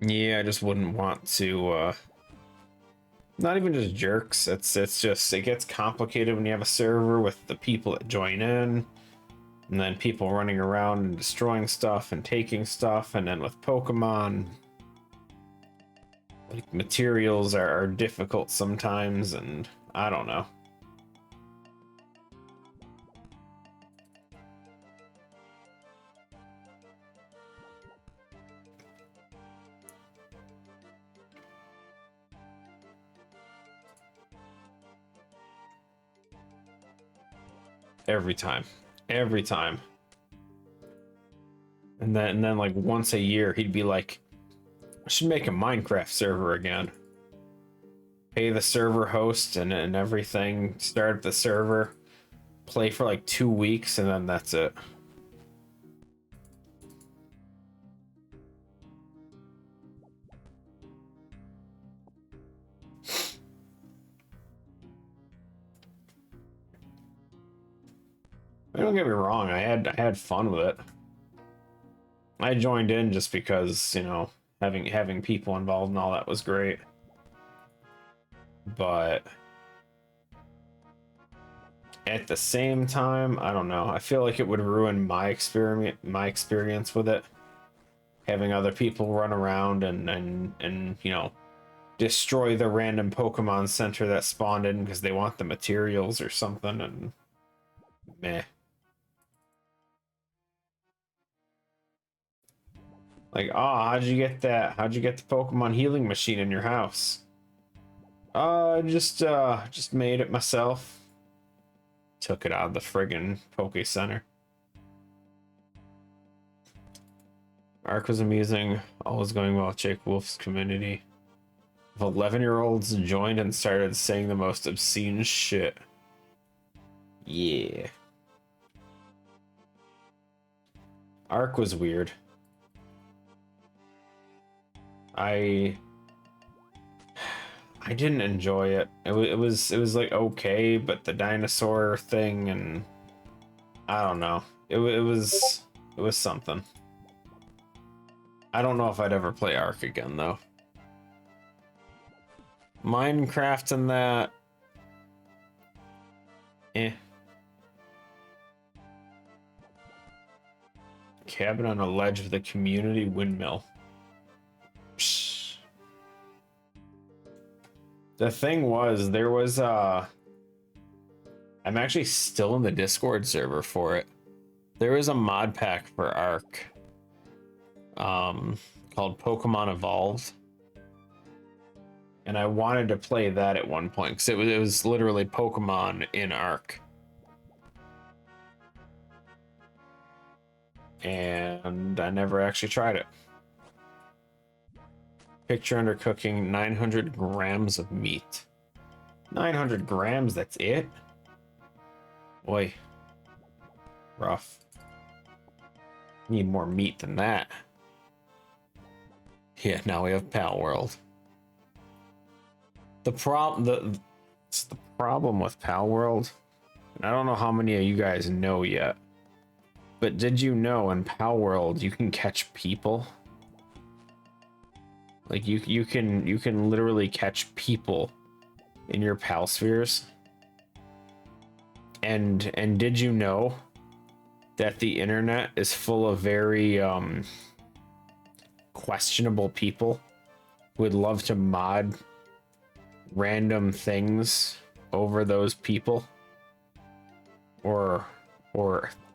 [SPEAKER 1] Yeah, I just wouldn't want to, not even just jerks. It's just, it gets complicated when you have a server with the people that join in, and then people running around and destroying stuff and taking stuff, and then with Pokemon, like, materials are difficult sometimes, and I don't know. Every time. And then like once a year he'd be like, I should make a Minecraft server again. Pay the server host and everything, start the server, play for like 2 weeks, and then that's it. Don't get me wrong, I had fun with it. I joined in just because, you know, having people involved and all that was great. But at the same time, I don't know. I feel like it would ruin my experience with it. Having other people run around and you know, destroy the random Pokemon center that spawned in because they want the materials or something, and meh. Like, oh, how'd you get that? How'd you get the Pokemon healing machine in your house? Just made it myself. Took it out of the friggin' Poke Center. Arc was amusing. All was going well. Jake Wolf's community of 11-year-olds joined and started saying the most obscene shit. Yeah. Arc was weird. I didn't enjoy it. It was like okay, but the dinosaur thing, and I don't know. It was something. I don't know if I'd ever play Ark again though. Minecraft and that, eh. Cabin on a ledge of the community windmill. Psh. The thing was, there was I'm actually still in the Discord server for it. There was a mod pack for Ark, called Pokemon Evolved, and I wanted to play that at one point because it was literally Pokemon in Ark, and I never actually tried it. Picture under cooking, 900 grams of meat. 900 grams, that's it? Boy. Rough. Need more meat than that. Yeah, now we have Pal World. The problem with Pal World, and I don't know how many of you guys know yet, but did you know in Pal World you can catch people? Like you can literally catch people in your pal spheres. And did you know that the internet is full of very questionable people would love to mod random things over those people or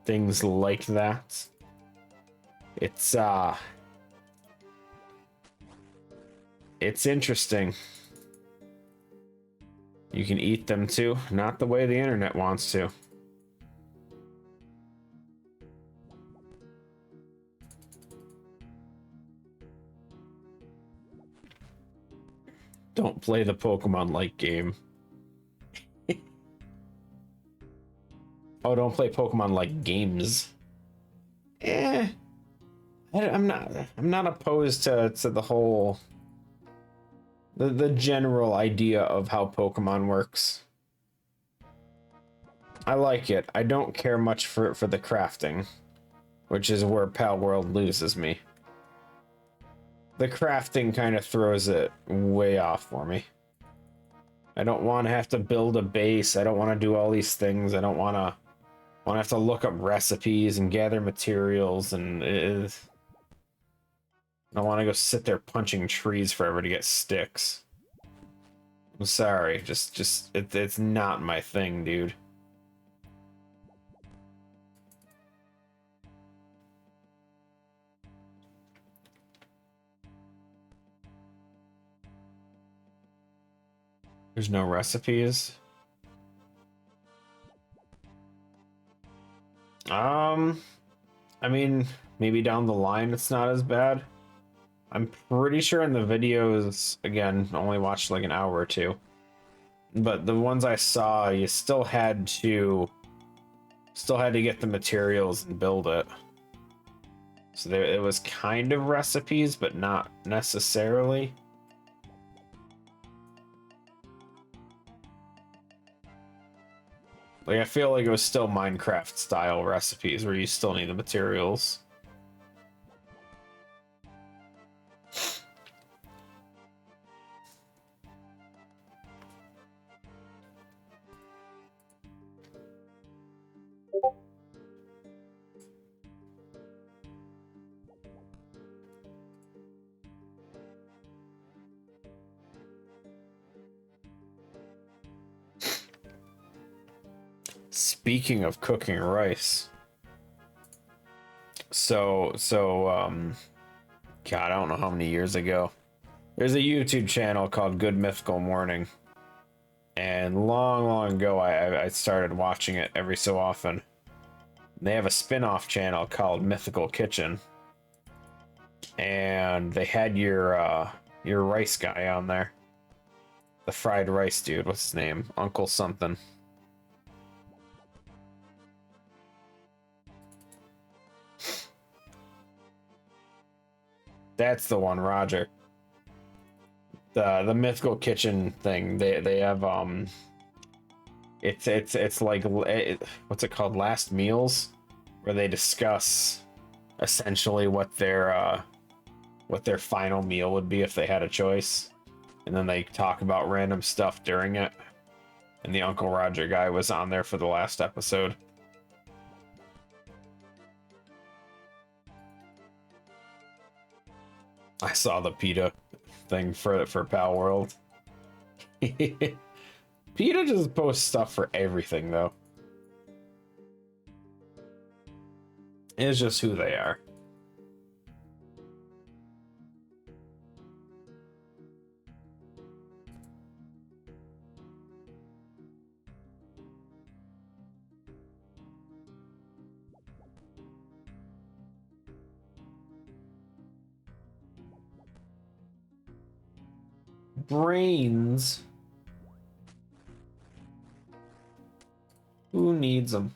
[SPEAKER 1] things like that. It's interesting. You can eat them too, not the way the internet wants to. Don't play the Pokemon like game. Oh, don't play Pokemon like games. I'm not opposed to the whole the general idea of how Pokemon works. I like it. I don't care much for the crafting, which is where Pal World loses me. The crafting kind of throws it way off for me. I don't want to have to build a base. I don't want to do all these things. I don't want to have to look up recipes and gather materials, and I don't want to go sit there punching trees forever to get sticks. I'm sorry, it's not my thing, dude. There's no recipes. I mean, maybe down the line it's not as bad. I'm pretty sure in the videos, again, only watched like an hour or two, but the ones I saw, you still had to get the materials and build it. So there, it was kind of recipes, but not necessarily. Like, I feel like it was still Minecraft style recipes where you still need the materials. Speaking of cooking rice, so God, I don't know how many years ago, there's a YouTube channel called Good Mythical Morning, and long ago I started watching it every so often. They have a spin-off channel called Mythical Kitchen, and they had your rice guy on there, the fried rice dude. What's his name? Uncle something. That's the one, Roger. The Mythical Kitchen thing. They have it's like what's it called? Last Meals, where they discuss essentially what their final meal would be if they had a choice, and then they talk about random stuff during it. And the Uncle Roger guy was on there for the last episode. I saw the PETA thing for Pal World. PETA just posts stuff for everything, though. It's just who they are. Brains. Who needs them?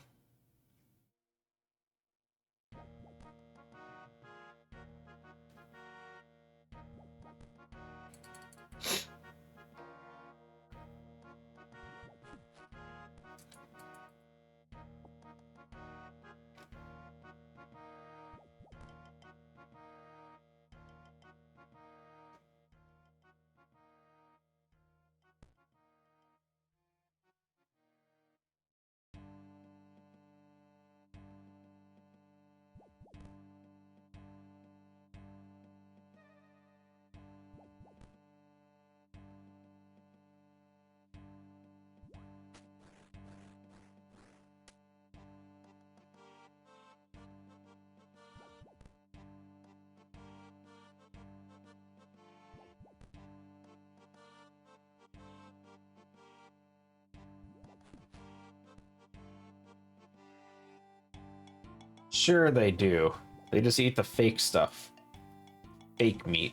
[SPEAKER 1] Sure they do. They just eat the fake stuff. Fake meat.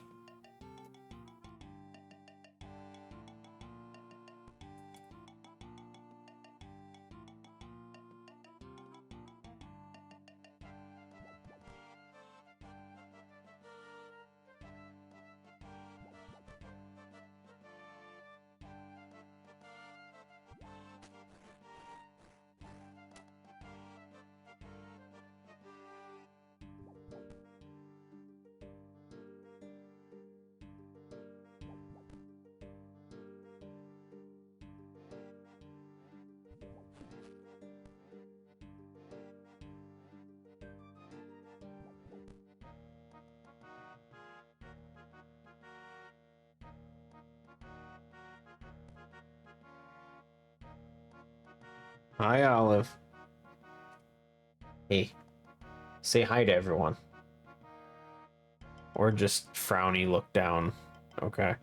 [SPEAKER 1] Hi, Olive. Hey, say hi to everyone. Or just frowny look down. Okay.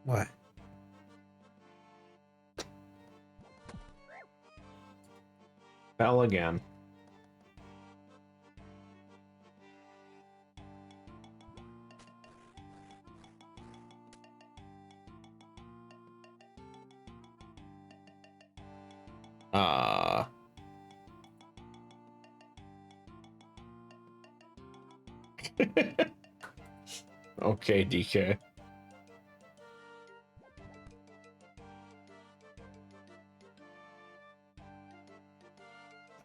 [SPEAKER 1] What? Fell again. Okay, DK.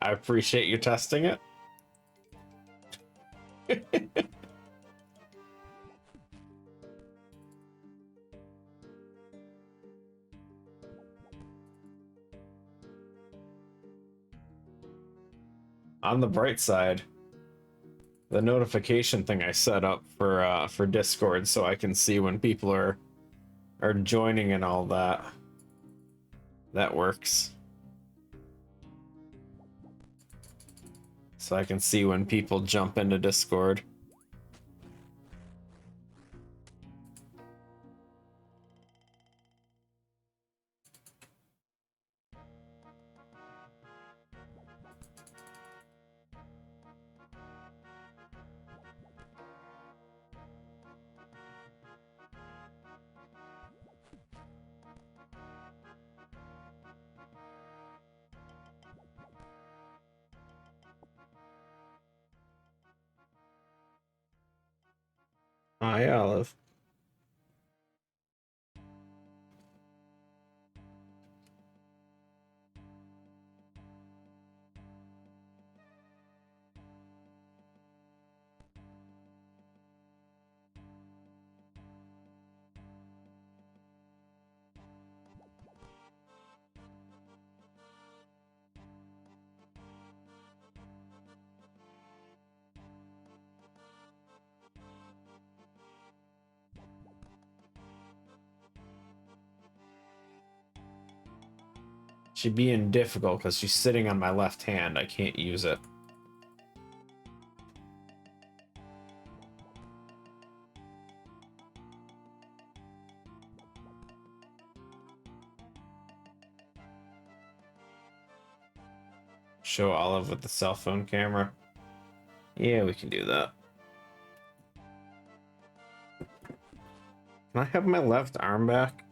[SPEAKER 1] I appreciate you testing it. On the bright side, the notification thing I set up for Discord so I can see when people are joining and all that. That works. So I can see when people jump into Discord. Hi, Olive. She's being difficult because she's sitting on my left hand. I can't use it. Show Olive with the cell phone camera. Yeah, we can do that. Can I have my left arm back?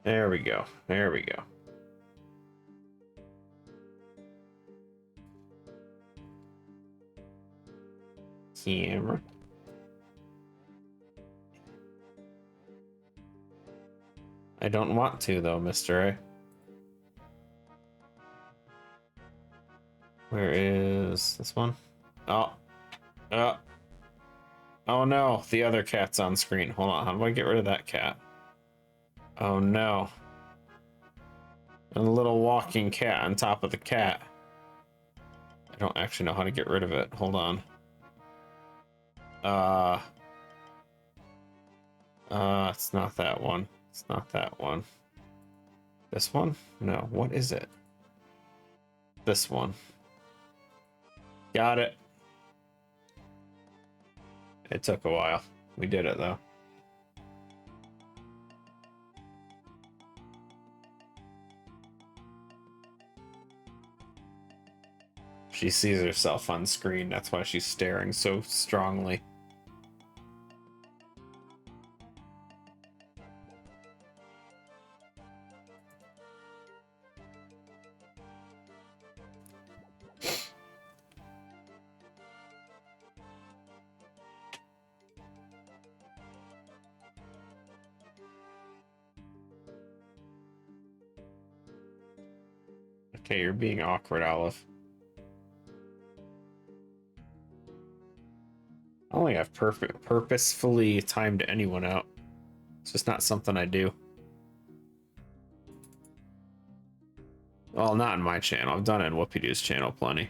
[SPEAKER 1] There we go. There we go. Camera. I don't want to, though, Mr. A. Where is this one? Oh. Oh no, the other cat's on screen. Hold on, how do I get rid of that cat? Oh no. And a little walking cat on top of the cat. I don't actually know how to get rid of it. Hold on. It's not that one. It's not that one. This one? No, what is it? This one. Got it. It took a while. We did it, though. She sees herself on screen. That's why she's staring so strongly. Okay, you're being awkward, Olive. I don't think I've purposefully timed anyone out. It's just not something I do. Well, not in my channel. I've done it in Whoopie-Doo's channel plenty.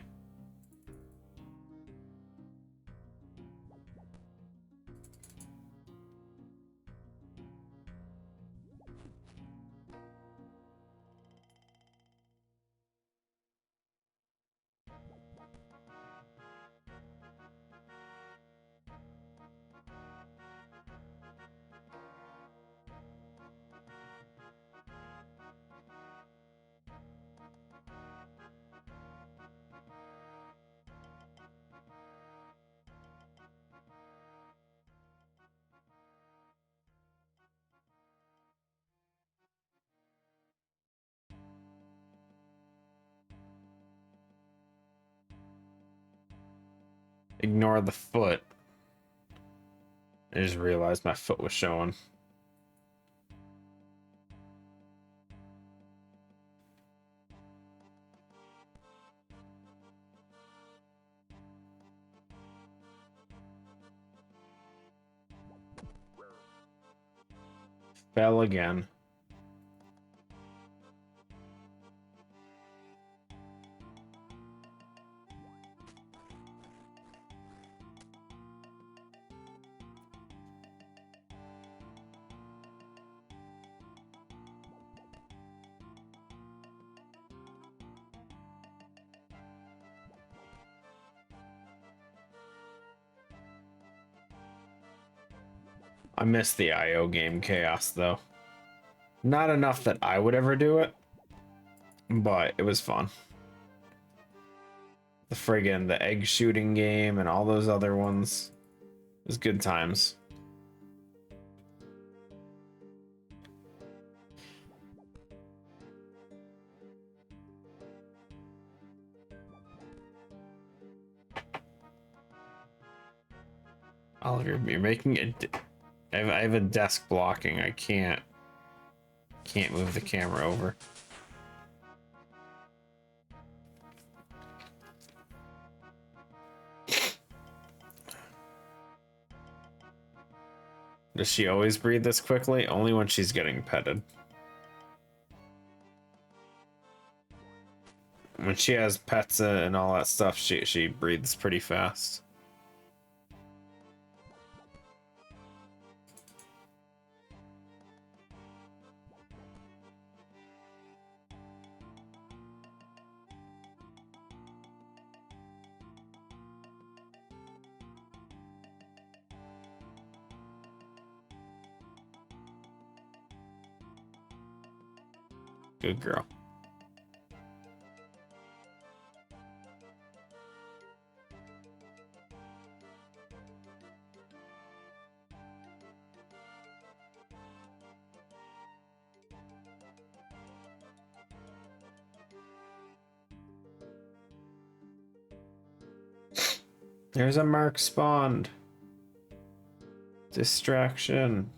[SPEAKER 1] Ignore the foot. I just realized my foot was showing. Fell again. I missed the IO game chaos, though. Not enough that I would ever do it, but it was fun. The egg shooting game and all those other ones. It was good times. Oliver, you're making it. I have a desk blocking. I can't move the camera over. Does she always breathe this quickly? Only when she's getting petted. When she has pets and all that stuff, she breathes pretty fast. Good girl. There's a mark spawned. Distraction.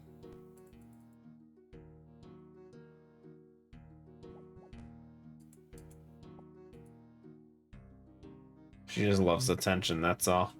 [SPEAKER 1] She just loves attention, that's all.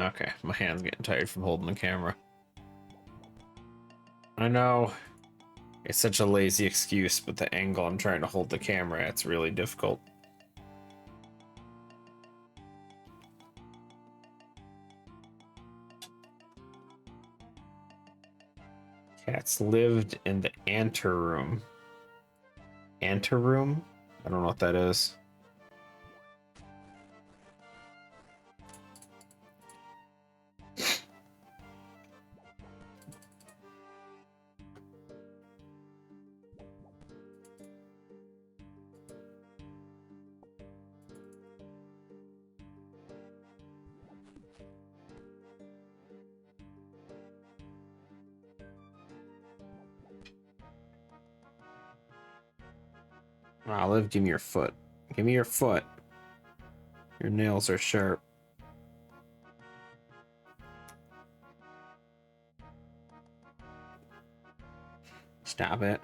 [SPEAKER 1] Okay, my hand's getting tired from holding the camera. I know it's such a lazy excuse, but the angle I'm trying to hold the camera at, it's really difficult. Cats lived in the anteroom. Anteroom? I don't know what that is. Olive, give me your foot. Give me your foot. Your nails are sharp. Stop it.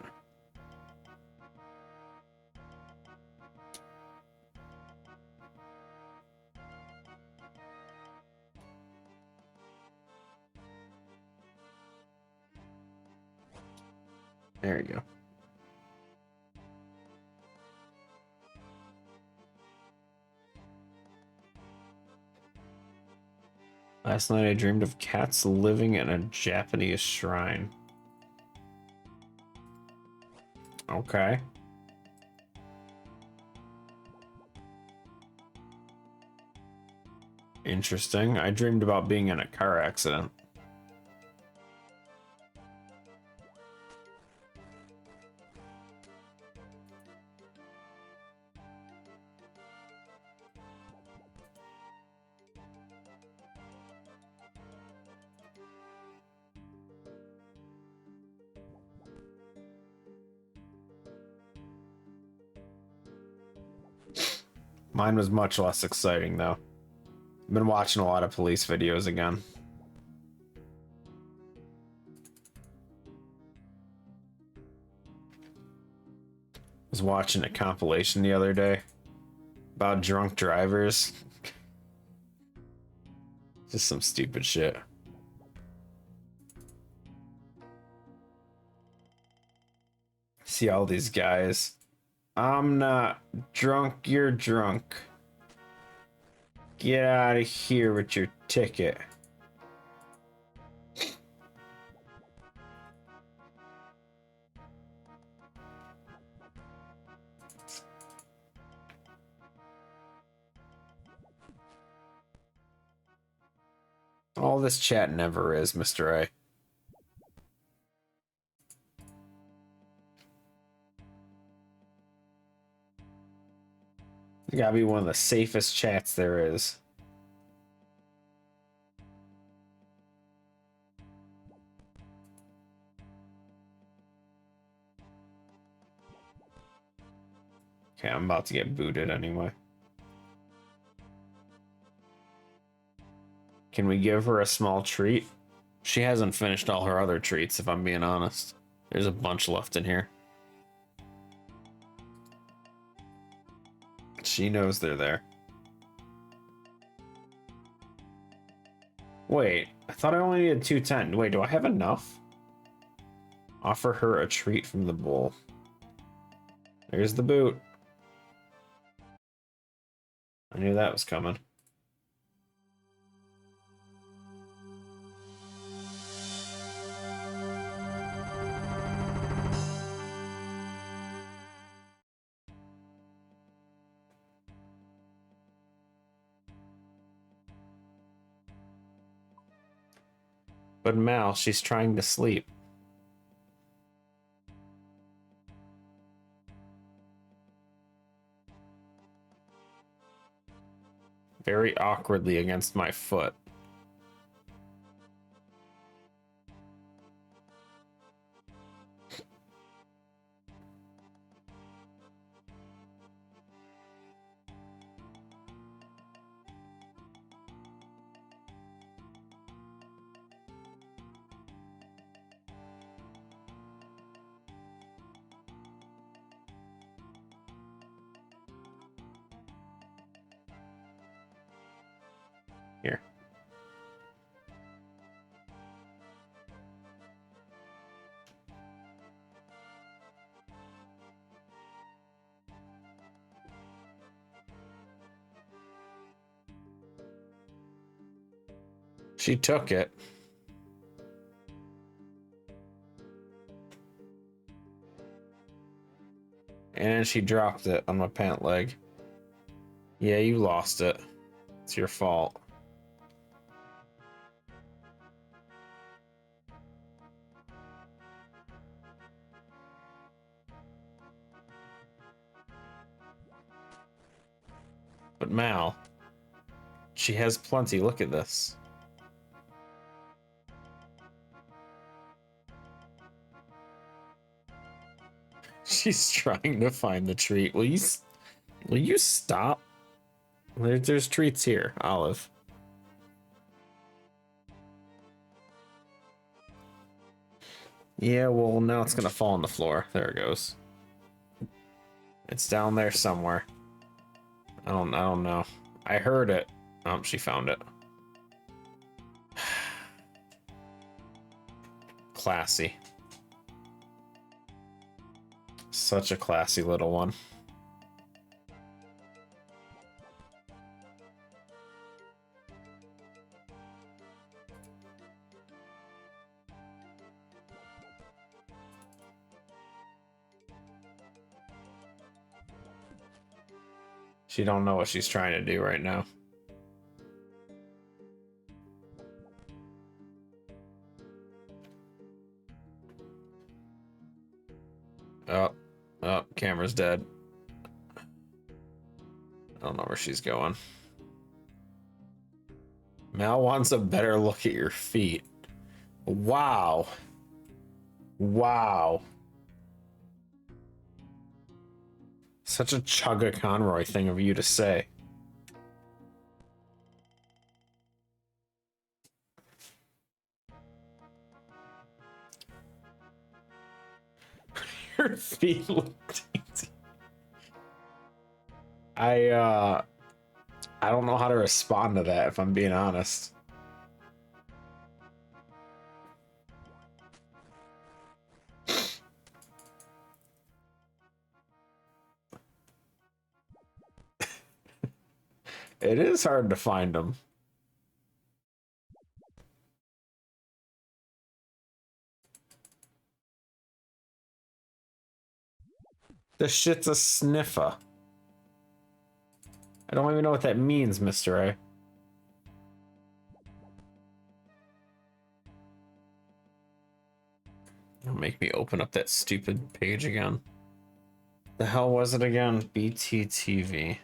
[SPEAKER 1] There you go. Last night I dreamed of cats living in a Japanese shrine. Okay. Interesting. I dreamed about being in a car accident. Mine was much less exciting, though. I've been watching a lot of police videos again. I was watching a compilation the other day about drunk drivers. Just some stupid shit. See all these guys. I'm not drunk, you're drunk. Get out of here with your ticket. All this chat never is, Mr. A. It's gotta be one of the safest chats there is. Okay, I'm about to get booted anyway. Can we give her a small treat? She hasn't finished all her other treats, if I'm being honest. There's a bunch left in here. She knows they're there. Wait, I thought I only needed 210. Wait, do I have enough? Offer her a treat from the bowl. There's the boot. I knew that was coming. But Mal, she's trying to sleep. Very awkwardly against my foot. Here. She took it. And she dropped it on my pant leg. Yeah, you lost it. It's your fault. But Mal, she has plenty. Look at this. She's trying to find the treat. Will you stop? There's treats here, Olive. Yeah, well, now it's gonna fall on the floor. There it goes. It's down there somewhere. I don't know. I heard it. Oh, she found it. Classy. Such a classy little one. She don't know what she's trying to do right now. Oh, camera's dead. I don't know where she's going. Mal wants a better look at your feet. Wow. Wow. Such a Chugga Conroy thing of you to say. Her feet look dainty. I don't know how to respond to that, if I'm being honest. It is hard to find them. This shit's a sniffer. I don't even know what that means, Mr. A. It'll make me open up that stupid page again. The hell was it again? BTTV.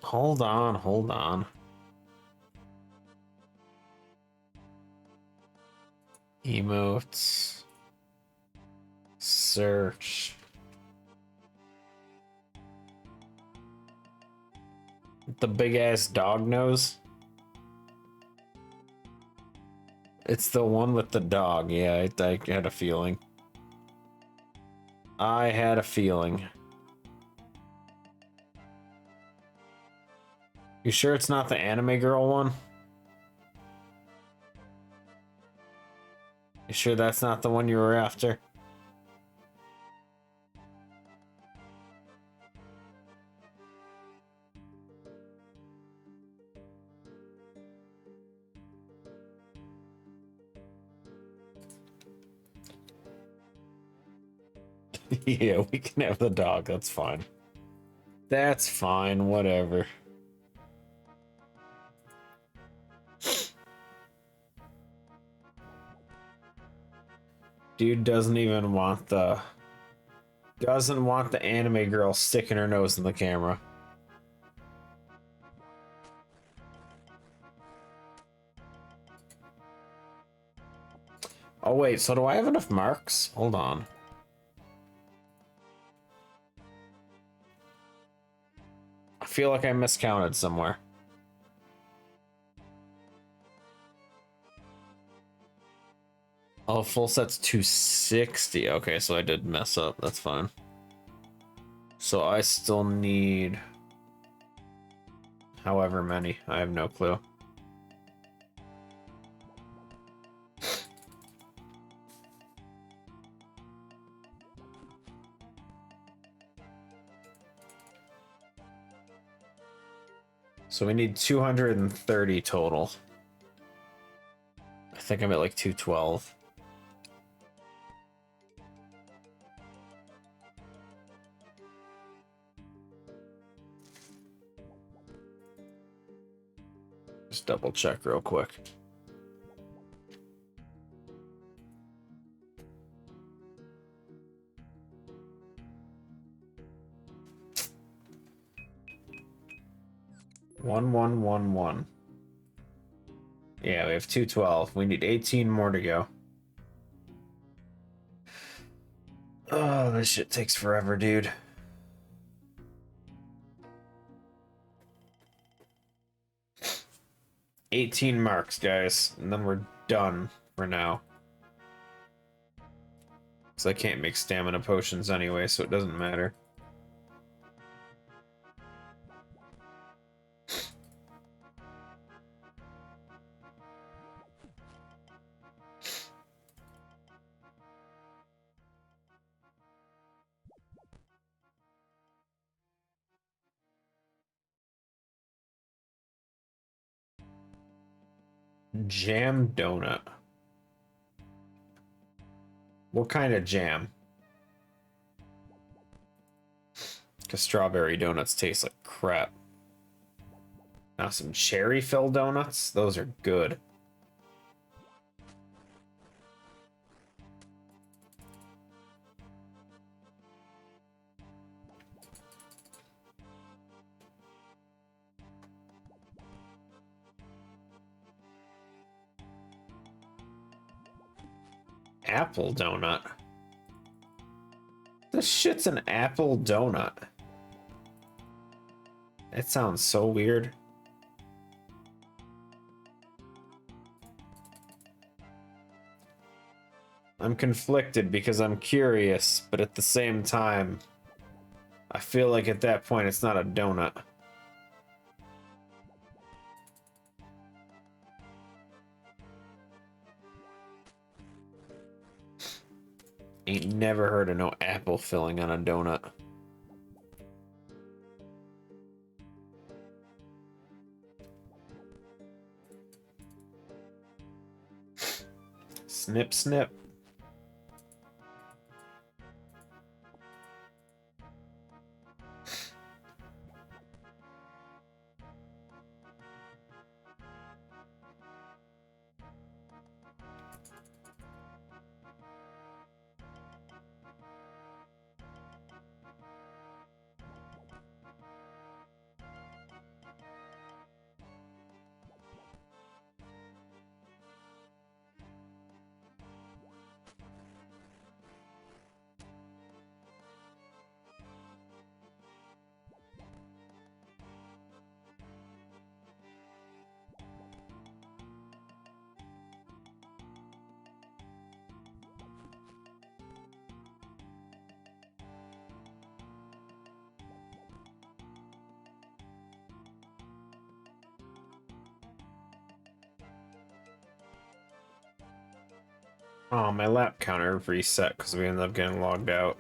[SPEAKER 1] Hold on. Emotes. Search. The big ass dog nose. It's the one with the dog. Yeah, I had a feeling. I had a feeling. You sure it's not the anime girl one? You sure that's not the one you were after? Yeah, we can have the dog. That's fine. That's fine. Whatever. Dude doesn't even want the... Doesn't want the anime girl sticking her nose in the camera. Oh wait, so do I have enough marks? Hold on. I feel like I miscounted somewhere. Oh, full set's 260. Okay, so I did mess up. That's fine. So I still need however many. I have no clue. So we need 230 total. I think I'm at like 212. Just double check real quick. One. Yeah, we have 212. We need 18 more to go. Oh, this shit takes forever, dude. $18 marks, guys, and then we're done for now. Because I can't make stamina potions anyway, so it doesn't matter. Jam donut. What kind of jam? Because strawberry donuts taste like crap. Now some cherry filled donuts? Those are good. Apple donut? This shit's an apple donut. It sounds so weird. I'm conflicted because I'm curious, but at the same time, I feel like at that point it's not a donut. Ain't never heard of no apple filling on a donut. Snip, snip. Oh, my lap counter reset because we ended up getting logged out.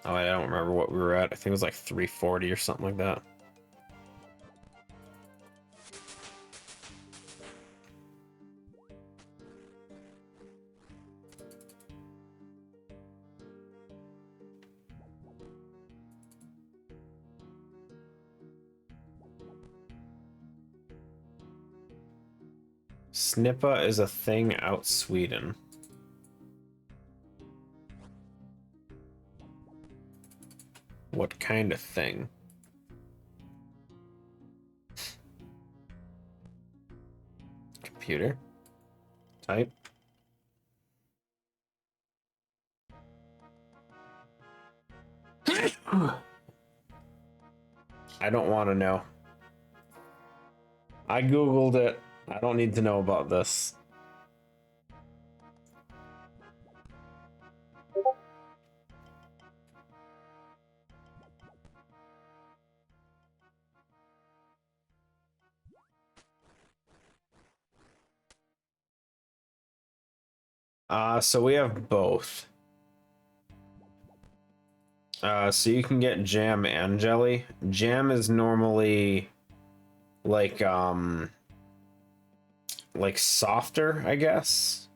[SPEAKER 1] Oh, I don't remember what we were at. I think it was like 340 or something like that. Snippa is a thing out Sweden. What kind of thing? Computer? Type? I don't want to know. I googled it. I don't need to know about this. So we have both. So you can get jam and jelly. Jam is normally like softer, I guess.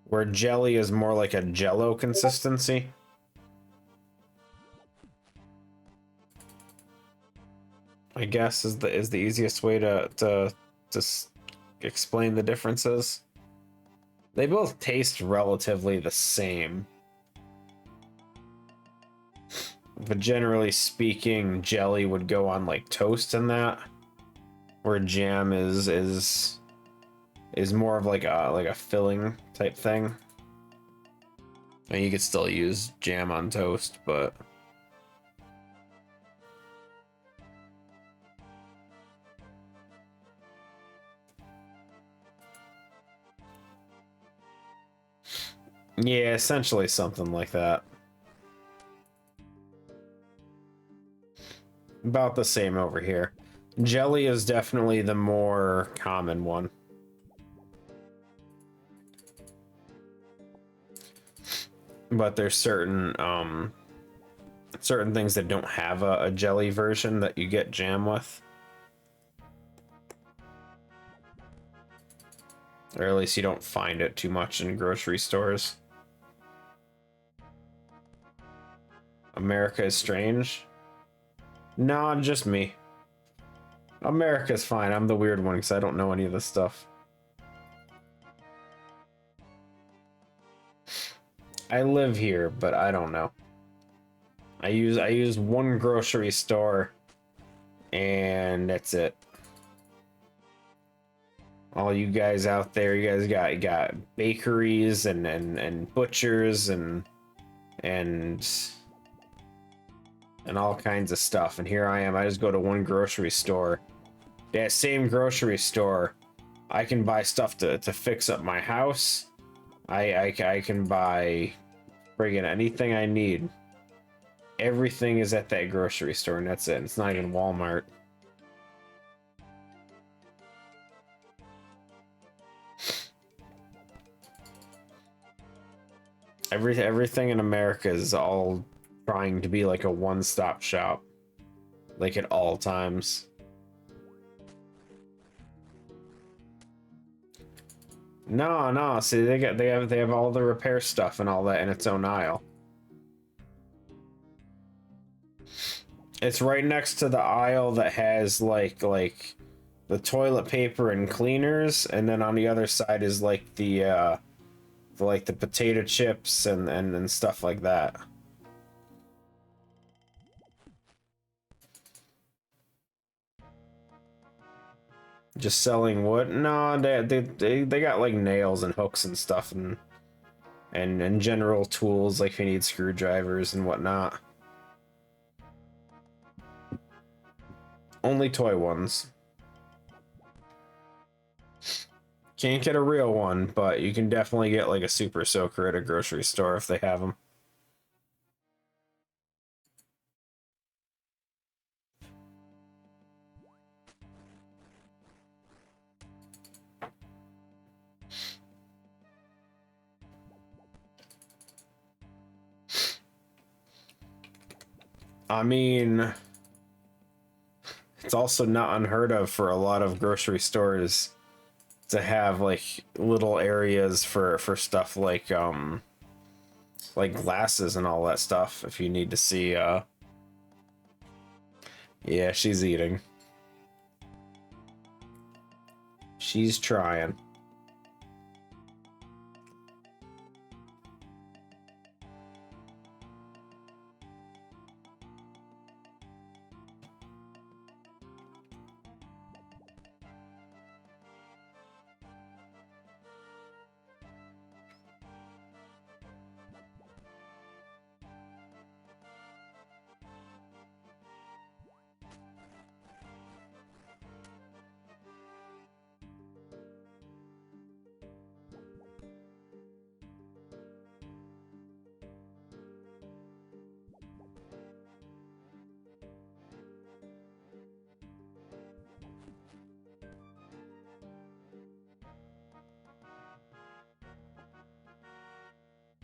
[SPEAKER 1] Where jelly is more like a jello consistency. I guess is the easiest way to explain the differences. They both taste relatively the same. But generally speaking, jelly would go on like toast and that, where jam is more of like a filling type thing. And you could still use jam on toast, but yeah, essentially something like that. About the same over here. Jelly is definitely the more common one. But there's certain things that don't have a jelly version that you get jam with. Or at least you don't find it too much in grocery stores. America is strange? No, just me. America's fine. I'm the weird one because I don't know any of this stuff. I live here, but I don't know. I use one grocery store, and that's it. All you guys out there, you guys got bakeries and butchers and all kinds of stuff. And here I am. I just go to one grocery store. That same grocery store, I can buy stuff to fix up my house. I can buy friggin' anything I need. Everything is at that grocery store, and that's it. It's not even Walmart. Everything in America is all trying to be like a one-stop shop, like at all times. No. See, they have all the repair stuff and all that in its own aisle. It's right next to the aisle that has like the toilet paper and cleaners, and then on the other side is like the potato chips and stuff like that. Just selling wood? No, they got like nails and hooks and stuff and general tools, like if you need screwdrivers and whatnot. Only toy ones. Can't get a real one, but you can definitely get like a super soaker at a grocery store if they have them. I mean, it's also not unheard of for a lot of grocery stores to have like little areas for stuff like glasses and all that stuff if you need to see yeah, she's eating. She's trying.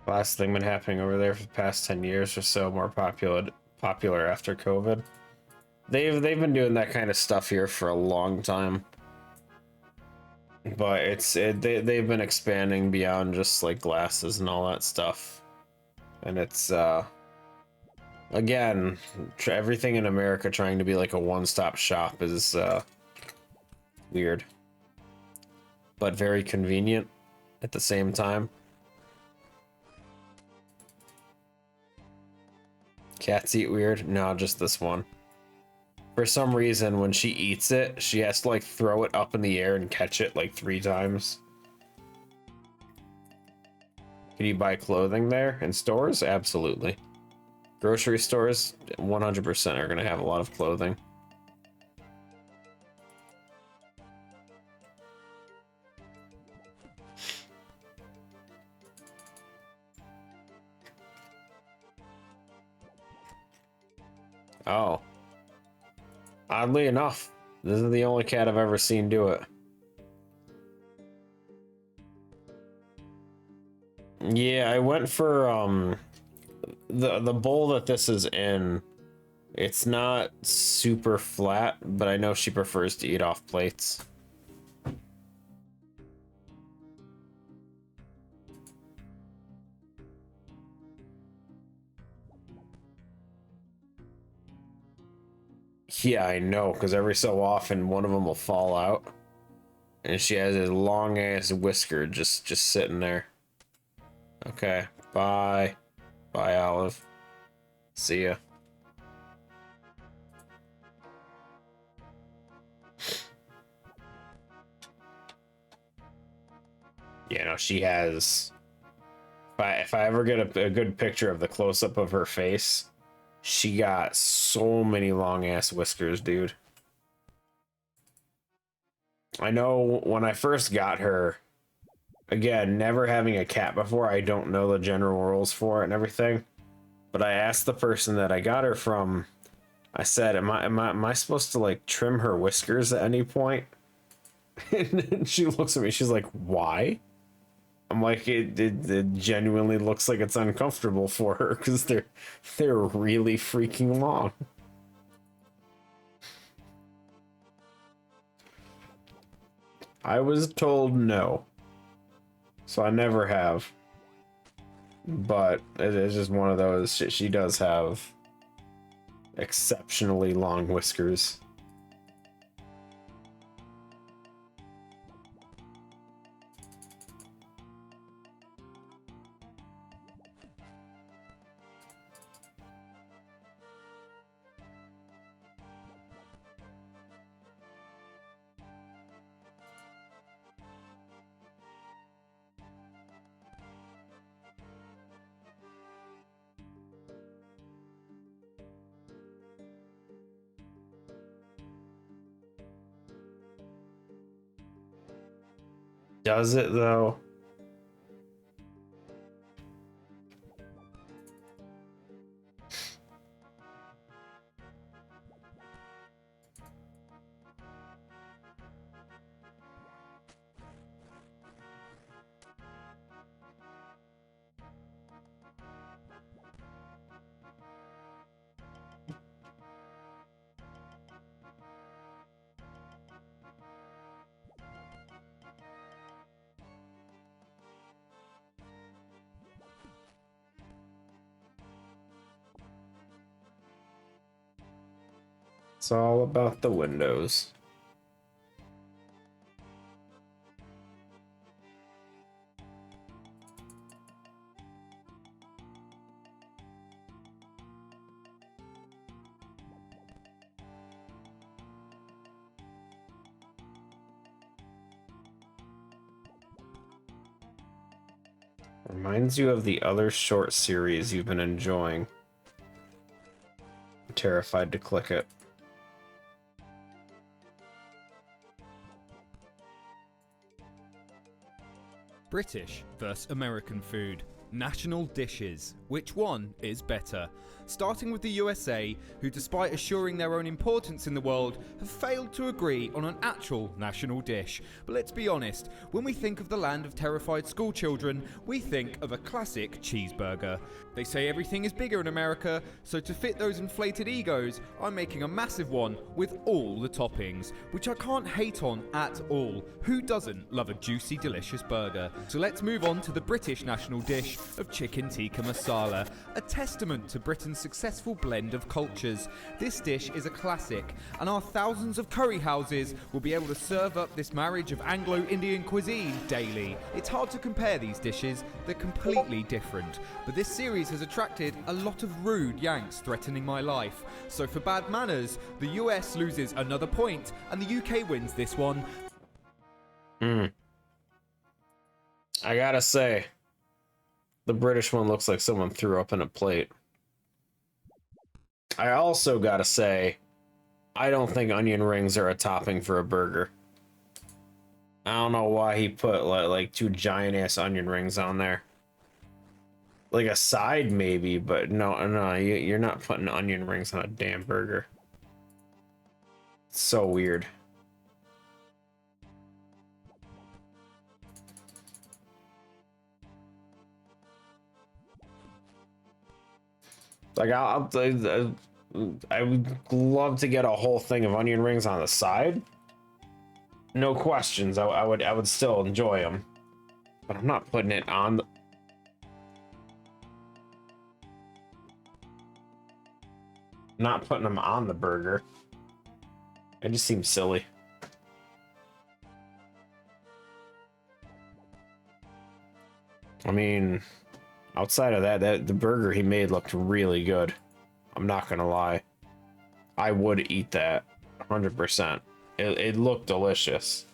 [SPEAKER 1] Last thing been happening over there for the past 10 years or so, more popular after COVID. They've been doing that kind of stuff here for a long time. But they've been expanding beyond just like glasses and all that stuff. And it's again, everything in America trying to be like a one-stop shop is weird. But very convenient at the same time. Cats eat weird? No, just this one. For some reason, when she eats it, she has to like throw it up in the air and catch it like 3 times. Can you buy clothing there in stores? Absolutely. Grocery stores, 100% are going to have a lot of clothing. Oh. Oddly enough, this is the only cat I've ever seen do it. Yeah, I went for the bowl that this is in. It's not super flat, but I know she prefers to eat off plates. Yeah, I know, because every so often one of them will fall out. And she has a long ass whisker just sitting there. Okay, bye. Bye, Olive. See ya. Yeah, no, she has... If I ever get a good picture of the close-up of her face, she got so many long-ass whiskers, dude. I know when I first got her, again, never having a cat before, I don't know the general rules for it and everything. But I asked the person that I got her from, I said, am I supposed to like trim her whiskers at any point? And she looks at me, she's like, why? I'm like, it genuinely looks like it's uncomfortable for her because they're really freaking long. I was told no, so I never have. But it is just one of those. She does have exceptionally long whiskers. Does it though? It's all about the windows. Reminds you of the other short series you've been enjoying. I'm terrified to click it.
[SPEAKER 4] British versus American food. National dishes. Which one is better? Starting with the USA, who despite assuring their own importance in the world, have failed to agree on an actual national dish. But let's be honest, when we think of the land of terrified schoolchildren, we think of a classic cheeseburger. They say everything is bigger in America, so to fit those inflated egos, I'm making a massive one with all the toppings, which I can't hate on at all. Who doesn't love a juicy, delicious burger? So let's move on to the British national dish of chicken tikka masala, a testament to Britain's successful blend of cultures. This dish is a classic, and our thousands of curry houses will be able to serve up this marriage of Anglo-Indian cuisine daily. It's hard to compare these dishes, they're completely different, but this series has attracted a lot of rude Yanks threatening my life. So for bad manners, the US loses another point, and the UK wins this one.
[SPEAKER 1] I gotta say, the British one looks like someone threw up in a plate. I also gotta say, I don't think onion rings are a topping for a burger. I don't know why he put like two giant ass onion rings on there. Like a side maybe, but no, you're not putting onion rings on a damn burger. It's so weird. Like I would love to get a whole thing of onion rings on the side. No questions. I would still enjoy them, but I'm not putting it on the... Not putting them on the burger. It just seems silly. I mean, outside of that, the burger he made looked really good. I'm not gonna lie. I would eat that 100%. It looked delicious.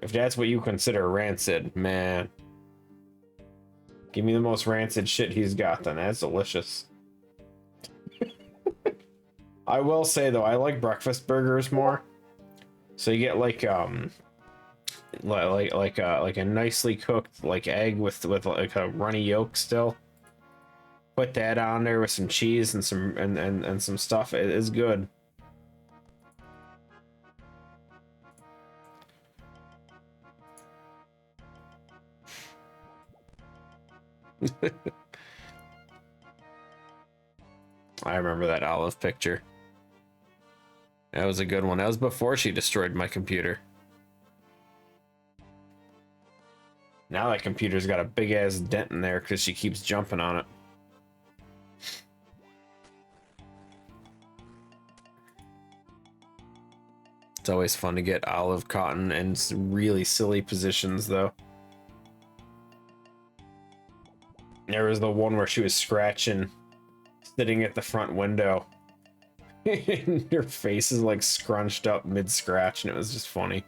[SPEAKER 1] If that's what you consider rancid, man. Give me the most rancid shit he's got, then that's delicious. I will say though, I like breakfast burgers more. So you get like a nicely cooked like egg with like a runny yolk still. Put that on there with some cheese and some stuff. It is good. I remember that Olive picture. That was a good one. That was before she destroyed my computer. Now that computer's got a big ass dent in there because she keeps jumping on it. It's always fun to get Olive caught in some really silly positions, though. There was the one where she was scratching, sitting at the front window. And her face is like scrunched up mid-scratch, and it was just funny.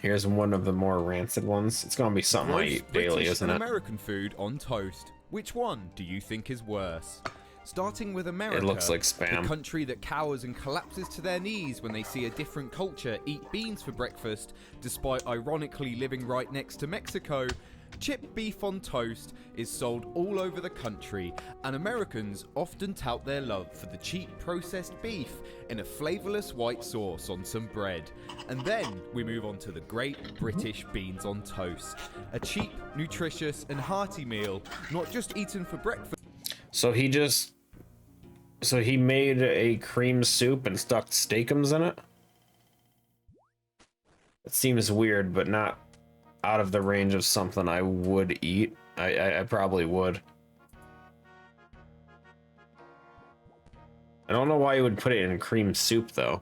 [SPEAKER 1] Here's one of the more rancid ones. It's gonna be something I eat daily,
[SPEAKER 4] British
[SPEAKER 1] isn't
[SPEAKER 4] and
[SPEAKER 1] it?
[SPEAKER 4] American food on toast. Which one do you think is worse? Starting with America,
[SPEAKER 1] It looks like spam.
[SPEAKER 4] the country that cowers and collapses to their knees when they see a different culture eat beans for breakfast, despite ironically living right next to Mexico. Chipped beef on toast is sold all over the country, and Americans often tout their love for the cheap processed beef in a flavourless white sauce on some bread. And then we move on to the great British beans on toast, a cheap, nutritious and hearty meal, not just eaten for breakfast.
[SPEAKER 1] So he made a cream soup and stuck steakums in it? It seems weird, but not out of the range of something I would eat. I probably would. I don't know why you would put it in cream soup, though.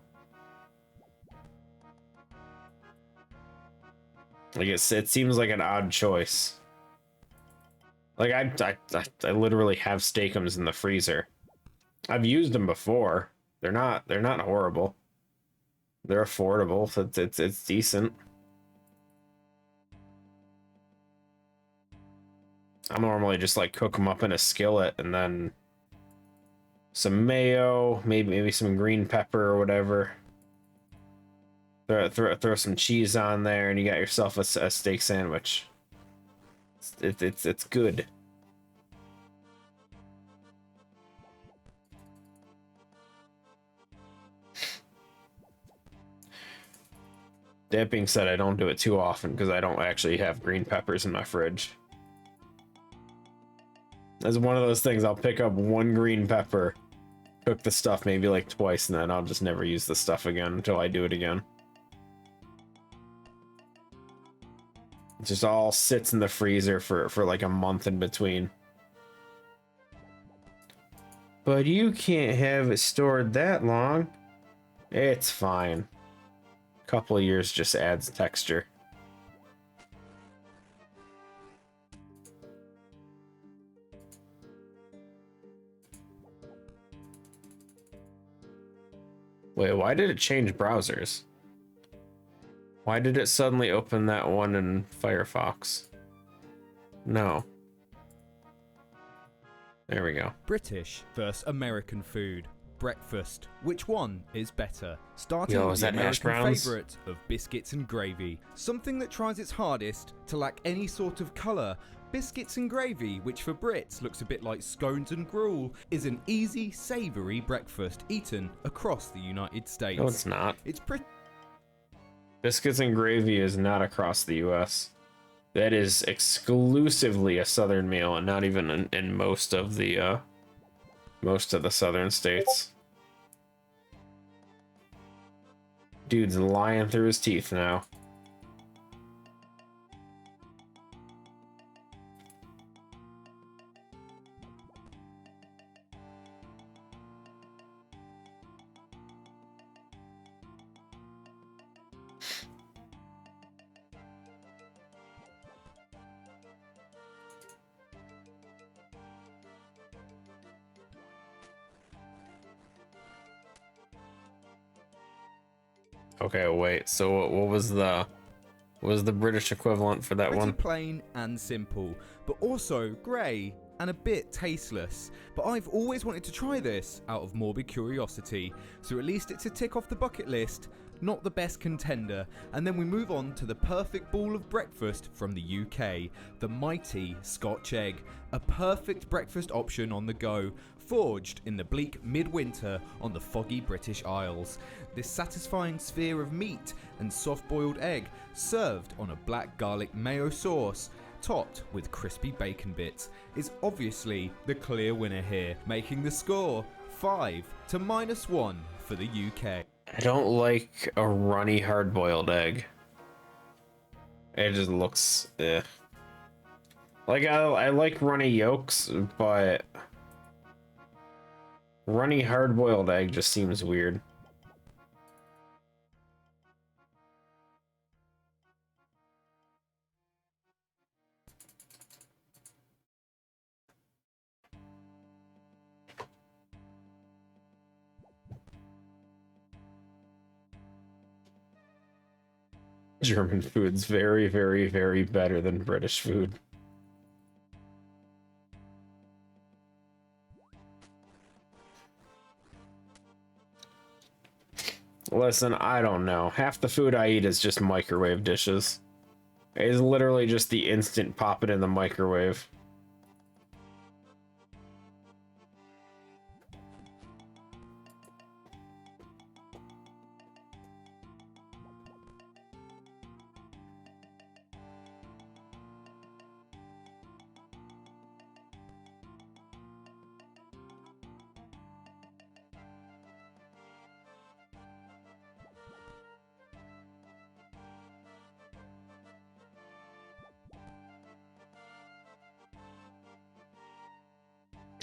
[SPEAKER 1] Like, it seems like an odd choice. Like, I literally have steakums in the freezer. I've used them before. They're not horrible. They're affordable. So it's decent. I normally just like cook them up in a skillet and then some mayo, maybe some green pepper or whatever. Throw some cheese on there, and you got yourself a steak sandwich. It's good. That being said, I don't do it too often because I don't actually have green peppers in my fridge. That's one of those things, I'll pick up one green pepper, cook the stuff maybe like twice, and then I'll just never use the stuff again until I do it again. It just all sits in the freezer for like a month in between. But you can't have it stored that long. It's fine. Couple of years just adds texture. Wait, why did it change browsers? Why did it suddenly open that one in Firefox? No. There we go.
[SPEAKER 4] British versus American food. Breakfast. Which one is better? Starting
[SPEAKER 1] Yo,
[SPEAKER 4] with
[SPEAKER 1] is
[SPEAKER 4] the
[SPEAKER 1] that hash
[SPEAKER 4] American
[SPEAKER 1] browns?
[SPEAKER 4] favourite of biscuits and gravy. Something that tries its hardest to lack any sort of colour. Biscuits and gravy, which for Brits looks a bit like scones and gruel, is an easy, savoury breakfast eaten across the United States.
[SPEAKER 1] No, it's not.
[SPEAKER 4] It's pretty.
[SPEAKER 1] Biscuits and gravy is not across the US. That is exclusively a southern meal, and not even in most of the southern states. Dude's lying through his teeth now. Okay, wait. So what was the British equivalent for that
[SPEAKER 4] Pretty
[SPEAKER 1] one?
[SPEAKER 4] plain and simple, but also grey and a bit tasteless. But I've always wanted to try this out of morbid curiosity, so at least it's a tick off the bucket list. Not the best contender. And then we move on to the perfect ball of breakfast from the UK, the mighty Scotch egg, a perfect breakfast option on the go, forged in the bleak midwinter on the foggy British Isles. This satisfying sphere of meat and soft-boiled egg served on a black garlic mayo sauce, topped with crispy bacon bits, is obviously the clear winner here, making the score 5 to -1 for the UK.
[SPEAKER 1] I don't like a runny hard-boiled egg. It just looks like I like runny yolks, but runny hard-boiled egg just seems weird. German food's very, very, very better than British food. Listen, I don't know. Half the food I eat is just microwave dishes. It's literally just the instant pop it in the microwave.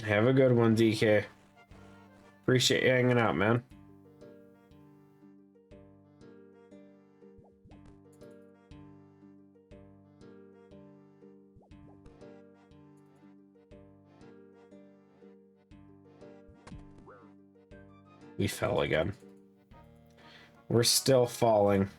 [SPEAKER 1] Have a good one, DK. Appreciate you hanging out, man. We fell again. We're still falling.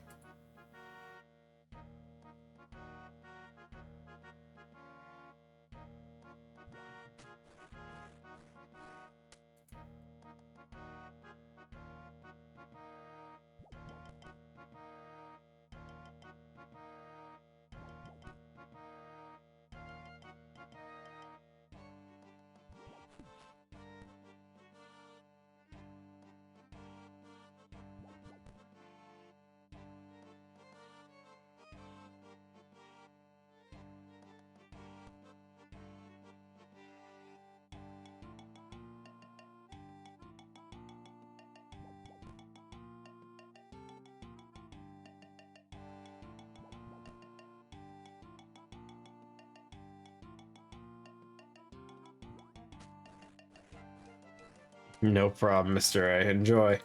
[SPEAKER 1] No problem, Mr. A. Enjoy.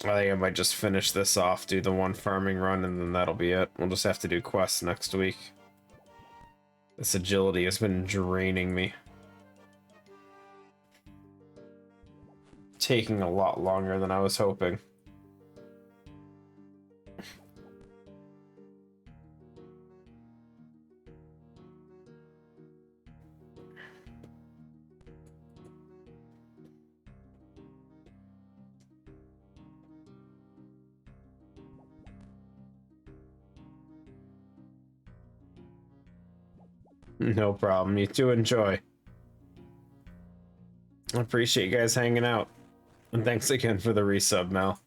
[SPEAKER 1] I think I might just finish this off, do the one farming run, and then that'll be it. We'll just have to do quests next week. This agility has been draining me. Taking a lot longer than I was hoping. No problem. You too enjoy. I appreciate you guys hanging out. And thanks again for the resub, Mel.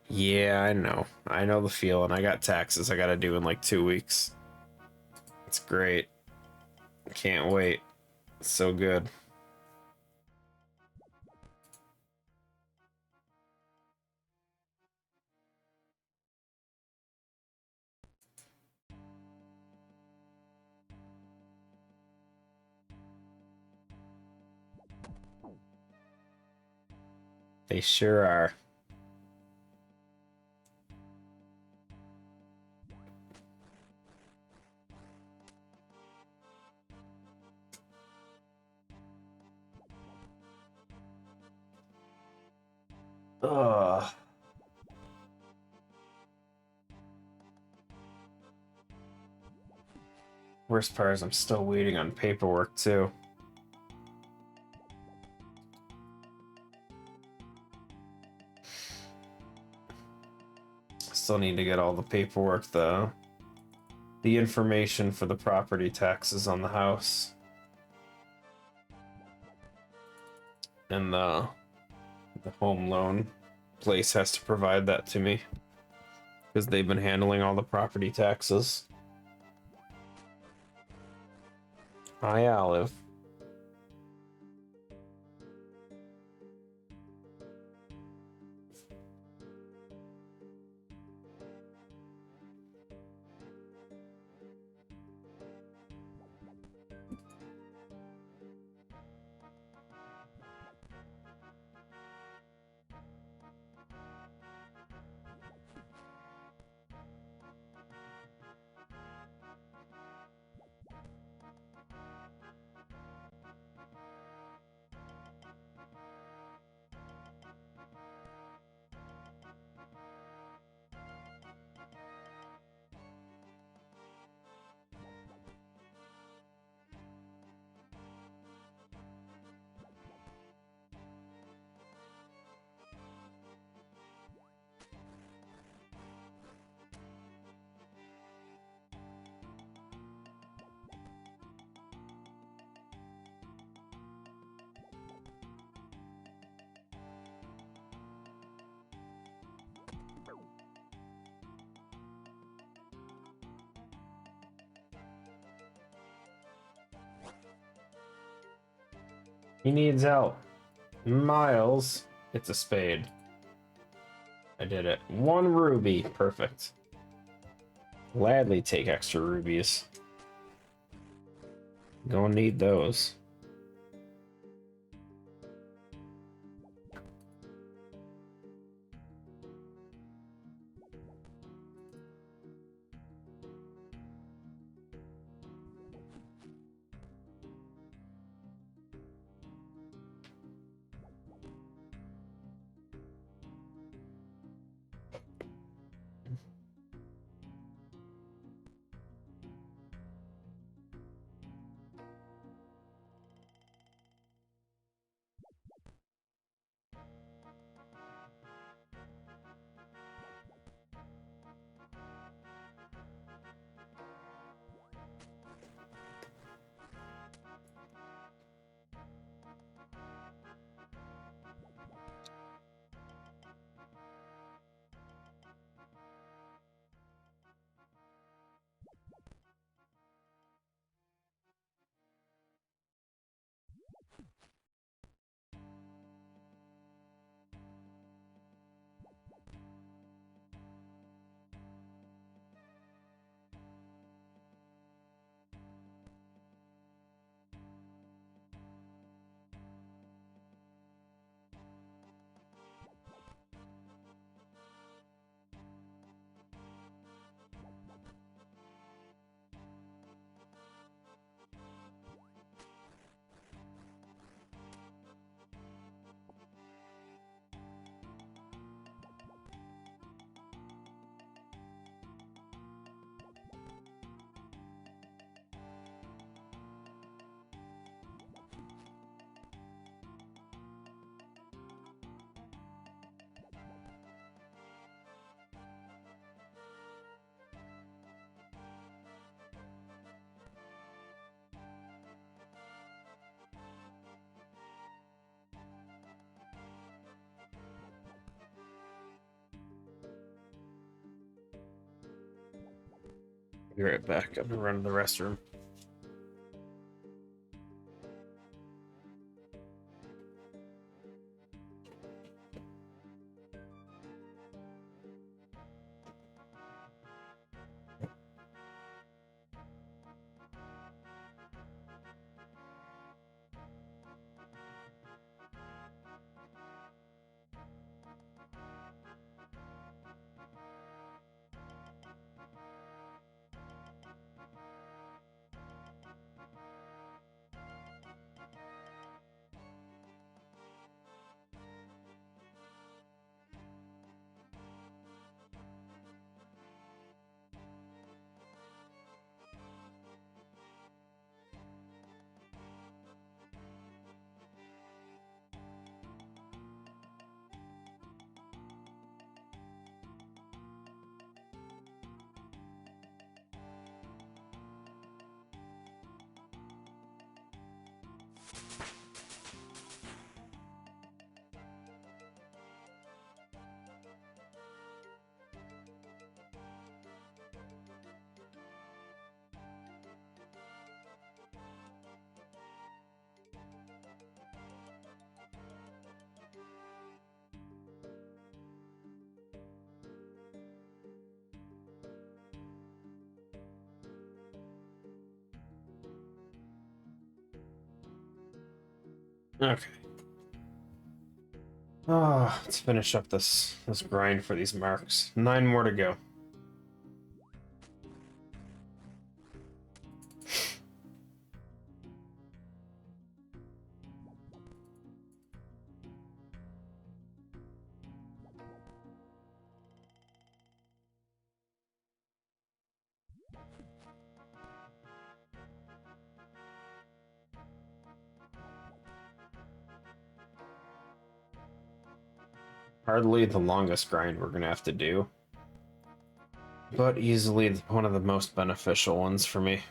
[SPEAKER 1] Yeah, I know. I know the feeling. I got taxes I gotta do in like 2 weeks. It's great. Can't wait. It's so good. They sure are. Ugh. Worst part is I'm still waiting on paperwork too. Still need to get all the paperwork, the information for the property taxes on the house. And the home loan place has to provide that to me because they've been handling all the property taxes. Hi, Olive. He needs help. Miles. It's a spade. I did it. 1 ruby. Perfect. Gladly take extra rubies. Gonna need those. Be right back. I'm gonna run to the restroom. Okay. Let's finish up this grind for these marks. 9 more to go. Hardly the longest grind we're gonna have to do, but easily one of the most beneficial ones for me.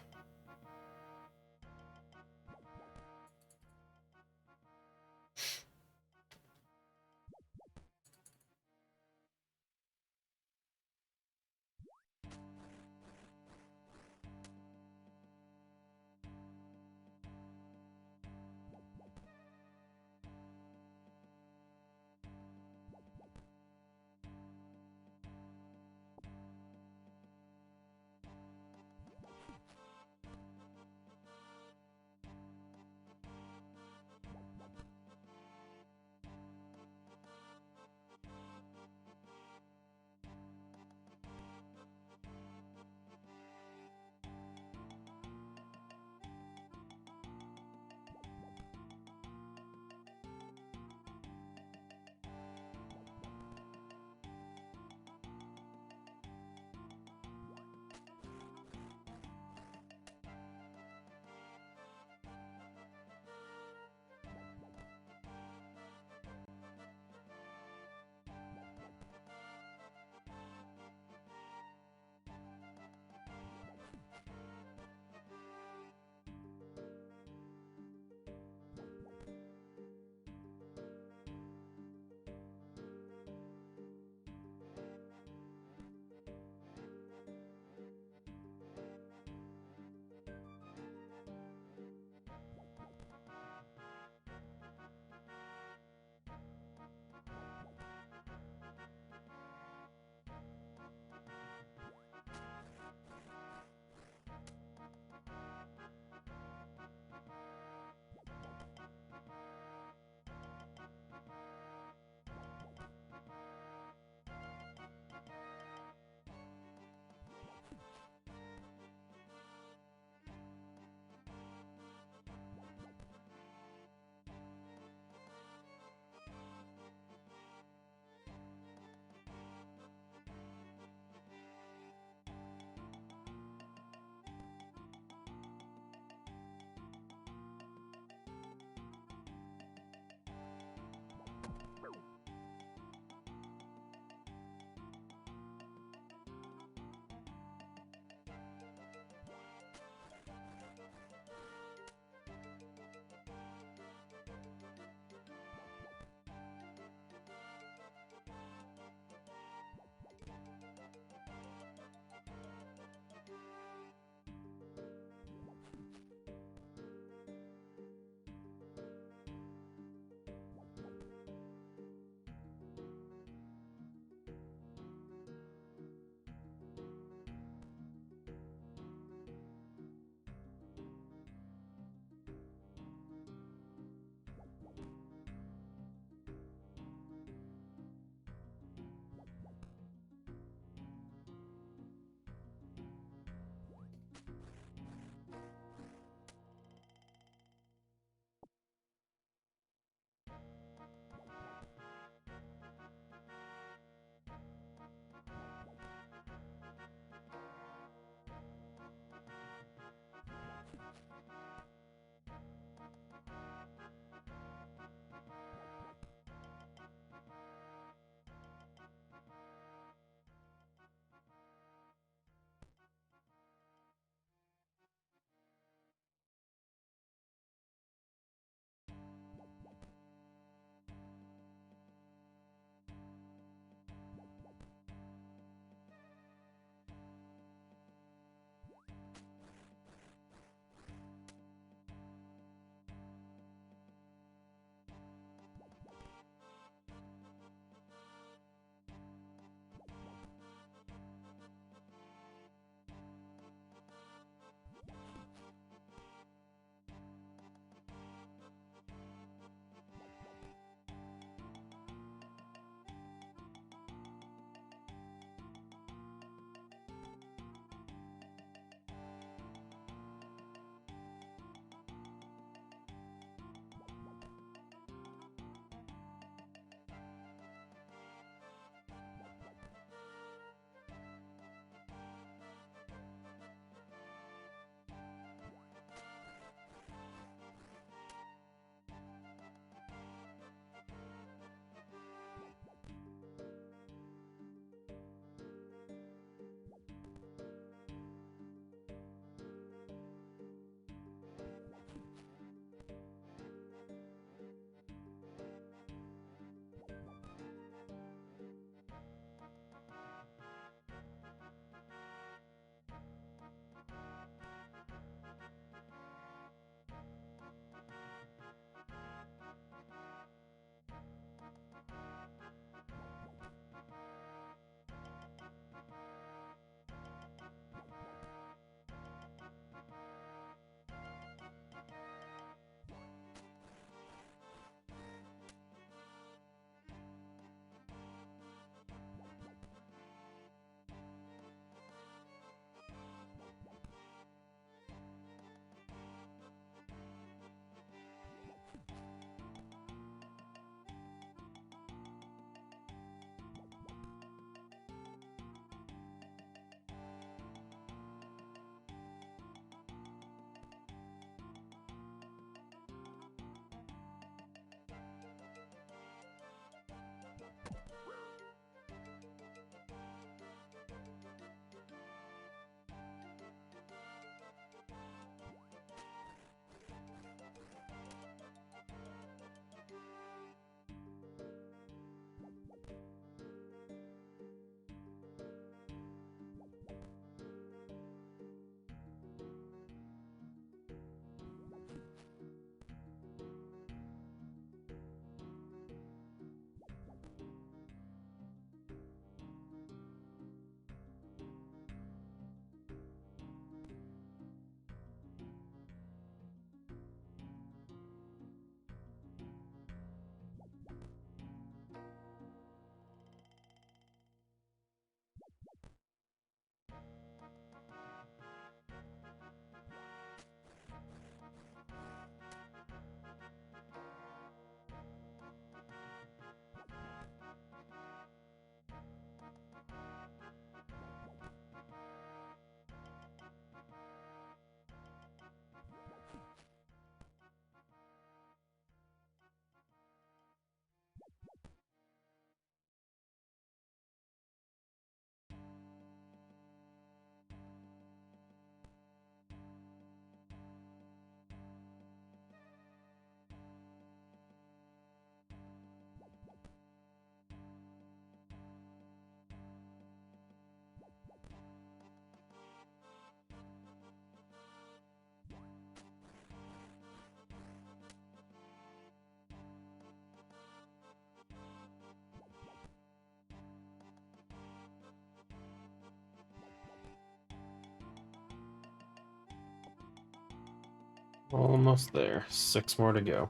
[SPEAKER 1] Almost there. 6 more to go.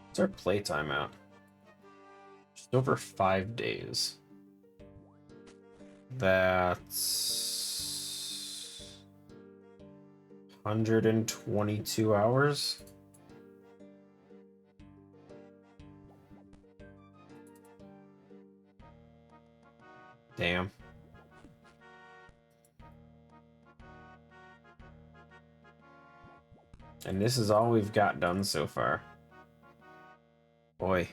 [SPEAKER 1] What's our playtime at? Just over 5 days. That's 122 hours. Damn. And this is all we've got done so far. Boy.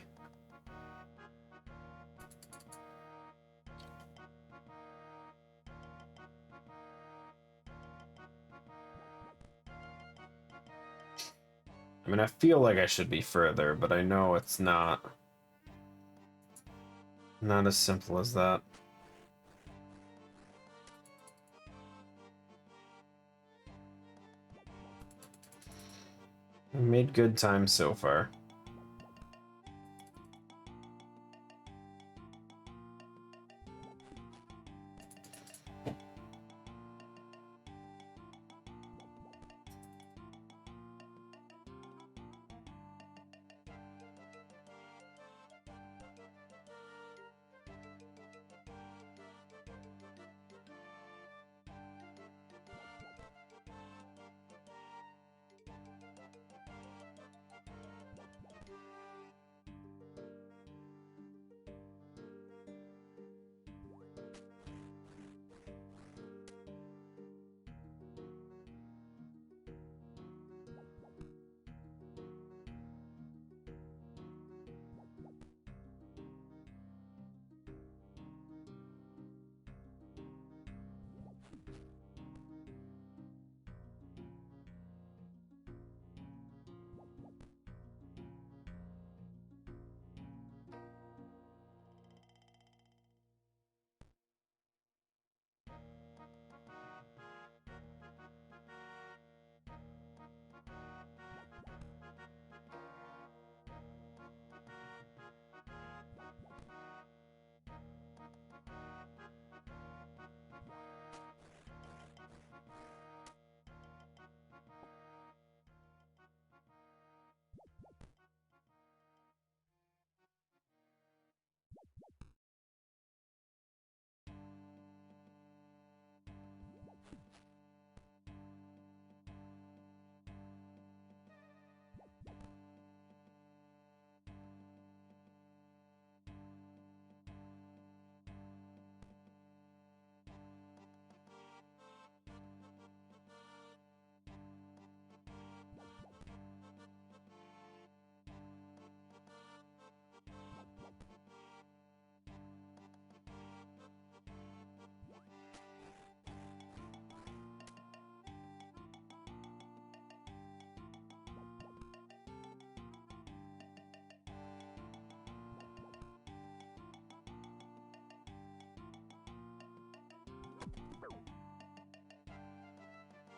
[SPEAKER 1] I mean, I feel like I should be further, but I know it's not. Not as simple as that. I made good time so far.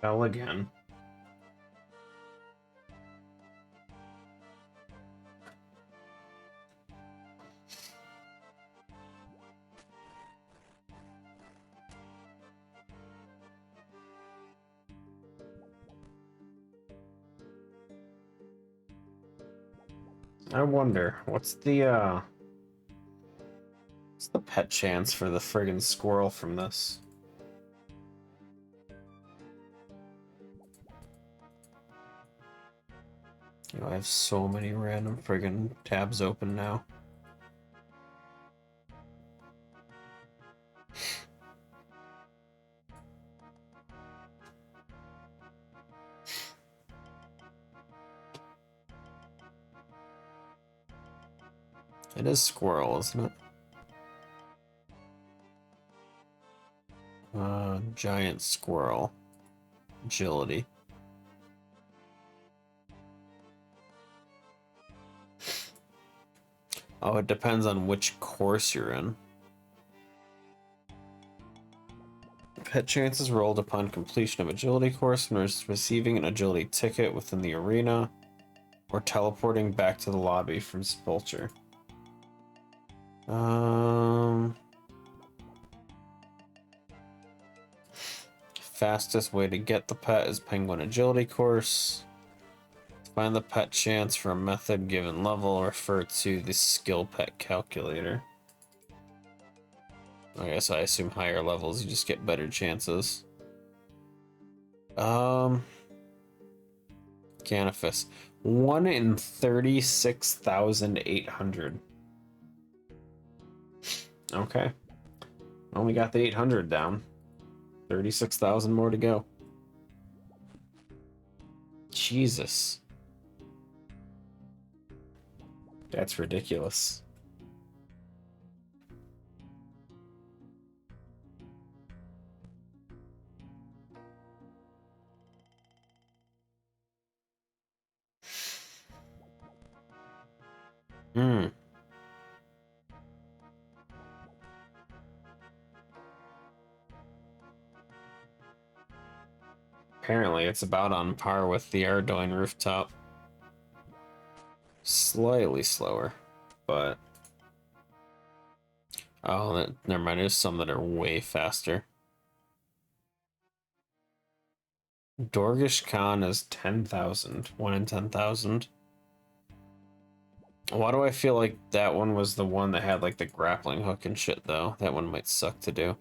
[SPEAKER 1] Fell again. I wonder, what's the pet chance for the friggin' squirrel from this? You know, I have so many random friggin' tabs open now. It is squirrel, isn't it? Giant squirrel. Agility. Oh, it depends on which course you're in. Pet chances rolled upon completion of agility course and receiving an agility ticket within the arena or teleporting back to the lobby from Sepulcher. Fastest way to get the pet is Penguin Agility course. To find the pet chance for a method given level, refer to the skill pet calculator. I guess I assume higher levels you just get better chances. Canifus. 1 in 36,800. Okay. Only got the 800 down. 36,000 more to go. Jesus. That's ridiculous. Apparently, it's about on par with the Ardoin rooftop. Slightly slower, but... Oh, never mind. There's some that are way faster. Dorgish Khan is 10,000. 1 in 10,000. Why do I feel like that one was the one that had like the grappling hook and shit, though? That one might suck to do.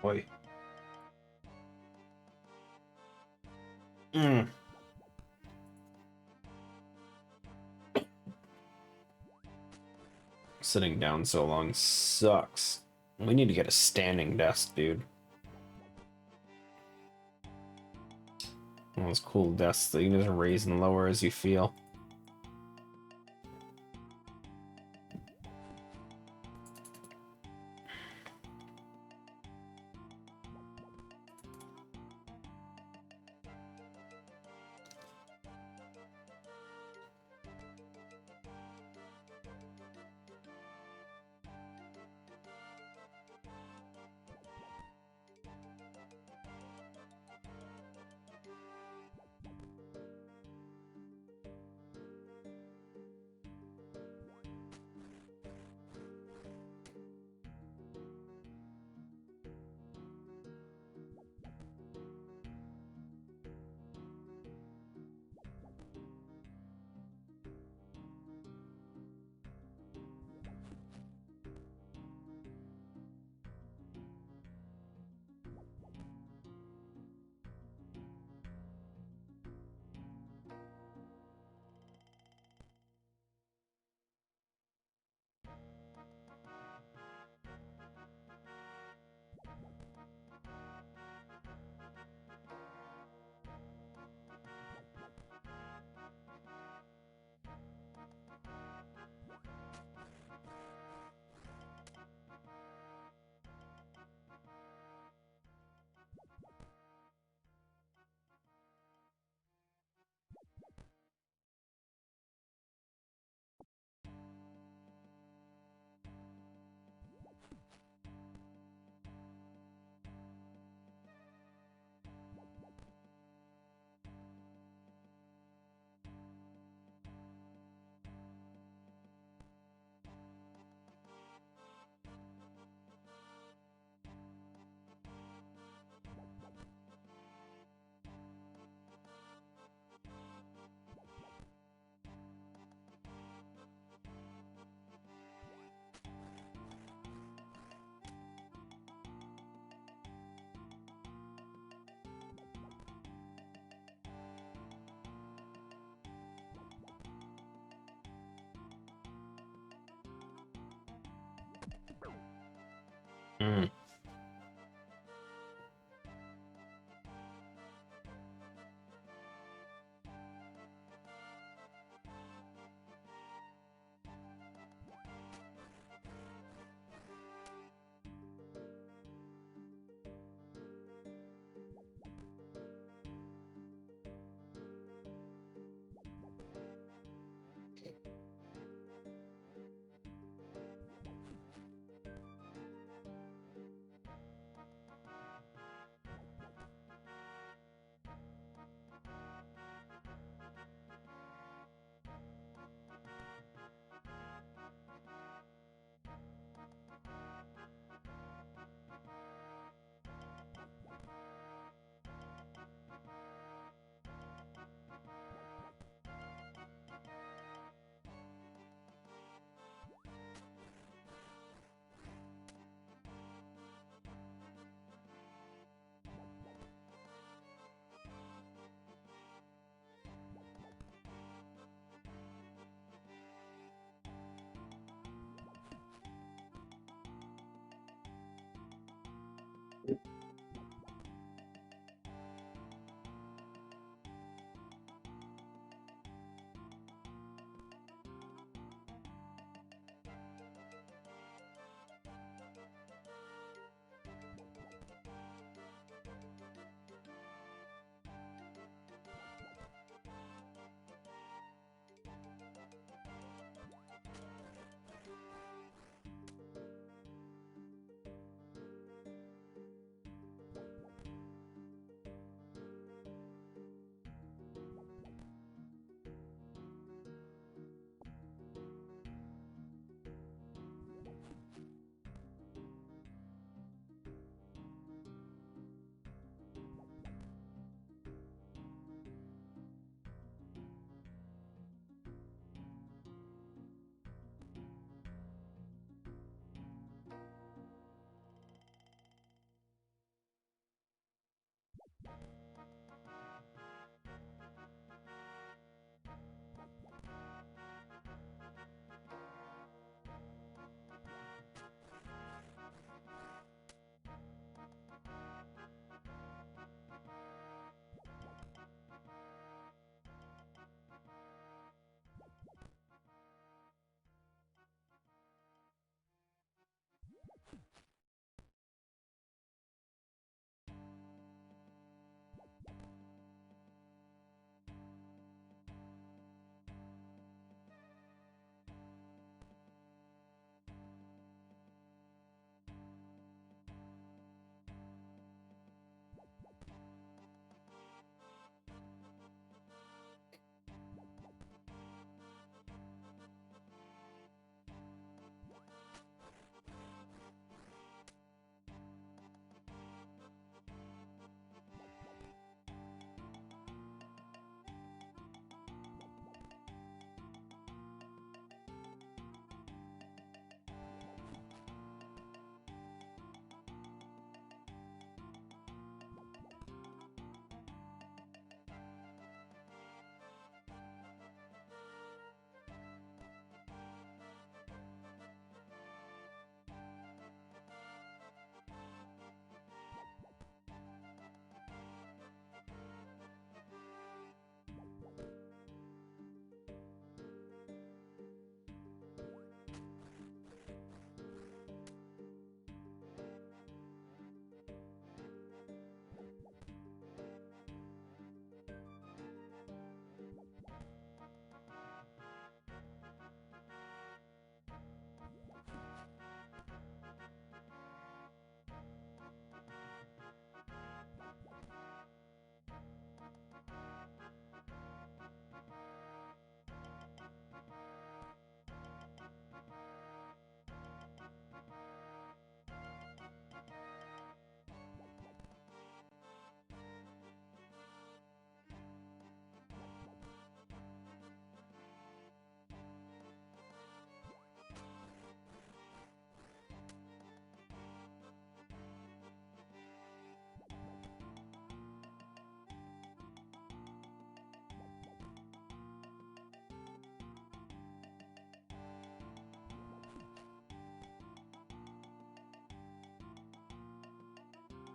[SPEAKER 1] Boy. Sitting down so long sucks. We need to get a standing desk, dude. One of those cool desks that you can just raise and lower as you feel.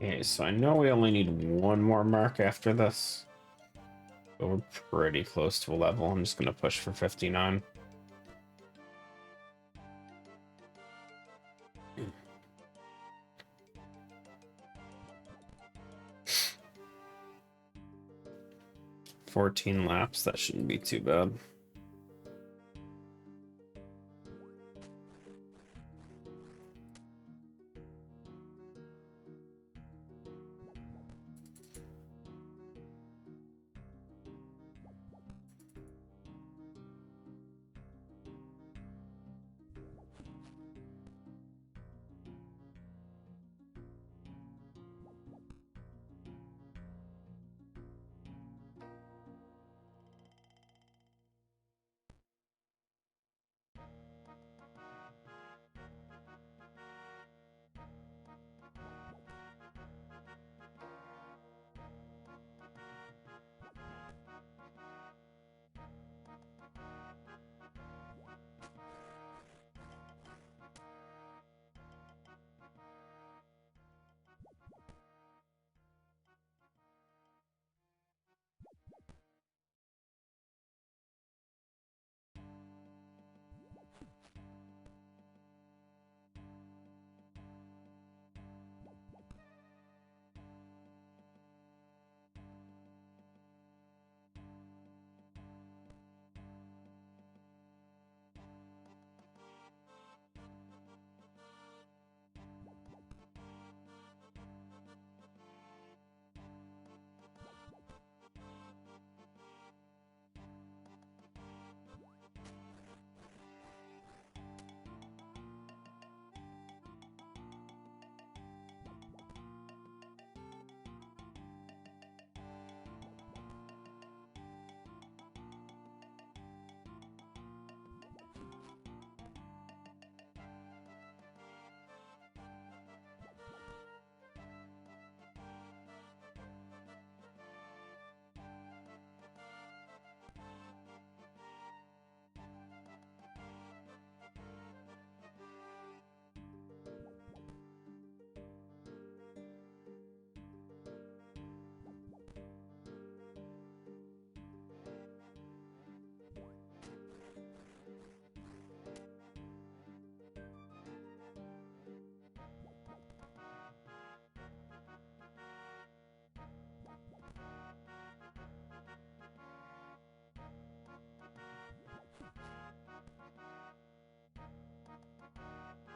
[SPEAKER 1] Okay, so I know we only need one more mark after this. But we're pretty close to a level. I'm just going to push for 59. $14 laps, that shouldn't be too bad.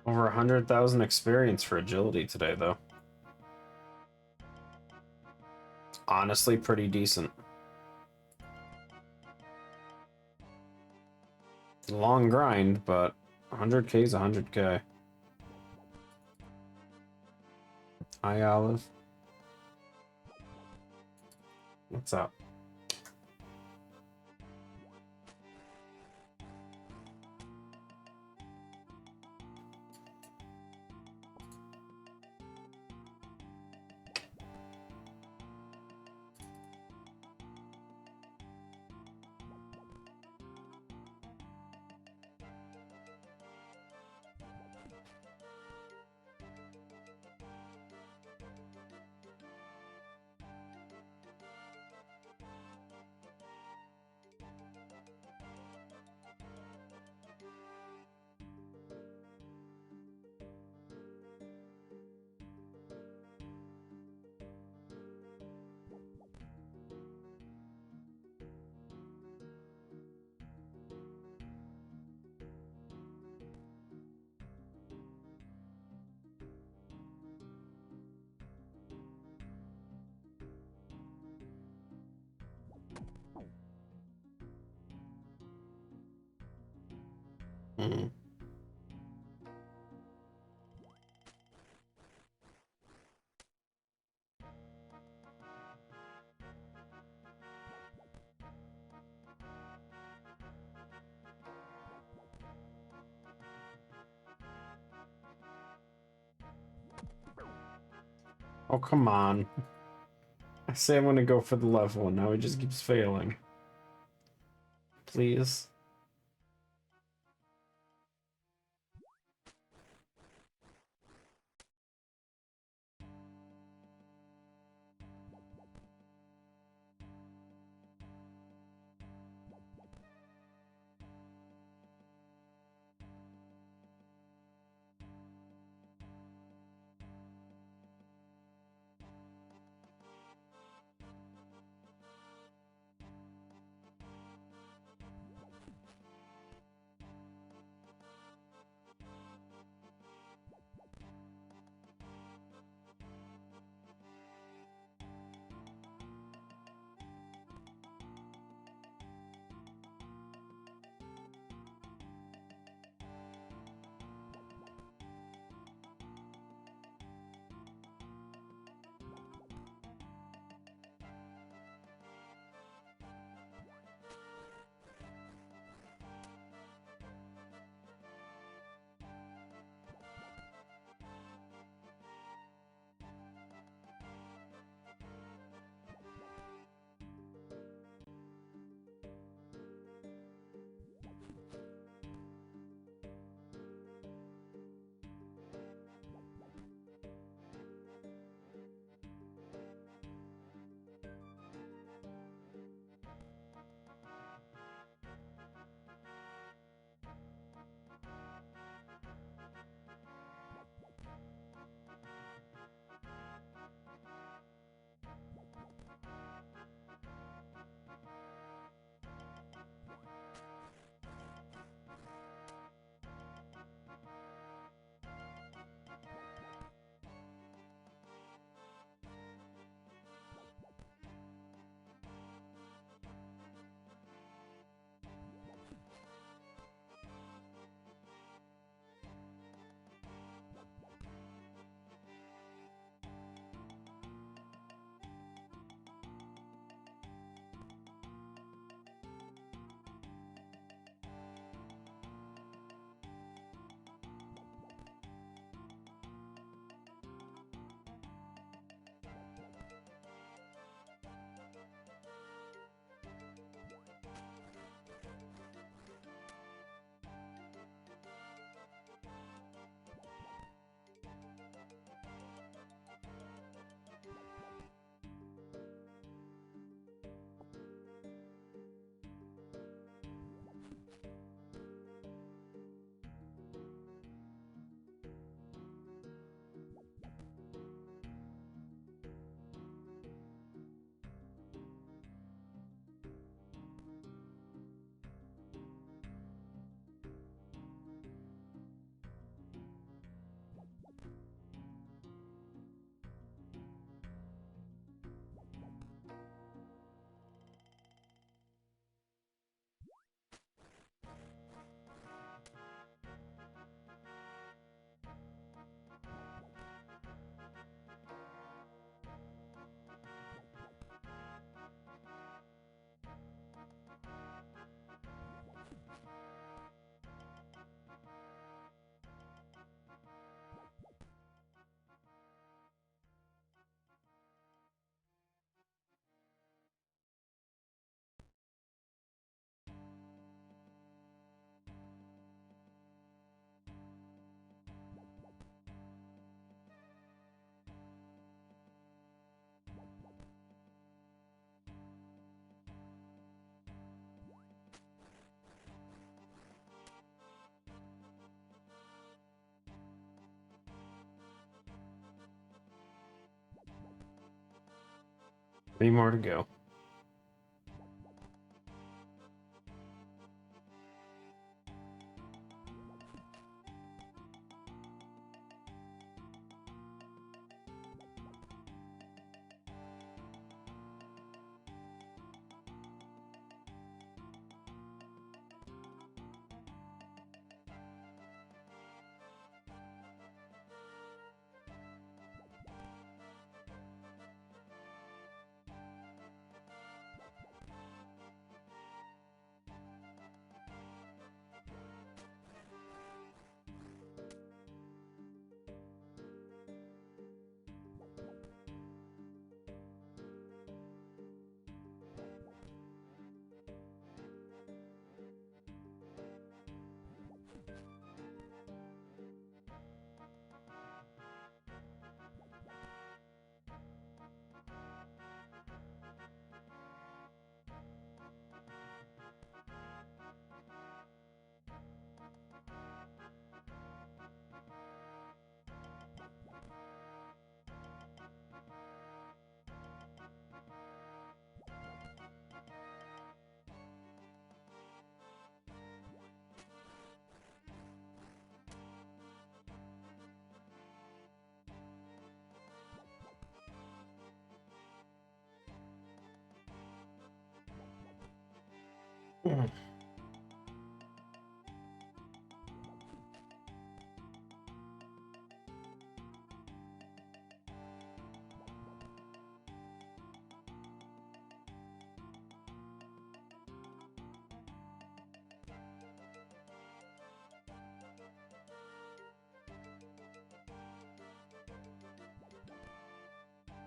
[SPEAKER 1] Over 100,000 experience for agility today, though. Honestly, pretty decent. Long grind, but 100k is 100k. Hi, Olive. What's up? Mm. Oh, come on. I say I'm gonna go for the level, and now he just keeps failing. Please. 3 more to go.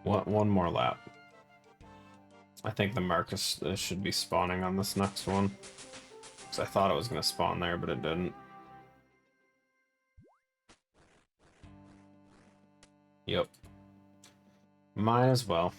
[SPEAKER 1] One more lap. I think the Marcus should be spawning on this next one. Because I thought it was going to spawn there, but it didn't. Yep. Might as well.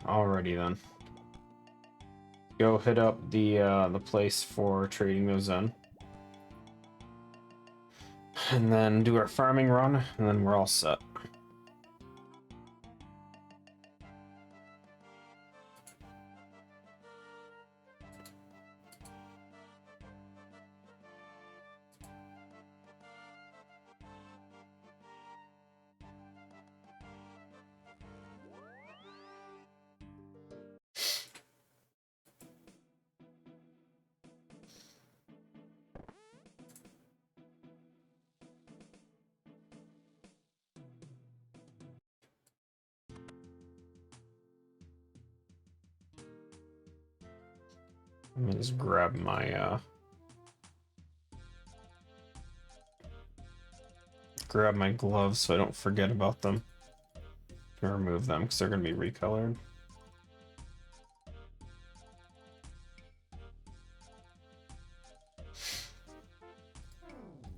[SPEAKER 1] Alrighty then. Go hit up the place for trading those in. And then do our farming run, and then we're all set. Let me just grab my gloves so I don't forget about them. And remove them because they're going to be recolored.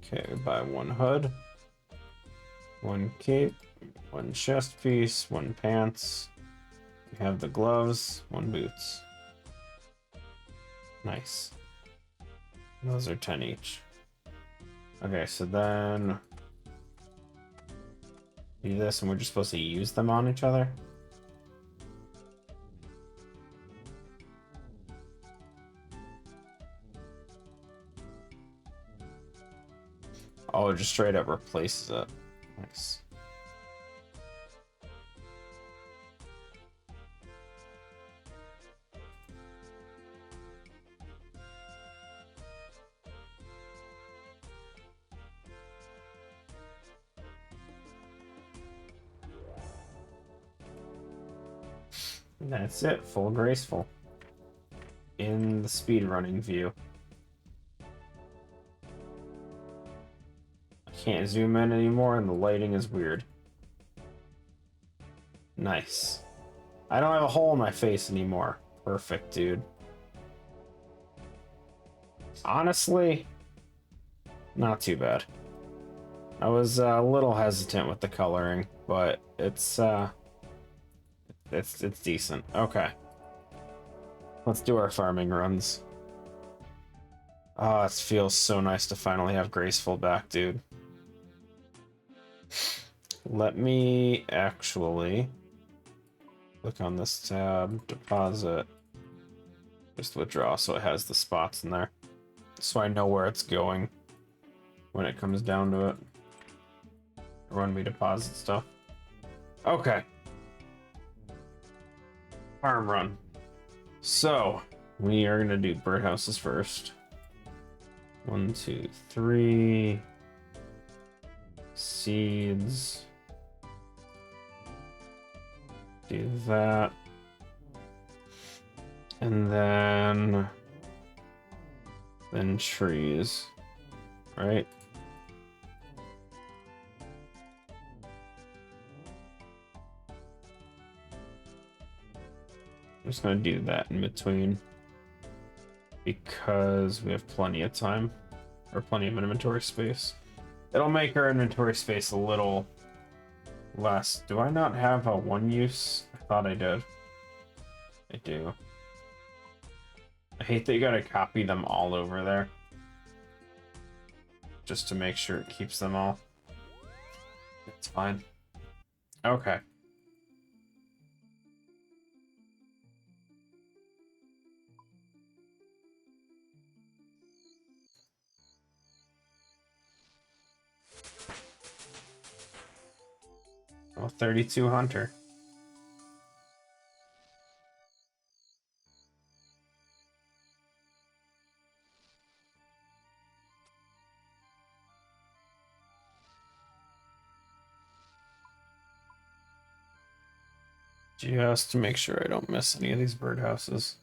[SPEAKER 1] Okay, buy one hood, one cape, one chest piece, one pants. We have the gloves, one boots. Nice. Those are 10 each. Okay, so then do this, and we're just supposed to use them on each other. Oh, it just straight up replaces it. Nice. That's it, full graceful. In the speedrunning view. I can't zoom in anymore and the lighting is weird. Nice. I don't have a hole in my face anymore. Perfect, dude. Honestly, not too bad. I was a little hesitant with the coloring, but it's decent. Okay. Let's do our farming runs. Oh, it feels so nice to finally have Graceful back, dude. Let me actually click on this tab, deposit, just withdraw so it has the spots in there. So I know where it's going when it comes down to it. Or when we deposit stuff. Okay. Farm run. So, we are gonna do birdhouses first. 1, 2, 3. Seeds. Do that. And then trees. Right? I'm just gonna do that in between because we have plenty of time or plenty of inventory space. It'll make our inventory space a little less. Do I not have a one use? I thought I did. I do. I hate that you gotta copy them all over there just to make sure it keeps them all. It's fine. Okay. Well, 32 Hunter. Just to make sure I don't miss any of these birdhouses.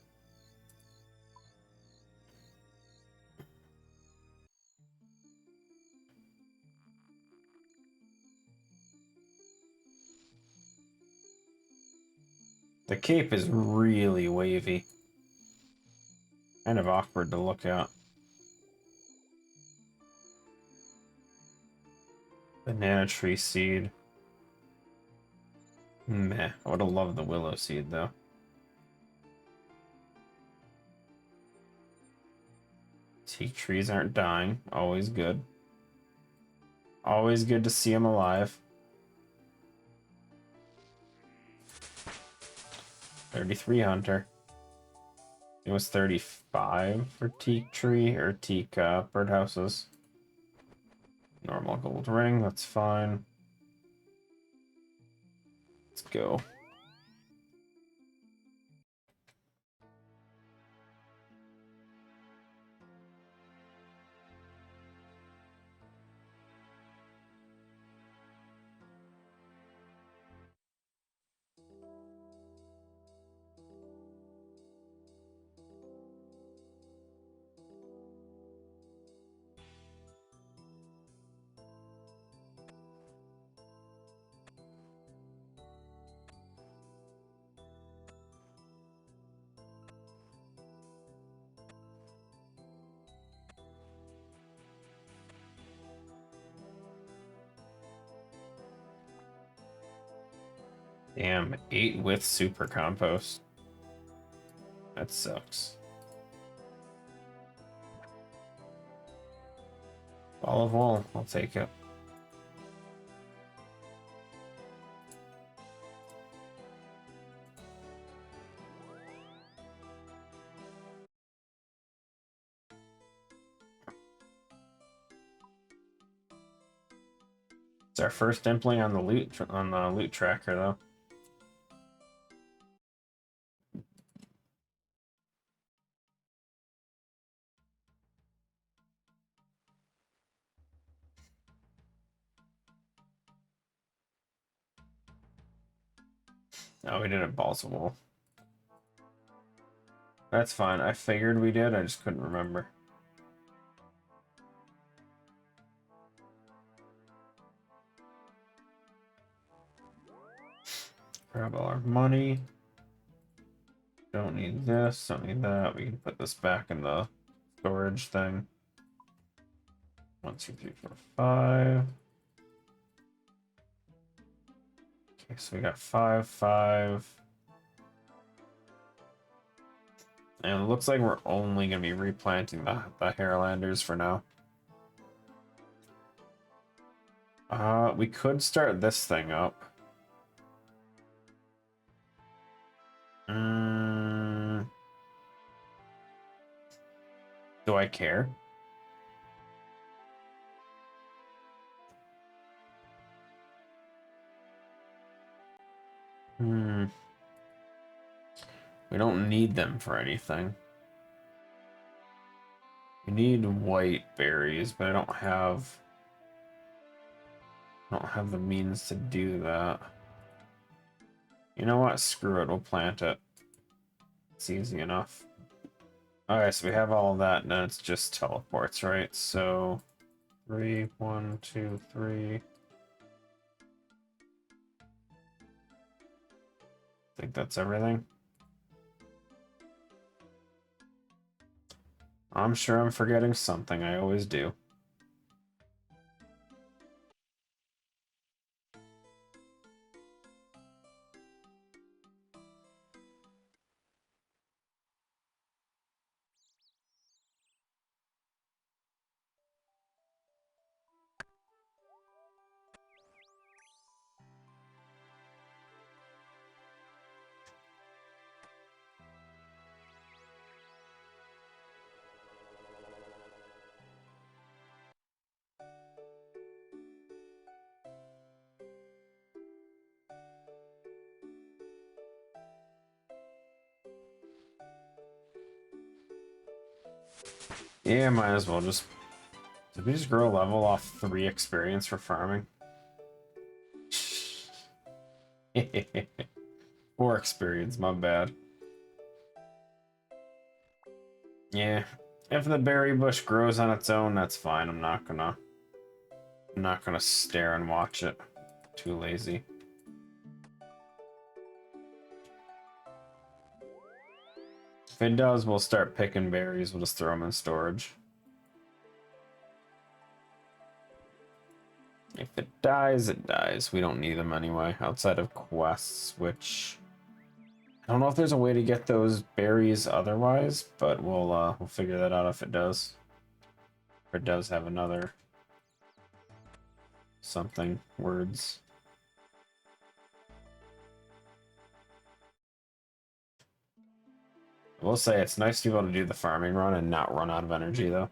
[SPEAKER 1] The cape is really wavy. Kind of awkward to look at. Banana tree seed. Meh. I would have loved the willow seed though. Teak trees aren't dying. Always good. Always good to see them alive. 33 Hunter. It was 35 for teak tree or teak birdhouses. Normal gold ring, that's fine. Let's go. Damn, 8 with super compost. That sucks. Ball of wool, I'll take it. It's our first impling on the loot tracker though. No, we didn't balls of wool. That's fine. I figured we did, I just couldn't remember. Grab all our money. Don't need this, don't need that. We can put this back in the storage thing. 1, 2, 3, 4, 5. Okay, so we got 5, 5. And it looks like we're only going to be replanting the Hairlanders for now. We could start this thing up. Do I care? We don't need them for anything. We need white berries, but I don't have the means to do that. You know what? Screw it. We'll plant it. It's easy enough. Alright, so we have all of that, and then it's just teleports, right? So 3, 1, 2, 3. I think that's everything. I'm sure I'm forgetting something. I always do. Yeah, might as well just... Did we just grow a level off 3 experience for farming? 4 experience, my bad. Yeah, if the berry bush grows on its own, that's fine. I'm not gonna stare and watch it. Too lazy. If it does, we'll start picking berries. We'll just throw them in storage. If it dies, it dies. We don't need them anyway, outside of quests, which... I don't know if there's a way to get those berries otherwise, but we'll figure that out if it does. Or it does have another... something. Words. I will say, it's nice to be able to do the farming run and not run out of energy, though.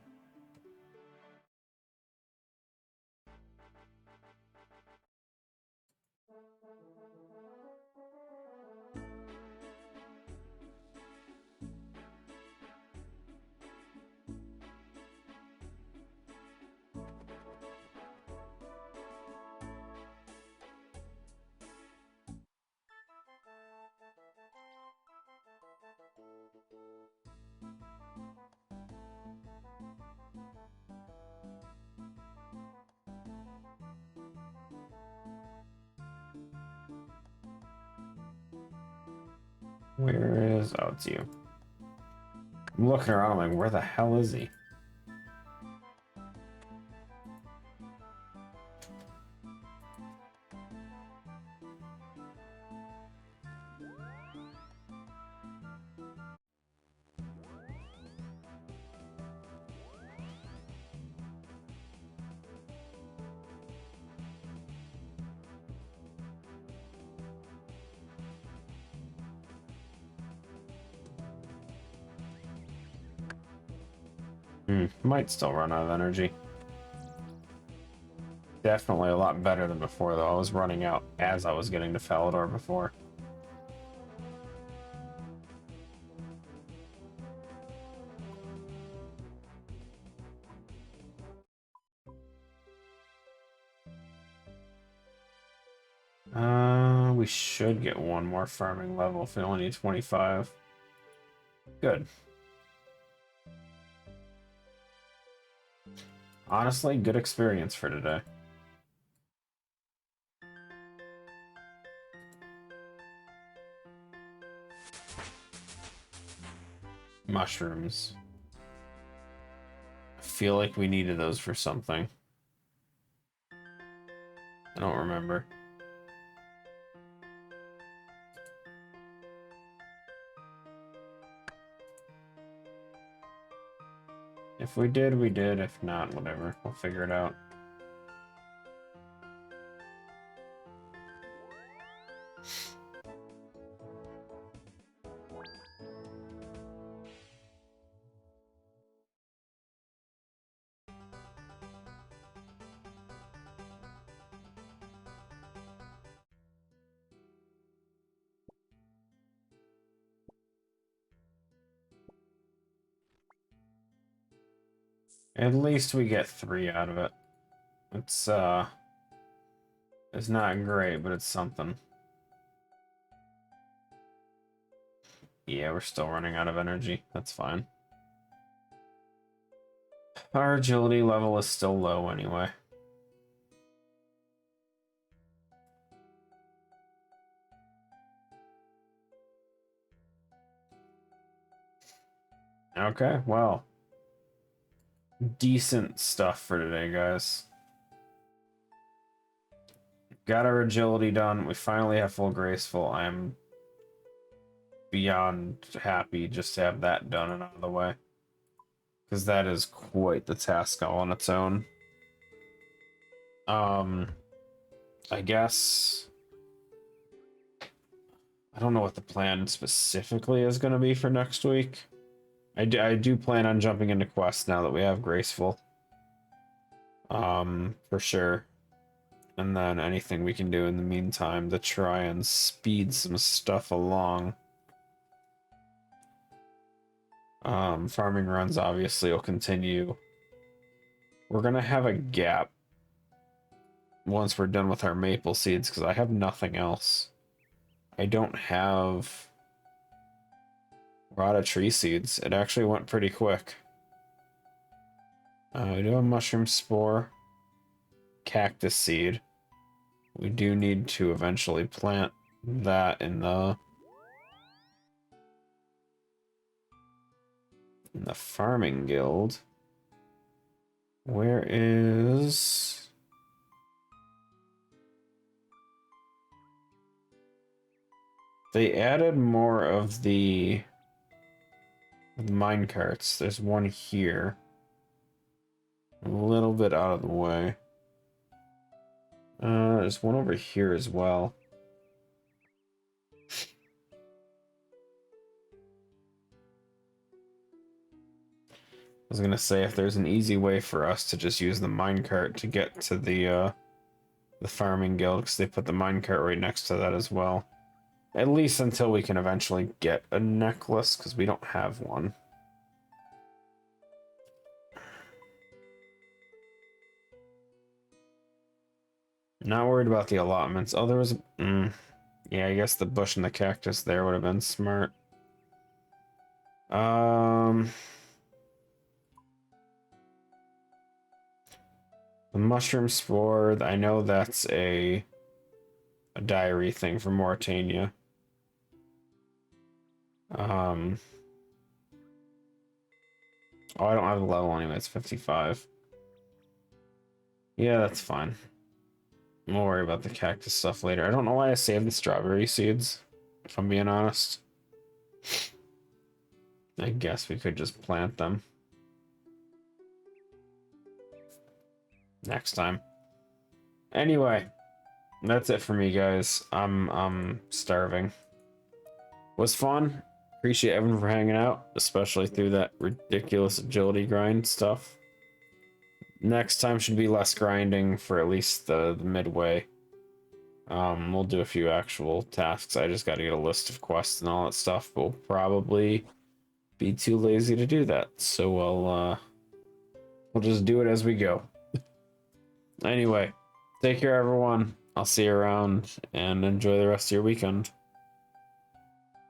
[SPEAKER 1] Where is... oh, it's you. I'm looking around, I'm like, where the hell is he? Might still run out of energy. Definitely a lot better than before, though. I was running out as I was getting to Falador before. We should get one more farming level if we only need 25. Good. Honestly, good experience for today. Mushrooms. I feel like we needed those for something. I don't remember. If we did, we did. If not, whatever. We'll figure it out. At least we get 3 out of it. It's not great, but it's something. Yeah, we're still running out of energy. That's fine. Our agility level is still low anyway. Okay, well. Decent stuff for today, guys. Got our agility done. We finally have full graceful. I'm beyond happy just to have that done and out of the way. Because that is quite the task all on its own. I guess... I don't know what the plan specifically is going to be for next week. I do plan on jumping into quests now that we have graceful. For sure. And then anything we can do in the meantime to try and speed some stuff along. Farming runs obviously will continue. We're gonna have a gap once we're done with our maple seeds because I have nothing else. I don't have rotted tree seeds. It actually went pretty quick. We do have mushroom spore, cactus seed. We do need to eventually plant that in the farming guild. Where is... They added more of the mine carts. There's one here. A little bit out of the way. There's one over here as well. I was gonna say, if there's an easy way for us to just use the minecart to get to the farming guild, because they put the minecart right next to that as well. At least until we can eventually get a necklace, because we don't have one. Not worried about the allotments. Oh, there was... yeah, I guess the bush and the cactus there would have been smart. The mushroom spore, I know that's a diary thing for Mauritania. Oh, I don't have the level anyway, it's 55. Yeah, that's fine. We'll worry about the cactus stuff later. I don't know why I saved the strawberry seeds, if I'm being honest. I guess we could just plant them. Next time. Anyway, that's it for me, guys. I'm starving. Was fun. Appreciate everyone for hanging out, especially through that ridiculous agility grind stuff. Next time should be less grinding for at least the midway. We'll do a few actual tasks. I just got to get a list of quests and all that stuff. But we'll probably be too lazy to do that, so we'll just do it as we go. Anyway, take care, everyone. I'll see you around, and enjoy the rest of your weekend.